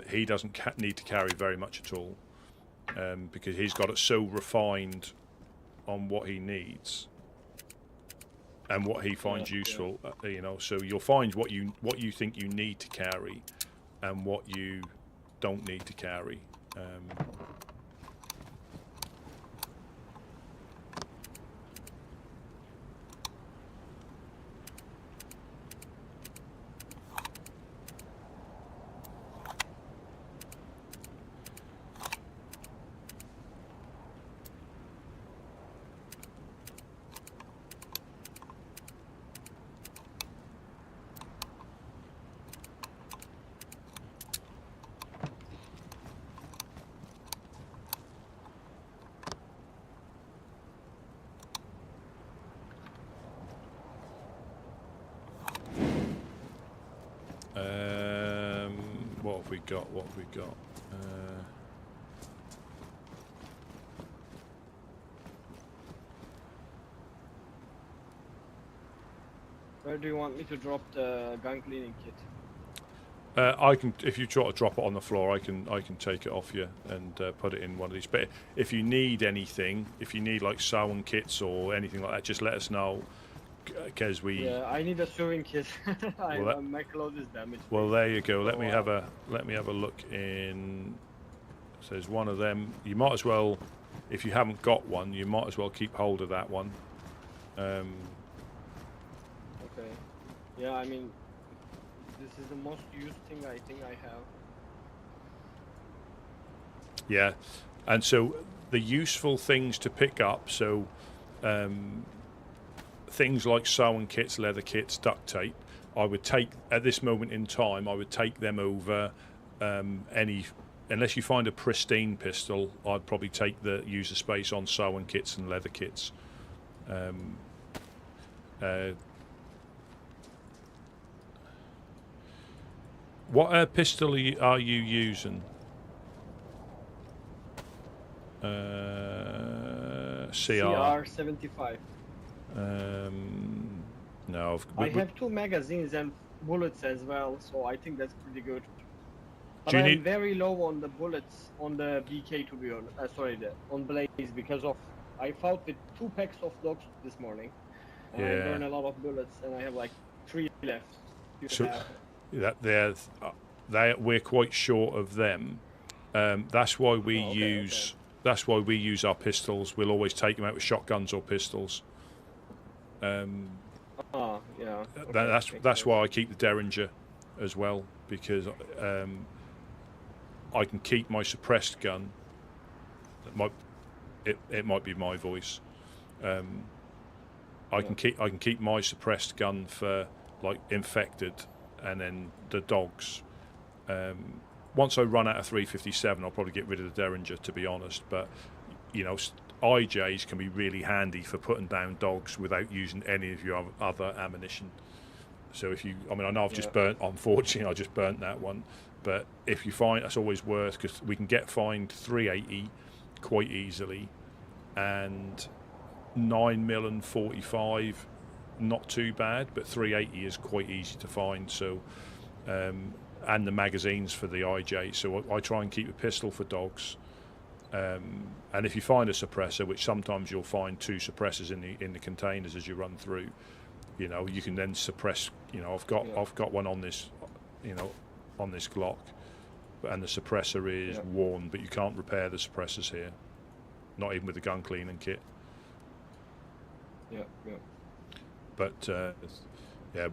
He doesn't need to carry very much at all, because he's got it so refined on what he needs and what he finds useful. You know, so you'll find what you think you need to carry and what you don't need to carry. What have we got? Where do you want me to drop the gun cleaning kit? I can, if you try to drop it on the floor, I can take it off you and put it in one of these. But if you need anything, if you need like sewing kits or anything like that, just let us know. Because yeah, I need a sewing kit. My clothes is damaged. Well, there you go. Let me have a look in. So there's one of them. You might as well, if you haven't got one, you might as well keep hold of that one. Okay. Yeah, I mean, this is the most used thing I think I have. Yeah, And so the useful things to pick up, so things like sewing kits, leather kits, duct tape, I would take, at this moment in time, I would take them over any, unless you find a pristine pistol, I'd probably take the user space on sewing kits and leather kits. What pistol are you using? CR75. No, I have 2 magazines and bullets as well, so I think that's pretty good. But Do you I'm need- very low on the bullets on the BK, to be honest. On Blaze, because of I fought with 2 packs of dogs this morning, and I burned a lot of bullets, and I have like 3 left. So we're quite short of them. That's why we use. That's why we use our pistols. We'll always take them out with shotguns or pistols. That's why I keep the Derringer as well, because I can keep my suppressed gun. It might be my voice. I can keep my suppressed gun for like infected, and then the dogs. Once I run out of 357, I'll probably get rid of the Derringer, to be honest. But you know, IJs can be really handy for putting down dogs without using any of your other ammunition. So if you, I mean, I know I've just burnt. Unfortunately, I just burnt that one. But if you find, that's always worth, because we can find 380 quite easily, and 9mm and 45 not too bad, but 380 is quite easy to find. So and the magazines for the IJ, so I try and keep a pistol for dogs, and if you find a suppressor, which sometimes you'll find 2 suppressors in the containers as you run through, you know, you can then suppress. You know, I've got one on this, you know, on this Glock, and the suppressor is worn, but you can't repair the suppressors here, not even with the gun cleaning kit. But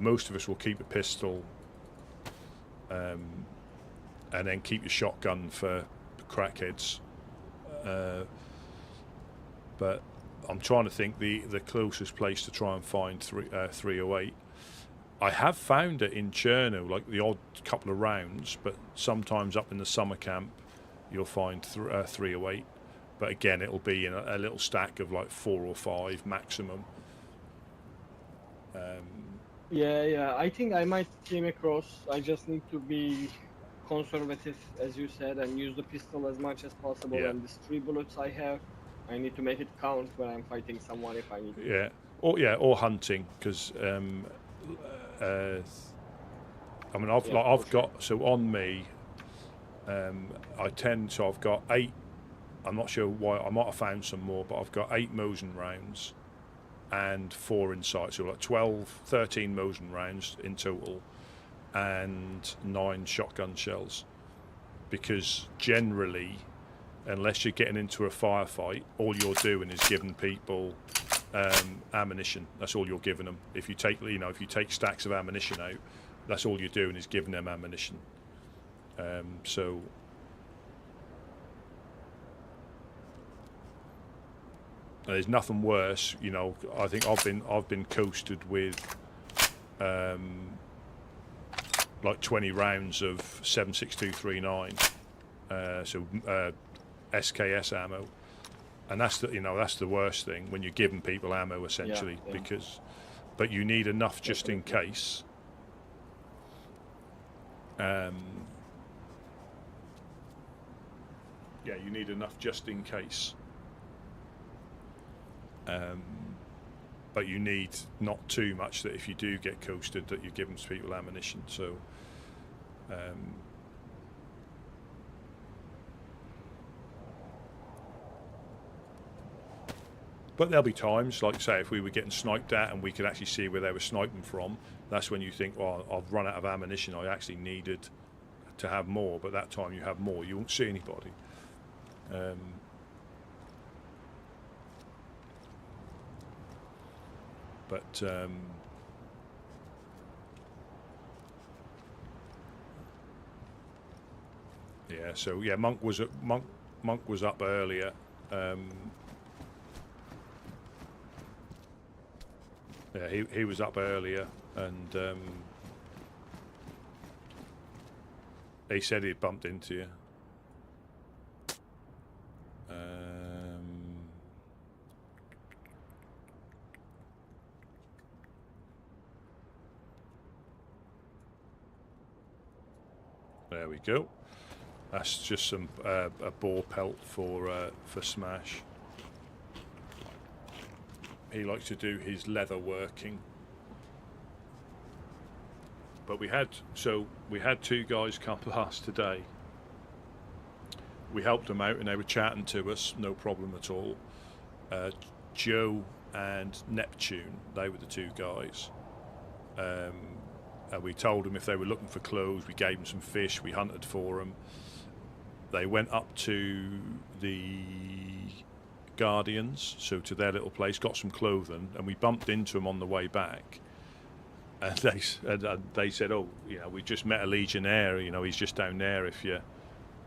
most of us will keep a pistol, and then keep your shotgun for crackheads. But I'm trying to think the closest place to try and find 308. I have found it in Chernarus, like the odd couple of rounds, but sometimes up in the summer camp you'll find 308. But again, it'll be in a little stack of like 4 or 5 maximum. I think I might came across. I just need to be conservative, as you said, and use the pistol as much as possible. And these 3 bullets I have, I need to make it count when I'm fighting someone if I need to. Or hunting, because I mean, I've got, so on me, I've got 8. I'm not sure why, I might have found some more, but I've got 8 Mosin rounds and 4 in sight, so like 13 Mosin rounds in total, and 9 shotgun shells. Because generally, unless you're getting into a firefight, all you're doing is giving people ammunition. That's all you're giving them. If you take stacks of ammunition out, that's all you're doing is giving them ammunition. So there's nothing worse, you know. I think I've been coasted with like 20 rounds of 7.6239, so SKS ammo, and that's the worst thing, when you're giving people ammo essentially, because, but you need enough just in case. You need enough just in case. But you need not too much that if you do get coasted, that you're giving people ammunition. So but there'll be times, like say, if we were getting sniped at and we could actually see where they were sniping from, that's when you think, well, I've run out of ammunition, I actually needed to have more. But that time you have more, you won't see anybody. But Monk Monk was up earlier. Yeah, he was up earlier, and he said he'd bumped into you. There we go. That's just some a boar pelt for Smash. He likes to do his leather working. But we had two guys come past today. We helped them out and they were chatting to us, no problem at all. Joe and Neptune, they were the two guys. And we told them if they were looking for clothes, we gave them some fish, we hunted for them. They went up to the Guardians, so to their little place, got some clothing, and we bumped into them on the way back. And they said, "Oh, you know, we just met a Legionnaire. You know, he's just down there. If you,"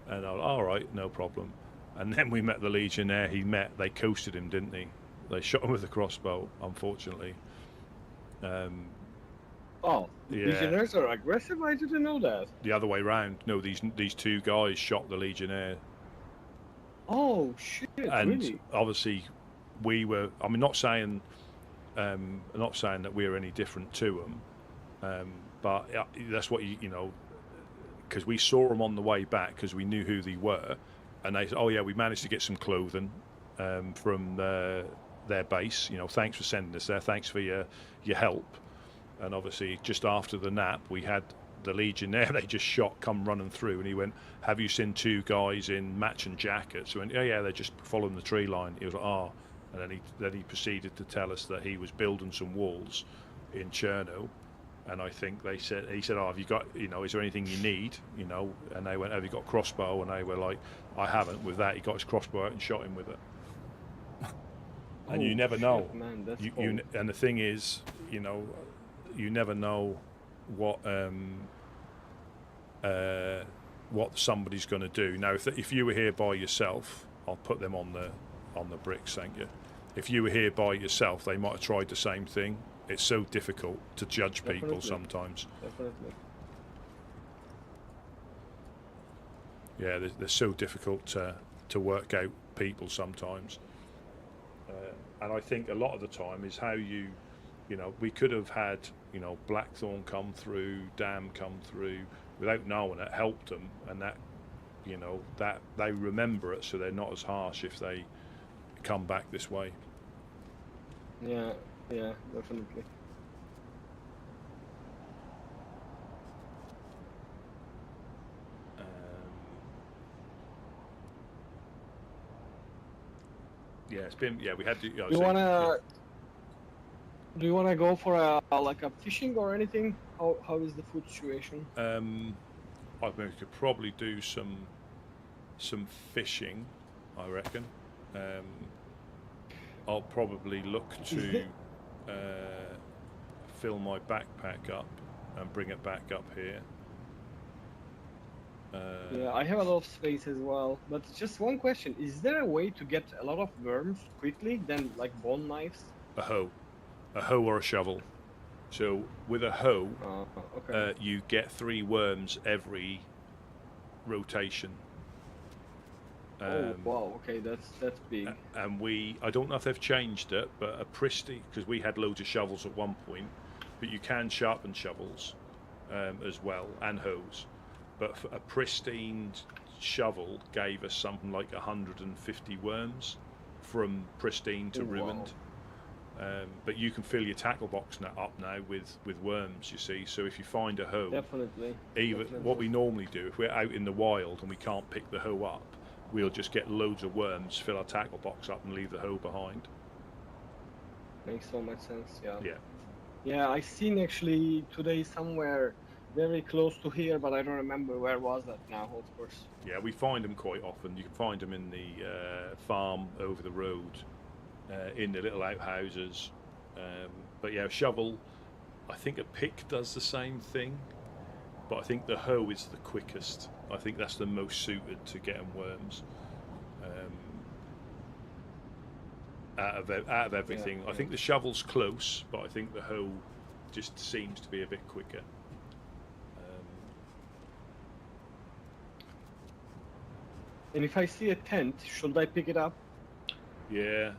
and I was, "All right, no problem." And then we met the Legionnaire. They coasted him, didn't they? They shot him with a crossbow, unfortunately. Oh, yeah. Legionnaires are aggressive? I didn't know that. The other way round. No, these two guys shot the Legionnaire. Oh shit! And really? obviously, we were. I mean, not saying that we're any different to them, but that's what you know, because we saw them on the way back because we knew who they were, and they said, "Oh yeah, we managed to get some clothing from their base. You know, thanks for sending us there. Thanks for your help." And obviously, just after the nap, we had the Legionnaire they just shot come running through, and he went, "Have you seen two guys in matching jackets?" We went, "Yeah, they're just following the tree line." He was like, "Ah," and then he proceeded to tell us that he was building some walls in Chernarus, and I think he said, "Oh, have you got, you know, is there anything you need, you know?" And they went, "Have you got a crossbow?" And they were like, "I haven't." With that, he got his crossbow out and shot him with it. And you never know. Man, that's and the thing is, you know, you never know what somebody's going to do. Now, if you were here by yourself, I'll put them on the bricks, thank you. If you were here by yourself, they might have tried the same thing. It's so difficult to judge people sometimes. Definitely. Yeah, they're so difficult to work out people sometimes. And I think a lot of the time is how you know, we could have had, you know, Blackthorn come through, Dam come through, without knowing it, helped them, and that, you know, that they remember it, so they're not as harsh if they come back this way. Yeah, definitely. Yeah, it's been. Yeah, we had to. Do you wanna go for a fishing or anything? How is the food situation? I mean, we could probably do some fishing, I reckon. I'll probably look to fill my backpack up and bring it back up here. Yeah, I have a lot of space as well, but just one question: is there a way to get a lot of worms quickly than like bone knives? A hoe or a shovel. So with a hoe, okay. You get 3 worms every rotation. Oh wow! Okay, that's big. And I don't know if they've changed it, but a pristine, because we had loads of shovels at one point, but you can sharpen shovels as well, and hoes. But a pristine shovel gave us something like 150 worms, from pristine to ruined. But you can fill your tackle box up now with worms, you see. So if you find a hoe, definitely. What we normally do, if we're out in the wild and we can't pick the hoe up, we'll just get loads of worms, fill our tackle box up, and leave the hoe behind. Makes so much sense. Yeah. Yeah. I seen actually today somewhere very close to here, but I don't remember where was that now, of course. Yeah, we find them quite often. You can find them in the farm over the road, in the little outhouses. But yeah, shovel, I think a pick does the same thing, but I think the hoe is the quickest. I think that's the most suited to getting worms. out of everything. I think the shovel's close, but I think the hoe just seems to be a bit quicker. And if I see a tent, should I pick it up? Yeah,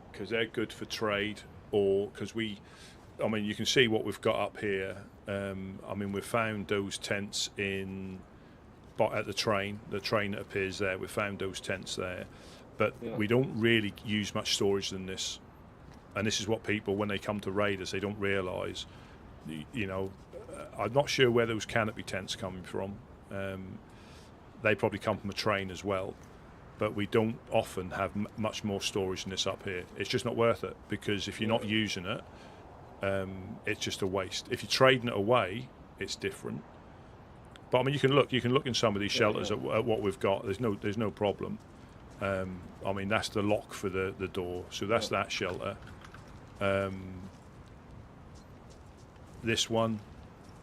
because they're good for trade, or because I mean, you can see what we've got up here. I mean, we've found those tents at the train that appears there. We found those tents there, but we don't really use much storage than this. And this is what people, when they come to raid us, they don't realise. You know, I'm not sure where those canopy tents coming from. They probably come from a train as well, but we don't often have much more storage than this up here. It's just not worth it, because if you're not using it, it's just a waste. If you're trading it away, it's different. But I mean, you can look in some of these shelters at what we've got. There's no problem. I mean, that's the lock for the door, so that's that shelter. This one,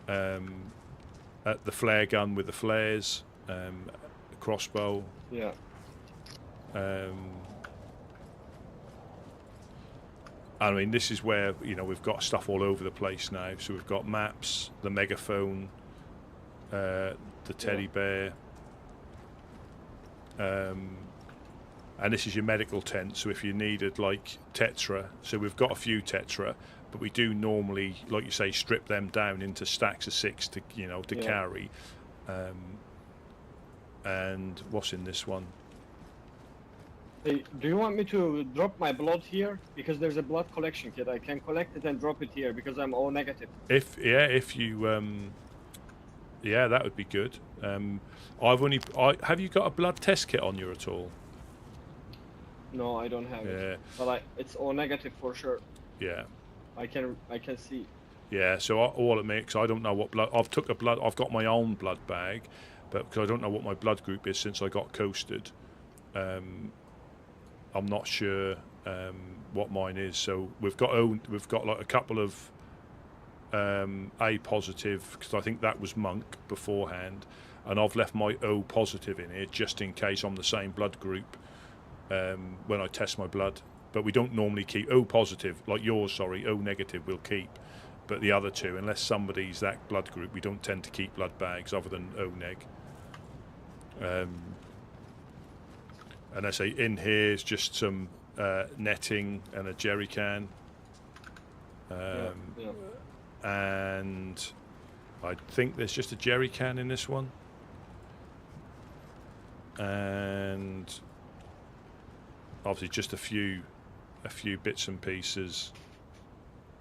at the flare gun with the flares. Crossbow. Yeah. I mean, this is where, you know, we've got stuff all over the place now. So we've got maps, the megaphone, the teddy bear, and this is your medical tent. So if you needed like tetra, so we've got a few tetra, but we do normally, like you say, strip them down into stacks of 6 to carry. And what's in this one? Hey, do you want me to drop my blood here? Because there's a blood collection kit. I can collect it and drop it here because I'm O negative. If you that would be good. Have you got a blood test kit on you at all? No, I don't have it. But it's O negative for sure. Yeah. I can see. Yeah. So all it makes, I don't know what blood. I've got my own blood bag, but because I don't know what my blood group is since I got coasted. I'm not sure what mine is. So we've got like a couple of A positive, because I think that was Monk beforehand, and I've left my O positive in here just in case I'm the same blood group when I test my blood. But we don't normally keep O positive, like yours, O negative we'll keep, but the other two, unless somebody's that blood group, we don't tend to keep blood bags other than O neg. And I say in here is just some netting and a jerry can. And I think there's just a jerry can in this one. And obviously just a few bits and pieces.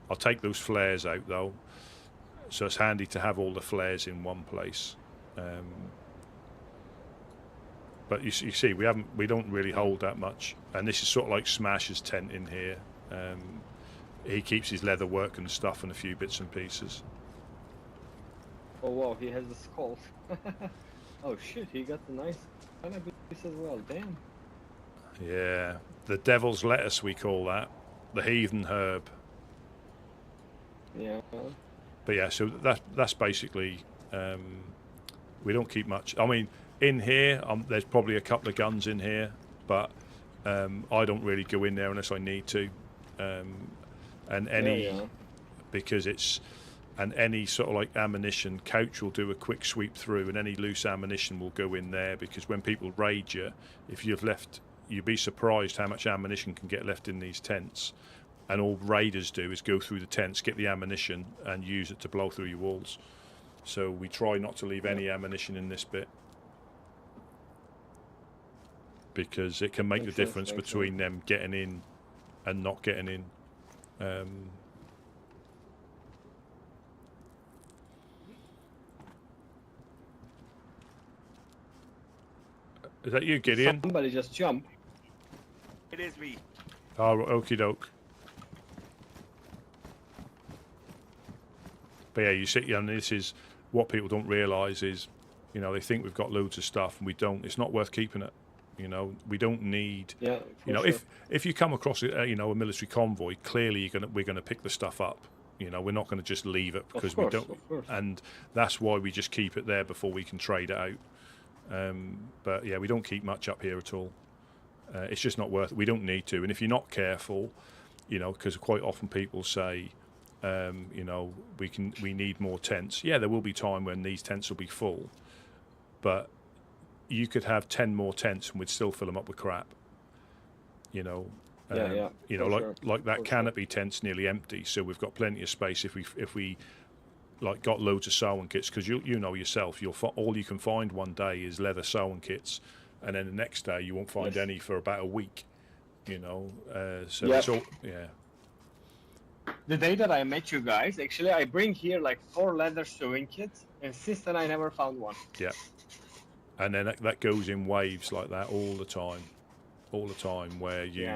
I'll take those flares out though, so it's handy to have all the flares in one place. But you see, we don't really hold that much, and this is sort of like Smash's tent in here. He keeps his leather work and stuff and a few bits and pieces. Oh wow, he has the skull. Oh shit, he got the nice cannabis as well. Damn. Yeah, the devil's lettuce we call that, the heathen herb. Yeah. But yeah, so that's basically. We don't keep much. I mean, in here, there's probably a couple of guns in here, but I don't really go in there unless I need to. And any sort of like ammunition, Couch will do a quick sweep through, and any loose ammunition will go in there, because when people raid you, if you've left, you'd be surprised how much ammunition can get left in these tents. And all raiders do is go through the tents, get the ammunition, and use it to blow through your walls. So we try not to leave any ammunition in this bit, because it can make the difference between them getting in and not getting in. Is that you, Gideon? Somebody just jumped. It is me. Oh, okie doke. But yeah, you see, and this is what people don't realise is, you know, they think we've got loads of stuff and we don't. It's not worth keeping it. You know, we don't need. Yeah. You know, sure. if you come across a military convoy, clearly we're gonna pick the stuff up. You know, we're not going to just leave it because we don't. And that's why we just keep it there before we can trade it out. But yeah, we don't keep much up here at all. It's just not worth it. We don't need to. And if you're not careful, you know, because quite often people say, you know, we need more tents. Yeah, there will be time when these tents will be full, but you could have 10 more tents and we'd still fill them up with crap. You know, you know, like that canopy tent's nearly empty, so we've got plenty of space if we like got loads of sewing kits, because you know yourself, all you can find one day is leather sewing kits, and then the next day you won't find any for about a week. You know, so it's all The day that I met you guys, actually, I bring here like 4 leather sewing kits, and since then I never found one. Yeah, and then that goes in waves like that all the time, where you.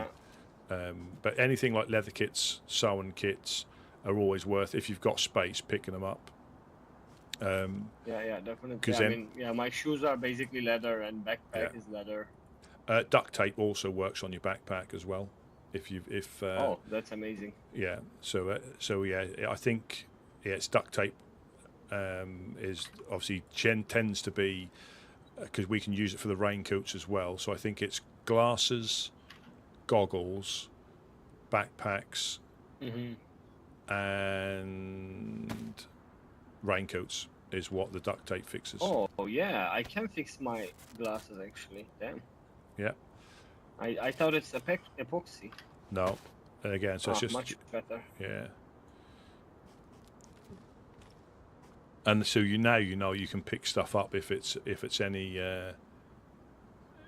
But anything like leather kits, sewing kits are always worth, if you've got space, picking them up. Yeah, definitely. I mean, my shoes are basically leather, and backpack is leather. Duct tape also works on your backpack as well. Oh, that's amazing. Yeah. So yeah, I think it's duct tape. Is obviously tends to be, because we can use it for the raincoats as well. So I think it's glasses, goggles, backpacks, and raincoats is what the duct tape fixes. Oh yeah, I can fix my glasses actually. Damn. Yeah. I thought it's epoxy. No, and again, so it's just much better. Yeah. And so you know you can pick stuff up if it's any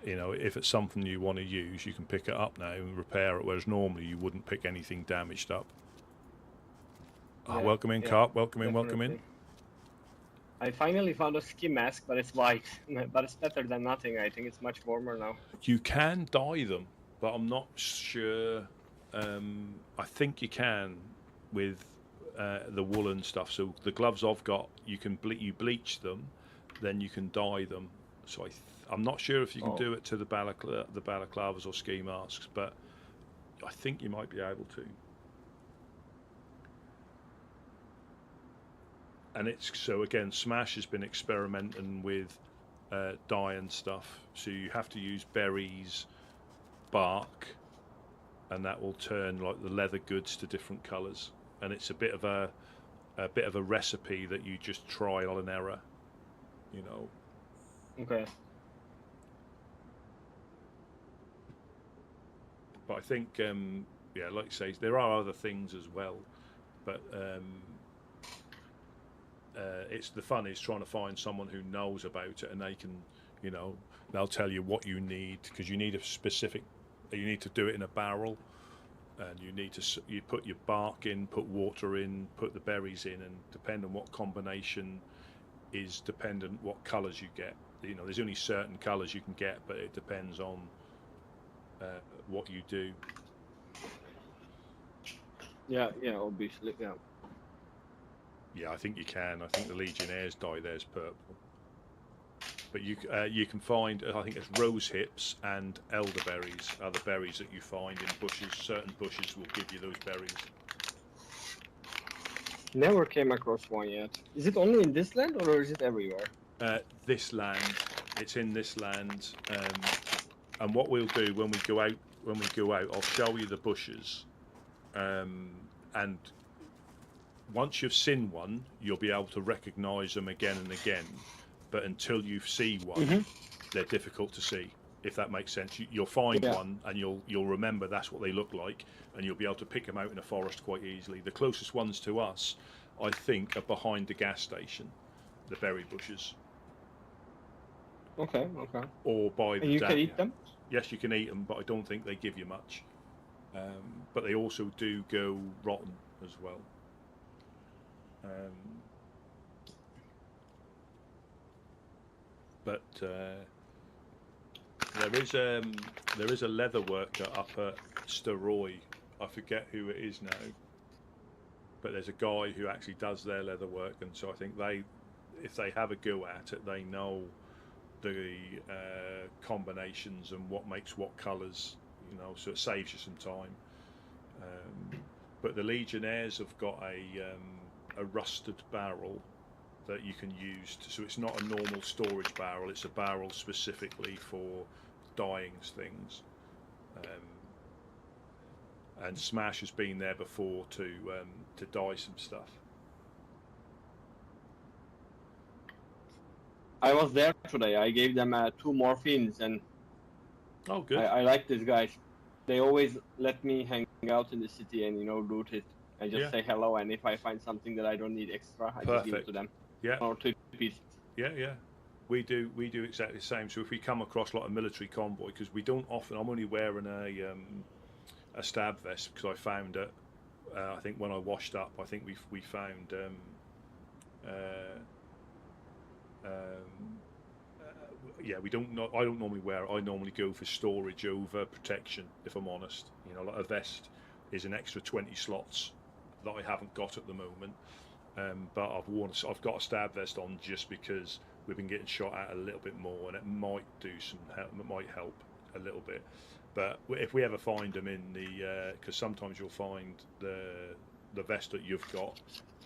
you know, if it's something you want to use, you can pick it up now and repair it, whereas normally you wouldn't pick anything damaged up. Welcome in, Carp. Welcome in. I finally found a ski mask, but it's white. But it's better than nothing. I think it's much warmer now. You can dye them, but I'm not sure. I think you can with the woolen stuff. So the gloves I've got, you can you bleach them, then you can dye them. So I'm not sure if you can do it to the balaclavas or ski masks, but I think you might be able to. And it's so again, Smash has been experimenting with dye and stuff. So you have to use berries, bark, and that will turn like the leather goods to different colours. And it's a bit of a recipe that you just trial and error, you know. Okay. But I think, yeah, like you say, there are other things as well, but it's the fun is trying to find someone who knows about it, and they can, you know, they'll tell you what you need, because you need a specific, you need to do it in a barrel, and you put your bark in, put water in, put the berries in, and depending on what combination is dependent what colours you get. You know, there's only certain colours you can get, but it depends on what you do. Yeah, obviously, yeah. Yeah, I think you can. I think the Legionnaires dye theirs purple. But you can find, I think it's rose hips and elderberries are the berries that you find in bushes. Certain bushes will give you those berries. Never came across one yet. Is it only in this land, or is it everywhere? This land, it's in this land. And what we'll do when we go out, I'll show you the bushes. And once you've seen one, you'll be able to recognise them again and again. But until you see one, they're difficult to see. If that makes sense, you'll find one and you'll remember that's what they look like, and you'll be able to pick them out in a forest quite easily. The closest ones to us, I think, are behind the gas station, the berry bushes. Okay. Or by the and you can eat them? Yes, you can eat them, but I don't think they give you much. But they also do go rotten as well. But there is a leather worker up at Steroy. I forget who it is now, but there's a guy who actually does their leather work, and so I think if they have a go at it, they know the combinations and what makes what colours, you know, so it saves you some time. But the Legionnaires have got a rusted barrel that you can use so it's not a normal storage barrel, it's a barrel specifically for dyeing things. And Smash has been there before to dye some stuff. I was there today. I gave them 2 morphines, and oh, good. I like these guys. They always let me hang out in the city and loot it. I just say hello, and if I find something that I don't need extra, I just give it to them. Yeah. Or 2 pieces. Yeah, yeah. We do exactly the same. So if we come across like a military convoy, because we don't often, I'm only wearing a stab vest because I found it. I think when I washed up, I think we found. Yeah, we don't. I don't normally wear it. I normally go for storage over protection. If I'm honest, like a vest is an extra 20 slots that I haven't got at the moment. But I've got a stab vest on just because we've been getting shot at a little bit more, and it might do some help. It might help a little bit. But if we ever find them in the, because sometimes you'll find the vest that you've got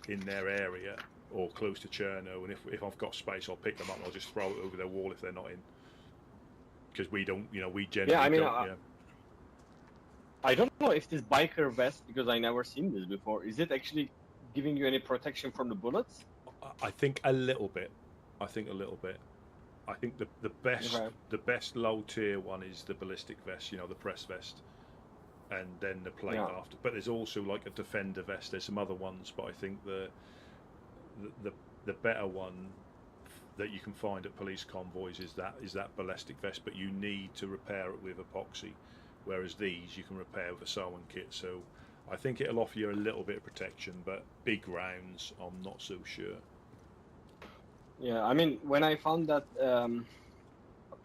in their area or close to Cherno, and if I've got space, I'll pick them up and I'll just throw it over their wall if they're not in. Because we don't, we generally don't. I don't know if this biker vest, because I never seen this before, is it actually giving you any protection from the bullets? I think a little bit. I think the best low tier one is the ballistic vest, the press vest, and then the plate after. But there's also like a defender vest. There's some other ones, but I think the better one that you can find at police convoys is that ballistic vest. But you need to repair it with epoxy, whereas these you can repair with a sewing kit. So I think it'll offer you a little bit of protection, but big rounds, I'm not so sure. Yeah, I mean, when I found that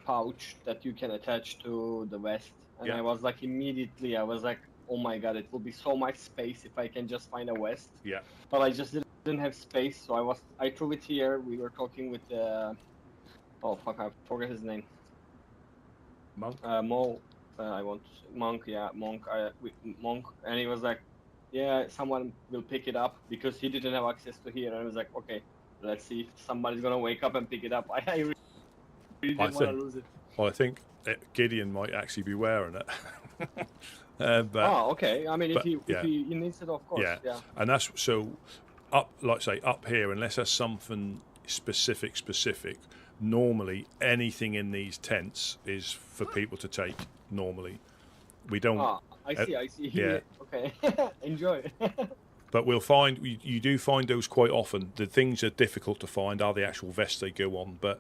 pouch that you can attach to the vest, and I was like, immediately, I was like, oh my god, it will be so much space if I can just find a vest. Yeah. But I just didn't have space, so I threw it here. We were talking with oh fuck, I forgot his name. Monk. Monk. Yeah, Monk. Monk, and he was like, yeah, someone will pick it up because he didn't have access to here, and I was like, okay. Let's see if somebody's gonna wake up and pick it up. I really didn't want to lose it. Well, I think Gideon might actually be wearing it. But, okay. I mean, if he needs it, of course. Yeah. And that's so up here, unless there's something specific. Normally, anything in these tents is for people to take. Normally, we don't. I see. Yeah. Okay. Enjoy. But we'll find, you do find those quite often. The things that are difficult to find are the actual vests they go on. But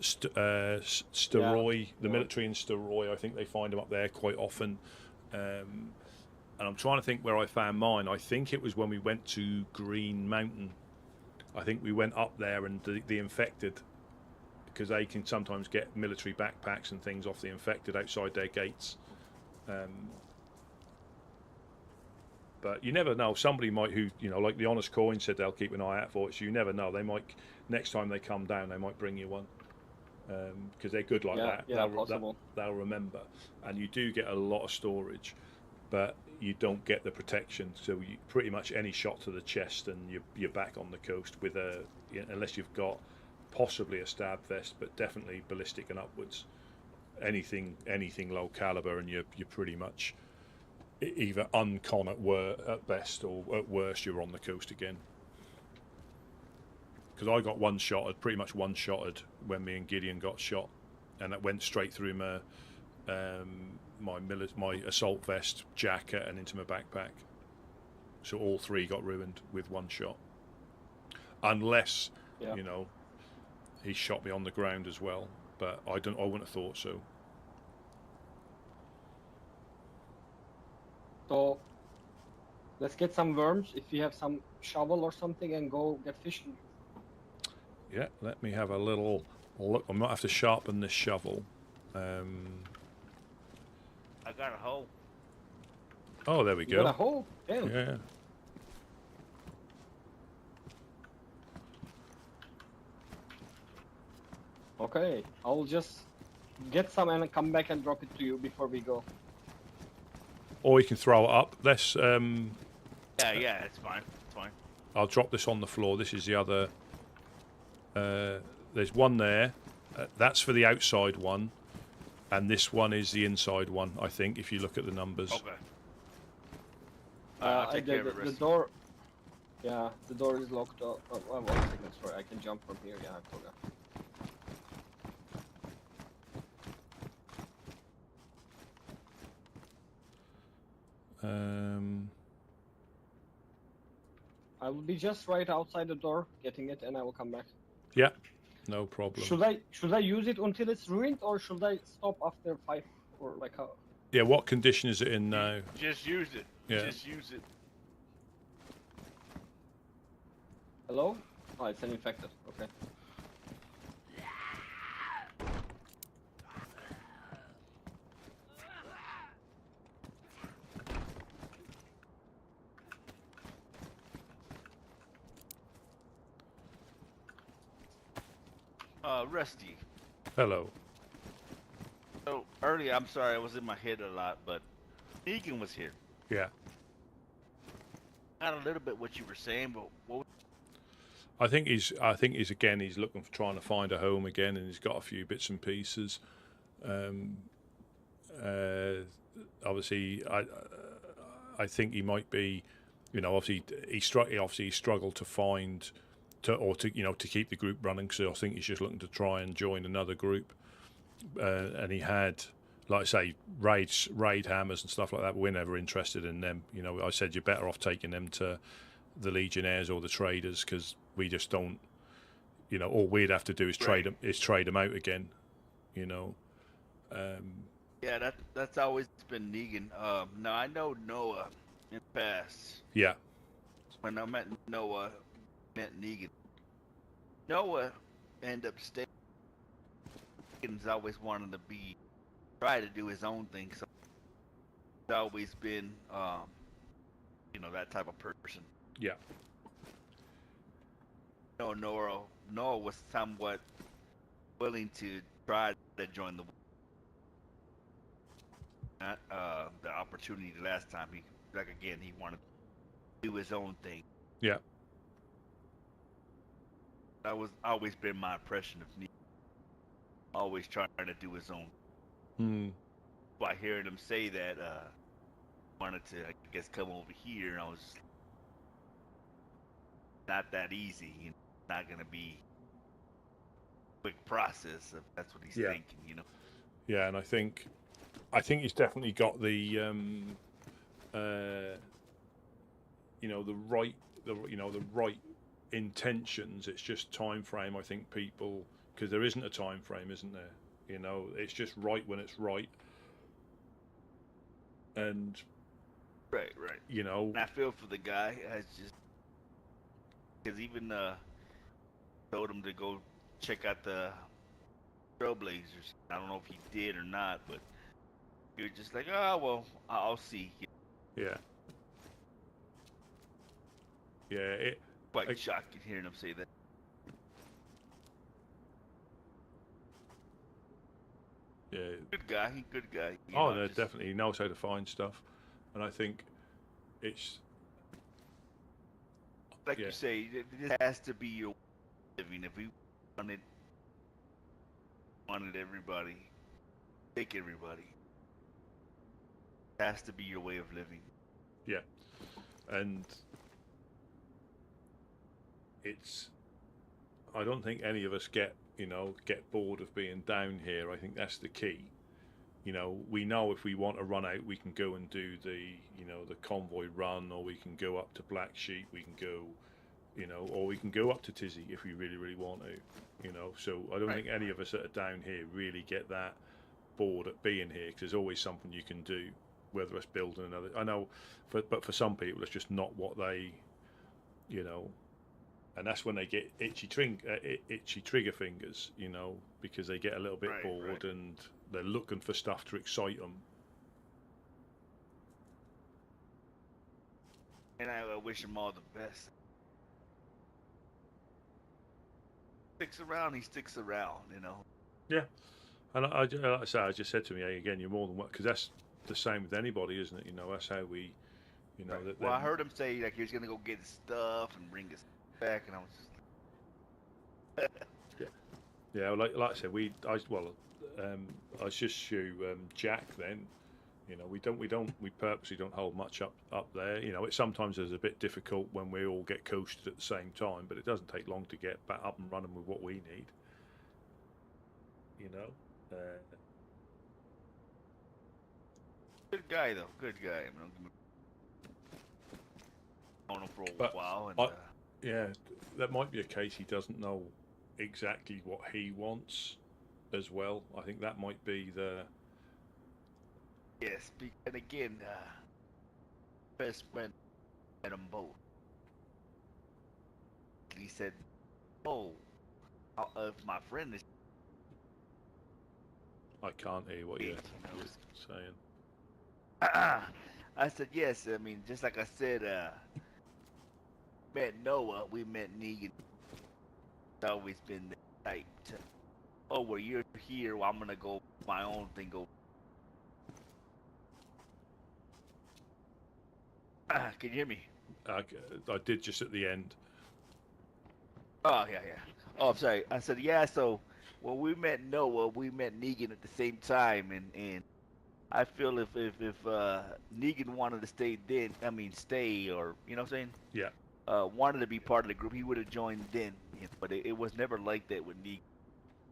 Steroy, the military in Steroy, I think they find them up there quite often. And I'm trying to think where I found mine. I think it was when we went to Green Mountain. I think we went up there and the infected, because they can sometimes get military backpacks and things off the infected outside their gates. But you never know. Somebody might, like the Honest Coin said, they'll keep an eye out for it. So you never know. They might, next time they come down, they might bring you one, because they're good like that. Yeah, possible. They'll remember. And you do get a lot of storage, but you don't get the protection. So you pretty much any shot to the chest, and you're back on the coast with unless you've got possibly a stab vest, but definitely ballistic and upwards. Anything low caliber, and you're pretty much either uncon at best, or at worst you're on the coast again. Because I got pretty much one-shotted when me and Gideon got shot, and that went straight through my my assault vest, jacket, and into my backpack. So all 3 got ruined with one shot, unless he shot me on the ground as well. But I wouldn't have thought so. So let's get some worms if you have some shovel or something, and go get fishing. Yeah, let me have a little look. I might have to sharpen this shovel. I got a hole. Oh, there we go. You got a hole? Damn. Yeah. Okay, I'll just get some and come back and drop it to you before we go. Or you can throw it up. Let's. Yeah, it's fine. It's fine. I'll drop this on the floor. This is the other. There's one there. That's for the outside one. And this one is the inside one, I think, if you look at the numbers. Okay. I'll take care of it, the door. Yeah, the door is locked up. Oh, well, 1 second, sorry. I can jump from here. Yeah, I forgot. I will be just right outside the door, getting it, and I will come back. Yeah, no problem. Should I use it until it's ruined, or should I stop after 5, or like how? Yeah, what condition is it in now? Just use it. Yeah. Just use it. Hello? Oh, it's an infected. Okay. Rusty. Hello. So earlier, I'm sorry, I was in my head a lot, but Negan was here. Yeah. Got a little bit what you were saying, but what? I think he's looking for trying to find a home again, and he's got a few bits and pieces. Obviously, I think he might be, obviously he struggled to find to keep the group running. So I think he's just looking to try and join another group. And he had, like I say, raid hammers and stuff like that, but we're never interested in them. I said you're better off taking them to the Legionnaires or the traders, because we just don't, all we'd have to do is trade them out again, Yeah, that's always been Negan. Now I know Noah in the past. Yeah. When I met Noah, met Negan. Noah ended up staying. Negan's always wanted to try to do his own thing. So he's always been, that type of person. Yeah. Noah was somewhat willing to try to join the opportunity last time. He wanted to do his own thing. Yeah. That was always been my impression of Negan. Always trying to do his own. By hearing him say that, wanted to, I guess, come over here, and I was not that easy. Not gonna be a quick process if that's what he's thinking, Yeah, and I think he's definitely got the the right intentions. It's just time frame. I think people, because there isn't a time frame, isn't there? It's just right when it's right. And right. I feel for the guy. Because even told him to go check out the Trailblazers. I don't know if he did or not, but he was just like, oh well, I'll see. Yeah. Yeah. Quite shocking hearing him say that. Yeah. Good guy. No, definitely. He knows how to find stuff, and I think it's like you say, it has to be your living. If we wanted everybody, take everybody, it has to be your way of living. Yeah, and I don't think any of us get bored of being down here. I think that's the key. We know if we want to run out, we can go and do the convoy run, or we can go up to Black Sheep, we can go, or we can go up to Tizzy if we really, really want to, So I don't think any of us that are down here really get that bored at being here, because there's always something you can do, whether it's building another. I know, but for some people, it's just not what they, and that's when they get itchy trigger fingers, because they get a little bit bored and they're looking for stuff to excite them. And I wish him all the best. He sticks around, Yeah, and like I say, I just said to me, hey, again, you're more than what, because that's the same with anybody, isn't it? That's how we, Well, I heard him say like he was gonna go get his stuff and bring his back, and I was just yeah. Like I said, I just show Jack then. You know, we purposely don't hold much up there. You know, it sometimes is a bit difficult when we all get coasted at the same time, but it doesn't take long to get back up and running with what we need. You know. Good guy though. Good guy. I've known him for a while, and yeah, that might be a case he doesn't know exactly what he wants as well. I think that might be the. Yes, and again, best friend met them both. He said, "Oh, if my friend is." I can't hear what you're saying. I said yes. I mean, just like I said, met Noah, we met Negan. It's always been the type to, oh, well, you're here, well, I'm gonna go my own thing. Go. Can you hear me? I did just at the end. Oh yeah. Oh, I'm sorry. I said yeah. So when we met Noah, we met Negan at the same time, and I feel if Negan wanted to stay, or you know what I'm saying? Yeah. Wanted to be part of the group, he would have joined then. You know, but it was never like that with Negan.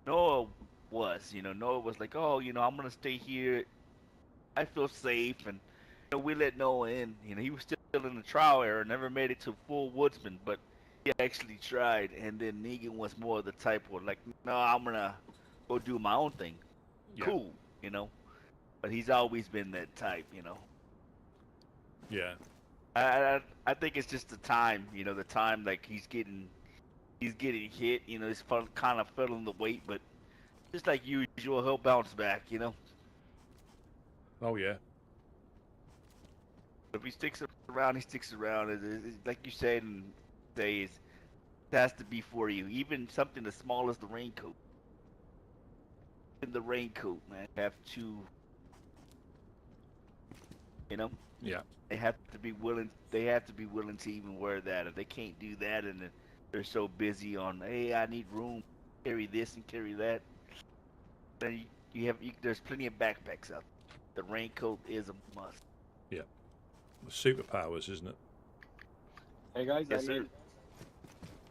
Noah was, Noah was like, oh, I'm gonna stay here. I feel safe, and we let Noah in. He was still in the trial era, never made it to full Woodsman, but he actually tried. And then Negan was more of the type where like, no, I'm gonna go do my own thing. Yeah. Cool, But he's always been that type, Yeah. I think it's just the time, the time like he's getting hit, he's kind of feeling the weight, but just like usual, he'll bounce back, Oh yeah. If he sticks around, he sticks around. It's like you said, it has to be for you. Even something as small as the raincoat. In the raincoat, man, have to, Yeah. They have to be willing. They have to be willing to even wear that. If they can't do that, and they're so busy on, hey, I need room, carry this and carry that. Then there's plenty of backpacks out there. The raincoat is a must. Yeah. Superpowers, isn't it? Hey guys, yes, sir.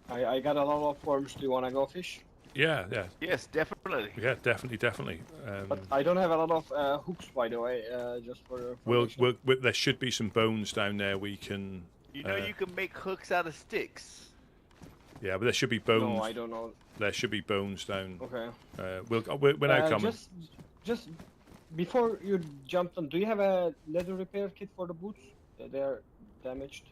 I got a lot of worms. Do you want to go fish? Yeah. Yes, definitely. Yeah, definitely. But I don't have a lot of hooks, by the way. Just for. We'll, there should be some bones down there. We can. You can make hooks out of sticks. Yeah, but there should be bones. No, I don't know. There should be bones down. Okay. We're now coming. Just before you jumped on, do you have a leather repair kit for the boots? They're damaged.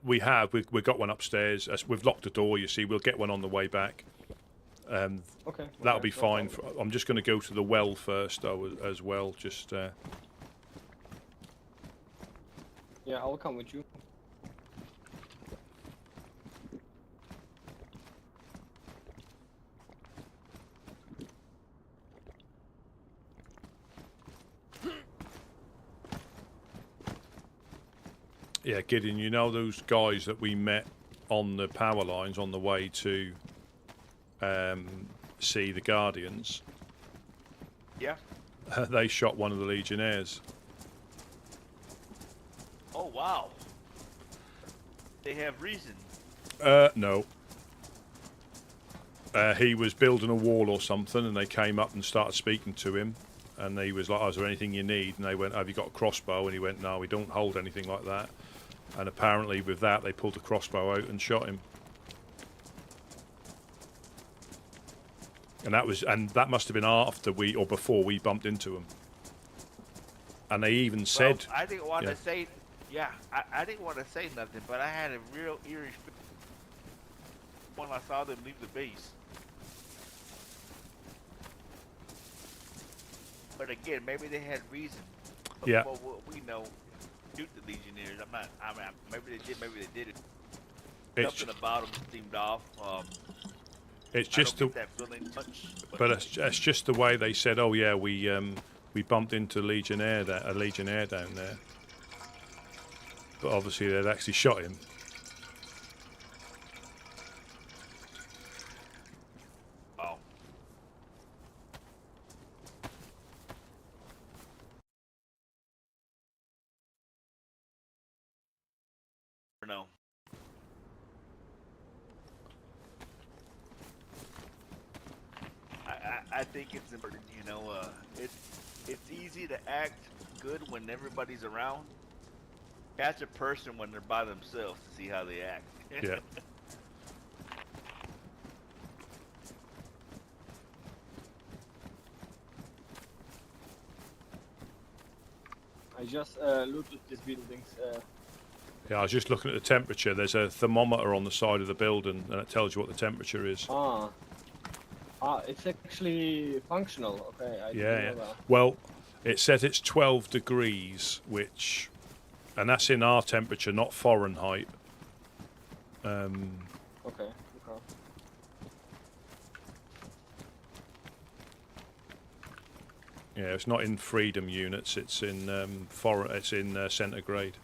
We have. We've got one upstairs. We've locked the door. You see, we'll get one on the way back. Okay. That'll be fine. I'm just going to go to the well first, though, as well. Just. Yeah, I'll come with you. Yeah, Gideon, you know those guys that we met on the power lines on the way to see the Guardians? Yeah. They shot one of the Legionnaires. Oh, wow. They have reason. No. He was building a wall or something, and they came up and started speaking to him. And he was like, oh, is there anything you need? And they went, have you got a crossbow? And he went, no, we don't hold anything like that. And apparently with that, they pulled the crossbow out and shot him. And that must have been after or before we bumped into him. And they even said... I didn't want to say... Yeah, I didn't want to say nothing, but I had a real eerie feeling when I saw them leave the base. But again, maybe they had reason. But yeah. For what we know, shoot the Legionnaires. Maybe they did, maybe they didn't. Something about them seemed off. It's just the. But it's just the way they said. Oh yeah, we bumped into a Legionnaire down there. But obviously they'd actually shot him. know. I think it's important, you know. It's easy to act good when everybody's around. Catch a person when they're by themselves to see how they act. Yeah. I just looted these buildings. Yeah, I was just looking at the temperature. There's a thermometer on the side of the building, and it tells you what the temperature is. It's actually functional. Okay, I didn't know that. Well, it says it's 12 degrees, and that's in our temperature, not Fahrenheit. Okay. Yeah, it's not in freedom units. It's in centigrade.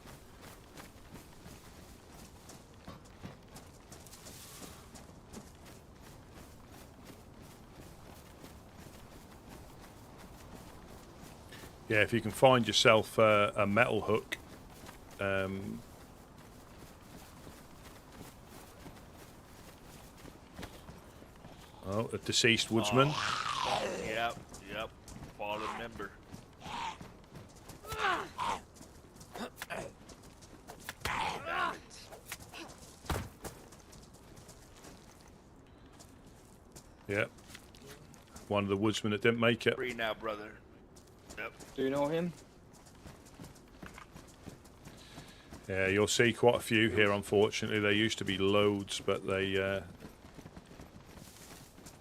Yeah, if you can find yourself a metal hook, a deceased woodsman. Yep. Fallen member. Yep. One of the woodsmen that didn't make it. Free now, brother. Yep. Do you know him? Yeah, you'll see quite a few here. Unfortunately, there used to be loads, but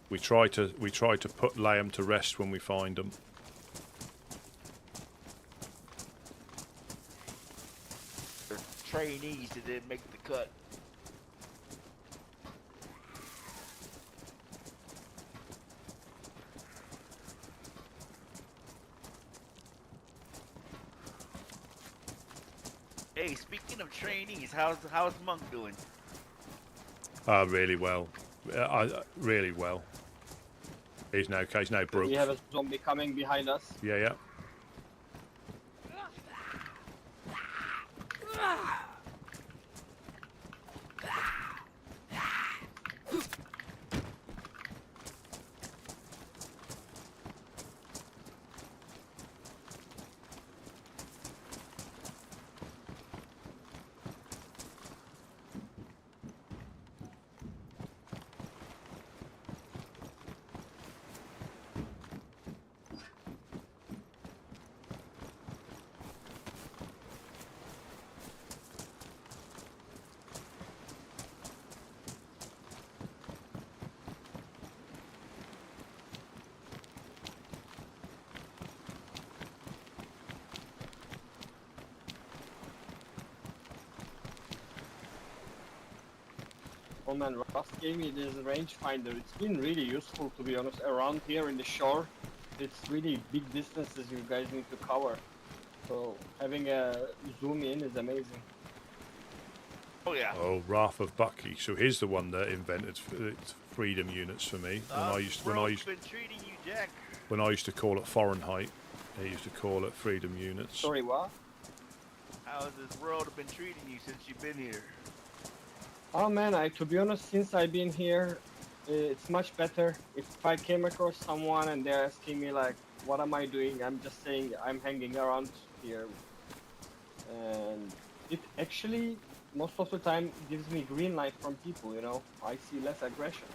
we try to lay them to rest when we find them. Trainees that didn't make the cut. Hey, speaking of trainees, how's Monk doing? Really well. Really well. He's now broke. We have a zombie coming behind us. Yeah. Oh man, Rust gave me this rangefinder. It's been really useful, to be honest. Around here in the shore, it's really big distances you guys need to cover. So having a zoom in is amazing. Oh yeah. Oh, Wrath of Bucky. So he's the one that invented freedom units for me. When I used to call it Fahrenheit, he used to call it freedom units. Sorry, what? How has this world been treating you since you've been here? Oh man, to be honest, since I've been here, it's much better. If I came across someone and they're asking me like, what am I doing? I'm just saying I'm hanging around here. And it actually, most of the time, gives me green light from people, you know? I see less aggression.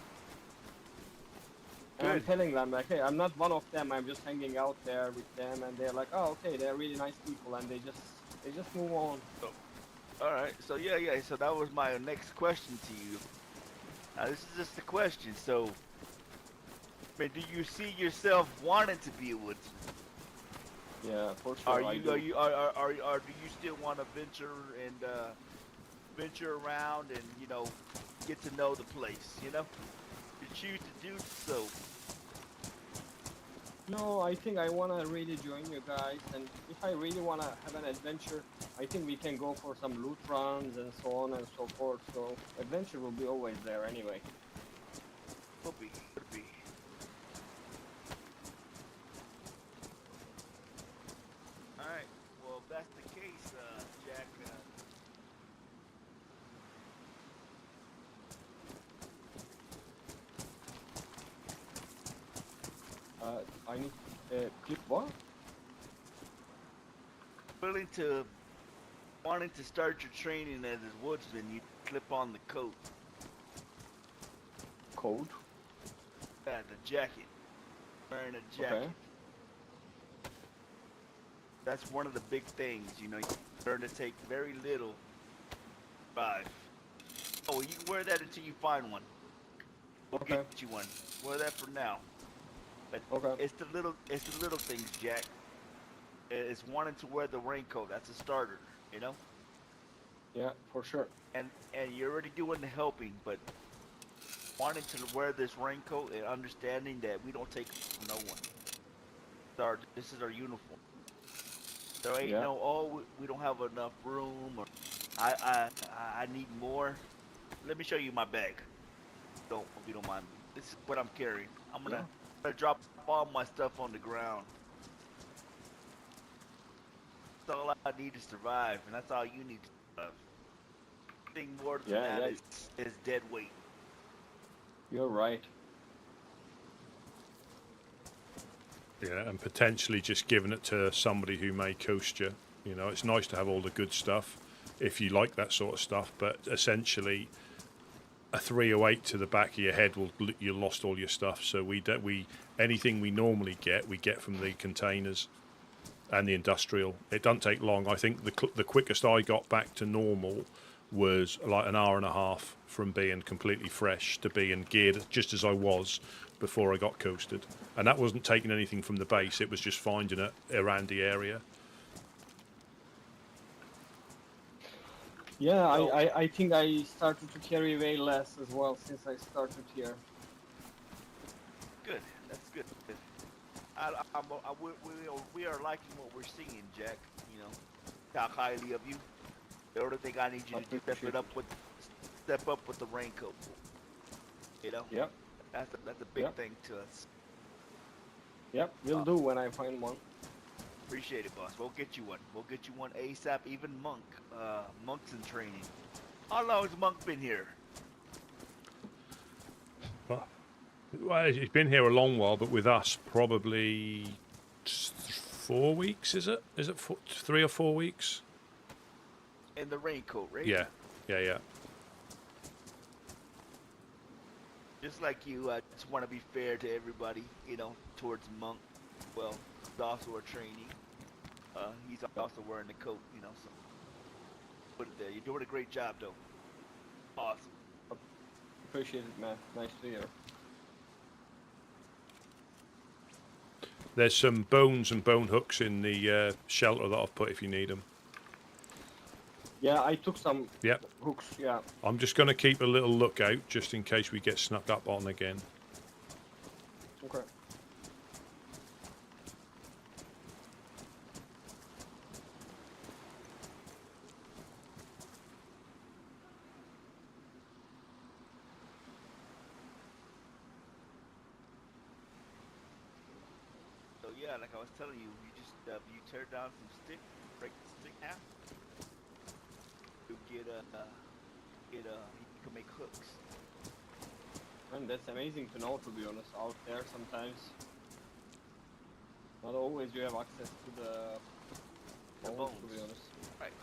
And I'm telling them like, hey, I'm not one of them, I'm just hanging out there with them, and they're like, oh, okay, they're really nice people, and they just move on. Alright, so yeah, so that was my next question to you. Now this is just a question, so do you see yourself wanting to be a woodsman? Yeah, for sure. Do you still want to venture around and, you know, get to know the place, you know? You choose to do so. No, I think I want to really join you guys, and if I really want to have an adventure, I think we can go for some loot runs and so on and so forth, so adventure will be always there anyway. Could be. Alright, well if that's the case, Jack, I need clip what? Wanting to start your training as a woodsman, you clip on the coat. Coat? Yeah, the jacket. Wearing a jacket. Okay. That's one of the big things, you know. You learn to take very little. 5. Oh, you can wear that until you find one. We'll get you one. Wear that for now. But it's the little things, Jack. It's wanting to wear the raincoat. That's a starter, you know. Yeah, for sure. And you're already doing the helping, but wanting to wear this raincoat and understanding that we don't take no one. This is our uniform. There ain't we don't have enough room, or I need more. Let me show you my bag. If you don't mind. This is what I'm carrying. I'm gonna drop all my stuff on the ground. That's all I need to survive, and that's all you need to survive. Anything more than that is dead weight. You're right. Yeah, and potentially just giving it to somebody who may coast you. You know, it's nice to have all the good stuff if you like that sort of stuff, but essentially a 308 to the back of your head you lost all your stuff. So anything we normally get, we get from the containers and the industrial. It doesn't take long. I think the quickest I got back to normal was like an hour and a half from being completely fresh to being geared just as I was before I got coasted. And that wasn't taking anything from the base, it was just finding it around the area. Yeah, I think I started to carry way less as well since I started here. Good, that's good. We are liking what we're seeing, Jack. You know, talk highly of you. The only thing I need you to do is step up with the raincoat. You know. Yep. That's a big thing to us. Yep, we'll do when I find one. Appreciate it, boss. We'll get you one. We'll get you one ASAP. Even Monk. Monk's in training. How long has Monk been here? Well, he's been here a long while, but with us, probably 4 weeks, is it? Is it 3 or 4 weeks? In the raincoat, right? Yeah. Just like you, I just want to be fair to everybody, you know, towards Monk. Well, he's also a trainee. He's also wearing the coat, you know, so put it there. You're doing a great job, though. Awesome. Appreciate it, man. Nice to hear. There's some bones and bone hooks in the shelter that I've put if you need them. Yeah, I took some hooks, yeah. I'm just going to keep a little lookout just in case we get snuck up on again. Okay. So yeah, like I was telling you, you just you tear down some stick, break the stick half. You you can make hooks. And that's amazing to know, to be honest. Out there sometimes, not always you have access to the bones, to be honest. Right.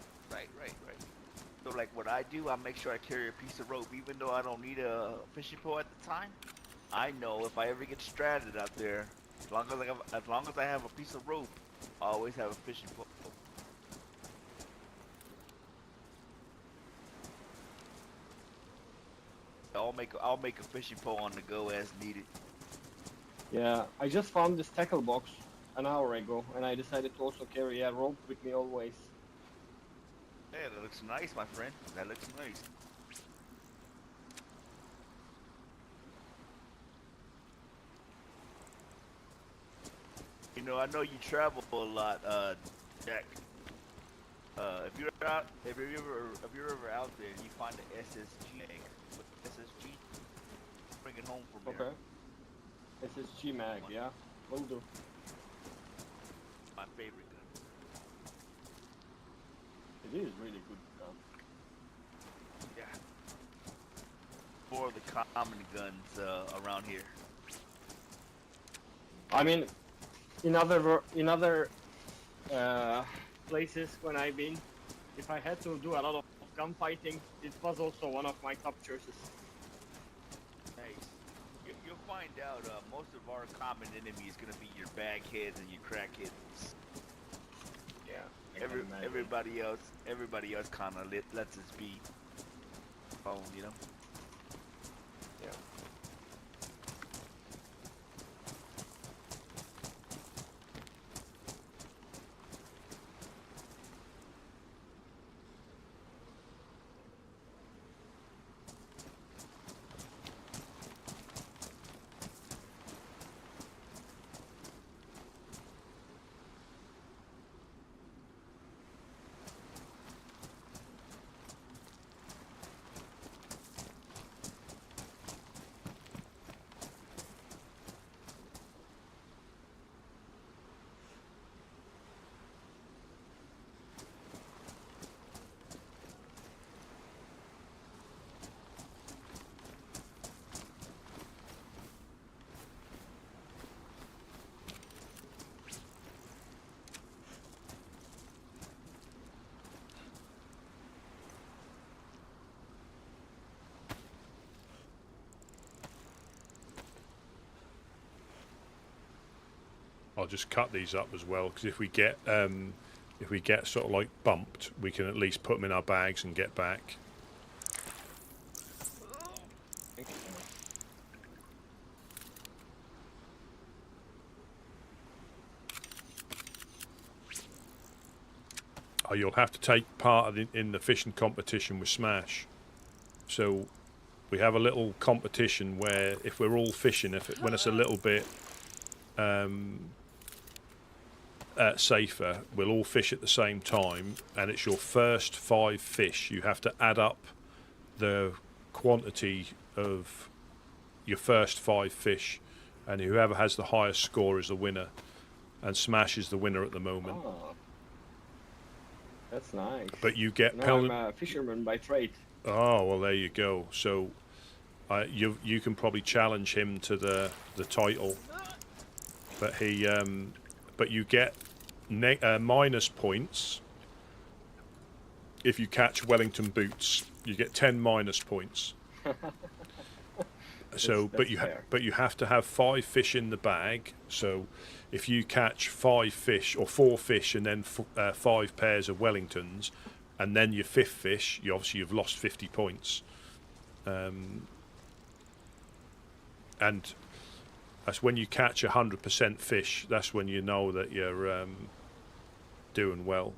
So like what I do, I make sure I carry a piece of rope, even though I don't need a fishing pole at the time. I know if I ever get stranded out there, as long as I have a piece of rope, I always have a fishing pole. I'll make a fishing pole on the go as needed. Yeah, I just found this tackle box an hour ago, and I decided to also carry a rope with me always. Yeah, that looks nice, my friend. That looks nice. You know, I know you travel a lot, Jack. If you're ever out there and you find an SSG egg with SSG, bring it home for me. Okay. SSG mag, yeah, will do. My favorite gun. It is really good gun. Yeah. More of the common guns around here. I mean, in other places when I've been, if I had to do a lot of gunfighting, it was also one of my top choices. Hey, you'll find out most of our common enemy is gonna be your bagheads and your crackheads. Yeah. Everybody else kind of lets us be. Oh, you know. Yeah. I'll just cut these up as well, because if we get sort of like bumped, we can at least put them in our bags and get back. Oh, you'll have to take part in the fishing competition with Smash. So we have a little competition where if we're all fishing, when it's a little bit safer, we'll all fish at the same time, and it's your first 5 fish. You have to add up the quantity of your first 5 fish, and whoever has the highest score is the winner, and Smash is the winner at the moment. Oh, that's nice. But you get I'm a fisherman by trade. Oh, well, there you go. So you can probably challenge him to the title, but you get minus points if you catch Wellington boots. You get 10 minus points. So, but you have to have 5 fish in the bag. So, if you catch 5 fish or 4 fish and then 5 pairs of Wellingtons, and then your 5th fish, you've lost 50 points. And that's when you catch 100% fish. That's when you know that you're doing well.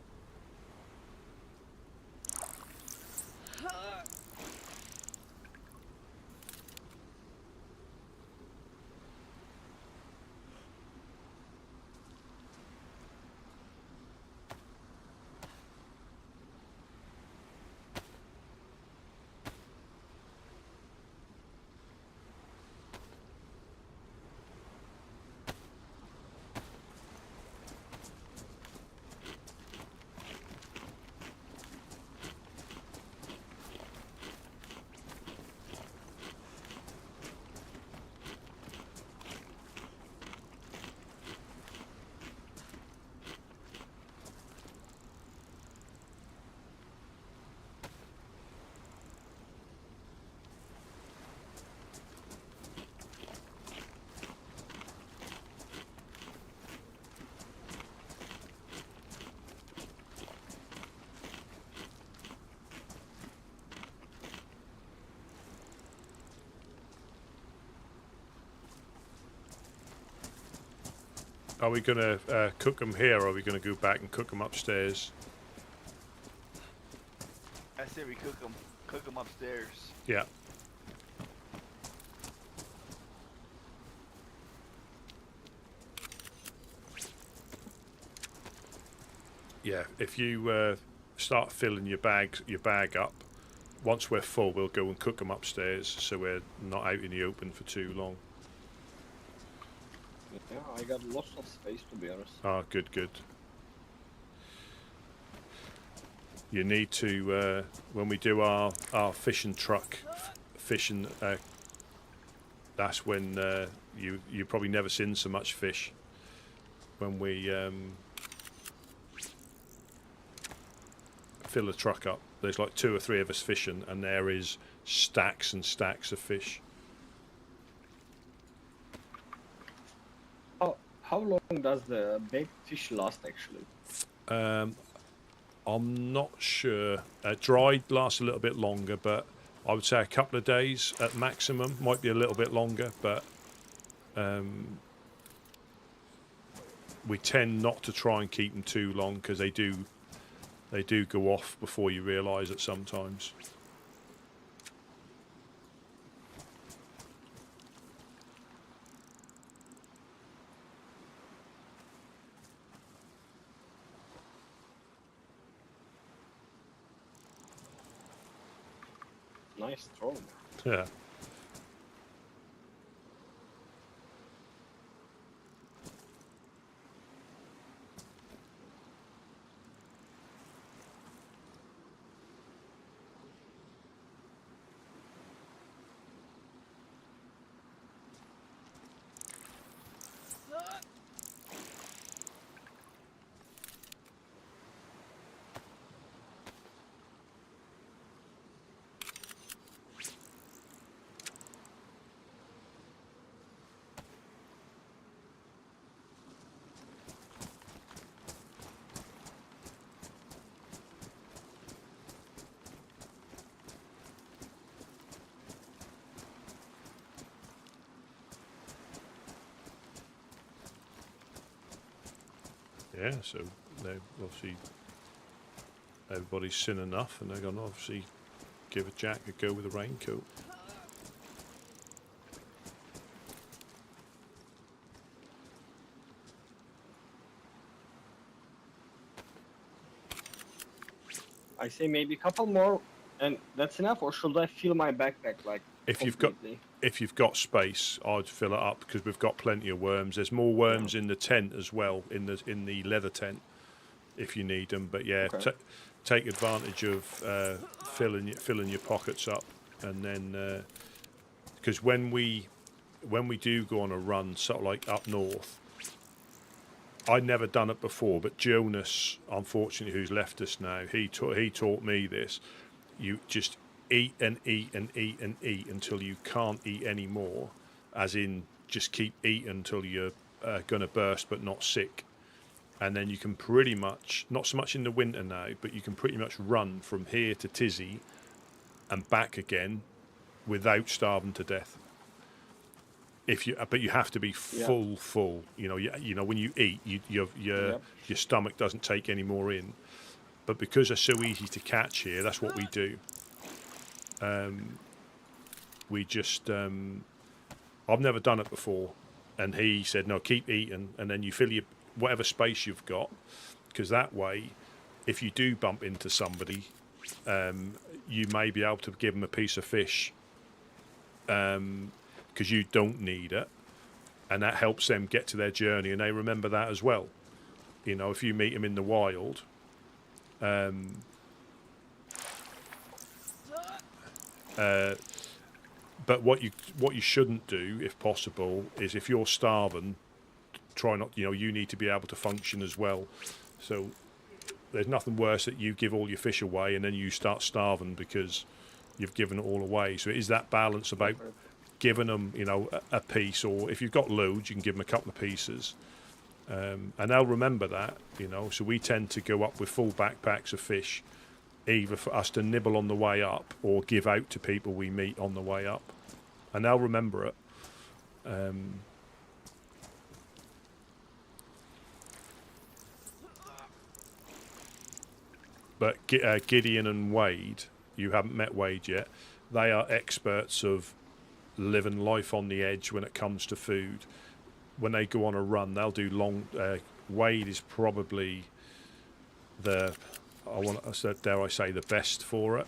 Are we going to cook them here, or are we going to go back and cook them upstairs? I say we cook them upstairs. Yeah. Yeah, if you start filling your bag up, once we're full, we'll go and cook them upstairs, so we're not out in the open for too long. Yeah, I got lots of space, to be honest. Ah, good. You need to, when we do our fishing truck, that's when you've probably never seen so much fish when we fill a truck up. There's like 2 or 3 of us fishing, and there is stacks and stacks of fish. How long does the bait fish last actually? I'm not sure. Dried lasts a little bit longer, but I would say a couple of days at maximum. Might be a little bit longer, but we tend not to try and keep them too long because they do go off before you realise it sometimes. Nice throw. Yeah. Yeah, so they obviously everybody's seen enough, and they're going to obviously give a Jack a go with a raincoat. I say maybe a couple more, and that's enough. Or should I fill my backpack like? If completely? you've got space, I'd fill it up because we've got plenty of worms. There's more worms in the tent as well, in the leather tent, if you need them. But yeah, Okay. take advantage of filling your pockets up, and then because when we do go on a run, sort of like up north, I'd never done it before, but Jonas, unfortunately, who's left us now, he taught me this. You just eat and eat and eat and eat until you can't eat anymore, as in just keep eating until you're going to burst but not sick. And then you can pretty much, not so much in the winter now, but you can pretty much run from here to Tizzy and back again without starving to death. But you have to be full. You know, when you eat, your stomach doesn't take any more in. But because they're so easy to catch here, that's what we do. We just, I've never done it before, and he said, no, keep eating, and then you fill your whatever space you've got, because that way, if you do bump into somebody, you may be able to give them a piece of fish, because you don't need it, and that helps them get to their journey, and they remember that as well. You know, if you meet them in the wild, but what you shouldn't do, if possible, is if you're starving, try not. You know, you need to be able to function as well. So there's nothing worse that you give all your fish away and then you start starving because you've given it all away. So it is that balance about giving them, you know, a piece, or if you've got loads, you can give them a couple of pieces, and they'll remember that. You know, so we tend to go up with full backpacks of fish, either for us to nibble on the way up or give out to people we meet on the way up, and they'll remember it. But Gideon and Wade, you haven't met Wade yet, they are experts of living life on the edge when it comes to food. When they go on a run, they'll do long. Wade is probably dare I say, the best for it.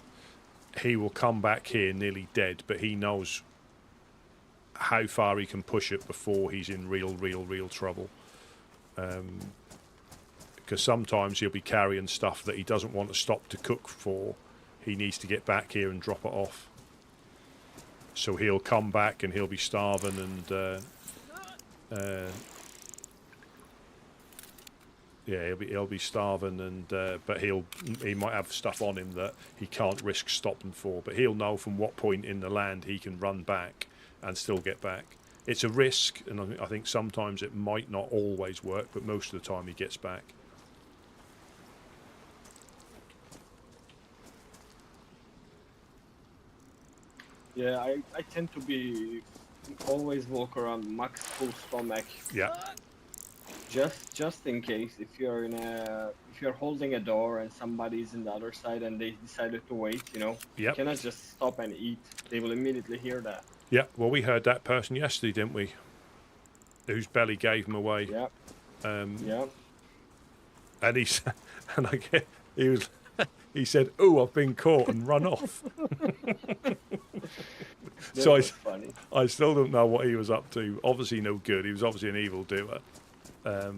He will come back here nearly dead, but he knows how far he can push it before he's in real trouble. Because sometimes he'll be carrying stuff that he doesn't want to stop to cook for. He needs to get back here and drop it off. So he'll come back and he'll be starving, and Yeah, he'll be starving, and but he might have stuff on him that he can't risk stopping for. But he'll know from what point in the land he can run back and still get back. It's a risk, and I think sometimes it might not always work, but most of the time he gets back. Yeah, I tend to be always walk around max full stomach. Yeah. Just in case, if you're holding a door and somebody's in the other side and they decided to wait, you know, you cannot just stop and eat. They will immediately hear that. Yeah, well, we heard that person yesterday, didn't we? Whose belly gave him away. Yeah. Yeah. And he said, "Oh, I've been caught," and run off. So I still don't know what he was up to. Obviously no good. He was obviously an evildoer. Yeah.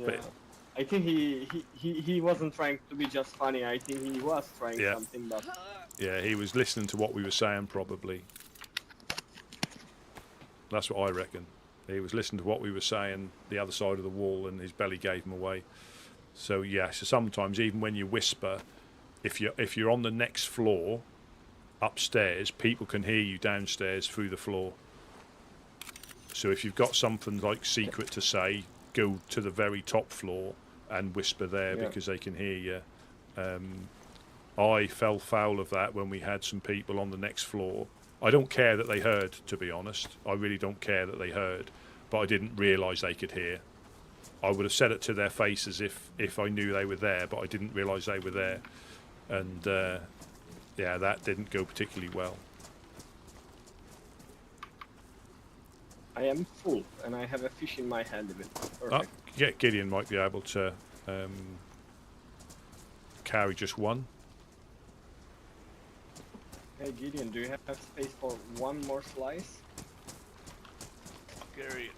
But I think he wasn't trying to be just funny. I think he was trying something, but yeah, he was listening to what we were saying, probably. That's what I reckon. He was listening to what we were saying the other side of the wall, and his belly gave him away. So yeah, so sometimes even when you whisper, if you're on the next floor upstairs, people can hear you downstairs through the floor. So if you've got something like secret to say, go to the very top floor and whisper there because they can hear you. I fell foul of that when we had some people on the next floor. I don't care that they heard, to be honest. I really don't care that they heard, but I didn't realise they could hear. I would have said it to their faces if I knew they were there, but I didn't realise they were there. And yeah, that didn't go particularly well. I am full, and I have a fish in my hand. Perfect. Yeah, Gideon might be able to carry just one. Hey Gideon, do you have space for one more slice? I'll carry it.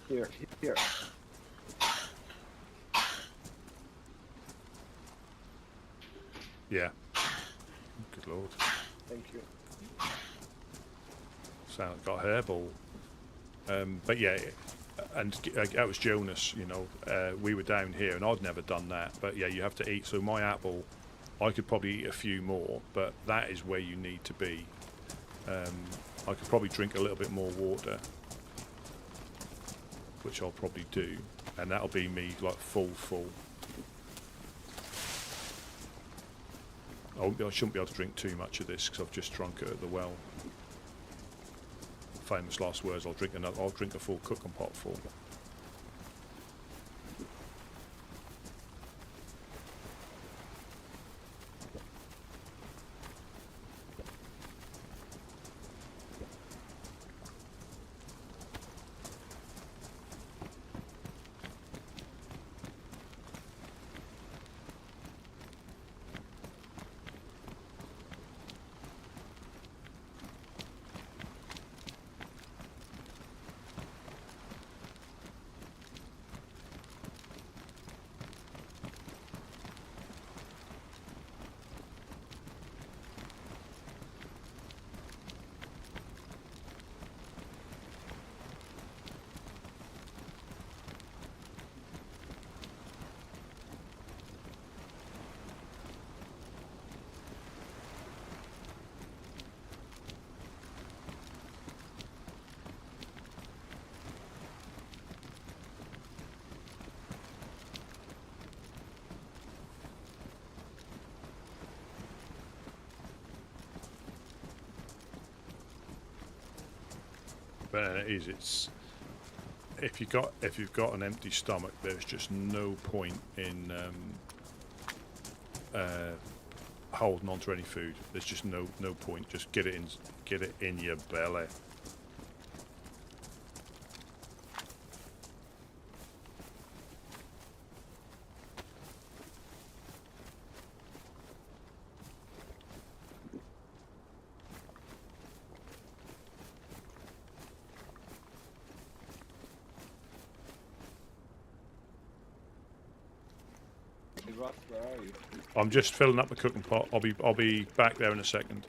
Here. Yeah. Good lord. Thank you. Sound got a hairball. But yeah, and that was Jonas, you know. We were down here, and I'd never done that. But yeah, you have to eat. So my apple, I could probably eat a few more, but that is where you need to be. I could probably drink a little bit more water, which I'll probably do, and that'll be me like full. I shouldn't be able to drink too much of this because I've just drunk it at the well. Famous last words. I'll drink a full cooking pot full. But it is. It's if you've got an empty stomach, there's just no point in holding on to any food. There's just no point. Just get it in your belly. Russ, where are you? I'm just filling up the cooking pot. I'll be back there in a second.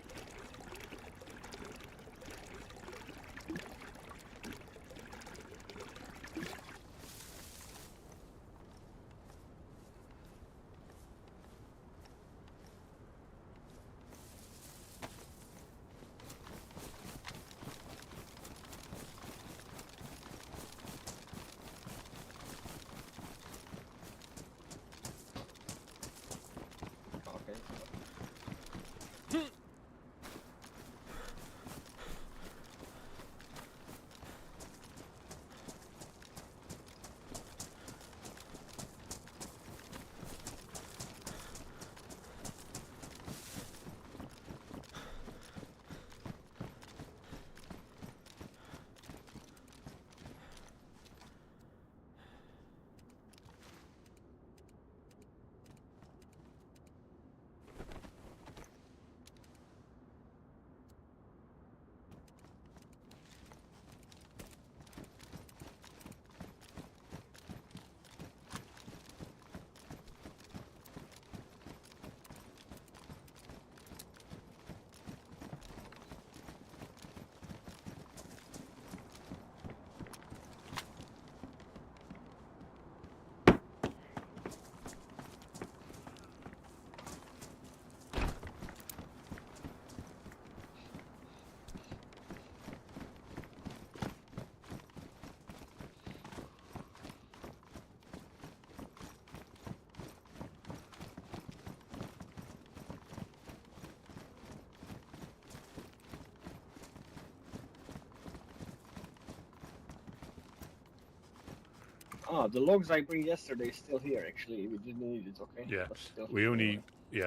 the logs I bring yesterday still here. Actually, we didn't need it. Okay. Yeah, But still, we only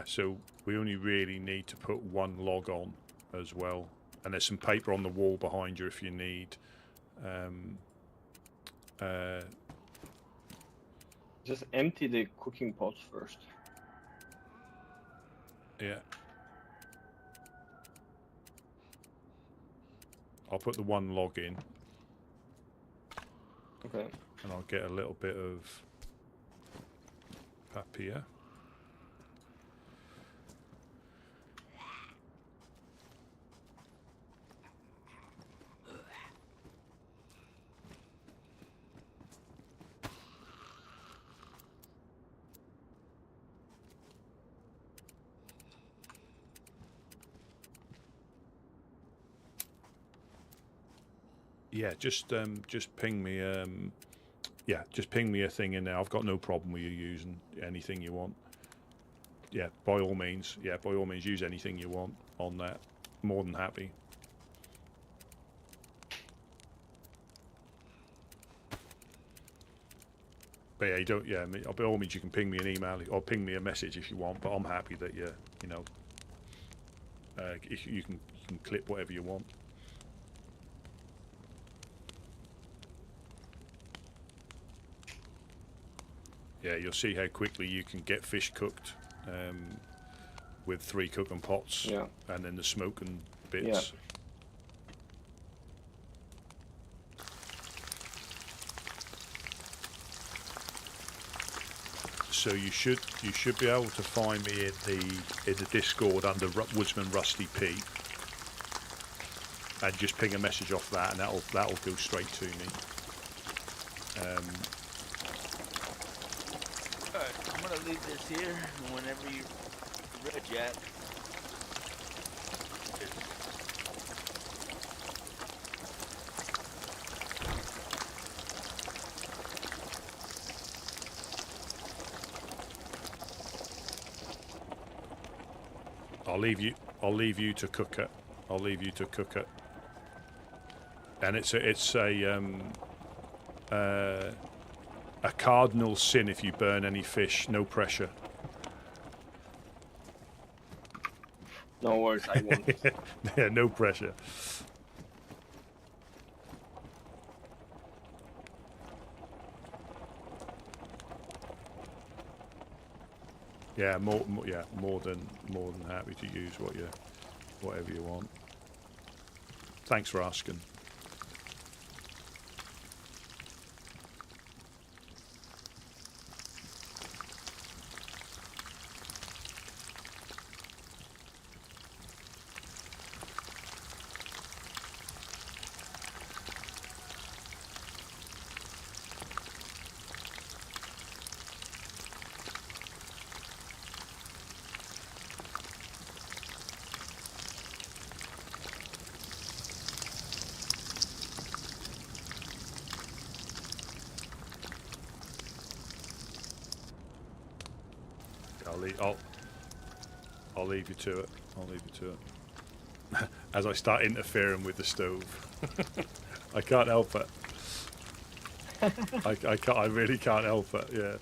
so we only really need to put one log on as well, and there's some paper on the wall behind you if you need. Just empty the cooking pot first. Yeah. I'll put the one log in. Okay. And I'll get a little bit of papier. Yeah, just ping me. Yeah, just ping me a thing in there. I've got no problem with you using anything you want. Yeah, by all means. Yeah, by all means, use anything you want on that. More than happy. But yeah, you don't. Yeah, by all means, you can ping me an email or ping me a message if you want. But I'm happy that you know, you can clip whatever you want. Yeah, you'll see how quickly you can get fish cooked with 3 cooking pots, and then the smoking bits. Yeah. So you should be able to find me in the Discord under Woodsman Rusty P, and just ping a message off that, and that'll go straight to me. Alright, I'm gonna leave this here, and whenever you're ready, Jack. I'll leave you to cook it. I'll leave you to cook it. And it's a cardinal sin if you burn any fish. No pressure. No worries, I won't. Yeah, no pressure. Yeah, more than happy to use whatever you want. Thanks for asking. I'll leave you to it. I'll leave you to it. As I start interfering with the stove, I can't help it. I really can't help it. Yeah.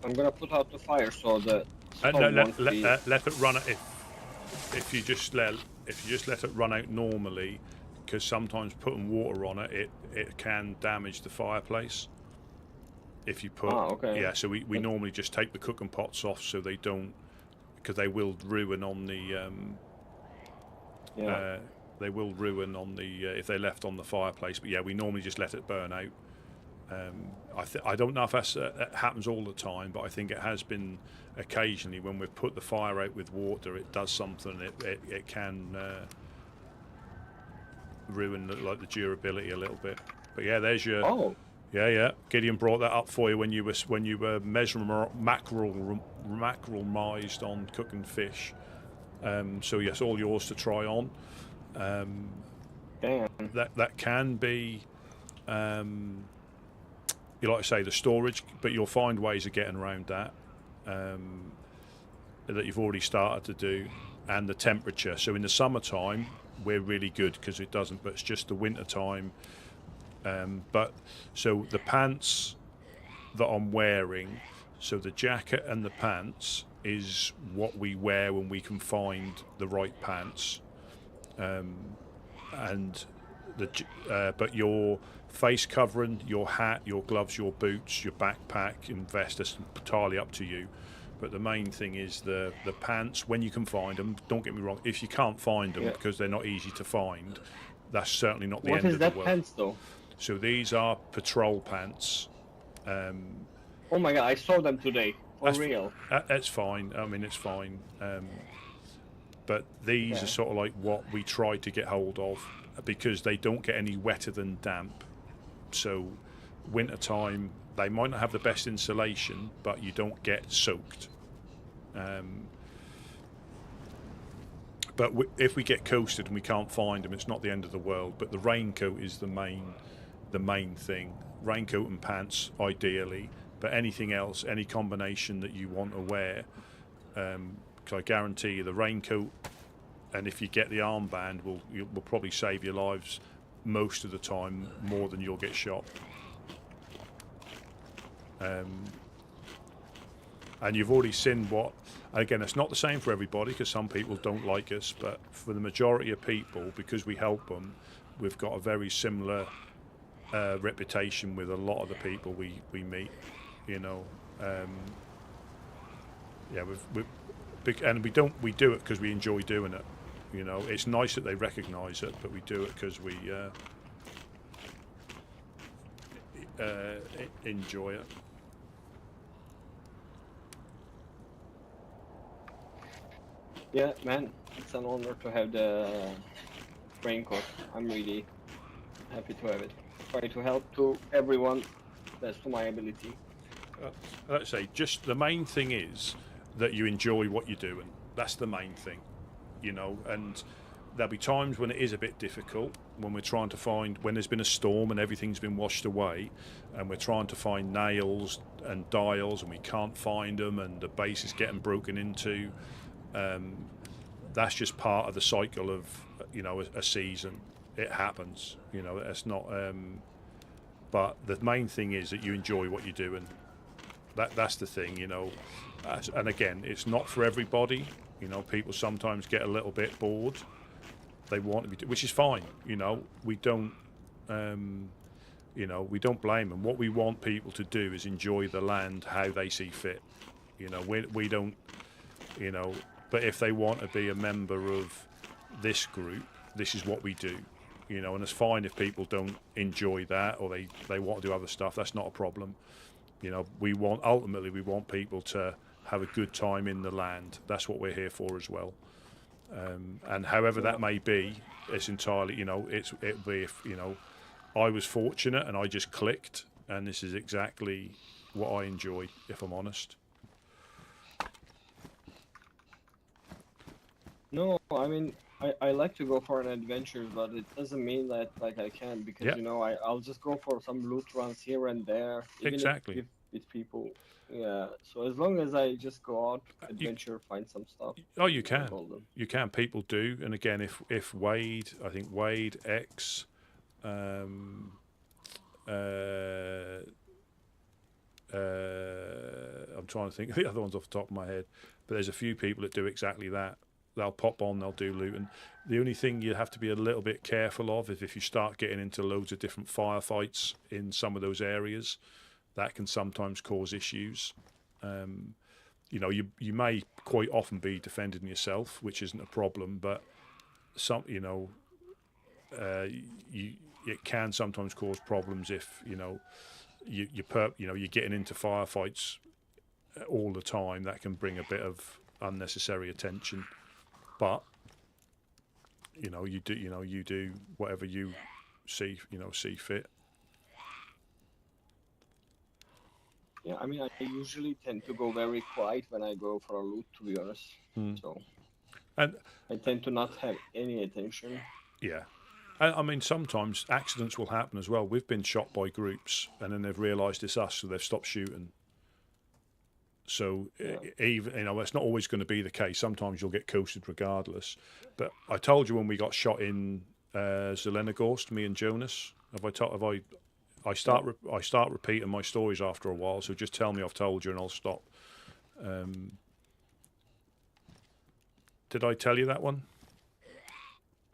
I'm gonna put out the fire so the No, won't be... let it run. If you just let it run out normally, because sometimes putting water on it can damage the fireplace. If you put okay. So we normally just take the cooking pots off so they don't, because they will ruin on the if they're left on the fireplace. But yeah, we normally just let it burn out. I don't know if that happens all the time, but I think it has been occasionally when we've put the fire out with water. It does something. It can ruin the durability a little bit. But yeah, there's your. Oh. Yeah. Gideon brought that up for you when you were measuring mackerel-mised on cooking fish. So yes, all yours to try on. Damn. That can be. You like to say the storage, but you'll find ways of getting around that that you've already started to do, and the temperature. So in the summertime, we're really good because it doesn't, but it's just the winter time. But so the pants that I'm wearing, so the jacket and the pants is what we wear when we can find the right pants, and but your face covering, your hat, your gloves, your boots, your backpack and vest is entirely up to you. But the main thing is the pants, when you can find them. Don't get me wrong, if you can't find them because they're not easy to find, that's certainly not the end of the world. What is that pants though? So these are patrol pants. Oh my god, I saw them today. For real. That's fine. I mean, it's fine. But these are sort of like what we try to get hold of because they don't get any wetter than damp. So wintertime, they might not have the best insulation, but you don't get soaked. But if we get coasted and we can't find them, it's not the end of the world. But the raincoat is the main thing. Raincoat and pants, ideally. But anything else, any combination that you want to wear, because I guarantee you the raincoat, and if you get the armband, will probably save your lives most of the time, more than you'll get shot. And you've already seen what. Again, it's not the same for everybody because some people don't like us, but for the majority of people, because we help them, we've got a very similar reputation with a lot of the people we meet. You know, and we do it because we enjoy doing it. You know, it's nice that they recognise it, but we do it because we enjoy it. Yeah, man, it's an honor to have the raincoat. I'm really happy to have it. Try to help to everyone. That's to my ability. Let's say, just the main thing is that you enjoy what you're doing. That's the main thing, you know. And there'll be times when it is a bit difficult, when we're trying to find, when there's been a storm and everything's been washed away, and we're trying to find nails and dials and we can't find them, and the base is getting broken into. That's just part of the cycle of, you know, a season. It happens, you know. It's not. But the main thing is that you enjoy what you're doing. That's the thing, you know. And again, it's not for everybody. You know, people sometimes get a little bit bored. They want to be, which is fine. You know, we don't. You know, we don't blame them. What we want people to do is enjoy the land how they see fit. You know, we don't. You know, but if they want to be a member of this group, this is what we do. You know, and it's fine if people don't enjoy that or they want to do other stuff. That's not a problem. You know, ultimately we want people to have a good time in the land. That's what we're here for as well. And however that may be, it's entirely, you know, it'll be if, you know, I was fortunate and I just clicked, and this is exactly what I enjoy, if I'm honest. No, I mean, I like to go for an adventure, but it doesn't mean that like I can, because you know I'll just go for some loot runs here and there. Even exactly. If people, yeah. So as long as I just go out, adventure, find some stuff. Oh, you can. You can. People do. And again, if Wade, I think Wade X, I'm trying to think of the other ones off the top of my head, but there's a few people that do exactly that. They'll pop on, they'll do loot, and the only thing you have to be a little bit careful of is if you start getting into loads of different firefights in some of those areas, that can sometimes cause issues. You know, you may quite often be defending yourself, which isn't a problem, but it can sometimes cause problems if you're getting into firefights all the time. That can bring a bit of unnecessary attention. But you do whatever you see fit. Yeah, I mean, I usually tend to go very quiet when I go for a loot, to be honest. So, and I tend to not have any attention. Yeah, I mean, sometimes accidents will happen as well. We've been shot by groups, and then they've realised it's us, so they've stopped shooting. So even that's not always going to be the case. Sometimes you'll get coasted regardless. But I told you when we got shot in Zelenogorsk, me and Jonas. I start repeating my stories after a while. So just tell me I've told you, and I'll stop. Did I tell you that one?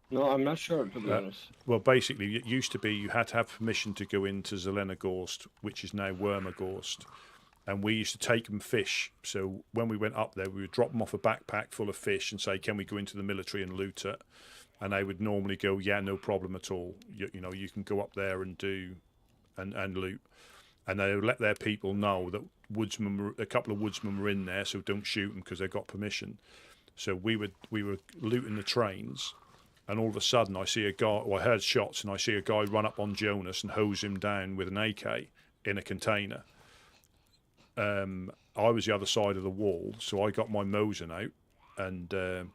No, I'm not sure, to be honest. Well, basically, it used to be you had to have permission to go into Zelenogorsk, which is now Wormagorsk. And we used to take them fish. So when we went up there, we would drop them off a backpack full of fish and say, can we go into the military and loot it? And they would normally go, yeah, no problem at all. You can go up there and do and loot. And they would let their people know that a couple of woodsmen were in there, so don't shoot them because they got permission. So we were looting the trains, and all of a sudden I see a guy, I heard shots, and I see a guy run up on Jonas and hose him down with an AK in a container. I was the other side of the wall, so I got my Mosin out and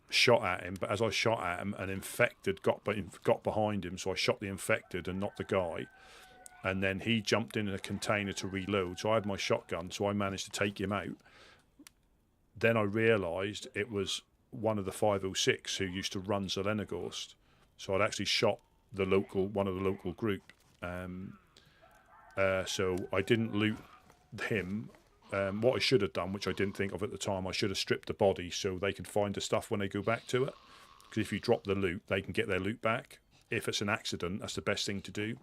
shot at him. But as I shot at him, an infected got behind him, so I shot the infected and not the guy. And then he jumped in a container to reload, so I had my shotgun, so I managed to take him out. Then I realised it was one of the 506 who used to run Zelenogorsk, so I'd actually shot one of the local group. So I didn't loot him. What I should have done, which I didn't think of at the time, I should have stripped the body so they can find the stuff when they go back to it. Because if you drop the loot, they can get their loot back. If it's an accident, that's the best thing to do.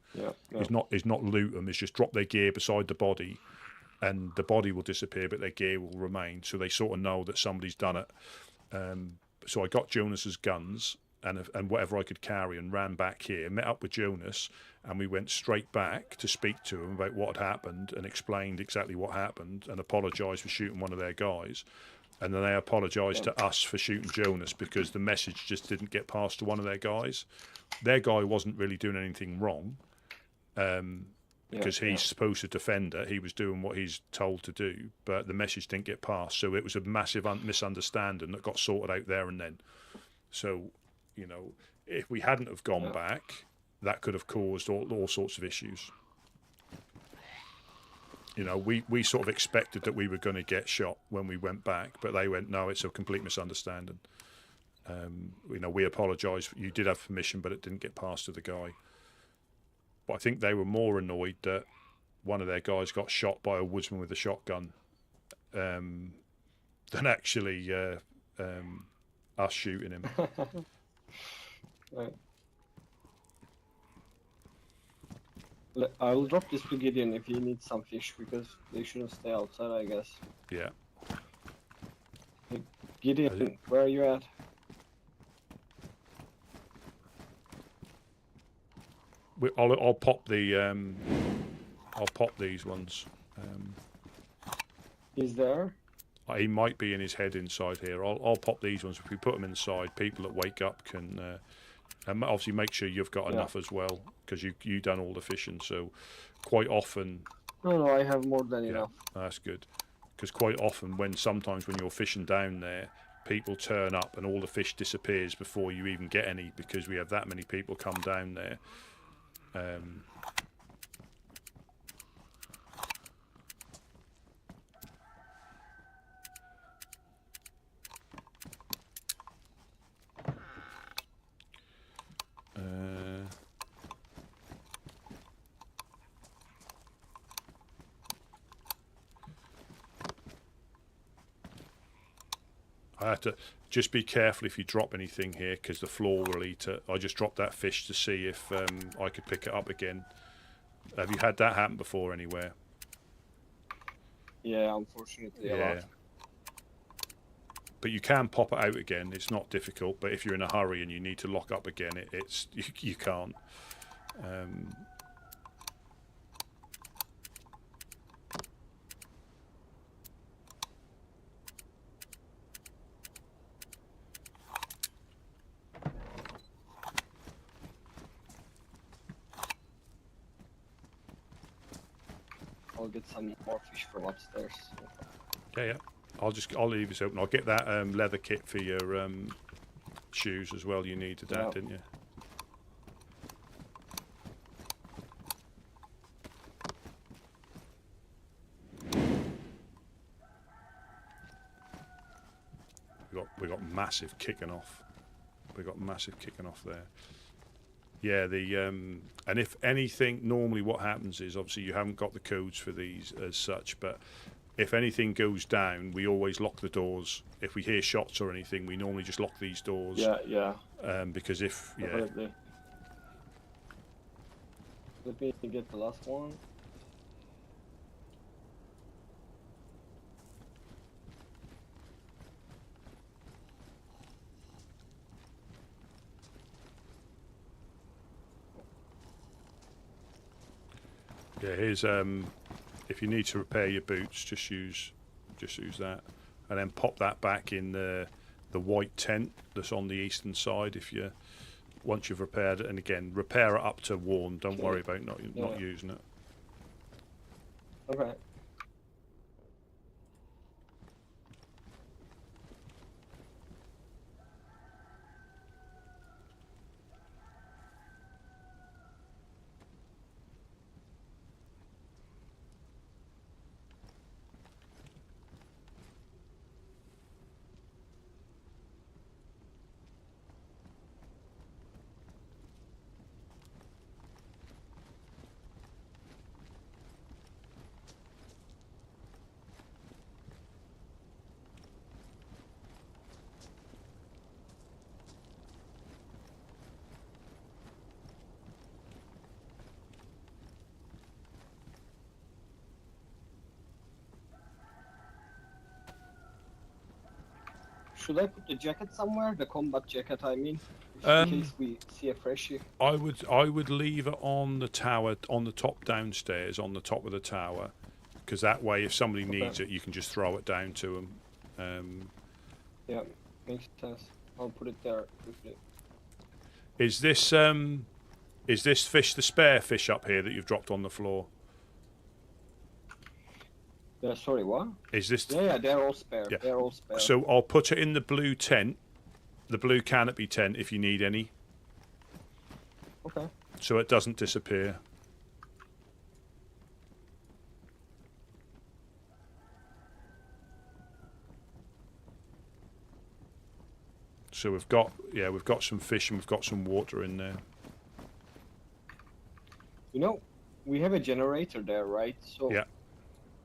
Is not loot them, is just drop their gear beside the body, and the body will disappear, but their gear will remain. So they sort of know that somebody's done it. So I got Jonas's guns and whatever I could carry and ran back here, met up with Jonas, and we went straight back to speak to him about what had happened and explained exactly what happened and apologised for shooting one of their guys. And then they apologised to us for shooting Jonas because the message just didn't get passed to one of their guys. Their guy wasn't really doing anything wrong because he's supposed to defend it. He was doing what he's told to do, but the message didn't get passed. So it was a massive misunderstanding that got sorted out there and then. So, if we hadn't have gone back, that could have caused all sorts of issues. We sort of expected that we were going to get shot when we went back, but they went, no, it's a complete misunderstanding. We apologise. You did have permission, but it didn't get passed to the guy. But I think they were more annoyed that one of their guys got shot by a woodsman with a shotgun than actually us shooting him. Right. I'll drop this to Gideon if he needs some fish, because they shouldn't stay outside, I guess. Yeah. Hey, Gideon, where are you at? I'll pop these ones. He's there? He might be in his head inside here. I'll pop these ones. If we put them inside, people that wake up can obviously make sure you've got enough as well, because you done all the fishing. So quite often. No, I have more than enough. That's good, because quite often sometimes when you're fishing down there, people turn up and all the fish disappears before you even get any, because we have that many people come down there. I had to just be careful if you drop anything here, because the floor will eat it. I just dropped that fish to see if I could pick it up again. Have you had that happen before anywhere? Yeah, unfortunately, a lot. But you can pop it out again. It's not difficult. But if you're in a hurry and you need to lock up again, you can't. I'll get some more fish from upstairs. Yeah. I'll leave this open. I'll get that leather kit for your shoes as well. You needed that, didn't you? We got massive kicking off. We got massive kicking off there. Yeah, and if anything, normally what happens is obviously you haven't got the codes for these as such, but if anything goes down, we always lock the doors. If we hear shots or anything, we normally just lock these doors. Yeah. Because if Definitely. Let me get the last one. Yeah, here's if you need to repair your boots, just use that, and then pop that back in the white tent that's on the eastern side. Once you've repaired it, and again repair it up to worn. Don't worry about not using it. Okay. Should I put the jacket somewhere? The combat jacket, I mean, in case we see a freshie. I would leave it on the tower, on the top downstairs, on the top of the tower, because that way, if somebody needs it, you can just throw it down to them. Yeah, makes sense. I'll put it there quickly. Is this fish the spare fish up here that you've dropped on the floor? Yeah, sorry, what? Is this? Yeah, they're all spare. Yeah. They're all spare. So I'll put it in the blue tent, the blue canopy tent, if you need any. Okay. So it doesn't disappear. So we've got some fish and we've got some water in there. You know, we have a generator there, right? So yeah.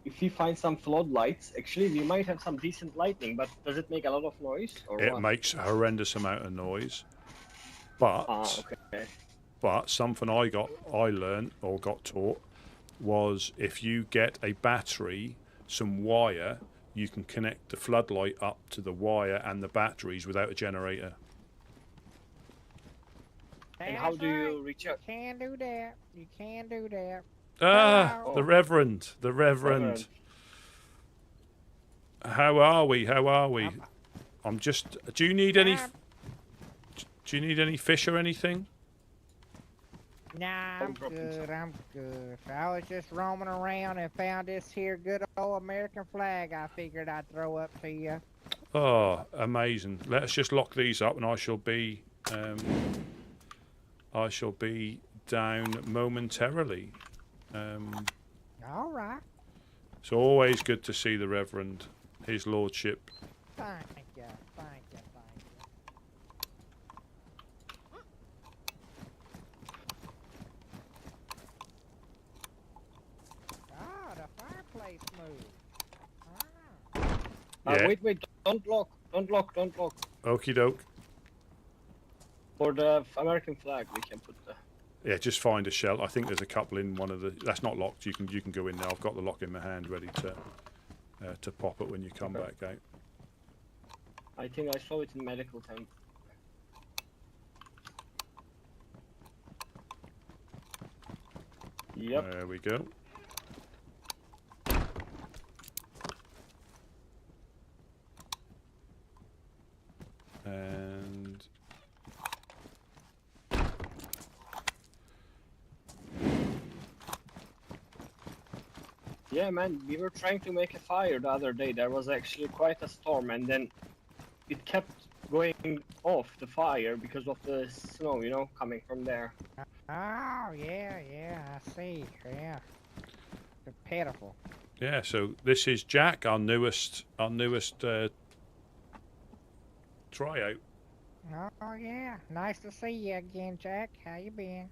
If we find some floodlights, actually we might have some decent lighting, but does it make a lot of noise? Or it what? makes a horrendous amount of noise. But okay. But something I learned or got taught was if you get a battery, some wire, you can connect the floodlight up to the wire and the batteries without a generator. And how do you reach out? You can do that. You can do that. The Reverend. How are we? I'm just. Do you need any fish or anything? Nah, I'm good. I was just roaming around and found this here good old American flag. I figured I'd throw up to you. Oh, amazing! Let's just lock these up, and I shall be down momentarily. All right. It's always good to see the Reverend, His Lordship. Thank you. Ah, the fireplace moved. Yeah. Wait, don't Don't lock. Okie doke. For the American flag, we can put the. Yeah, just find a shelter. I think there's a couple in one of the. That's not locked. You can go in there. I've got the lock in my hand, ready to pop it when you come back out. I think I saw it in medical tent. Yep. There we go. And yeah, man, we were trying to make a fire the other day. There was actually quite a storm, and then it kept going off the fire because of the snow, you know, coming from there. Oh, yeah, I see, yeah. They're pitiful. yeah, so this is Jack, our newest tryout. Oh, yeah, nice to see you again, Jack. How you been?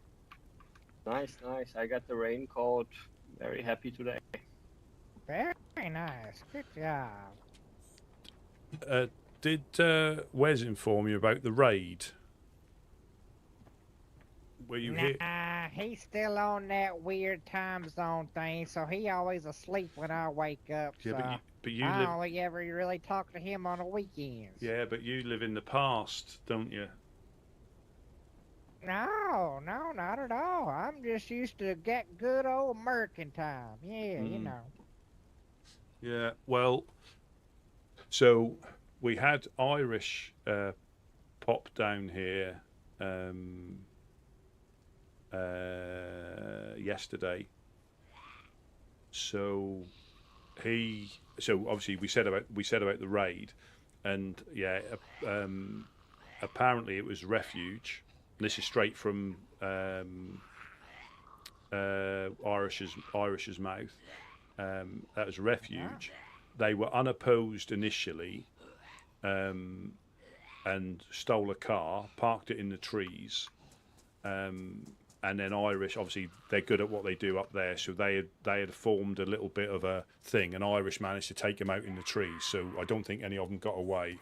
Nice. I got the raincoat. Very happy today. Very nice. Good job. Did Wes inform you about the raid? Were you here? Nah, he's still on that weird time zone thing, so he always asleep when I wake up. Yeah, so but you I live. only ever really talk to him on the weekends. Yeah, but you live in the past, don't you? No, not at all. I'm just used to get good old American time. Yeah, you know. Yeah, well, so we had Irish pop down here yesterday. So obviously we said about the raid, and yeah, apparently it was refuge. This is straight from Irish's mouth. That was refuge. They were unopposed initially, and stole a car, parked it in the trees, and then Irish, obviously they're good at what they do up there, so they had formed a little bit of a thing, and Irish managed to take them out in the trees. So I don't think any of them got away,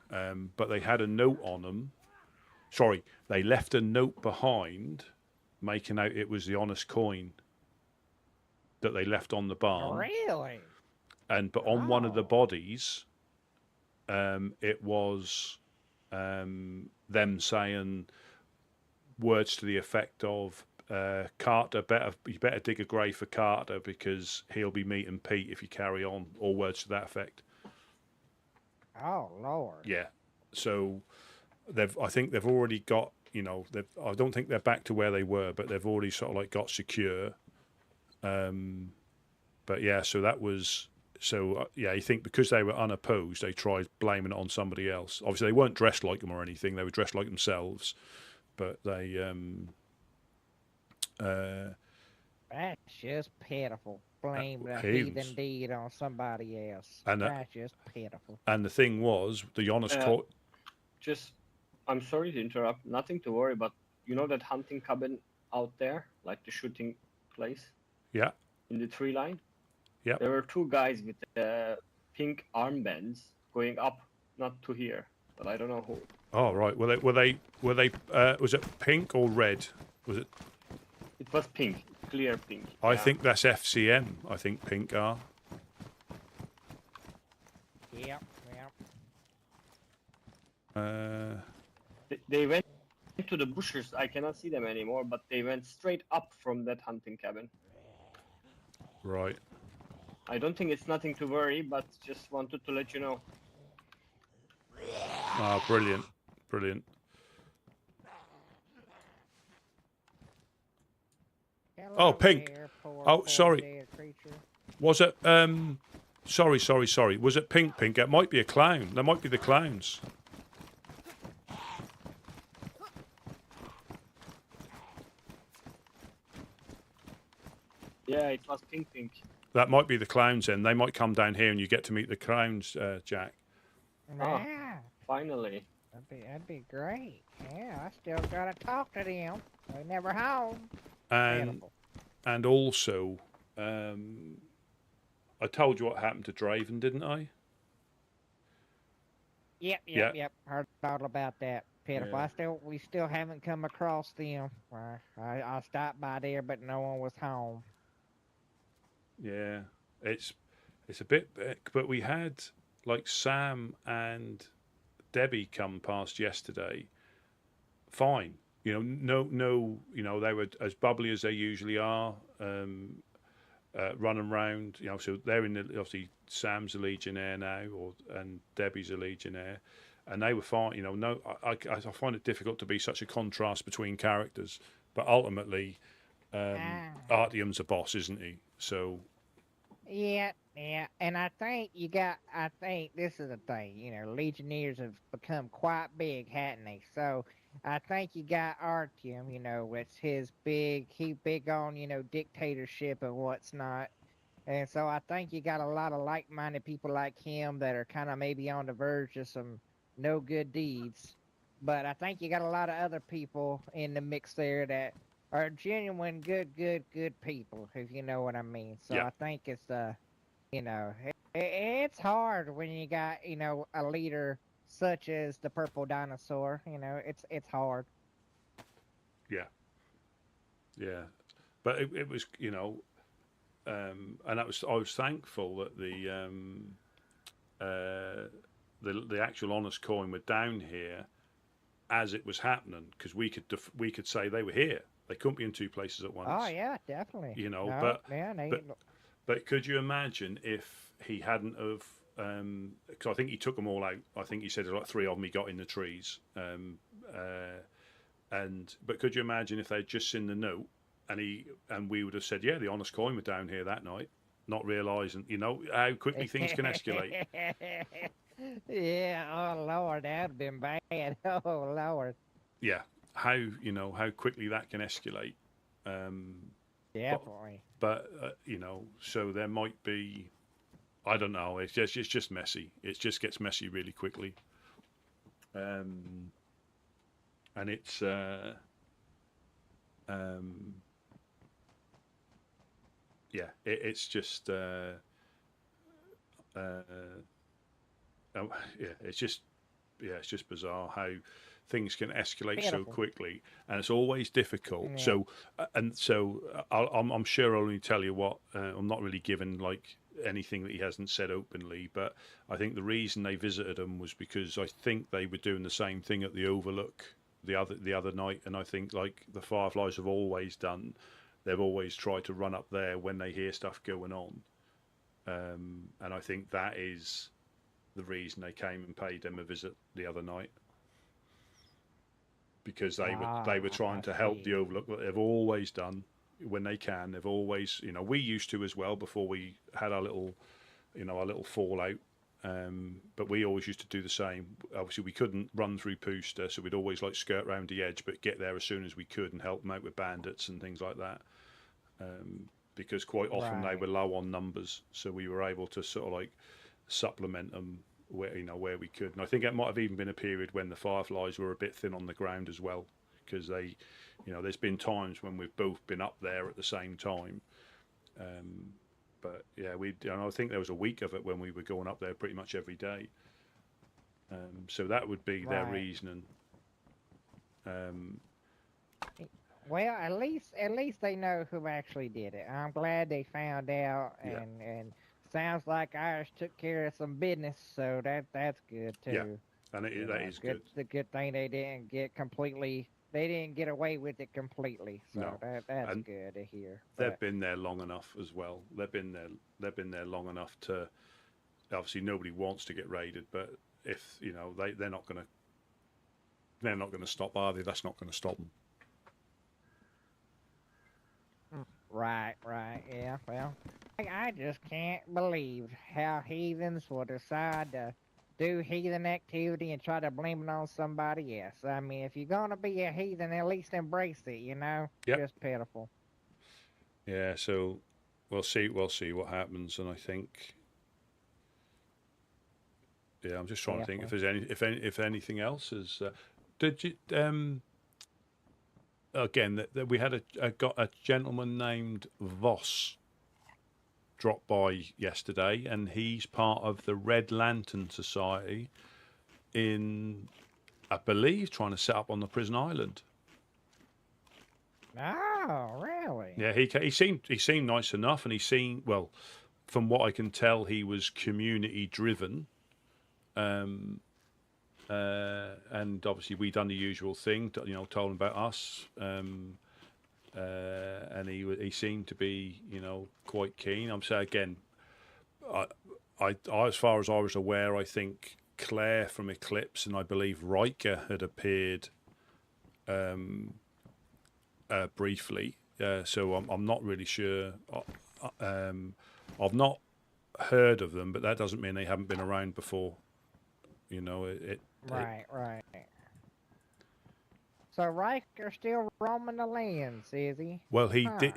but they had a note on them. Sorry, they left a note behind, making out it was the honest coin that they left on the barn. Really? But on one of the bodies, it was them saying words to the effect of Carter, you better dig a grave for Carter because he'll be meeting Pete if you carry on, or words to that effect. Oh Lord. Yeah. So I think they've already got, you know, I don't think they're back to where they were, but they've already sort of like got secure. But yeah, so that was, yeah, you think because they were unopposed, they tried blaming it on somebody else. Obviously, they weren't dressed like them or anything; they were dressed like themselves. But they, that's just pitiful. Blame the heathen deed on somebody else. And that's just pitiful. And the thing was, the honest court. I'm sorry to interrupt. Nothing to worry about. You know that hunting cabin out there, like the shooting place? Yeah. In the tree line? Yeah. There were two guys with pink armbands going up, not to here, but I don't know who. Oh right. Were they? Was it pink or red? Was it? It was pink, clear pink. I think that's FCM. I think pink are. Yep. They went into the bushes. I cannot see them anymore, but they went straight up from that hunting cabin. Right. I don't think it's nothing to worry, but just wanted to let you know. Ah, brilliant. Brilliant. Oh, pink. Oh, sorry. Was it, sorry. Was it pink? It might be a clown. That might be the clowns. Yeah, it was pink. That might be the clowns then. They might come down here and you get to meet the clowns, Jack. Yeah. Finally. That'd be great. Yeah, I still gotta talk to them. They never home. And also, I told you what happened to Draven, didn't I? Yep. Heard all about that. Pitiful. Yeah. We still haven't come across them. I stopped by there, but no one was home. Yeah, it's a bit big, but we had like Sam and Debbie come past yesterday. Fine, no, they were as bubbly as they usually are, running around. So they're obviously Sam's a Legionnaire now, and Debbie's a Legionnaire, and they were fine. No, I find it difficult to be such a contrast between characters, but ultimately, Artyom's a boss, isn't he? So. Yeah, and I think this is the thing, Legionnaires have become quite big, hadn't they? So I think you got Artyom, it's he big on, dictatorship and what's not. And so I think you got a lot of like-minded people like him that are kind of maybe on the verge of some no good deeds. But I think you got a lot of other people in the mix there that are genuine good people, if you know what I mean. So I think it's it's hard when you got a leader such as the Purple Dinosaur. It's hard. Yeah, but it was and I was thankful that the actual honest coin were down here as it was happening, because we could say they were here. They couldn't be in two places at once. Oh yeah, definitely. But could you imagine if he hadn't have? Because I think he took them all out. I think he said like 3 of them he got in the trees. But could you imagine if they'd just seen the note and we would have said, yeah, the honest coin were down here that night, not realising, how quickly things can escalate. Yeah. Oh Lord, that'd been bad. Oh Lord. Yeah. How quickly that can escalate. Definitely. But so there might be, I don't know. It's just messy. It just gets messy really quickly. And it's it's just it's just bizarre how things can escalate so quickly, and it's always difficult. Yeah. So I'm sure I'll only tell you what I'm not really given like anything that he hasn't said openly, but I think the reason they visited him was because I think they were doing the same thing at the Overlook the other night, and I think like the Fireflies have always done, they've always tried to run up there when they hear stuff going on, and I think that is the reason they came and paid them a visit the other night. Because they were trying to help the Overlook, that they've always done when they can. They've always, we used to as well before we had our little fallout. But we always used to do the same. Obviously, we couldn't run through Pooster, so we'd always like skirt around the edge, but get there as soon as we could and help them out with bandits and things like that. Because quite often they were low on numbers, so we were able to sort of like supplement them where we could. And I think it might have even been a period when the Fireflies were a bit thin on the ground as well, because they, there's been times when we've both been up there at the same time. But yeah, I think there was a week of it when we were going up there pretty much every day. So that would be their reasoning. Well, at least they know who actually did it. I'm glad they found out, and sounds like ours took care of some business, so that's good too. Yeah, and that is good. It's a good thing they didn't get away with it completely. So that's good to hear. They've been there long enough as well. They've been there long enough to. Obviously, nobody wants to get raided, but if they're not going to stop, are they? That's not going to stop them. Right, yeah, well, I just can't believe how heathens will decide to do heathen activity and try to blame it on somebody else. I mean, if you're gonna be a heathen, at least embrace it, Yep. Just pitiful. Yeah, so we'll see what happens, and I think, I'm just trying to think if there's if anything else is. Did you again, we had got a gentleman named Voss drop by yesterday, and he's part of the Red Lantern Society, in, I believe, trying to set up on the prison island. Oh, really? Yeah, he seemed nice enough, and he seemed, well, from what I can tell, he was community driven. And obviously we done the usual thing, told him about us. And he seemed to be, quite keen. I'm saying again, I as far as I was aware, I think Claire from Eclipse and I believe Riker had appeared briefly. So I'm not really sure. I've not heard of them, but that doesn't mean they haven't been around before. Right. So Riker still roaming the lands, is he? Well, he did.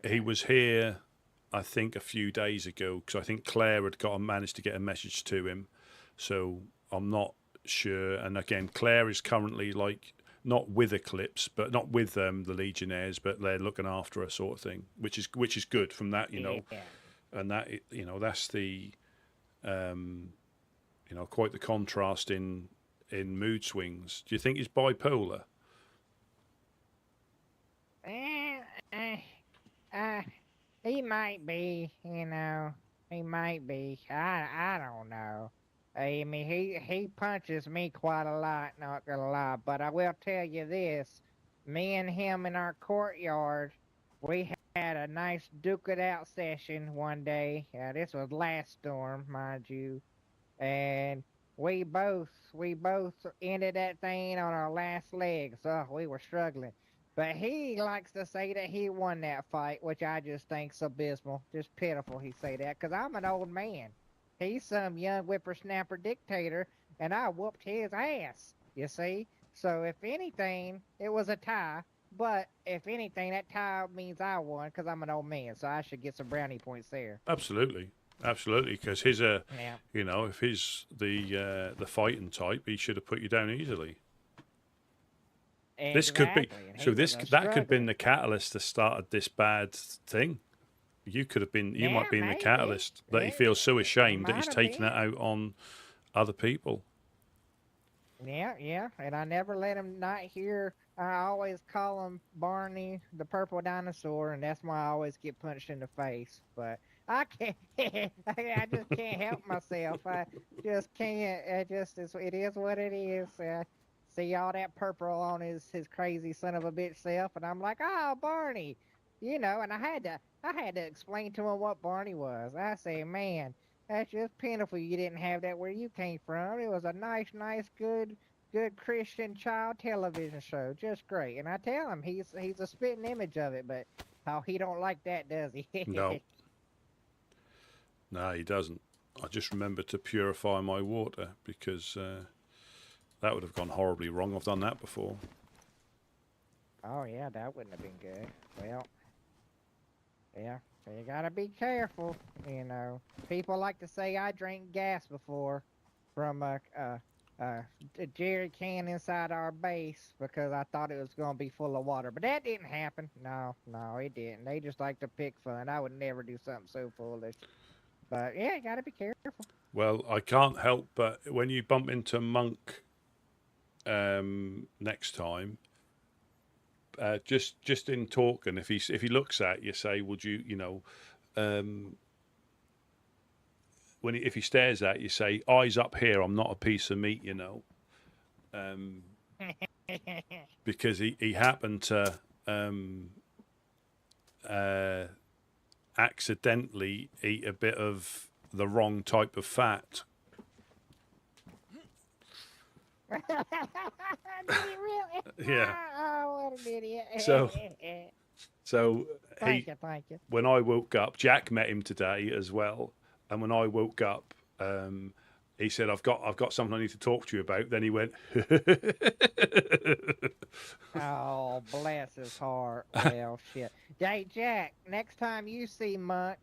He was here, I think, a few days ago, because I think Claire had managed to get a message to him. So I'm not sure. And again, Claire is currently not with Eclipse, but not with the Legionnaires, but they're looking after her, sort of thing, which is good from that, Yeah. And that that's the quite the contrast in mood swings. Do you think he's bipolar? He might be, he might be. I don't know. I mean, he punches me quite a lot, not gonna lie. But I will tell you this: me and him in our courtyard, we had a nice duke it out session one day. This was last storm, mind you, and we both ended that thing on our last legs. Oh, we were struggling. But he likes to say that he won that fight, which I just think's abysmal. Just pitiful he say that, because I'm an old man. He's some young whippersnapper dictator, and I whooped his ass, you see? So if anything, it was a tie. But if anything, that tie means I won, because I'm an old man, so I should get some brownie points there. Absolutely, because his if he's the fighting type, he should have put you down easily. Exactly. This could be that could have been the catalyst that started this bad thing. You could have been. You might have been the catalyst that he feels so ashamed that he's taking it out on other people. Yeah, and I never let him not hear. I always call him Barney, the purple dinosaur, and that's why I always get punched in the face. But I can't. I just can't help myself. I just can't. It is what it is. See all that purple on his crazy son of a bitch self, and I'm like, oh, Barney, and I had to explain to him what Barney was. I say, man, that's just pitiful you didn't have that where you came from. It was a nice, good Christian child television show, just great. And I tell him he's a spitting image of it, but he don't like that, does he? No, he doesn't. I just remember to purify my water because. That would have gone horribly wrong. I've done that before. Oh, yeah, that wouldn't have been good. Well, yeah, so you gotta be careful, People like to say I drank gas before from a jerry can inside our base because I thought it was gonna be full of water. But that didn't happen. No, it didn't. They just like to pick fun. I would never do something so foolish. But, yeah, you gotta be careful. Well, I can't help but when you bump into Monk next time, just in talking, if he looks at you, say, would you, if he stares at you, say, eyes up here, I'm not a piece of meat, because he happened to accidentally eat a bit of the wrong type of fat. Did he really? Yeah. Oh, what an idiot. So Thank you. When I woke up, Jack met him today as well, and when I woke up, he said, "I've got something I need to talk to you about." Then he went, "Oh, bless his heart." Well, shit. Hey, Jack, next time you see Monk,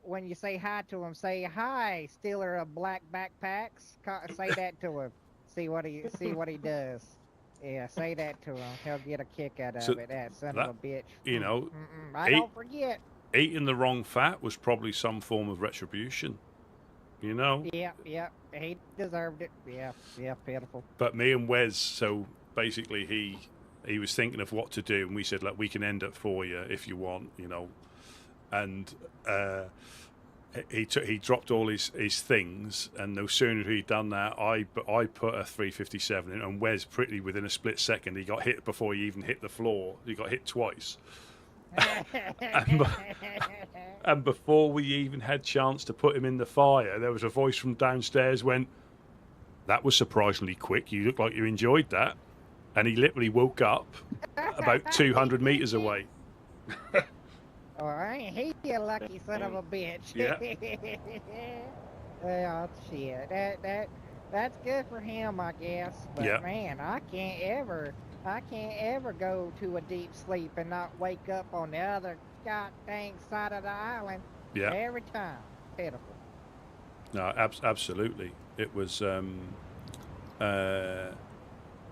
when you say hi to him, say, "Hi, stealer of black backpacks." Say that to him. See what he does. Yeah, say that to him. He'll get a kick out of it. That son of a bitch. I don't forget. Eating the wrong fat was probably some form of retribution. You know? Yeah, he deserved it. Yeah, pitiful. But me and Wes, so basically he was thinking of what to do, and we said, look, we can end it for you if you want, you know. And he dropped all his things, and no sooner had he done that, I put a 357 in, and Wes, pretty within a split second, he got hit before he even hit the floor. He got hit twice. And before we even had chance to put him in the fire, there was a voice from downstairs went, "That was surprisingly quick. You look like you enjoyed that." And he literally woke up about 200 meters away. Oh, ain't he a lucky son of a bitch? Yeah. Oh shit, that's good for him, I guess. But Yeah. man, I can't ever go to a deep sleep and not wake up on the other goddamn side of the island. Yeah. Every time. Pitiful. No, absolutely. It was,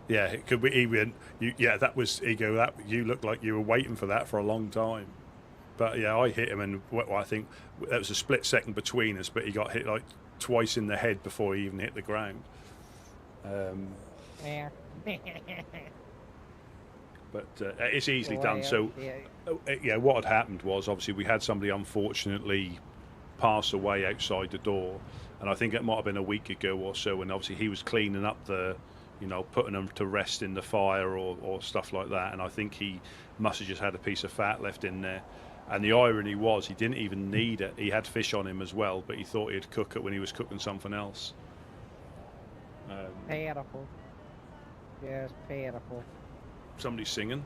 yeah, it could be even. That was ego. That you looked like you were waiting for that for a long time. But yeah, I hit him, and I think that was a split second between us. But he got hit like twice in the head before he even hit the ground. Yeah. But it's easily Well, done. So, yeah. What had happened was obviously we had somebody unfortunately pass away outside the door, and I think it might have been a week ago or so. And obviously he was cleaning up putting them to rest in the fire or stuff like that. And I think he must have just had a piece of fat left in there. And the irony was he didn't even need it. He had fish on him as well, but he thought he'd cook it when he was cooking something else. Pitiful. Just pitiful. Somebody's singing.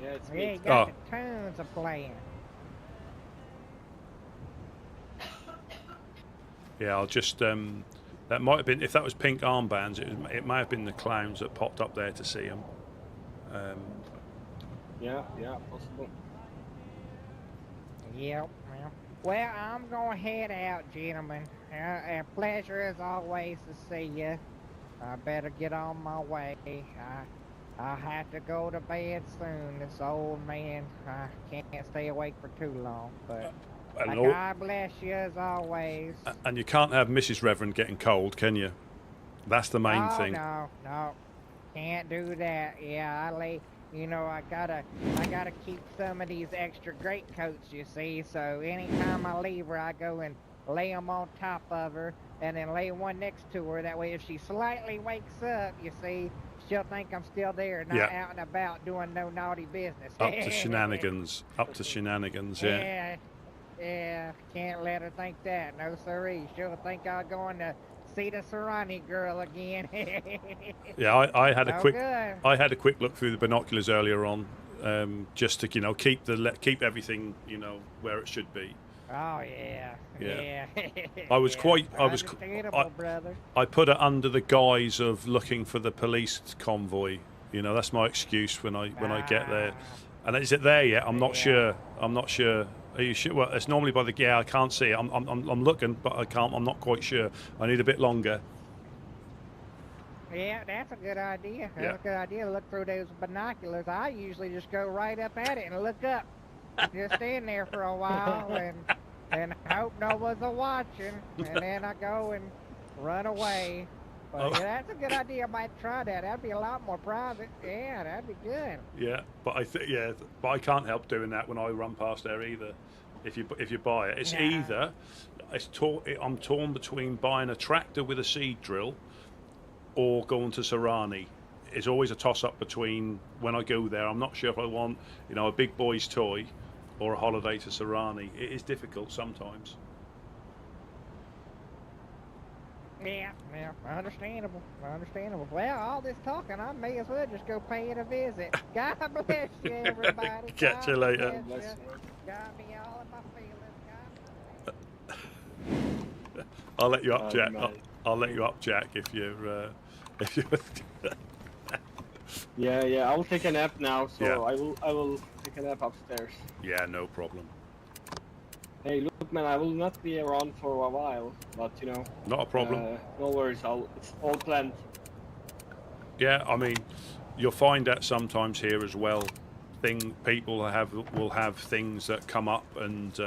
Yeah, it's Yeah, me. you got the tunes of playing. Yeah, I'll just that might have been, if that was pink armbands, it may have been the clowns that popped up there to see him. Yeah, possible. Yep. Well, I'm going to head out, gentlemen. A pleasure as always to see you. I better get on my way. I have to go to bed soon. This old man, I can't stay awake for too long. But God bless you as always. And you can't have Mrs. Reverend getting cold, can you? That's the main thing. No, can't do that. Yeah, I gotta keep some of these extra greatcoats, you see. So anytime I leave her, I go and lay them on top of her, and then lay one next to her. That way, if she slightly wakes up, you see, she'll think I'm still there, not out and about doing no naughty business. Up to shenanigans. Yeah. Yeah, can't let her think that. No siree. She'll think I'm going to see the Serrani girl again. Yeah, I had a good. quick look through the binoculars earlier on, just to keep everything where it should be. Oh yeah. I put it under the guise of looking for the police convoy. That's my excuse when I get there. And is it there yet? I'm not sure. Are you sure? Well, it's normally by the. Yeah, I can't see it. I'm looking, but I can't. I'm not quite sure. I need a bit longer. Yeah, that's a good idea. That's a good idea to look through those binoculars. I usually just go right up at it and look up. Just stand there for a while and hope no one's watching, and then I go and run away. But yeah, that's a good idea. I might try that. That'd be a lot more private. Yeah, that'd be good. Yeah, but I can't help doing that when I run past there either. If you buy it, I'm torn between buying a tractor with a seed drill or going to Serrani. It's always a toss up between when I go there. I'm not sure if I want a big boy's toy or a holiday to Serrani. It is difficult sometimes. Yeah, understandable. Well, all this talking, I may as well just go pay it a visit. God bless you, everybody. Catch you later. Got me all in my feelings. I'll let you up, Jack. I'll let you up, Jack, if you're. Yeah. I will take a nap now, so I will take a nap upstairs. Yeah, no problem. Hey, look, man, I will not be around for a while, but not a problem. No worries, it's all planned. Yeah, I mean, you'll find that sometimes here as well. People will have things that come up, and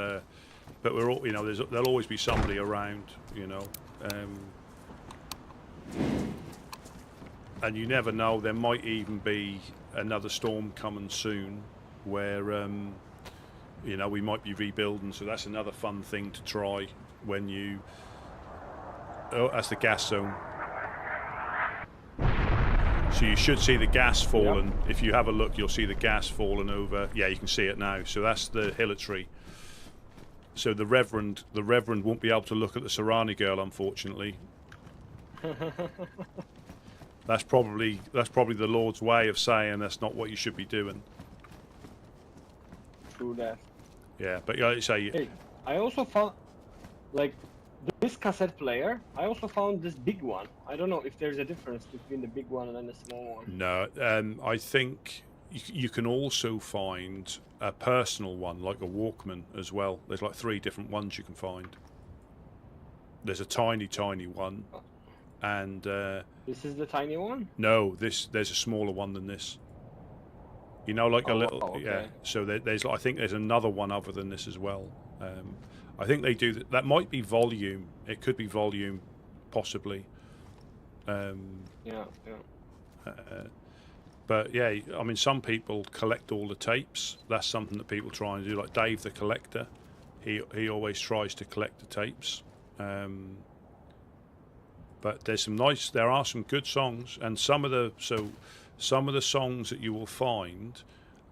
but we're all, you know, there'll always be somebody around, you know, and you never know. There might even be another storm coming soon, where you know, we might be rebuilding. So that's another fun thing to try when you. Oh, that's the gas zone. So you should see the gas falling. Yep. If you have a look, you'll see the gas falling over. Yeah, you can see it now. So that's the hilitary. So the Reverend won't be able to look at the Serrani girl, unfortunately. That's probably the Lord's way of saying that's not what you should be doing. True that. Yeah, but like you say. Hey, I also found, like, this cassette player. I also found this big one. I don't know if there's a difference between the big one and the small one. No, I think you can also find a personal one, like a Walkman, as well. There's like 3 different ones you can find. There's a tiny one, and this is the tiny one. No, there's a smaller one than this. You know, like a little, okay. Yeah. So there's, I think there's another one other than this as well. I think they do that. Might be volume. It could be volume, possibly. Yeah. But yeah, I mean, some people collect all the tapes. That's something that people try and do. Like Dave, the collector, he always tries to collect the tapes. But there are some good songs, and some of the songs that you will find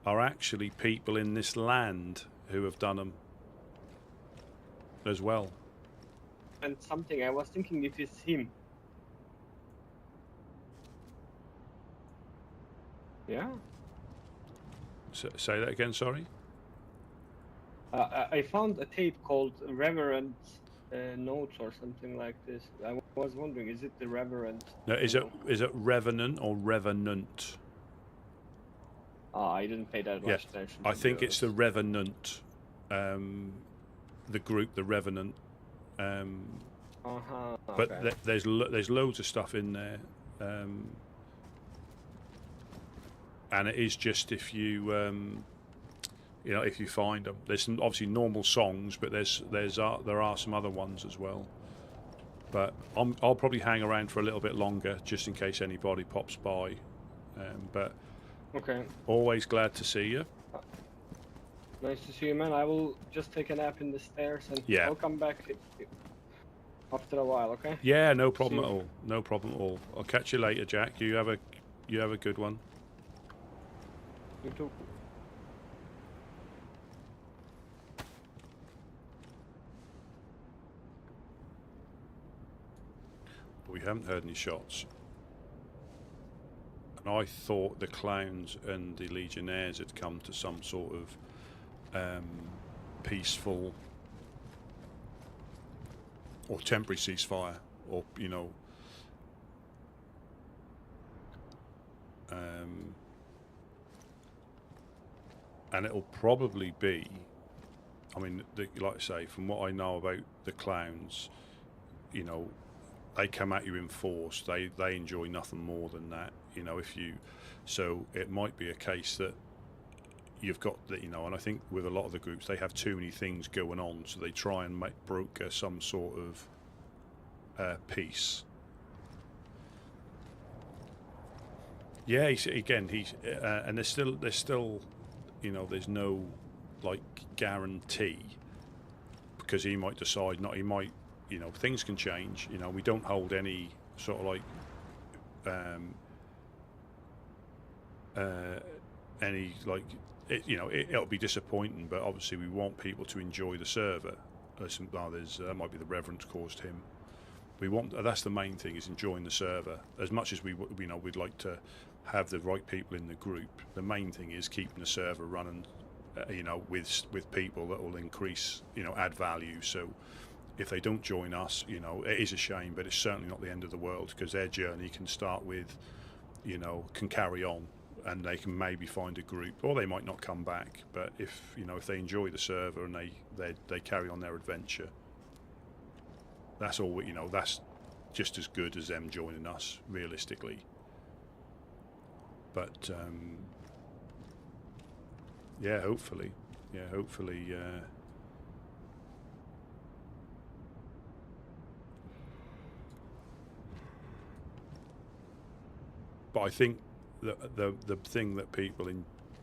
are actually people in this land who have done them as well. And something I was thinking, it is him. Yeah. Say that again, sorry. I found a tape called Reverend Notes or something like this. I was wondering, is it the Reverend? No, is it Revenant or Revenant? I didn't pay that much attention. I think it's the Revenant, the group, the Revenant. But okay. there's loads of stuff in there, and it is just if you you know, if you find them. There's some obviously normal songs, but there are some other ones as well. But I'll probably hang around for a little bit longer just in case anybody pops by. But okay. Always glad to see you. Nice to see you, man. I will just take a nap in the stairs and I'll come back after a while, okay? Yeah, no problem at all. No problem at all. I'll catch you later, Jack. You have a good one. You too. We haven't heard any shots. And I thought the clowns and the legionnaires had come to some sort of peaceful or temporary ceasefire, or you know, and it'll probably be, I mean, like I say, from what I know about the clowns, you know, they come at you in force. They enjoy nothing more than that, you know. So it might be a case that you've got that, you know. And I think with a lot of the groups, they have too many things going on, so they try and broker some sort of peace. Yeah, and there's still, you know, there's no like guarantee, because he might decide not. He might. You know, things can change. You know, we don't hold any sort of like any like it, you know, it'll be disappointing, but obviously we want people to enjoy the server. That might be the Reverend caused him. That's the main thing, is enjoying the server as much as we'd like to have the right people in the group. The main thing is keeping the server running, you know, with people that will increase, you know, add value. So if they don't join us, you know, it is a shame, but it's certainly not the end of the world, because their journey can start with, you know, can carry on, and they can maybe find a group, or they might not come back. But if, you know, if they enjoy the server and they carry on their adventure, that's all. You know, that's just as good as them joining us, realistically. But yeah, hopefully. But I think the thing that people,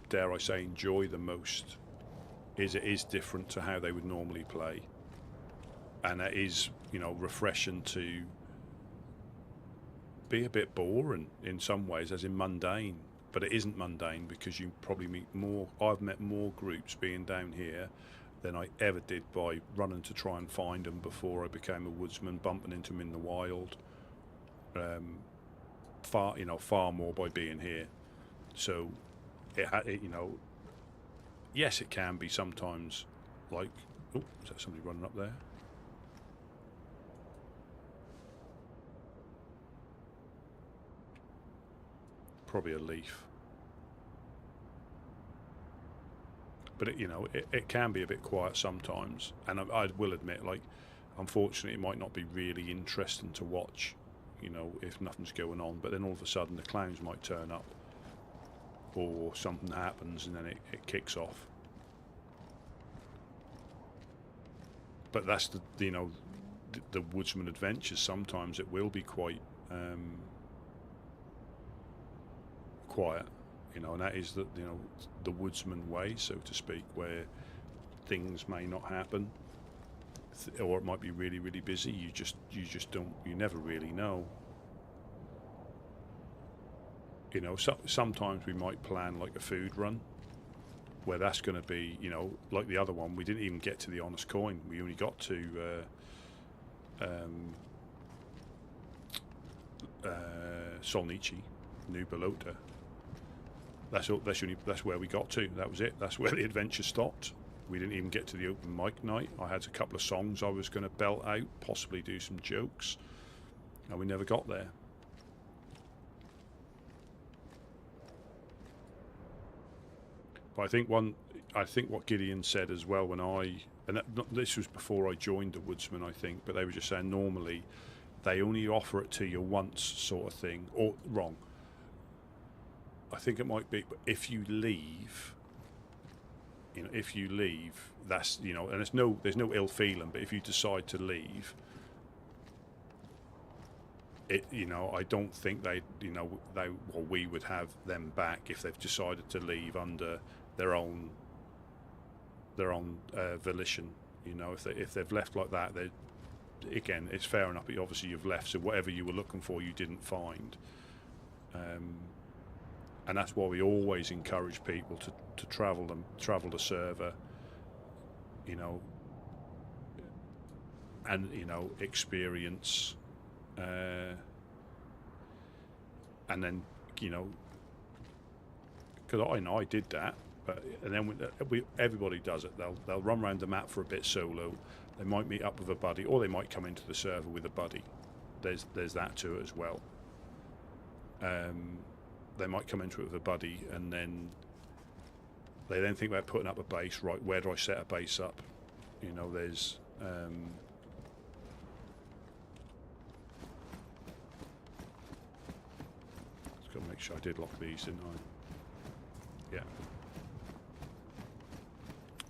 dare I say, enjoy the most is it is different to how they would normally play, and it is, you know, refreshing to be a bit boring in some ways, as in mundane. But it isn't mundane, because you probably meet more. I've met more groups being down here than I ever did by running to try and find them before I became a woodsman, bumping into them in the wild. Far more by being here. So it you know, yes, it can be sometimes like, oh, is that somebody running up there? Probably a leaf. But it, you know, it can be a bit quiet sometimes, and I will admit, like, unfortunately, it might not be really interesting to watch, you know, if nothing's going on. But then all of a sudden, the clowns might turn up, or something happens, and then it kicks off. But that's the woodsman adventures. Sometimes it will be quite quiet. You know, and that is the woodsman way, so to speak, where things may not happen, or it might be really, really busy. You just don't. You never really know. You know, sometimes we might plan like a food run, where that's going to be, you know, like the other one. We didn't even get to the honest coin. We only got to Solnici, New Balota. That's where we got to. That was it. That's where the adventure stopped. We didn't even get to the open mic night. I had a couple of songs I was going to belt out, possibly do some jokes, and we never got there. But I think what Gideon said as well, this was before I joined the Woodsman, I think, but they were just saying normally they only offer it to you once, sort of thing, or wrong. I think it might be, but if you leave, that's, you know, and there's no ill feeling, but if you decide to leave, I don't think we would have them back if they've decided to leave under their own volition. You know, if they've left like that, again, it's fair enough. But obviously, you've left, so whatever you were looking for, you didn't find. And that's why we always encourage people to travel the server, you know, and, you know, experience, and then, you know, because I did that, and then everybody does it. They'll run around the map for a bit solo. They might meet up with a buddy, or they might come into the server with a buddy. There's that to it as well. They might come into it with a buddy, and then they then think about putting up a base. Right, where do I set a base up? You know, there's just got to make sure I did lock these, didn't I?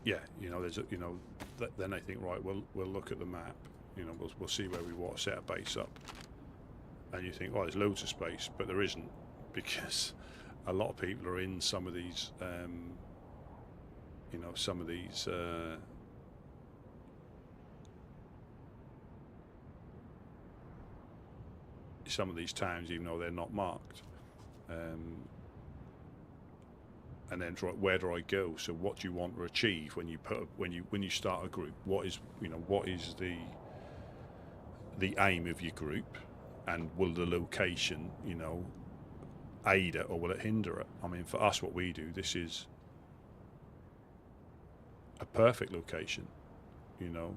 Yeah. You know, then they think, right, we'll look at the map. You know, we'll see where we want to set a base up, and you think, oh, there's loads of space, but there isn't. Because a lot of people are in some of these, some of these towns, even though they're not marked. And then, where do I go? So, what do you want to achieve when you start a group? What is the aim of your group, and will the location, you know, aid it or will it hinder it? I mean, for us, what we do, this is a perfect location, you know.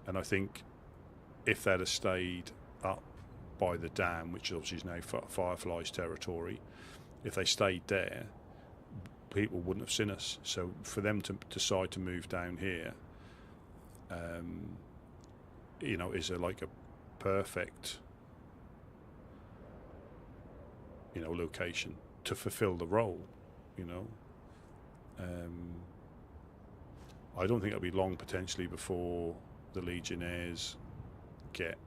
And I think if they'd have stayed up by the dam, which obviously is now Firefly's territory, if they stayed there, people wouldn't have seen us. So for them to decide to move down here, you know, is like a perfect, you know, location to fulfill the role, you know. I don't think it'll be long potentially before the Legionnaires get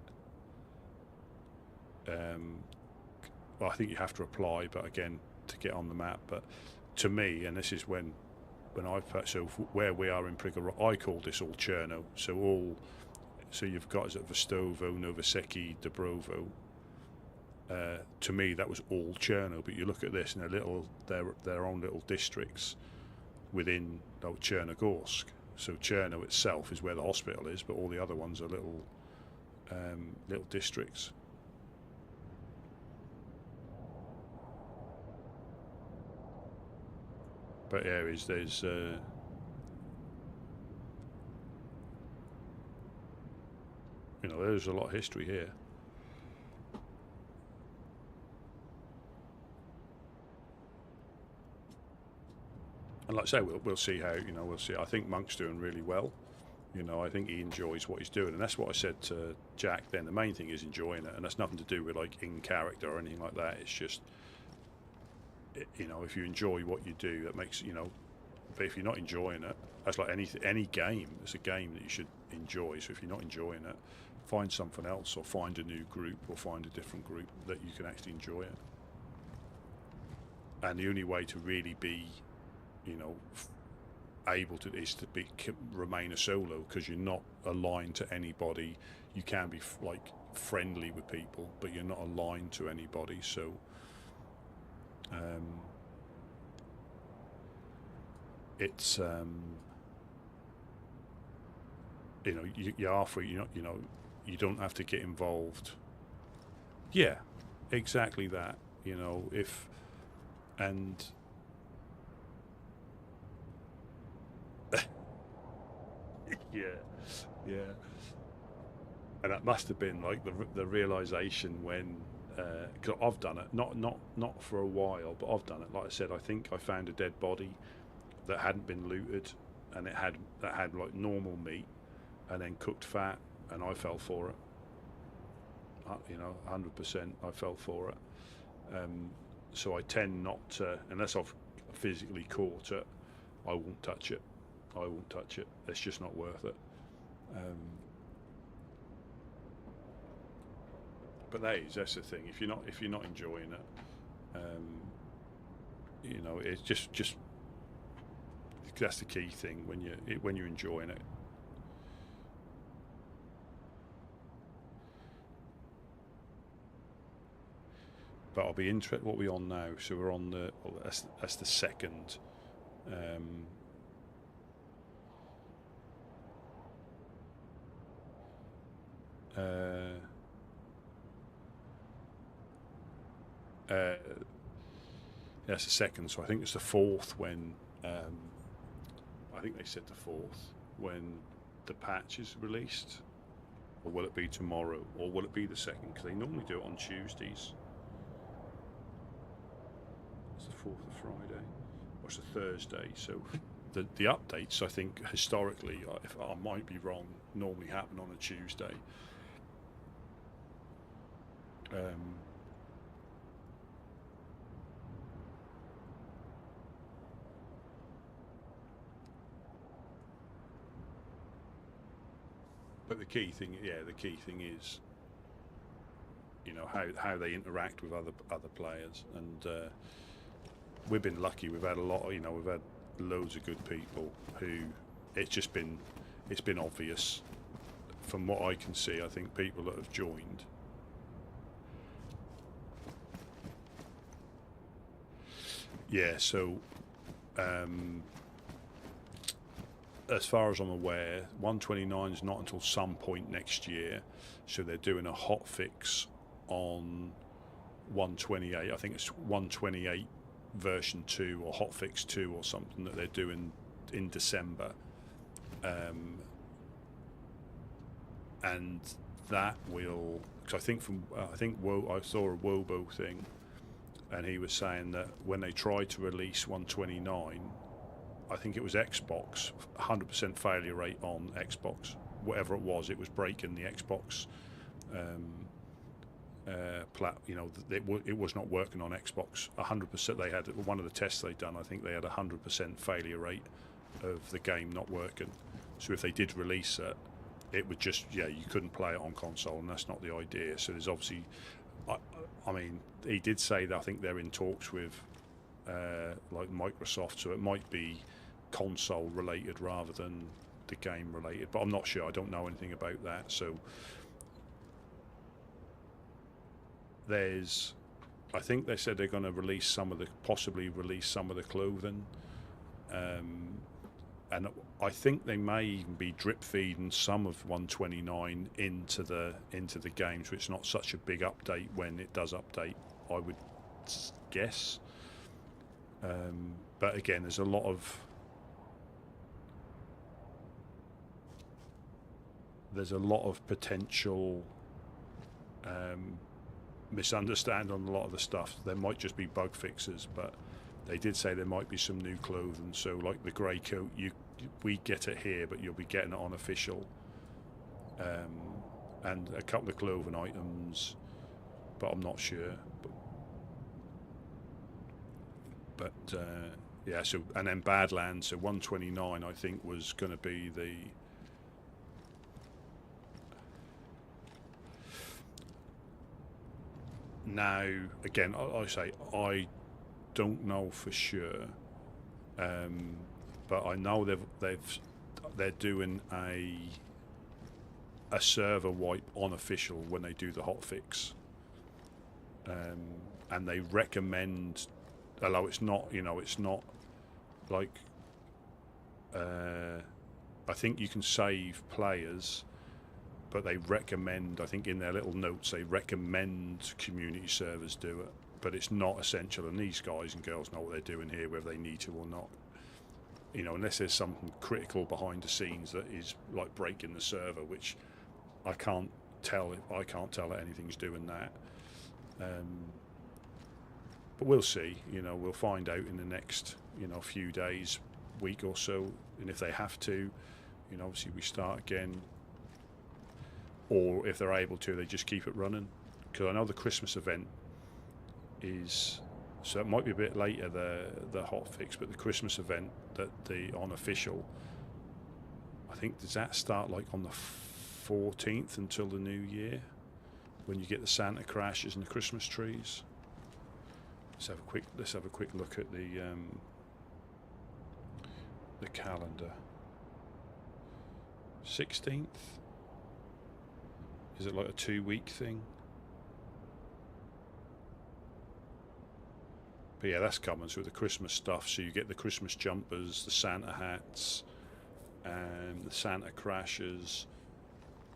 well, I think you have to apply, but again, to get on the map. But to me, and this is when I've so where we are in Prigora, I call this all Cherno. So you've got is it Vestovo, Novoseki, Dobrovo. To me, that was all Cherno. But you look at this, and their own little districts within Chernogorsk. So Cherno itself is where the hospital is, but all the other ones are little districts. But yeah, there's there's a lot of history here. And like I say, we'll see how, we'll see. I think Monk's doing really well. I think he enjoys what he's doing, and that's what I said to Jack then. The main thing is enjoying it, and that's nothing to do with like in character or anything like that. It's just, if you enjoy what you do, that makes, but if you're not enjoying it, that's like any game. It's a game that you should enjoy. So if you're not enjoying it, find something else, or find a new group, or find a different group that you can actually enjoy it. And the only way to really be, able to is to remain a solo, because you're not aligned to anybody. You can be like friendly with people, but you're not aligned to anybody. So it's you are free. You don't have to get involved. Yeah, exactly that. Yeah. And that must have been like the realization when, because I've done it, not for a while, but I've done it. Like I said, I think I found a dead body that hadn't been looted, and that had like normal meat, and then cooked fat, and I fell for it. 100%, I fell for it. So I tend not to, unless I've physically caught it, I won't touch it. It's just not worth it. But that's the thing. If you're not enjoying it, it's just that's the key thing when you're enjoying it. But I'll be interested. What are we on now? So we're on that's the second. That's the second. So I think it's the fourth when I think they said the fourth when the patch is released, or will it be tomorrow, or will it be the second? Because they normally do it on Tuesdays. It's the 4th of Friday, or it's a Thursday. So the updates, I think historically, if I might be wrong, normally happen on a Tuesday. But the key thing is, how they interact with other players, and we've been lucky. We've had a lot. We've had loads of good people who it's been obvious from what I can see. I think people that have joined. Yeah, so as far as I'm aware, 129 is not until some point next year, so they're doing a hot fix on 128. I think it's 128 version 2 or hot fix 2 or something that they're doing in December, and that will, because I saw a Wobo thing, and he was saying that when they tried to release 129, I think it was Xbox, 100% failure rate on Xbox. Whatever it was breaking the Xbox. It was not working on Xbox. 100%. They had one of the tests they'd done. I think they had 100% failure rate of the game not working. So if they did release it, it would just you couldn't play it on console, and that's not the idea. So there's obviously I mean, he did say that I think they're in talks with like Microsoft, so it might be console related rather than the game related. But I'm not sure. I don't know anything about that. So I think they said they're going to release possibly release some of the clothing, and I think they may even be drip feeding some of 129 into the game, so it's not such a big update when it does update, I would guess. But again, there's a lot of potential misunderstand on a lot of the stuff. There might just be bug fixes, but they did say there might be some new clothing. So like the grey coat, we get it here, but you'll be getting it on official, and a couple of clothing items, but I'm not sure. But yeah, so, and then Badlands, so 129 I think was going to be the now again I say I don't know for sure, but I know they're doing a server wipe on official when they do the hotfix, and they recommend, although it's not, it's not like I think you can save players, but they recommend, I think in their little notes, they recommend community servers do it, but it's not essential, and these guys and girls know what they're doing here, whether they need to or not. Unless there's something critical behind the scenes that is like breaking the server, which I can't tell that anything's doing that. But we'll see. We'll find out in the next few days, week or so, and if they have to, obviously we start again. Or if they're able to, they just keep it running. Because I know the Christmas event is, so it might be a bit later, the hotfix, but the Christmas event that on official, I think, does that start like on the 14th until the new year, when you get the Santa crashes and the Christmas trees. Let's have a quick look at the calendar. 16th. Is it like a 2-week thing? But yeah, that's coming. So with the Christmas stuff, so you get the Christmas jumpers, the Santa hats, and the Santa crashes,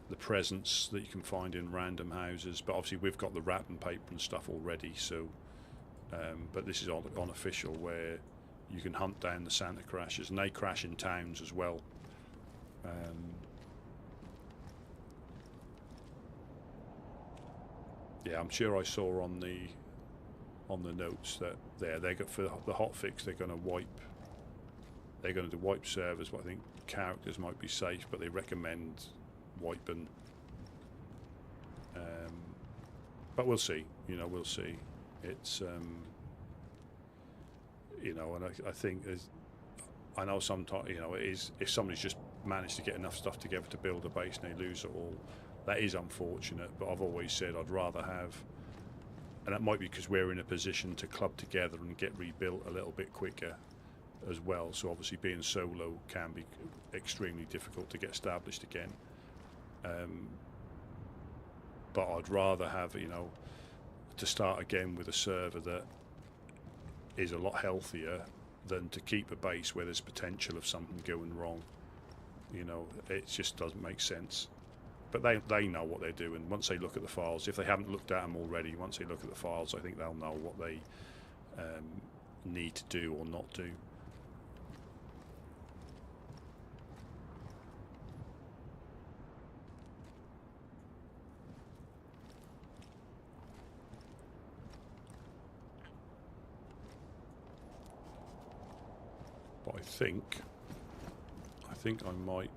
the presents that you can find in random houses. But obviously we've got the wrapping paper and stuff already. So, but this is on official, where you can hunt down the Santa crashes, and they crash in towns as well. Yeah, I'm sure I saw on the notes that they got, for the hotfix, they're going to wipe servers, but I think characters might be safe, but they recommend wiping. But we'll see. We'll see. It's and I think I know sometimes it is, if somebody's just managed to get enough stuff together to build a base and they lose it all, that is unfortunate. But I've always said I'd rather have, and that might be because we're in a position to club together and get rebuilt a little bit quicker as well. So obviously being solo can be extremely difficult to get established again. But I'd rather have, to start again with a server that is a lot healthier than to keep a base where there's potential of something going wrong. It just doesn't make sense. But they know what they're doing. Once they look at the files, if they haven't looked at them already, once they look at the files, I think they'll know what they need to do or not do. But I think I might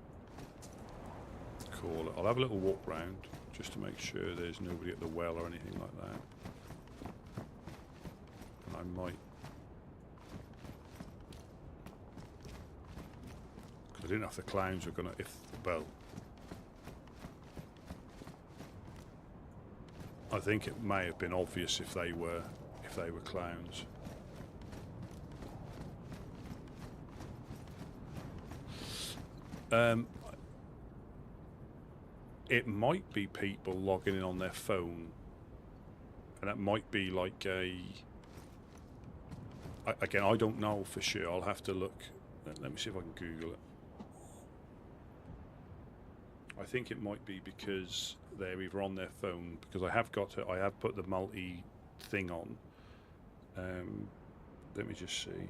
call it. I'll have a little walk round just to make sure there's nobody at the well or anything like that. And I might, because I didn't know if the clowns were gonna, I think it may have been obvious if they were clowns. It might be people logging in on their phone, and that might be like again, I don't know for sure. I'll have to look. Let me see if I can Google it. I think it might be because they're either on their phone, because I have put the multi thing on. Let me just see.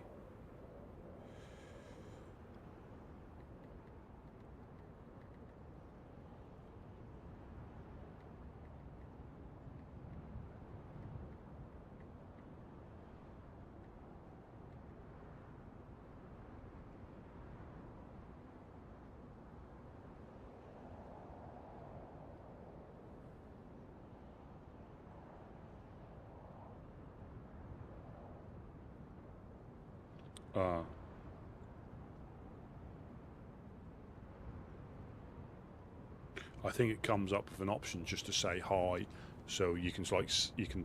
I think it comes up with an option just to say hi, so you can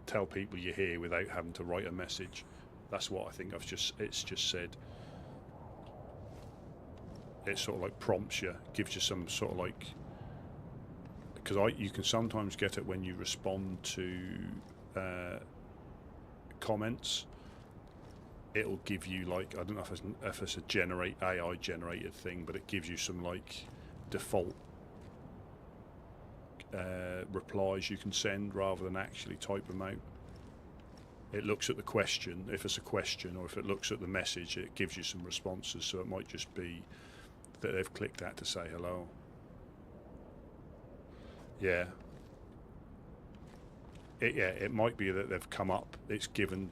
tell people you're here without having to write a message. That's what I think it's just said. It sort of like prompts you, gives you some sort of like, because you can sometimes get it when you respond to comments. It'll give you like, I don't know if it's a AI generated thing, but it gives you some like default replies you can send rather than actually type them out. It looks at the question, if it's a question, or if it looks at the message, it gives you some responses. So it might just be that they've clicked that to say hello. Yeah. It might be that they've come up, it's given,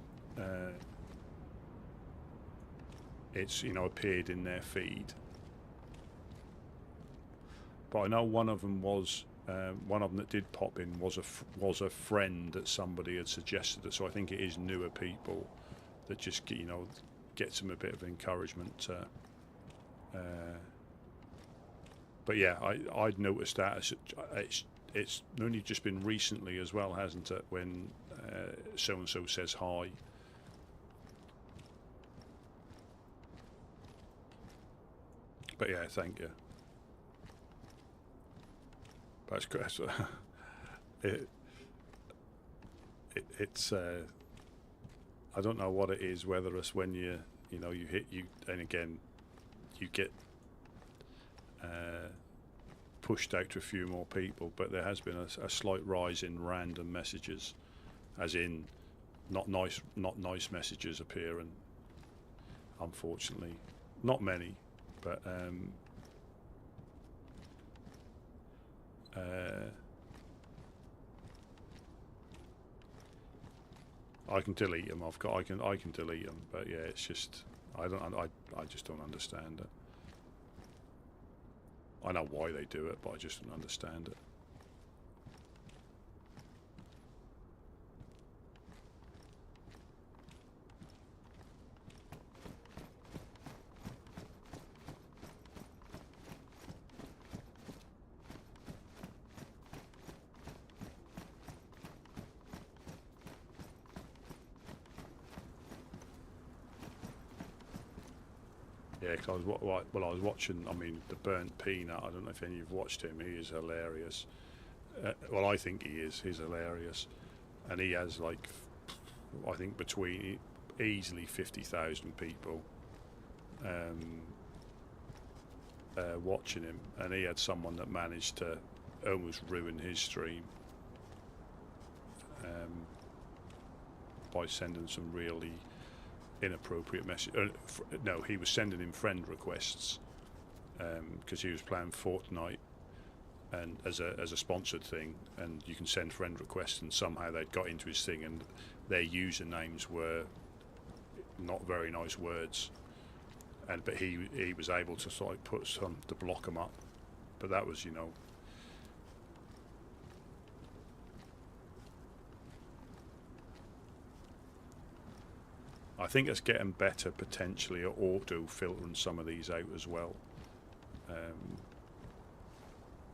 it's, you know, appeared in their feed. But I know one of them that did pop in was a friend that somebody had suggested it. So I think it is newer people that just, you know, gets them a bit of encouragement. But yeah, I'd noticed that it's only just been recently as well, hasn't it? When so and so says hi. But yeah, thank you. That's great. It's I don't know what it is, whether it's when you and again you get pushed out to a few more people, but there has been a slight rise in random messages, as in not nice messages appearing. Unfortunately, not many, but I can delete them. I can delete them, but yeah, it's just I just don't understand it. I know why they do it, but I just don't understand it. Yeah, because I was watching. I mean, the Burnt Peanut. I don't know if any of you've watched him. He is hilarious. Well, I think he is. He's hilarious, and he has like, I think between easily 50,000 people watching him, and he had someone that managed to almost ruin his stream by sending some really inappropriate message. No, he was sending him friend requests because he was playing Fortnite, and as a sponsored thing, and you can send friend requests, and somehow they'd got into his thing, and their usernames were not very nice words, but he was able to sort of put some to block them up, but that was, you know. I think it's getting better potentially at auto filtering some of these out as well.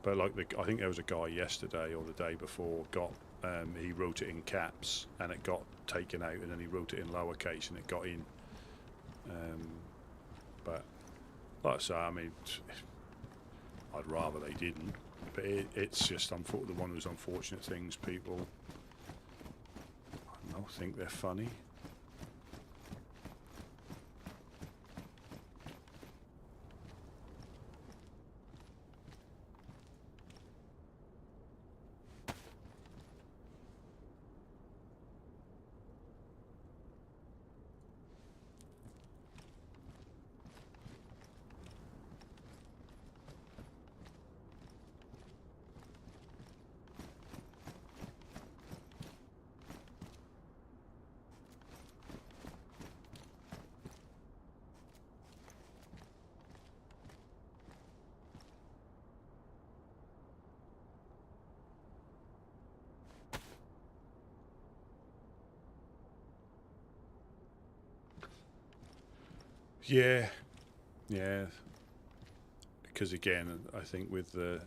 But like I think there was a guy yesterday or the day before got he wrote it in caps and it got taken out, and then he wrote it in lowercase and it got in. But like I say, I mean, I'd rather they didn't. But it's just one of those unfortunate things. People, I don't know, think they're funny. Yeah, yeah. Because again, I think with a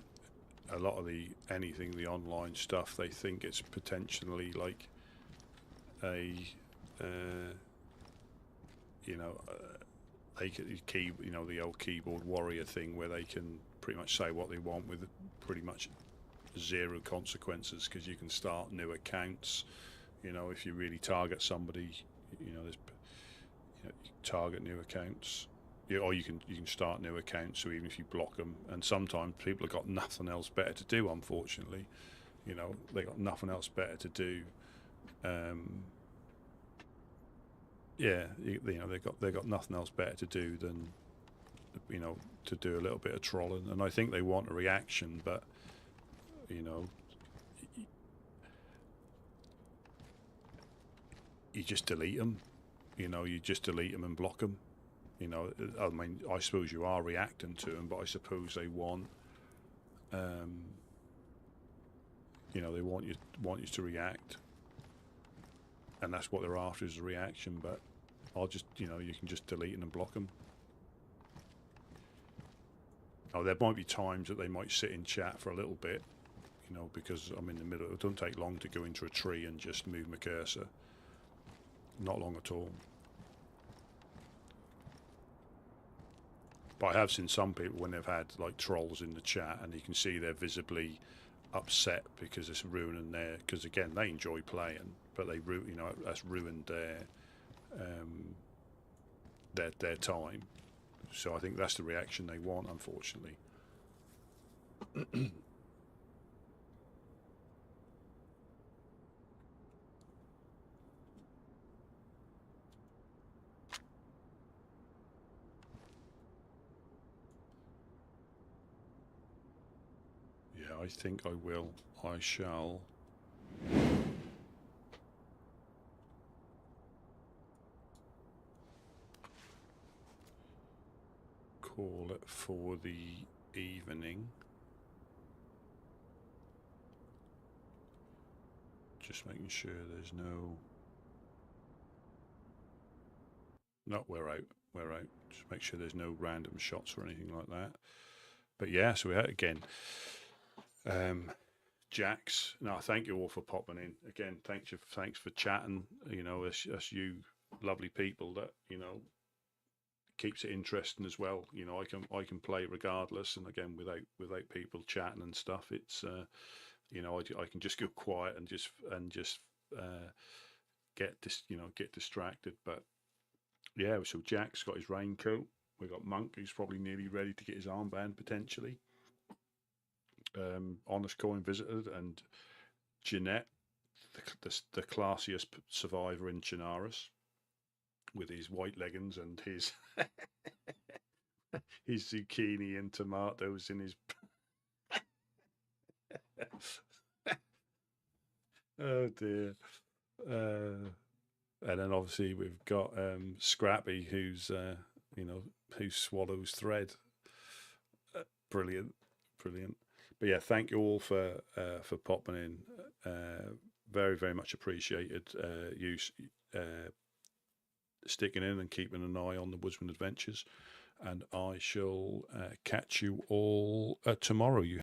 lot of the online stuff, they think it's potentially like a they could the old keyboard warrior thing where they can pretty much say what they want with pretty much zero consequences, because you can start new accounts. If you really target somebody, there's target new accounts, or you can start new accounts. So even if you block them, and sometimes people have got nothing else better to do. Unfortunately, they got nothing else better to do. They've got nothing else better to do than to do a little bit of trolling, and I think they want a reaction, but you just delete them. You just delete them and block them. I mean, I suppose you are reacting to them, but I suppose they want, they want you to react, and that's what they're after, is a reaction. But I'll just, you can just delete them and block them. Oh, there might be times that they might sit in chat for a little bit, because I'm in the middle. It don't take long to go into a tree and just move my cursor. Not long at all. But I have seen some people when they've had like trolls in the chat, and you can see they're visibly upset because it's ruining their. Because again, they enjoy playing, but they that's ruined their time. So I think that's the reaction they want, unfortunately. Yeah, I think I will. I shall. Call it for the evening. Just making sure there's no. No, we're out. We're out. Just make sure there's no random shots or anything like that. But yeah, so we're out again. Jax, no, thank you all for popping in again. Thanks for chatting. That's you lovely people that keeps it interesting as well. I can play regardless, and again without people chatting and stuff, it's I can just go quiet and just get distracted. But yeah, so Jack's got his raincoat. We got Monk, who's probably nearly ready to get his armband potentially. Honest Coin visited, and Jeanette, the classiest survivor in Chernarus, with his white leggings and his his zucchini and tomatoes in his. Oh dear. And then obviously we've got Scrappy, who swallows thread. Brilliant. But yeah, thank you all for popping in. Very, very much appreciated you sticking in and keeping an eye on the Woodsman Adventures. And I shall catch you all tomorrow. You